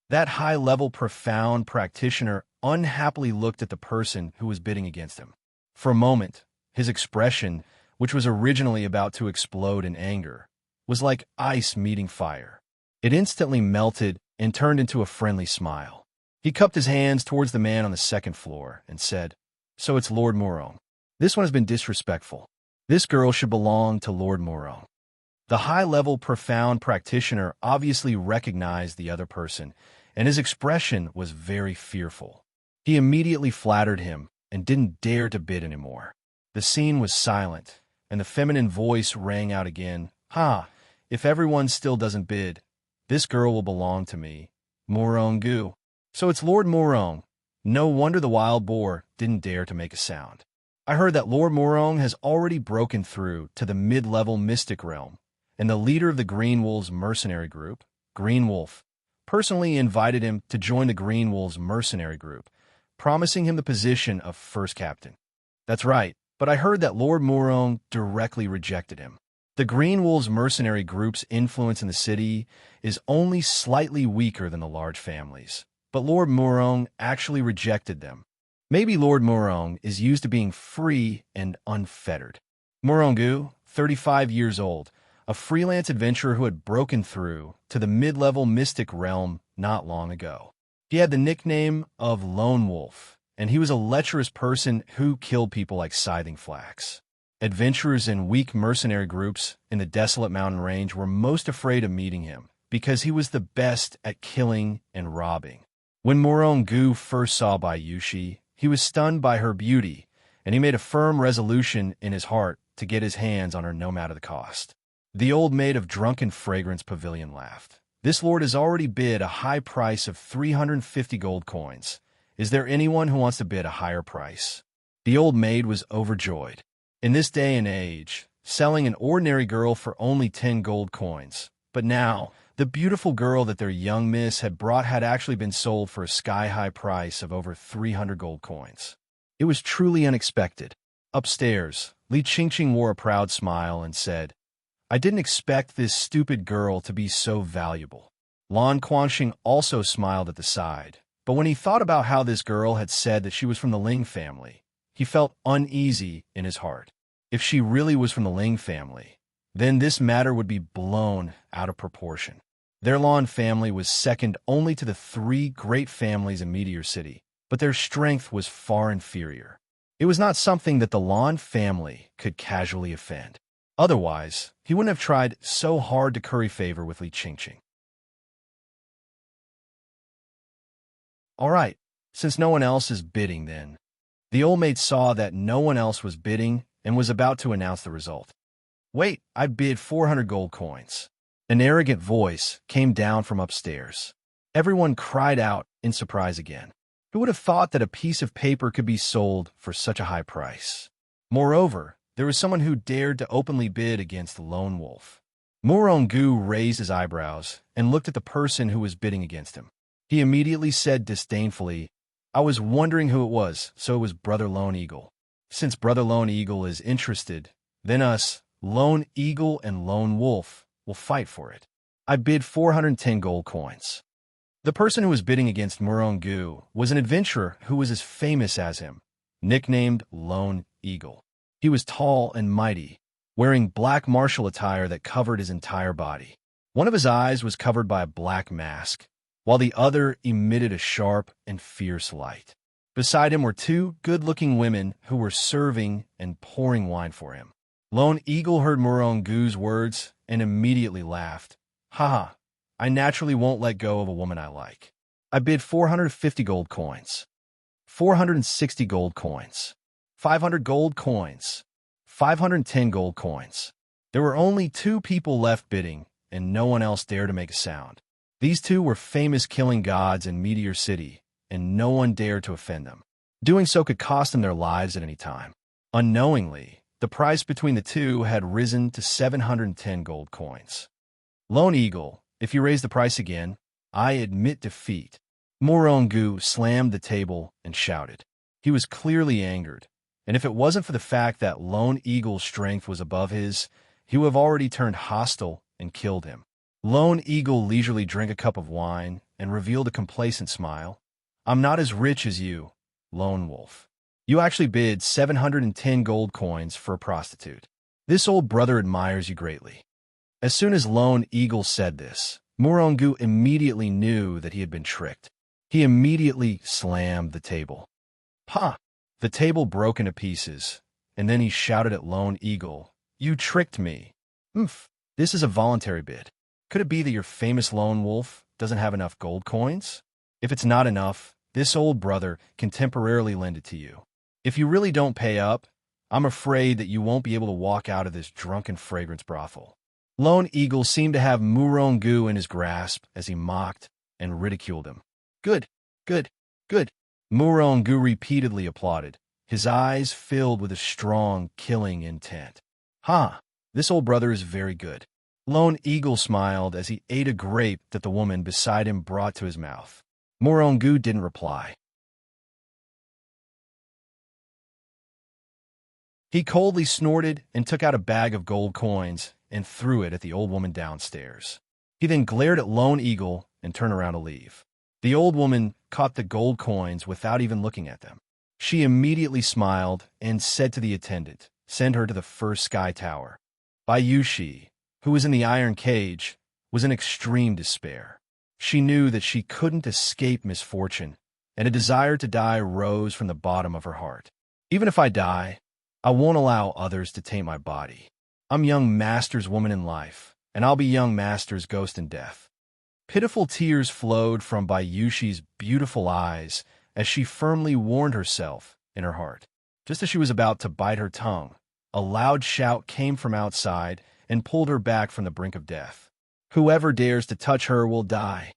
That high-level, profound practitioner unhappily looked at the person who was bidding against him. For a moment, his expression, which was originally about to explode in anger, was like ice meeting fire. It instantly melted and turned into a friendly smile. He cupped his hands towards the man on the second floor and said, "So it's Lord Murong. This one has been disrespectful. This girl should belong to Lord Murong." The high-level, profound practitioner obviously recognized the other person, and his expression was very fearful. He immediately flattered him and didn't dare to bid anymore. The scene was silent, and the feminine voice rang out again, "Ha! If everyone still doesn't bid, this girl will belong to me, Murong Gu. So it's Lord Murong. No wonder the wild boar didn't dare to make a sound. I heard that Lord Murong has already broken through to the mid-level mystic realm, and the leader of the Green Wolves mercenary group, Green Wolf, personally invited him to join the Green Wolves mercenary group, promising him the position of first captain. That's right, but I heard that Lord Murong directly rejected him. The Green Wolves mercenary group's influence in the city is only slightly weaker than the large families, but Lord Murong actually rejected them. Maybe Lord Murong is used to being free and unfettered. Murong Gu, 35 years old, a freelance adventurer who had broken through to the mid-level mystic realm not long ago. He had the nickname of Lone Wolf, and he was a lecherous person who killed people like scything flax. Adventurers in weak mercenary groups in the desolate mountain range were most afraid of meeting him because he was the best at killing and robbing. When Morongu first saw Bayushi, he was stunned by her beauty, and he made a firm resolution in his heart to get his hands on her no matter the cost. The old maid of drunken fragrance pavilion laughed. This lord has already bid a high price of 350 gold coins. Is there anyone who wants to bid a higher price? The old maid was overjoyed. In this day and age, selling an ordinary girl for only 10 gold coins. But now, the beautiful girl that their young miss had brought had actually been sold for a sky-high price of over 300 gold coins. It was truly unexpected. Upstairs, Li Qingqing wore a proud smile and said, "I didn't expect this stupid girl to be so valuable." Lan Quanxing also smiled at the side, but when he thought about how this girl had said that she was from the Ling family, he felt uneasy in his heart. If she really was from the Ling family, then this matter would be blown out of proportion. Their Lan family was second only to the 3 great families in Meteor City, but their strength was far inferior. It was not something that the Lan family could casually offend. Otherwise, he wouldn't have tried so hard to curry favor with Li Qingqing. All right, since no one else is bidding then. The old maid saw that no one else was bidding and was about to announce the result. "Wait, I bid 400 gold coins." An arrogant voice came down from upstairs. Everyone cried out in surprise again. Who would have thought that a piece of paper could be sold for such a high price? Moreover, there was someone who dared to openly bid against the Lone Wolf. Morongu raised his eyebrows and looked at the person who was bidding against him. He immediately said disdainfully, "I was wondering who it was, so it was Brother Lone Eagle. Since Brother Lone Eagle is interested, then us, Lone Eagle and Lone Wolf, will fight for it. I bid 410 gold coins." The person who was bidding against Morongu was an adventurer who was as famous as him, nicknamed Lone Eagle. He was tall and mighty, wearing black martial attire that covered his entire body. One of his eyes was covered by a black mask, while the other emitted a sharp and fierce light. Beside him were 2 good-looking women who were serving and pouring wine for him. Lone Eagle heard Morongu's words and immediately laughed. "Haha, I naturally won't let go of a woman I like. I bid 450 gold coins. 460 gold coins. 500 gold coins. 510 gold coins." There were only 2 people left bidding, and no one else dared to make a sound. These 2 were famous killing gods in Meteor City, and no one dared to offend them. Doing so could cost them their lives at any time. Unknowingly, the price between the 2 had risen to 710 gold coins. "Lone Eagle, if you raise the price again, I admit defeat." Morongu slammed the table and shouted. He was clearly angered, and if it wasn't for the fact that Lone Eagle's strength was above his, he would have already turned hostile and killed him. Lone Eagle leisurely drank a cup of wine and revealed a complacent smile. "I'm not as rich as you, Lone Wolf. You actually bid 710 gold coins for a prostitute. This old brother admires you greatly." As soon as Lone Eagle said this, Morongu immediately knew that he had been tricked. He immediately slammed the table. "Ha!" The table broke into pieces, and then he shouted at Lone Eagle, "You tricked me. This is a voluntary bid. Could it be that your famous Lone Wolf doesn't have enough gold coins? If it's not enough, this old brother can temporarily lend it to you. If you really don't pay up, I'm afraid that you won't be able to walk out of this drunken fragrance brothel." Lone Eagle seemed to have Morongu in his grasp as he mocked and ridiculed him. "Good, good, good." Morongu repeatedly applauded, his eyes filled with a strong, killing intent. "Ha! This old brother is very good." Lone Eagle smiled as he ate a grape that the woman beside him brought to his mouth. Morongu didn't reply. He coldly snorted and took out a bag of gold coins and threw it at the old woman downstairs. He then glared at Lone Eagle and turned around to leave. The old woman caught the gold coins without even looking at them. She immediately smiled and said to the attendant, "Send her to the first sky tower." Bayushi, who was in the iron cage, was in extreme despair. She knew that she couldn't escape misfortune, and a desire to die rose from the bottom of her heart. Even if I die, I won't allow others to taint my body. I'm young Master's woman in life, and I'll be young Master's ghost in death. Pitiful tears flowed from Bayushi's beautiful eyes as she firmly warned herself in her heart. Just as she was about to bite her tongue, a loud shout came from outside and pulled her back from the brink of death. Whoever dares to touch her will die.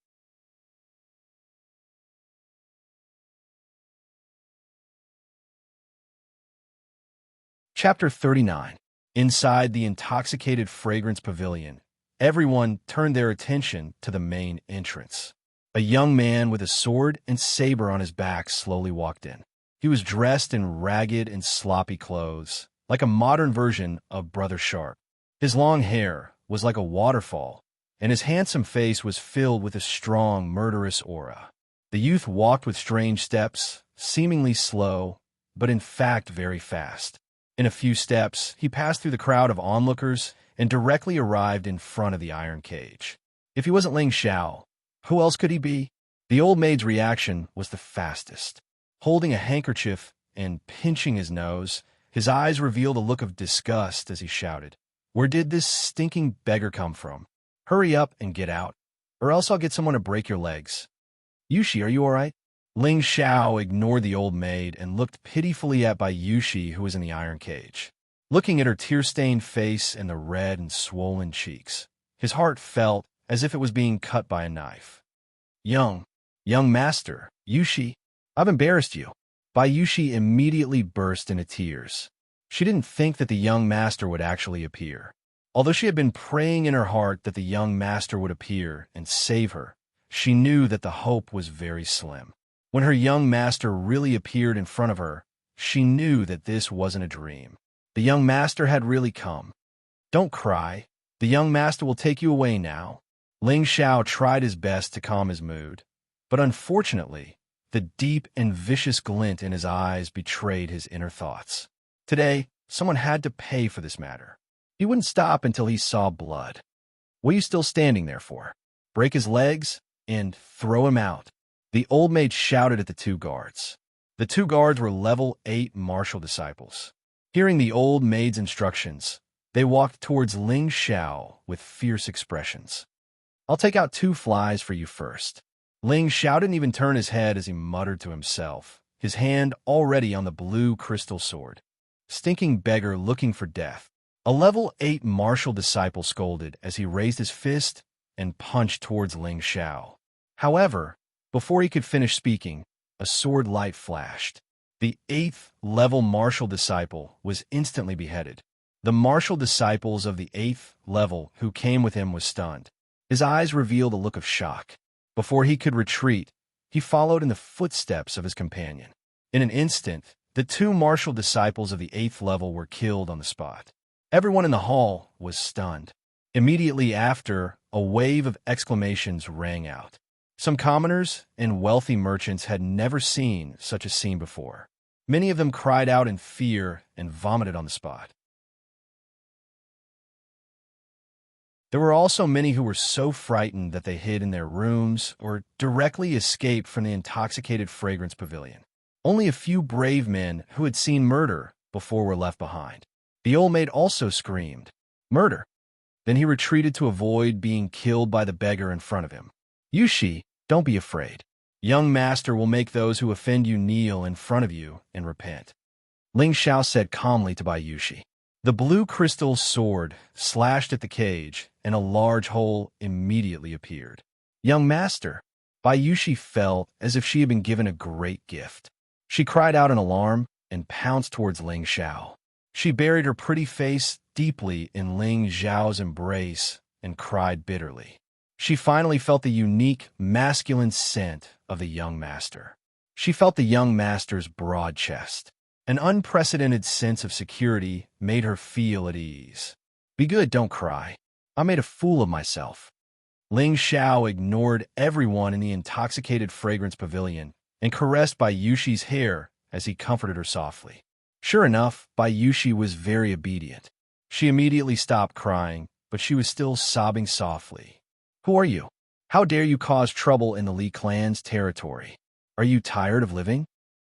Chapter 39. Inside the intoxicated fragrance pavilion, everyone turned their attention to the main entrance. A young man with a sword and saber on his back slowly walked in. He was dressed in ragged and sloppy clothes, like a modern version of Brother Sharp. His long hair was like a waterfall, and his handsome face was filled with a strong, murderous aura. The youth walked with strange steps, seemingly slow, but in fact very fast. In a few steps, he passed through the crowd of onlookers and directly arrived in front of the iron cage. If he wasn't Ling Xiao, who else could he be? The old maid's reaction was the fastest. Holding a handkerchief and pinching his nose, his eyes revealed a look of disgust as he shouted, "Where did this stinking beggar come from? Hurry up and get out, or else I'll get someone to break your legs." "Yushi, are you all right?" Ling Xiao ignored the old maid and looked pitifully at Bayushi, who was in the iron cage. Looking at her tear-stained face and the red and swollen cheeks, his heart felt as if it was being cut by a knife. Young master, Yushi, I've embarrassed you." Bayushi immediately burst into tears. She didn't think that the young master would actually appear. Although she had been praying in her heart that the young master would appear and save her, she knew that the hope was very slim. When her young master really appeared in front of her, she knew that this wasn't a dream. The young master had really come. "Don't cry. The young master will take you away now." Ling Xiao tried his best to calm his mood, but unfortunately, the deep and vicious glint in his eyes betrayed his inner thoughts. Today, someone had to pay for this matter. He wouldn't stop until he saw blood. "What are you still standing there for? Break his legs and throw him out." The old maid shouted at the two guards. The two guards were level 8 martial disciples. Hearing the old maid's instructions, they walked towards Ling Xiao with fierce expressions. "I'll take out 2 flies for you first." Ling Xiao didn't even turn his head as he muttered to himself, his hand already on the blue crystal sword. "Stinking beggar looking for death." A level 8 martial disciple scolded as he raised his fist and punched towards Ling Xiao. However, before he could finish speaking, a sword light flashed. The 8th level martial disciple was instantly beheaded. The martial disciples of the 8th level who came with him was stunned. His eyes revealed a look of shock. Before he could retreat, he followed in the footsteps of his companion. In an instant, the 2 martial disciples of the 8th level were killed on the spot. Everyone in the hall was stunned. Immediately after, a wave of exclamations rang out. Some commoners and wealthy merchants had never seen such a scene before. Many of them cried out in fear and vomited on the spot. There were also many who were so frightened that they hid in their rooms or directly escaped from the intoxicated fragrance pavilion. Only a few brave men who had seen murder before were left behind. The old maid also screamed, "Murder!" Then he retreated to avoid being killed by the beggar in front of him. "Yushi, don't be afraid. Young master will make those who offend you kneel in front of you and repent." Ling Xiao said calmly to Bayushi. The blue crystal sword slashed at the cage, and a large hole immediately appeared. "Young master!" Bayushi felt as if she had been given a great gift. She cried out in alarm and pounced towards Ling Xiao. She buried her pretty face deeply in Ling Xiao's embrace and cried bitterly. She finally felt the unique, masculine scent of the young master. She felt the young master's broad chest. An unprecedented sense of security made her feel at ease. "Be good, don't cry. I made a fool of myself." Ling Xiao ignored everyone in the intoxicated fragrance pavilion and caressed Bayushi's hair as he comforted her softly. Sure enough, Bayushi was very obedient. She immediately stopped crying but she was still sobbing softly. Who are you? How dare you cause trouble in the Li clan's territory? Are you tired of living?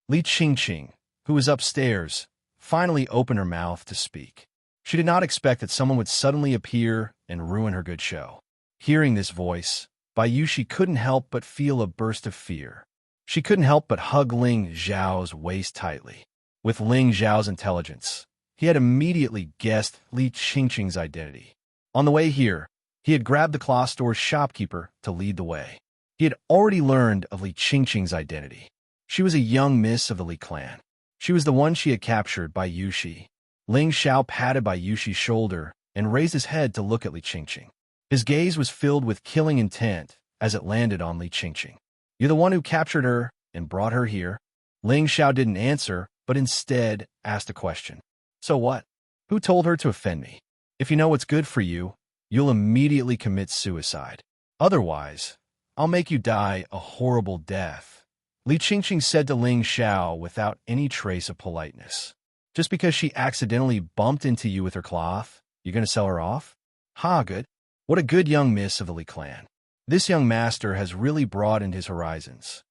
Li Qingqing, who was upstairs, finally opened her mouth to speak. She did not expect that someone would suddenly appear and ruin her good show. Hearing this voice, Bayushi couldn't help but feel a burst of fear. She couldn't help but hug Ling Zhao's waist tightly. With Ling Zhao's intelligence, he had immediately guessed Li Qingqing's identity. On the way here, he had grabbed the cloth store's shopkeeper to lead the way. He had already learned of Li Qingqing's identity. She was a young miss of the Li clan. She was the one she had captured by Yushi. Ling Xiao patted by Yushi's shoulder and raised his head to look at Li Qingqing. His gaze was filled with killing intent as it landed on Li Qingqing. You're the one who captured her and brought her here? Ling Xiao didn't answer, but instead asked a question. So what? Who told her to offend me? If you know what's good for you, you'll immediately commit suicide. Otherwise, I'll make you die a horrible death. Li Qingqing said to Ling Xiao without any trace of politeness. Just because she accidentally bumped into you with her cloth, you're going to sell her off? Ha, good. What a good young miss of the Li clan. This young master has really broadened his horizons.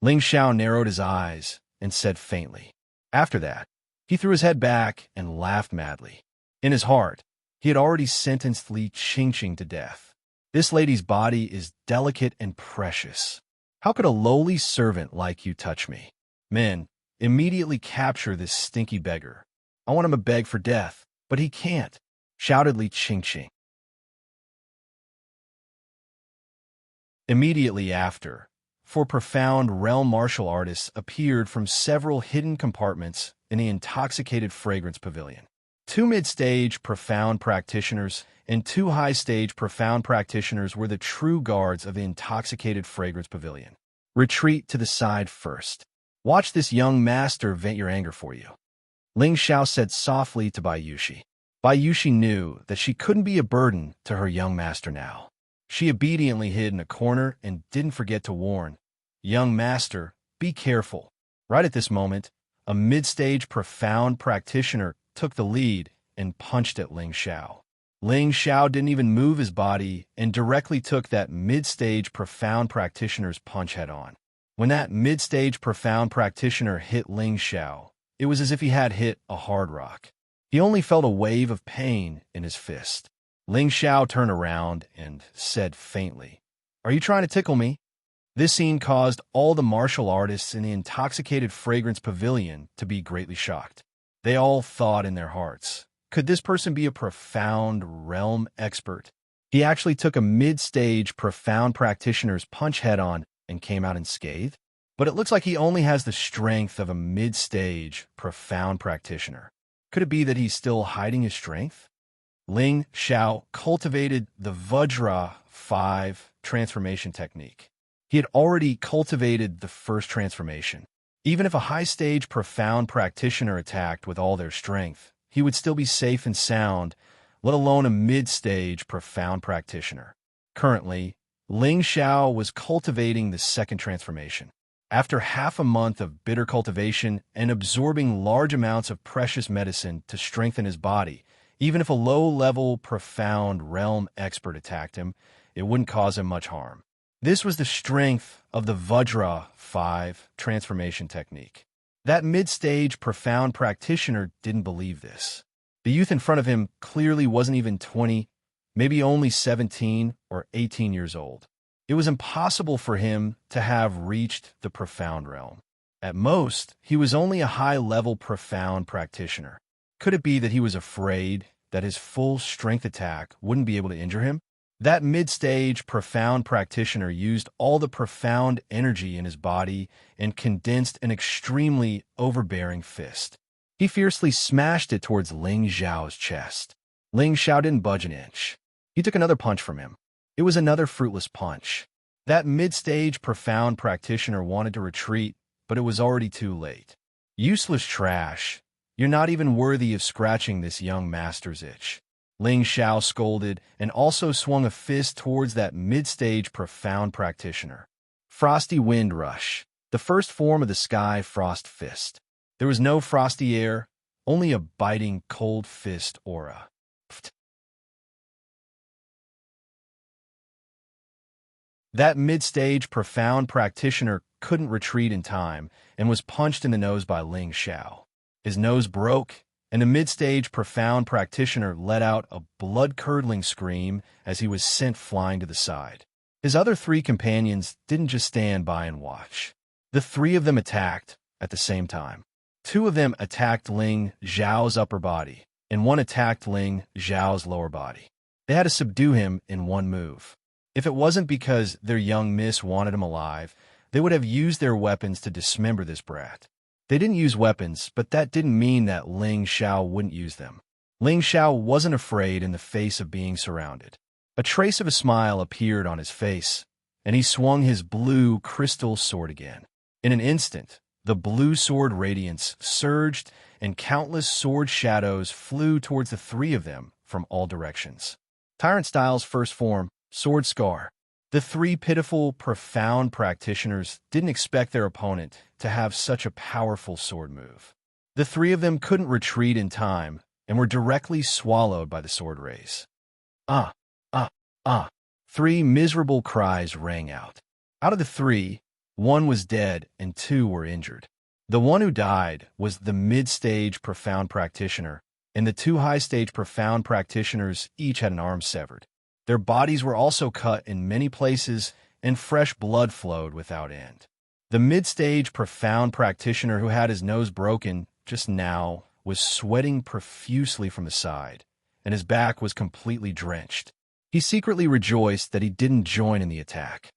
Ling Xiao narrowed his eyes and said faintly. After that, he threw his head back and laughed madly. In his heart, he had already sentenced Li Qingqing to death. This lady's body is delicate and precious. How could a lowly servant like you touch me? Men, immediately capture this stinky beggar. I want him to beg for death, but he can't, shouted Li Qingqing. Immediately after, four profound realm martial artists appeared from several hidden compartments in the intoxicated fragrance pavilion. 2 mid-stage profound practitioners and 2 high-stage profound practitioners were the true guards of the intoxicated fragrance pavilion. Retreat to the side first. Watch this young master vent your anger for you. Ling Xiao said softly to Bayushi. Bayushi knew that she couldn't be a burden to her young master now. She obediently hid in a corner and didn't forget to warn, young master, be careful. Right at this moment, a mid-stage profound practitioner took the lead and punched at Ling Xiao. Ling Xiao didn't even move his body and directly took that mid-stage profound practitioner's punch head-on. When that mid-stage profound practitioner hit Ling Xiao, it was as if he had hit a hard rock. He only felt a wave of pain in his fist. Ling Xiao turned around and said faintly, Are you trying to tickle me? This scene caused all the martial artists in the intoxicated fragrance pavilion to be greatly shocked. They all thought in their hearts, could this person be a profound realm expert? He actually took a mid-stage profound practitioner's punch head-on and came out unscathed? But it looks like he only has the strength of a mid-stage profound practitioner. Could it be that he's still hiding his strength? Ling Xiao cultivated the Vajra 5 transformation technique. He had already cultivated the first transformation. Even if a high-stage profound practitioner attacked with all their strength, he would still be safe and sound, let alone a mid-stage profound practitioner. Currently, Ling Xiao was cultivating the second transformation. After half a month of bitter cultivation and absorbing large amounts of precious medicine to strengthen his body, even if a low-level, profound realm expert attacked him, it wouldn't cause him much harm. This was the strength of the Vajra 5 transformation technique. That mid-stage profound practitioner didn't believe this. The youth in front of him clearly wasn't even 20, maybe only 17 or 18 years old. It was impossible for him to have reached the profound realm. At most, he was only a high-level profound practitioner. Could it be that he was afraid that his full strength attack wouldn't be able to injure him? That mid-stage profound practitioner used all the profound energy in his body and condensed an extremely overbearing fist. He fiercely smashed it towards Ling Xiao's chest. Ling Xiao didn't budge an inch. He took another punch from him. It was another fruitless punch. That mid-stage profound practitioner wanted to retreat, but it was already too late. Useless trash. You're not even worthy of scratching this young master's itch. Ling Xiao scolded and also swung a fist towards that mid-stage profound practitioner. Frosty Wind Rush, the first form of the Sky Frost Fist. There was no frosty air, only a biting cold fist aura. That mid-stage profound practitioner couldn't retreat in time and was punched in the nose by Ling Xiao. His nose broke, and the mid-stage profound practitioner let out a blood-curdling scream as he was sent flying to the side. His other three companions didn't just stand by and watch. The three of them attacked at the same time. Two of them attacked Ling Xiao's upper body, and one attacked Ling Xiao's lower body. They had to subdue him in one move. If it wasn't because their young miss wanted him alive, they would have used their weapons to dismember this brat. They didn't use weapons, but that didn't mean that Ling Xiao wouldn't use them. Ling Xiao wasn't afraid in the face of being surrounded. A trace of a smile appeared on his face, and he swung his blue crystal sword again. In an instant, the blue sword radiance surged, and countless sword shadows flew towards the three of them from all directions. Tyrant Style's first form, Sword Scar. The three pitiful, profound practitioners didn't expect their opponent to have such a powerful sword move. The three of them couldn't retreat in time and were directly swallowed by the sword rays. Ah! Ah! Ah! Three miserable cries rang out. Out of the three, one was dead and two were injured. The one who died was the mid-stage profound practitioner, and the two high-stage profound practitioners each had an arm severed. Their bodies were also cut in many places, and fresh blood flowed without end. The mid-stage profound practitioner who had his nose broken just now was sweating profusely from the side, and his back was completely drenched. He secretly rejoiced that he didn't join in the attack.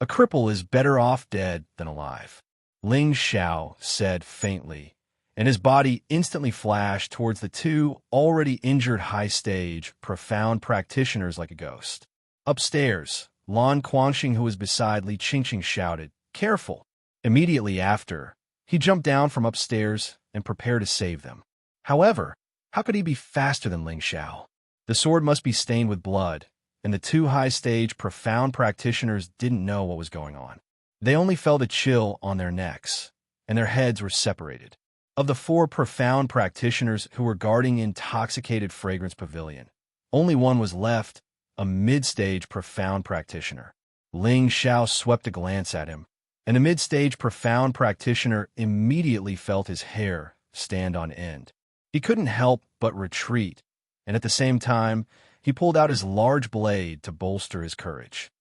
A cripple is better off dead than alive, Ling Xiao said faintly, and his body instantly flashed towards the two already injured high-stage, profound practitioners like a ghost. Upstairs, Lan Quanxing, who was beside Li Qingqing, shouted, "Careful!" Immediately after, he jumped down from upstairs and prepared to save them. However, how could he be faster than Ling Xiao? The sword must be stained with blood, and the two high-stage, profound practitioners didn't know what was going on. They only felt a chill on their necks, and their heads were separated. Of the four profound practitioners who were guarding Intoxicated Fragrance Pavilion, only one was left, a mid-stage profound practitioner. Ling Xiao swept a glance at him, and the mid-stage profound practitioner immediately felt his hair stand on end. He couldn't help but retreat, and at the same time, he pulled out his large blade to bolster his courage.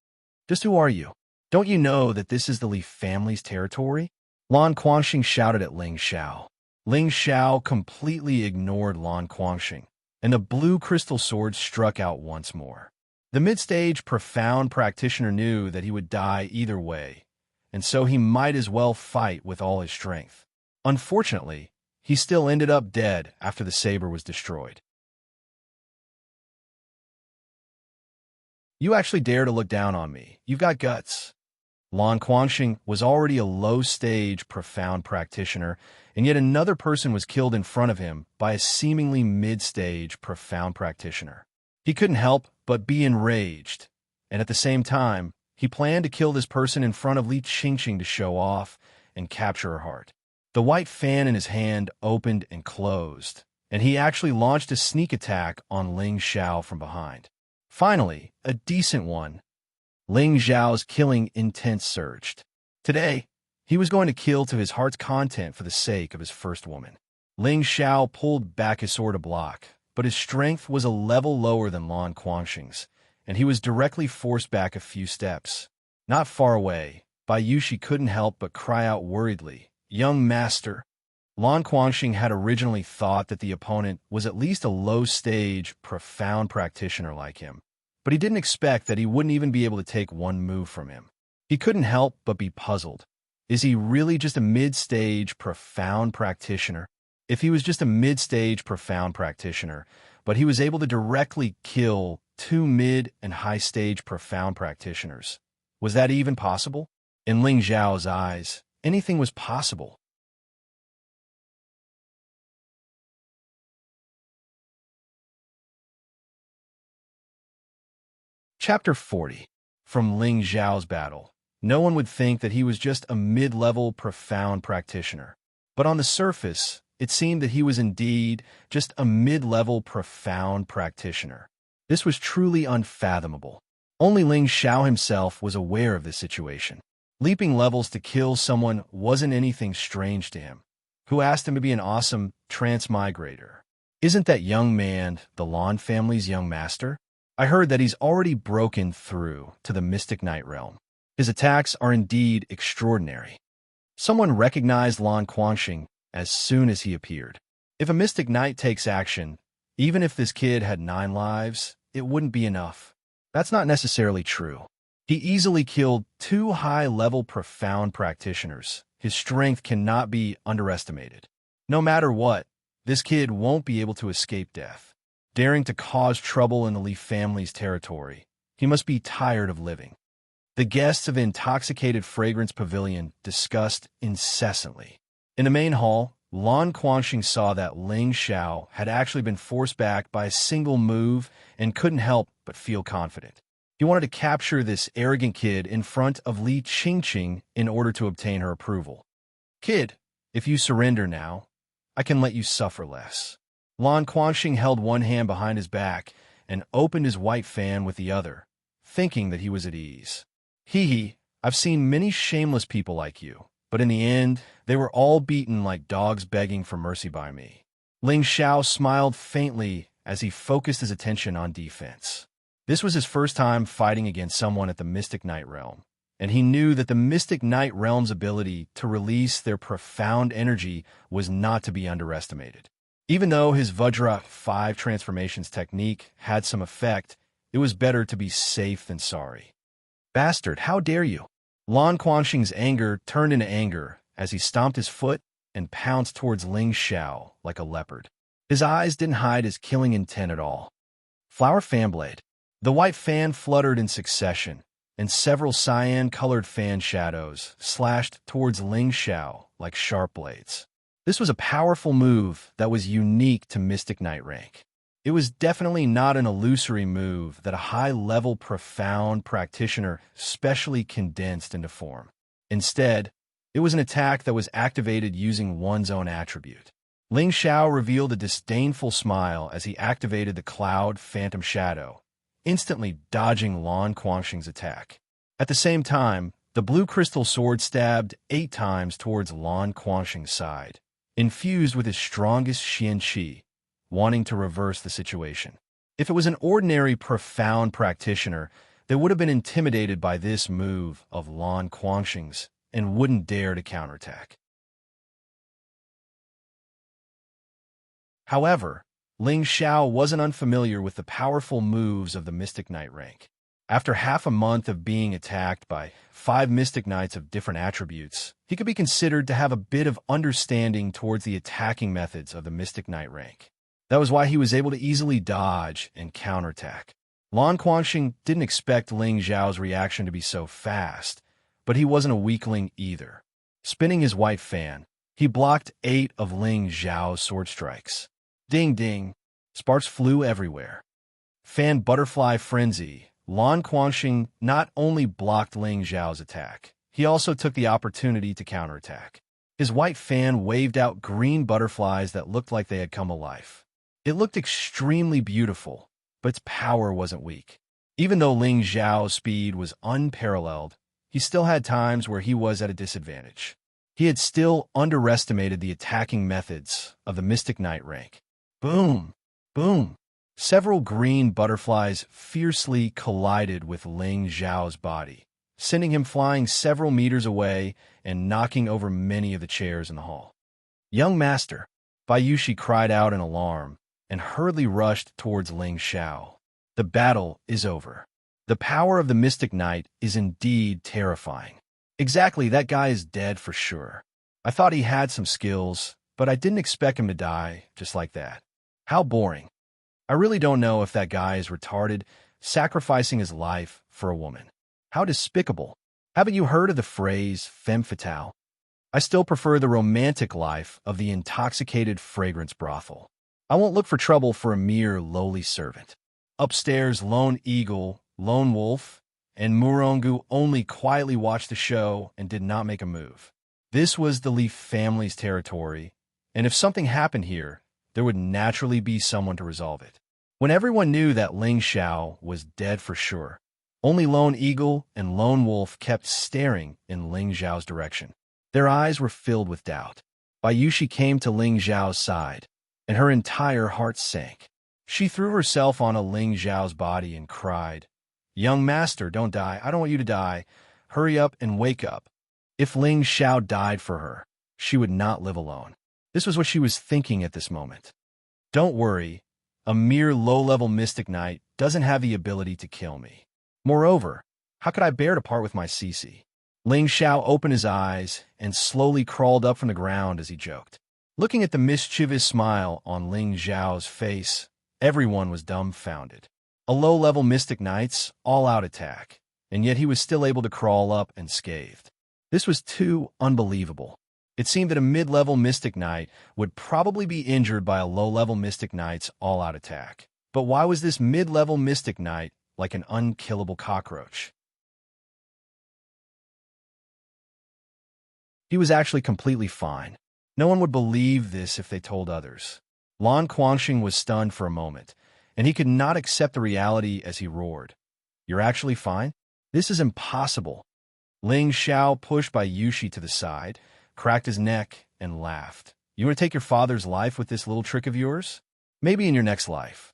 "Just who are you? Don't you know that this is the Li family's territory?" Lan Quanxing shouted at Ling Xiao. Ling Xiao completely ignored Lan Quanxing, and the blue crystal sword struck out once more. The mid-stage profound practitioner knew that he would die either way, and so he might as well fight with all his strength. Unfortunately, he still ended up dead after the saber was destroyed. "You actually dare to look down on me. You've got guts." Lan Quanxing was already a low-stage profound practitioner, and yet another person was killed in front of him by a seemingly mid-stage profound practitioner. He couldn't help but be enraged, and at the same time, he planned to kill this person in front of Li Qingqing to show off and capture her heart. The white fan in his hand opened and closed, and he actually launched a sneak attack on Ling Xiao from behind. Finally, a decent one. Ling Xiao's killing intent surged. Today, he was going to kill to his heart's content for the sake of his first woman. Ling Xiao pulled back his sword to block, but his strength was a level lower than Lan Quanxing's, and he was directly forced back a few steps. Not far away, Bai Yushi couldn't help but cry out worriedly, "Young master!" Lan Quanxing had originally thought that the opponent was at least a low-stage, profound practitioner like him, but he didn't expect that he wouldn't even be able to take one move from him. He couldn't help but be puzzled. Is he really just a mid-stage, profound practitioner? If he was just a mid-stage, profound practitioner, but he was able to directly kill two mid- and high-stage profound practitioners, was that even possible? In Ling Xiao's eyes, anything was possible. Chapter 40. From Ling Xiao's battle. No one would think that he was just a mid-level profound practitioner. But on the surface, it seemed that he was indeed just a mid-level profound practitioner. This was truly unfathomable. Only Ling Xiao himself was aware of this situation. Leaping levels to kill someone wasn't anything strange to him. Who asked him to be an awesome transmigrator? Isn't that young man the Lan family's young master? I heard that he's already broken through to the Mystic Knight realm. His attacks are indeed extraordinary. Someone recognized Lan Quanxing as soon as he appeared. If a Mystic Knight takes action, even if this kid had 9 lives, it wouldn't be enough. That's not necessarily true. He easily killed 2 high-level profound practitioners. His strength cannot be underestimated. No matter what, this kid won't be able to escape death. Daring to cause trouble in the Li family's territory, he must be tired of living. The guests of the Intoxicated Fragrance Pavilion discussed incessantly. In the main hall, Lan Quanxing saw that Ling Xiao had actually been forced back by a single move and couldn't help but feel confident. He wanted to capture this arrogant kid in front of Li Qingqing in order to obtain her approval. Kid, if you surrender now, I can let you suffer less. Lan Quanxing held one hand behind his back and opened his white fan with the other, thinking that he was at ease. Hee, I've seen many shameless people like you, but in the end, they were all beaten like dogs begging for mercy by me. Ling Xiao smiled faintly as he focused his attention on defense. This was his first time fighting against someone at the Mystic Knight realm, and he knew that the Mystic Knight realm's ability to release their profound energy was not to be underestimated. Even though his Vajra 5 transformations technique had some effect, it was better to be safe than sorry. Bastard, how dare you? Lan Quanxing's anger turned into anger as he stomped his foot and pounced towards Ling Xiao like a leopard. His eyes didn't hide his killing intent at all. Flower fan blade. The white fan fluttered in succession, and several cyan-colored fan shadows slashed towards Ling Xiao like sharp blades. This was a powerful move that was unique to Mystic Knight rank. It was definitely not an illusory move that a high-level profound practitioner specially condensed into form. Instead, it was an attack that was activated using one's own attribute. Ling Xiao revealed a disdainful smile as he activated the Cloud Phantom Shadow, instantly dodging Lan Quanxing's attack. At the same time, the blue crystal sword stabbed 8 times towards Lan Quanxing's side, infused with his strongest Xian Qi, wanting to reverse the situation. If it was an ordinary profound practitioner, they would have been intimidated by this move of Lan Quanxing's and wouldn't dare to counterattack. However, Ling Xiao wasn't unfamiliar with the powerful moves of the Mystic Knight rank. After half a month of being attacked by 5 Mystic Knights of different attributes, he could be considered to have a bit of understanding towards the attacking methods of the Mystic Knight rank. That was why he was able to easily dodge and counterattack. Lan Quanxing didn't expect Ling Xiao's reaction to be so fast, but he wasn't a weakling either. Spinning his white fan, he blocked 8 of Ling Xiao's sword strikes. Ding ding, sparks flew everywhere. Fan Butterfly Frenzy, Lan Quanxing not only blocked Ling Xiao's attack, he also took the opportunity to counterattack. His white fan waved out green butterflies that looked like they had come alive. It looked extremely beautiful, but its power wasn't weak. Even though Ling Xiao's speed was unparalleled, he still had times where he was at a disadvantage. He had still underestimated the attacking methods of the Mystic Knight rank. Boom! Boom! Several green butterflies fiercely collided with Ling Xiao's body, sending him flying several meters away and knocking over many of the chairs in the hall. Young master, Bayushi cried out in alarm and hurriedly rushed towards Ling Xiao. The battle is over. The power of the Mystic Knight is indeed terrifying. Exactly, that guy is dead for sure. I thought he had some skills, but I didn't expect him to die just like that. How boring. I really don't know if that guy is retarded, sacrificing his life for a woman. How despicable. Haven't you heard of the phrase femme fatale? I still prefer the romantic life of the intoxicated fragrance brothel. I won't look for trouble for a mere lowly servant. Upstairs, Lone Eagle, Lone Wolf, and Murongu only quietly watched the show and did not make a move. This was the Li family's territory, and if something happened here, there would naturally be someone to resolve it. When everyone knew that Ling Xiao was dead for sure, Only Lone Eagle and Lone Wolf kept staring in Ling Zhao's direction. Their eyes were filled with doubt. Bayushi came to Ling Zhao's side, and her entire heart sank. She threw herself on Ling Zhao's body and cried, "Young master, don't die. I don't want you to die. Hurry up and wake up." If Ling Zhao died for her, she would not live alone. This was what she was thinking at this moment. Don't worry, a mere low-level mystic knight doesn't have the ability to kill me. Moreover, how could I bear to part with my Cece? Ling Zhao opened his eyes and slowly crawled up from the ground as he joked. Looking at the mischievous smile on Ling Zhao's face, everyone was dumbfounded. A low-level mystic knight's all-out attack, and yet he was still able to crawl up unscathed. This was too unbelievable. It seemed that a mid-level mystic knight would probably be injured by a low-level mystic knight's all-out attack. But why was this mid-level mystic knight like an unkillable cockroach? He was actually completely fine. No one would believe this if they told others. Lan Quanxing was stunned for a moment, and he could not accept the reality as he roared. "You're actually fine? This is impossible." Ling Zhao pushed Bayushi to the side, cracked his neck, and laughed. "You want to take your father's life with this little trick of yours? Maybe in your next life."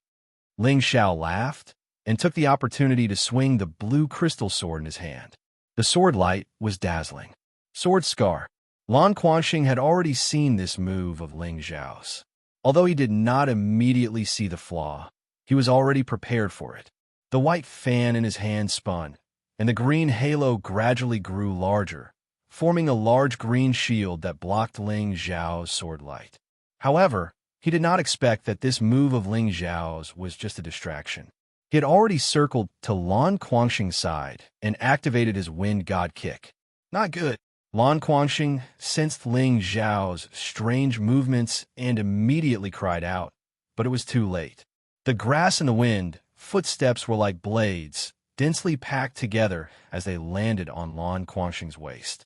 Ling Zhao laughed and took the opportunity to swing the blue crystal sword in his hand. The sword light was dazzling. Sword Scar. Lan Quanxing had already seen this move of Ling Zhao's. Although he did not immediately see the flaw, he was already prepared for it. The white fan in his hand spun, and the green halo gradually grew larger, forming a large green shield that blocked Ling Zhao's sword light. However, he did not expect that this move of Ling Zhao's was just a distraction. He had already circled to Lan Quanxing's side and activated his Wind God Kick. Not good. Lan Quanxing sensed Ling Zhao's strange movements and immediately cried out, but it was too late. The grass and the wind, footsteps were like blades, densely packed together as they landed on Lan Quanxing's waist.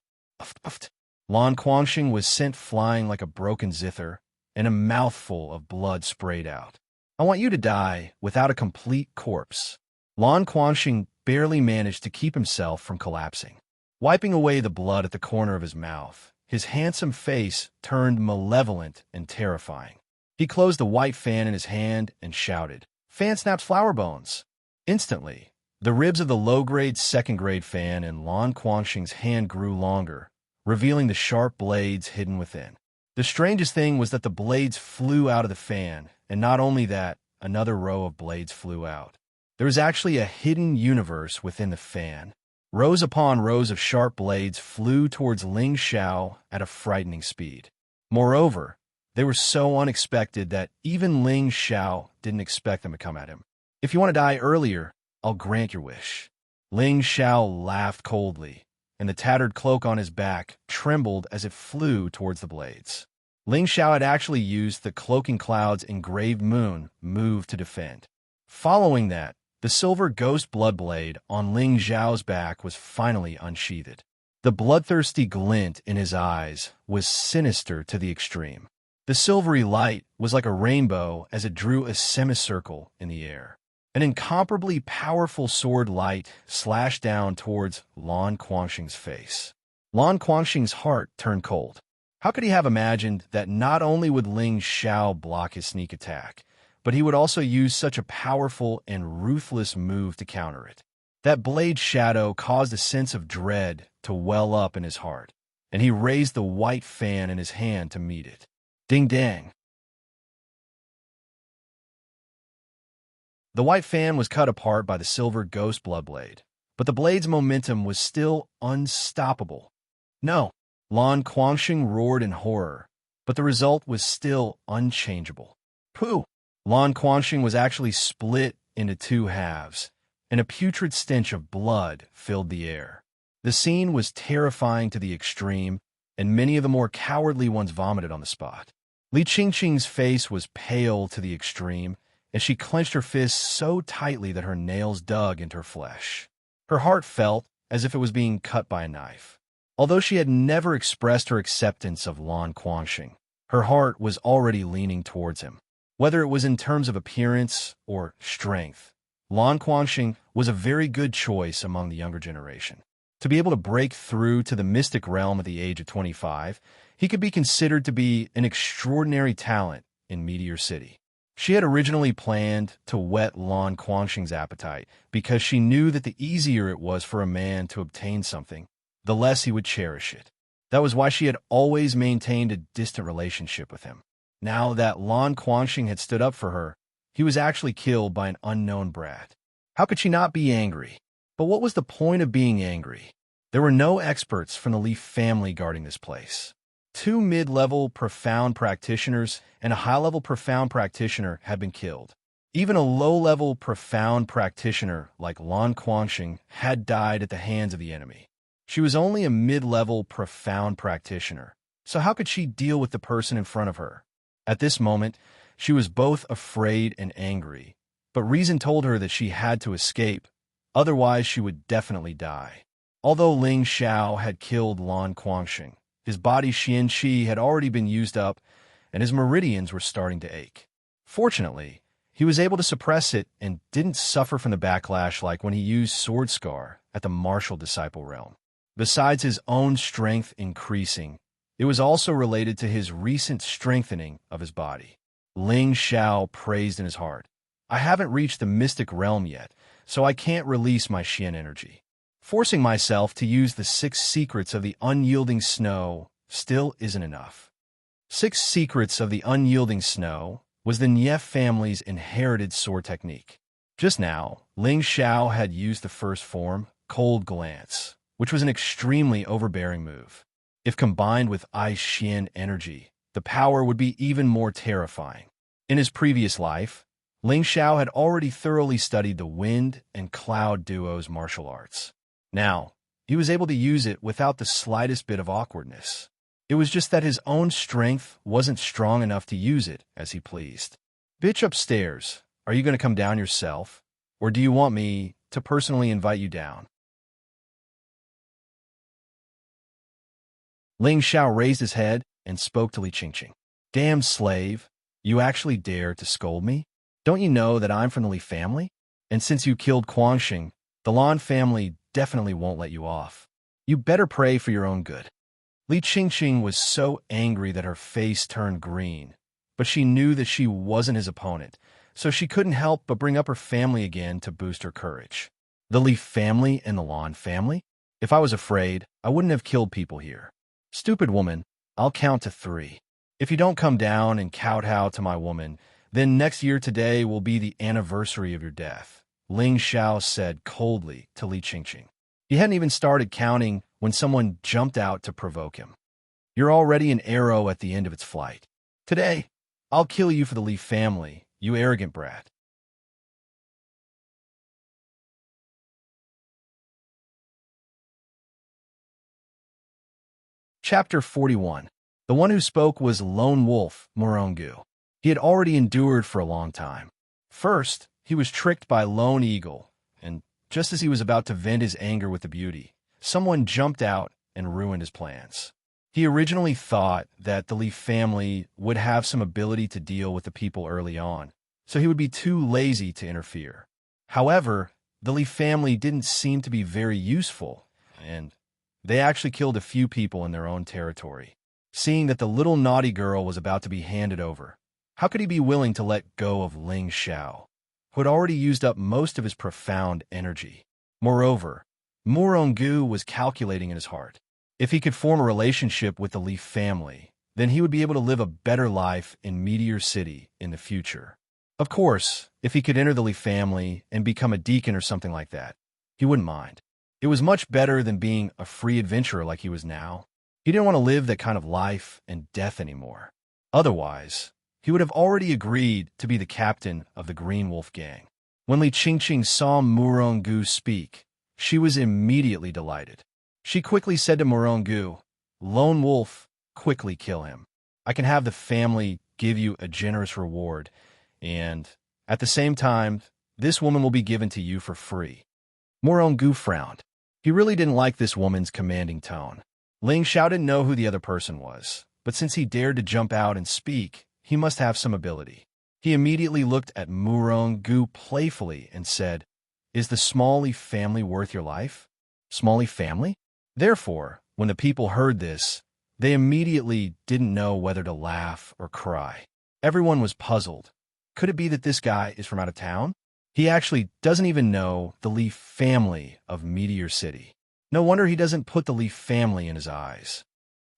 Lan Quanxing was sent flying like a broken zither, and a mouthful of blood sprayed out. "I want you to die without a complete corpse." Lan Quanxing barely managed to keep himself from collapsing. Wiping away the blood at the corner of his mouth, his handsome face turned malevolent and terrifying. He closed the white fan in his hand and shouted, "Fan snaps flower bones!" Instantly, the ribs of the low-grade second-grade fan in Lan Quanxing's hand grew longer, revealing the sharp blades hidden within. The strangest thing was that the blades flew out of the fan, and not only that, another row of blades flew out. There was actually a hidden universe within the fan. Rows upon rows of sharp blades flew towards Ling Zhao at a frightening speed. Moreover, they were so unexpected that even Ling Zhao didn't expect them to come at him. "If you want to die earlier, I'll grant your wish." Ling Zhao laughed coldly, and the tattered cloak on his back trembled as it flew towards the blades. Ling Zhao had actually used the Cloaking Cloud's engraved moon move to defend. Following that, the silver ghost blood blade on Ling Zhao's back was finally unsheathed. The bloodthirsty glint in his eyes was sinister to the extreme. The silvery light was like a rainbow as it drew a semicircle in the air. An incomparably powerful sword light slashed down towards Lan Quanxing's face. Lan Quanxing's heart turned cold. How could he have imagined that not only would Ling Zhao block his sneak attack, but he would also use such a powerful and ruthless move to counter it? That blade shadow caused a sense of dread to well up in his heart, and he raised the white fan in his hand to meet it. Ding dang! The white fan was cut apart by the silver ghost blood blade, but the blade's momentum was still unstoppable. "No!" Lan Quanxing roared in horror, but the result was still unchangeable. Pooh! Lan Quanxing was actually split into two halves, and a putrid stench of blood filled the air. The scene was terrifying to the extreme, and many of the more cowardly ones vomited on the spot. Li Qingqing's face was pale to the extreme, and she clenched her fists so tightly that her nails dug into her flesh. Her heart felt as if it was being cut by a knife. Although she had never expressed her acceptance of Lan Quanxing, her heart was already leaning towards him. Whether it was in terms of appearance or strength, Lan Quanxing was a very good choice among the younger generation. To be able to break through to the mystic realm at the age of 25, he could be considered to be an extraordinary talent in Meteor City. She had originally planned to whet Lan Quanxing's appetite because she knew that the easier it was for a man to obtain something, the less he would cherish it. That was why she had always maintained a distant relationship with him. Now that Lan Quanxing had stood up for her, he was actually killed by an unknown brat. How could she not be angry? But what was the point of being angry? There were no experts from the Leaf family guarding this place. 2 mid-level profound practitioners and a high-level profound practitioner had been killed. Even a low-level profound practitioner like Lan Quanxing had died at the hands of the enemy. She was only a mid-level profound practitioner, so how could she deal with the person in front of her? At this moment, she was both afraid and angry, but reason told her that she had to escape, otherwise she would definitely die. Although Ling Xiao had killed Lan Quanxing, his body Xian Qi had already been used up, and his meridians were starting to ache. Fortunately, he was able to suppress it and didn't suffer from the backlash like when he used Sword Scar at the martial disciple realm. Besides his own strength increasing, it was also related to his recent strengthening of his body. Ling Xiao praised in his heart, "I haven't reached the mystic realm yet, so I can't release my Xian energy. Forcing myself to use the 6 secrets of the unyielding snow still isn't enough." 6 secrets of the unyielding snow was the Nief family's inherited sword technique. Just now, Ling Xiao had used the first form, Cold Glance, which was an extremely overbearing move. If combined with Ice Xian energy, the power would be even more terrifying. In his previous life, Ling Xiao had already thoroughly studied the Wind and Cloud duo's martial arts. Now, he was able to use it without the slightest bit of awkwardness. It was just that his own strength wasn't strong enough to use it as he pleased. "Bitch upstairs, are you going to come down yourself? Or do you want me to personally invite you down?" Ling Xiao raised his head and spoke to Li Qingqing. "Damn slave, you actually dare to scold me? Don't you know that I'm from the Li family? And since you killed Quanxing, the Lan family definitely won't let you off. You better pray for your own good." Li Qingqing was so angry that her face turned green, but she knew that she wasn't his opponent, so she couldn't help but bring up her family again to boost her courage. The Li family and the Lan family? If I was afraid, I wouldn't have killed people here. "Stupid woman, I'll count to 3. If you don't come down and kowtow to my woman, then next year today will be the anniversary of your death," Ling Xiao said coldly to Li Qingqing. He hadn't even started counting when someone jumped out to provoke him. "You're already an arrow at the end of its flight. Today, I'll kill you for the Li family, you arrogant brat." Chapter 41. The one who spoke was Lone Wolf Morongu. He had already endured for a long time. First, he was tricked by Lone Eagle, and just as he was about to vent his anger with the beauty, someone jumped out and ruined his plans. He originally thought that the Li family would have some ability to deal with the people early on, so he would be too lazy to interfere. However, the Li family didn't seem to be very useful, and they actually killed a few people in their own territory. Seeing that the little naughty girl was about to be handed over, how could he be willing to let go of Ling Xiao, who had already used up most of his profound energy? Moreover, Morongu was calculating in his heart. If he could form a relationship with the Li family, then he would be able to live a better life in Meteor City in the future. Of course, if he could enter the Li family and become a deacon or something like that, he wouldn't mind. It was much better than being a free adventurer like he was now. He didn't want to live that kind of life and death anymore. Otherwise, he would have already agreed to be the captain of the Green Wolf gang. When Li Qingqing saw Morongu speak, she was immediately delighted. She quickly said to Morongu, "Lone Wolf, quickly kill him. I can have the family give you a generous reward, and at the same time, this woman will be given to you for free." Morongu frowned. He really didn't like this woman's commanding tone. Ling Xiao didn't know who the other person was, but since he dared to jump out and speak, he must have some ability. He immediately looked at Gu playfully and said, "Is the small leaf family worth your life?" Small leaf family? Therefore, when the people heard this, they immediately didn't know whether to laugh or cry. Everyone was puzzled. Could it be that this guy is from out of town? He actually doesn't even know the leaf family of Meteor City. No wonder he doesn't put the leaf family in his eyes.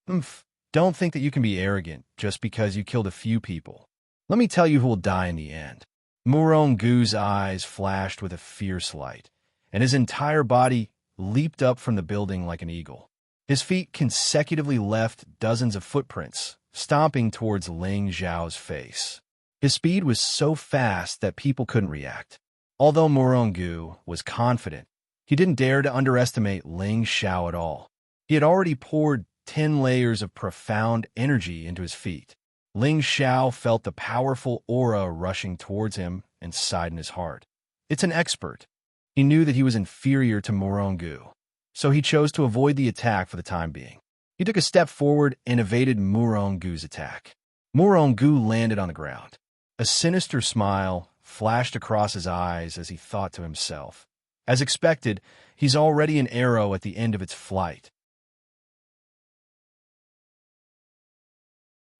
Don't think that you can be arrogant just because you killed a few people. Let me tell you who will die in the end. Gu's eyes flashed with a fierce light, and his entire body leaped up from the building like an eagle. His feet consecutively left dozens of footprints, stomping towards Ling Xiao's face. His speed was so fast that people couldn't react. Although Gu was confident, he didn't dare to underestimate Ling Xiao at all. He had already poured 10 layers of profound energy into his feet. Ling Xiao felt the powerful aura rushing towards him and sighed in his heart. It's an expert. He knew that he was inferior to Gu, so he chose to avoid the attack for the time being. He took a step forward and evaded Gu's attack. Gu landed on the ground. A sinister smile flashed across his eyes as he thought to himself. As expected, he's already an arrow at the end of its flight.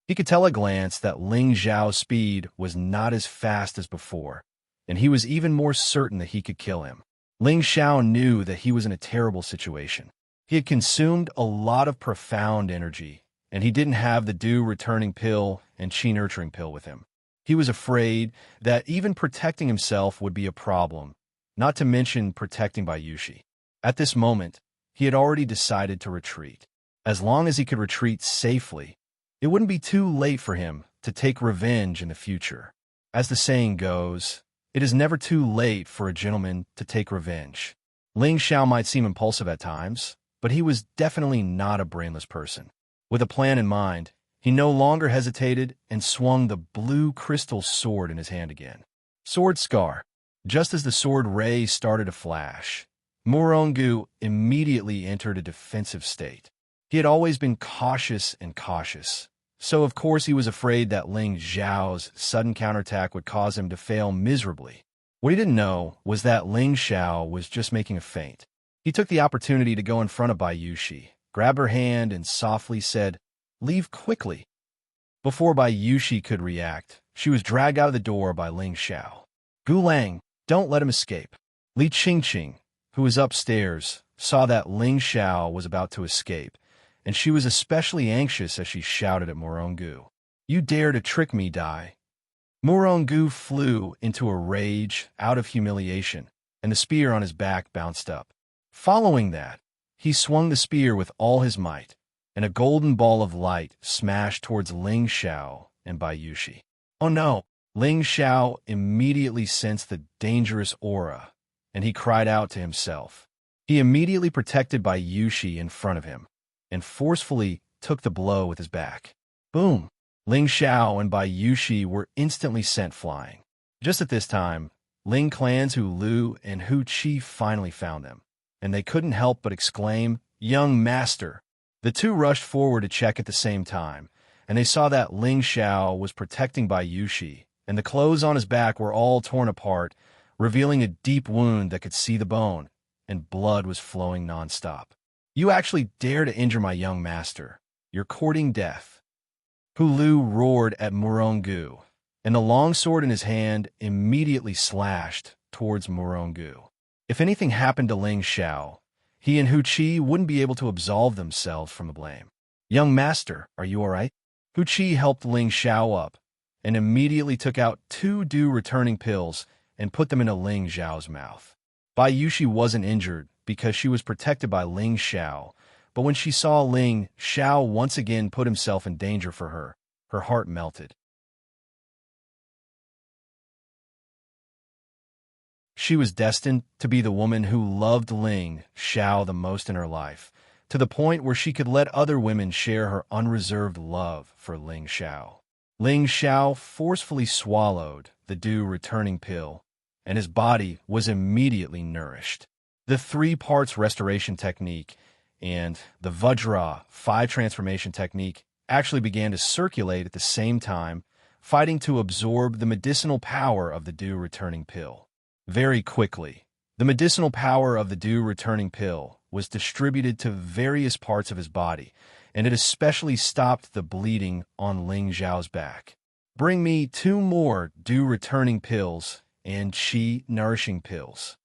He could tell at a glance that Ling Xiao's speed was not as fast as before, and he was even more certain that he could kill him. Ling Xiao knew that he was in a terrible situation. He had consumed a lot of profound energy, and he didn't have the dew returning pill and chi nurturing pill with him. He was afraid that even protecting himself would be a problem, not to mention protecting Bayushi. At this moment, he had already decided to retreat. As long as he could retreat safely, it wouldn't be too late for him to take revenge in the future. As the saying goes, it is never too late for a gentleman to take revenge. Ling Xiao might seem impulsive at times, but he was definitely not a brainless person. With a plan in mind, he no longer hesitated and swung the blue crystal sword in his hand again. Sword Scar. Just as the sword ray started to flash, Gu immediately entered a defensive state. He had always been cautious, so of course he was afraid that Ling Xiao's sudden counterattack would cause him to fail miserably. What he didn't know was that Ling Xiao was just making a feint. He took the opportunity to go in front of Bayushi, grabbed her hand, and softly said, "Leave quickly." Before Bayushi could react, she was dragged out of the door by Ling Xiao. "Gulang, don't let him escape." Li Qingqing, who was upstairs, saw that Ling Xiao was about to escape, and she was especially anxious as she shouted at Gu. "You dare to trick me, Dai." Gu flew into a rage out of humiliation, and the spear on his back bounced up. Following that, he swung the spear with all his might, and a golden ball of light smashed towards Ling Xiao and Bayushi. Oh no! Ling Xiao immediately sensed the dangerous aura, and he cried out to himself. He immediately protected Bayushi in front of him, and forcefully took the blow with his back. Boom! Ling Xiao and Bayushi were instantly sent flying. Just at this time, Ling Clan's Hu Lu and Hu Qi finally found them, and they couldn't help but exclaim, "Young master!" The two rushed forward to check at the same time, and they saw that Ling Xiao was protecting Bayushi, and the clothes on his back were all torn apart, revealing a deep wound that could see the bone, and blood was flowing nonstop. "You actually dare to injure my young master. You're courting death." Hu Lu roared at Gu, and the long sword in his hand immediately slashed towards Gu. If anything happened to Ling Xiao, he and Hu Qi wouldn't be able to absolve themselves from the blame. "Young master, are you all right?" Hu Qi helped Ling Xiao up, and immediately took out 2 dew-returning pills and put them into Ling Xiao's mouth. Bayushi wasn't injured because she was protected by Ling Xiao, but when she saw Ling Xiao once again put himself in danger for her, her heart melted. She was destined to be the woman who loved Ling Xiao the most in her life, to the point where she could let other women share her unreserved love for Ling Xiao. Ling Xiao forcefully swallowed the dew-returning pill, and his body was immediately nourished. The 3 parts restoration technique and the Vajra 5 transformation technique actually began to circulate at the same time, fighting to absorb the medicinal power of the dew-returning pill. Very quickly, the medicinal power of the dew-returning pill was distributed to various parts of his body, and it especially stopped the bleeding on Ling Xiao's back. "Bring me 2 more dew-returning pills and qi-nourishing pills."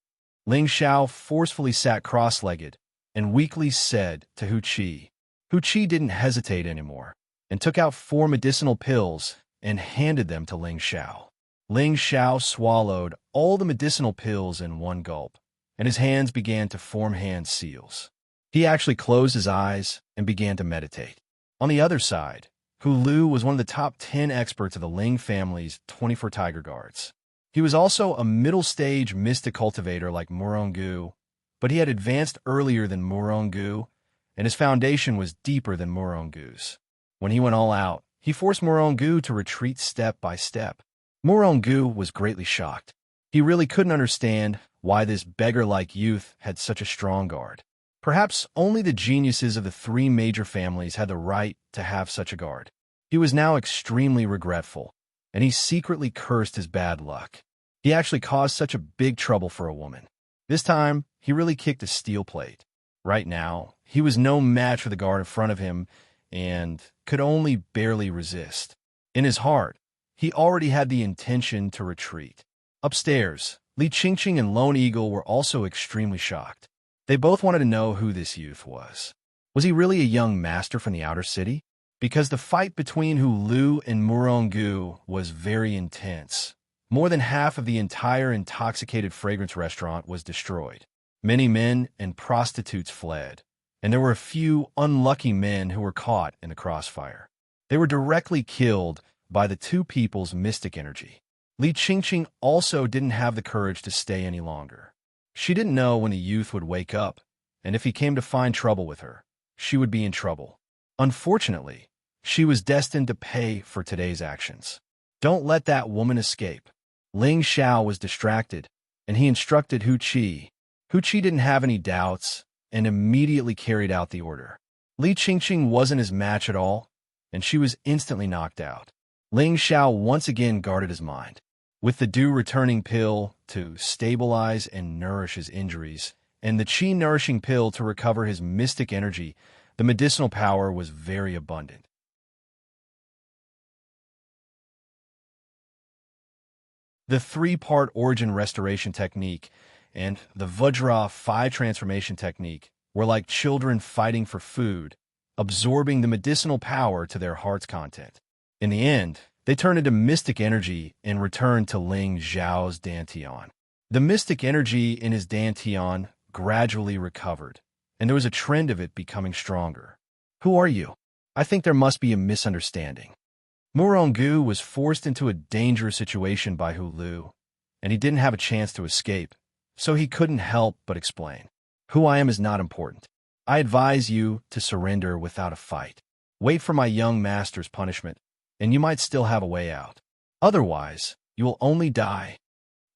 Ling Xiao forcefully sat cross-legged and weakly said to Hu Qi. Hu Qi didn't hesitate anymore and took out 4 medicinal pills and handed them to Ling Xiao. Ling Xiao swallowed all the medicinal pills in one gulp, and his hands began to form hand seals. He actually closed his eyes and began to meditate. On the other side, Hu Lu was one of the top 10 experts of the Ling family's 24 Tiger Guards. He was also a middle-stage mystic cultivator like Murongu, but he had advanced earlier than Murongu, and his foundation was deeper than Murongu's. When he went all out, he forced Murongu to retreat step by step. Murongu was greatly shocked. He really couldn't understand why this beggar-like youth had such a strong guard. Perhaps only the geniuses of the 3 major families had the right to have such a guard. He was now extremely regretful, and he secretly cursed his bad luck. He actually caused such a big trouble for a woman. This time, he really kicked a steel plate. Right now, he was no match for the guard in front of him and could only barely resist. In his heart, he already had the intention to retreat. Upstairs, Li Qingqing and Lone Eagle were also extremely shocked. They both wanted to know who this youth was. Was he really a young master from the outer city? Because the fight between Hu Lu and Murongu was very intense. More than half of the entire intoxicated fragrance restaurant was destroyed. Many men and prostitutes fled, and there were a few unlucky men who were caught in the crossfire. They were directly killed by the 2 people's mystic energy. Li Qingqing also didn't have the courage to stay any longer. She didn't know when the youth would wake up, and if he came to find trouble with her, she would be in trouble. Unfortunately, she was destined to pay for today's actions. Don't let that woman escape. Ling Xiao was distracted, and he instructed Hu Qi. Hu Qi didn't have any doubts and immediately carried out the order. Li Qingqing wasn't his match at all, and she was instantly knocked out. Ling Xiao once again guarded his mind. With the dew-returning pill to stabilize and nourish his injuries, and the qi-nourishing pill to recover his mystic energy, the medicinal power was very abundant. The 3-part origin restoration technique and the Vajra 5 transformation technique were like children fighting for food, absorbing the medicinal power to their heart's content. In the end, they turned into mystic energy and returned to Ling Xiao's dantian. The mystic energy in his dantian gradually recovered, and there was a trend of it becoming stronger. "Who are you?" "I think there must be a misunderstanding." Murongu was forced into a dangerous situation by Hu Lu, and he didn't have a chance to escape, so he couldn't help but explain. "Who I am is not important. I advise you to surrender without a fight. Wait for my young master's punishment, and you might still have a way out. Otherwise, you will only die."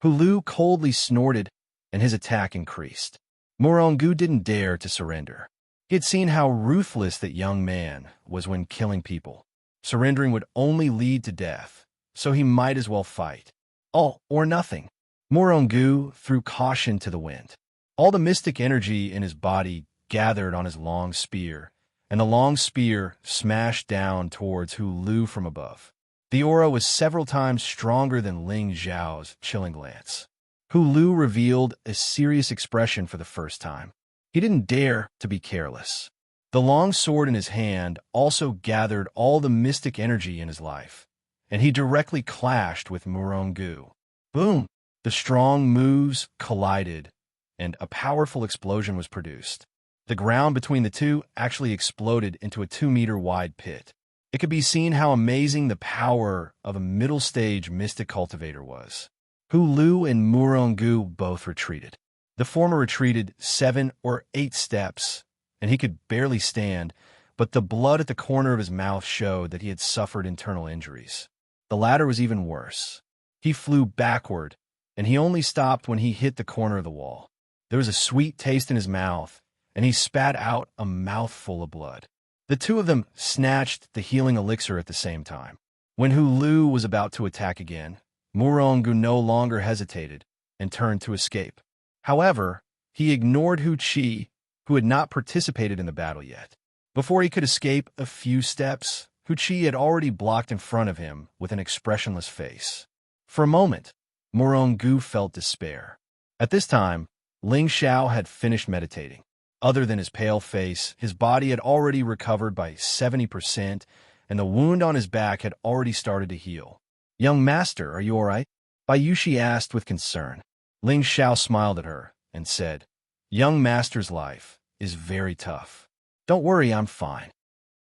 Hu Lu coldly snorted, and his attack increased. Murongu didn't dare to surrender. He had seen how ruthless that young man was when killing people. Surrendering would only lead to death, so he might as well fight. All or nothing. Murongu threw caution to the wind. All the mystic energy in his body gathered on his long spear, and the long spear smashed down towards Hu Lu from above. The aura was several times stronger than Ling Xiao's chilling glance. Hu Lu revealed a serious expression for the first time. He didn't dare to be careless. The long sword in his hand also gathered all the mystic energy in his life, and he directly clashed with Murongu. Boom! The strong moves collided, and a powerful explosion was produced. The ground between the two actually exploded into a 2-meter-wide pit. It could be seen how amazing the power of a middle-stage mystic cultivator was. Hu Lu and Murongu both retreated. The former retreated 7 or 8 steps, and he could barely stand, but the blood at the corner of his mouth showed that he had suffered internal injuries. The latter was even worse. He flew backward, and he only stopped when he hit the corner of the wall. There was a sweet taste in his mouth, and he spat out a mouthful of blood. The two of them snatched the healing elixir at the same time. When Hu Lu was about to attack again, Murongu no longer hesitated and turned to escape. However, he ignored Hu Qi, who had not participated in the battle yet. Before he could escape a few steps, Hu Qi had already blocked in front of him with an expressionless face. For a moment, Murongu felt despair. At this time, Ling Xiao had finished meditating. Other than his pale face, his body had already recovered by 70%, and the wound on his back had already started to heal. "Young master, are you all right?" Bayushi asked with concern. Ling Xiao smiled at her and said, "Young master's life is very tough. Don't worry, I'm fine."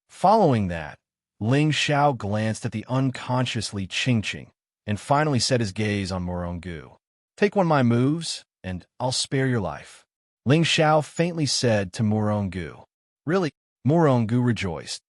Following that, Ling Xiao glanced at the unconscious Li Qingqing and finally set his gaze on Murongu. "Take one of my moves, and I'll spare your life," Ling Xiao faintly said to Murongu. "Really?" Murongu rejoiced.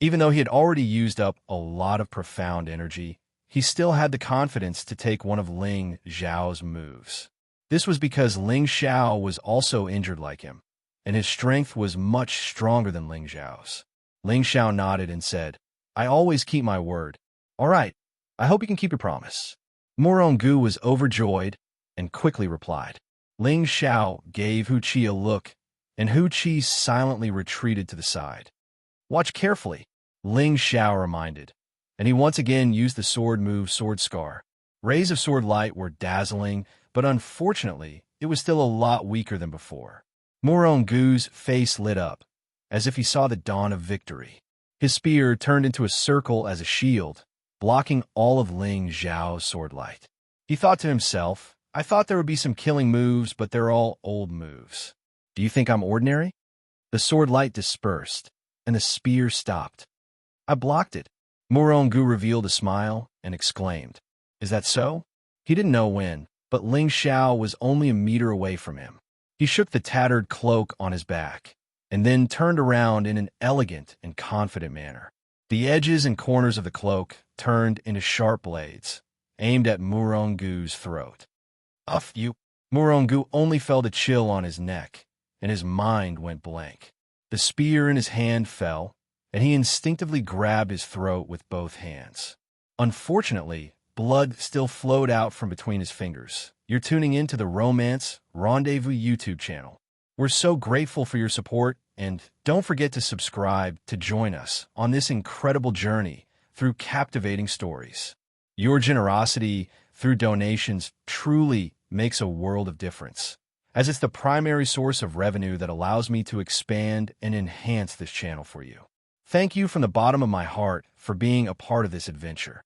Even though he had already used up a lot of profound energy, he still had the confidence to take one of Ling Xiao's moves. This was because Ling Xiao was also injured like him, and his strength was much stronger than Ling Xiao's. Ling Xiao nodded and said, "I always keep my word. All right, I hope you can keep your promise." Murongu was overjoyed and quickly replied. Ling Xiao gave Hu Qi a look, and Hu Qi silently retreated to the side. "Watch carefully," Ling Xiao reminded, and he once again used the sword move Sword Scar. Rays of sword light were dazzling, but unfortunately, it was still a lot weaker than before. Murongu's face lit up, as if he saw the dawn of victory. His spear turned into a circle as a shield, blocking all of Ling Xiao's sword light. He thought to himself, "I thought there would be some killing moves, but they're all old moves. Do you think I'm ordinary?" The sword light dispersed, and the spear stopped. "I blocked it." Murongu revealed a smile and exclaimed, "Is that so?" He didn't know when, but Ling Xiao was only a meter away from him. He shook the tattered cloak on his back, and then turned around in an elegant and confident manner. The edges and corners of the cloak turned into sharp blades, aimed at Murongu's throat. "Uff you!" Murongu only felt a chill on his neck, and his mind went blank. The spear in his hand fell, and he instinctively grabbed his throat with both hands. Unfortunately, blood still flowed out from between his fingers. You're tuning in to the Romance Rendezvous YouTube channel. We're so grateful for your support, and don't forget to subscribe to join us on this incredible journey through captivating stories. Your generosity through donations truly makes a world of difference, as it's the primary source of revenue that allows me to expand and enhance this channel for you. Thank you from the bottom of my heart for being a part of this adventure.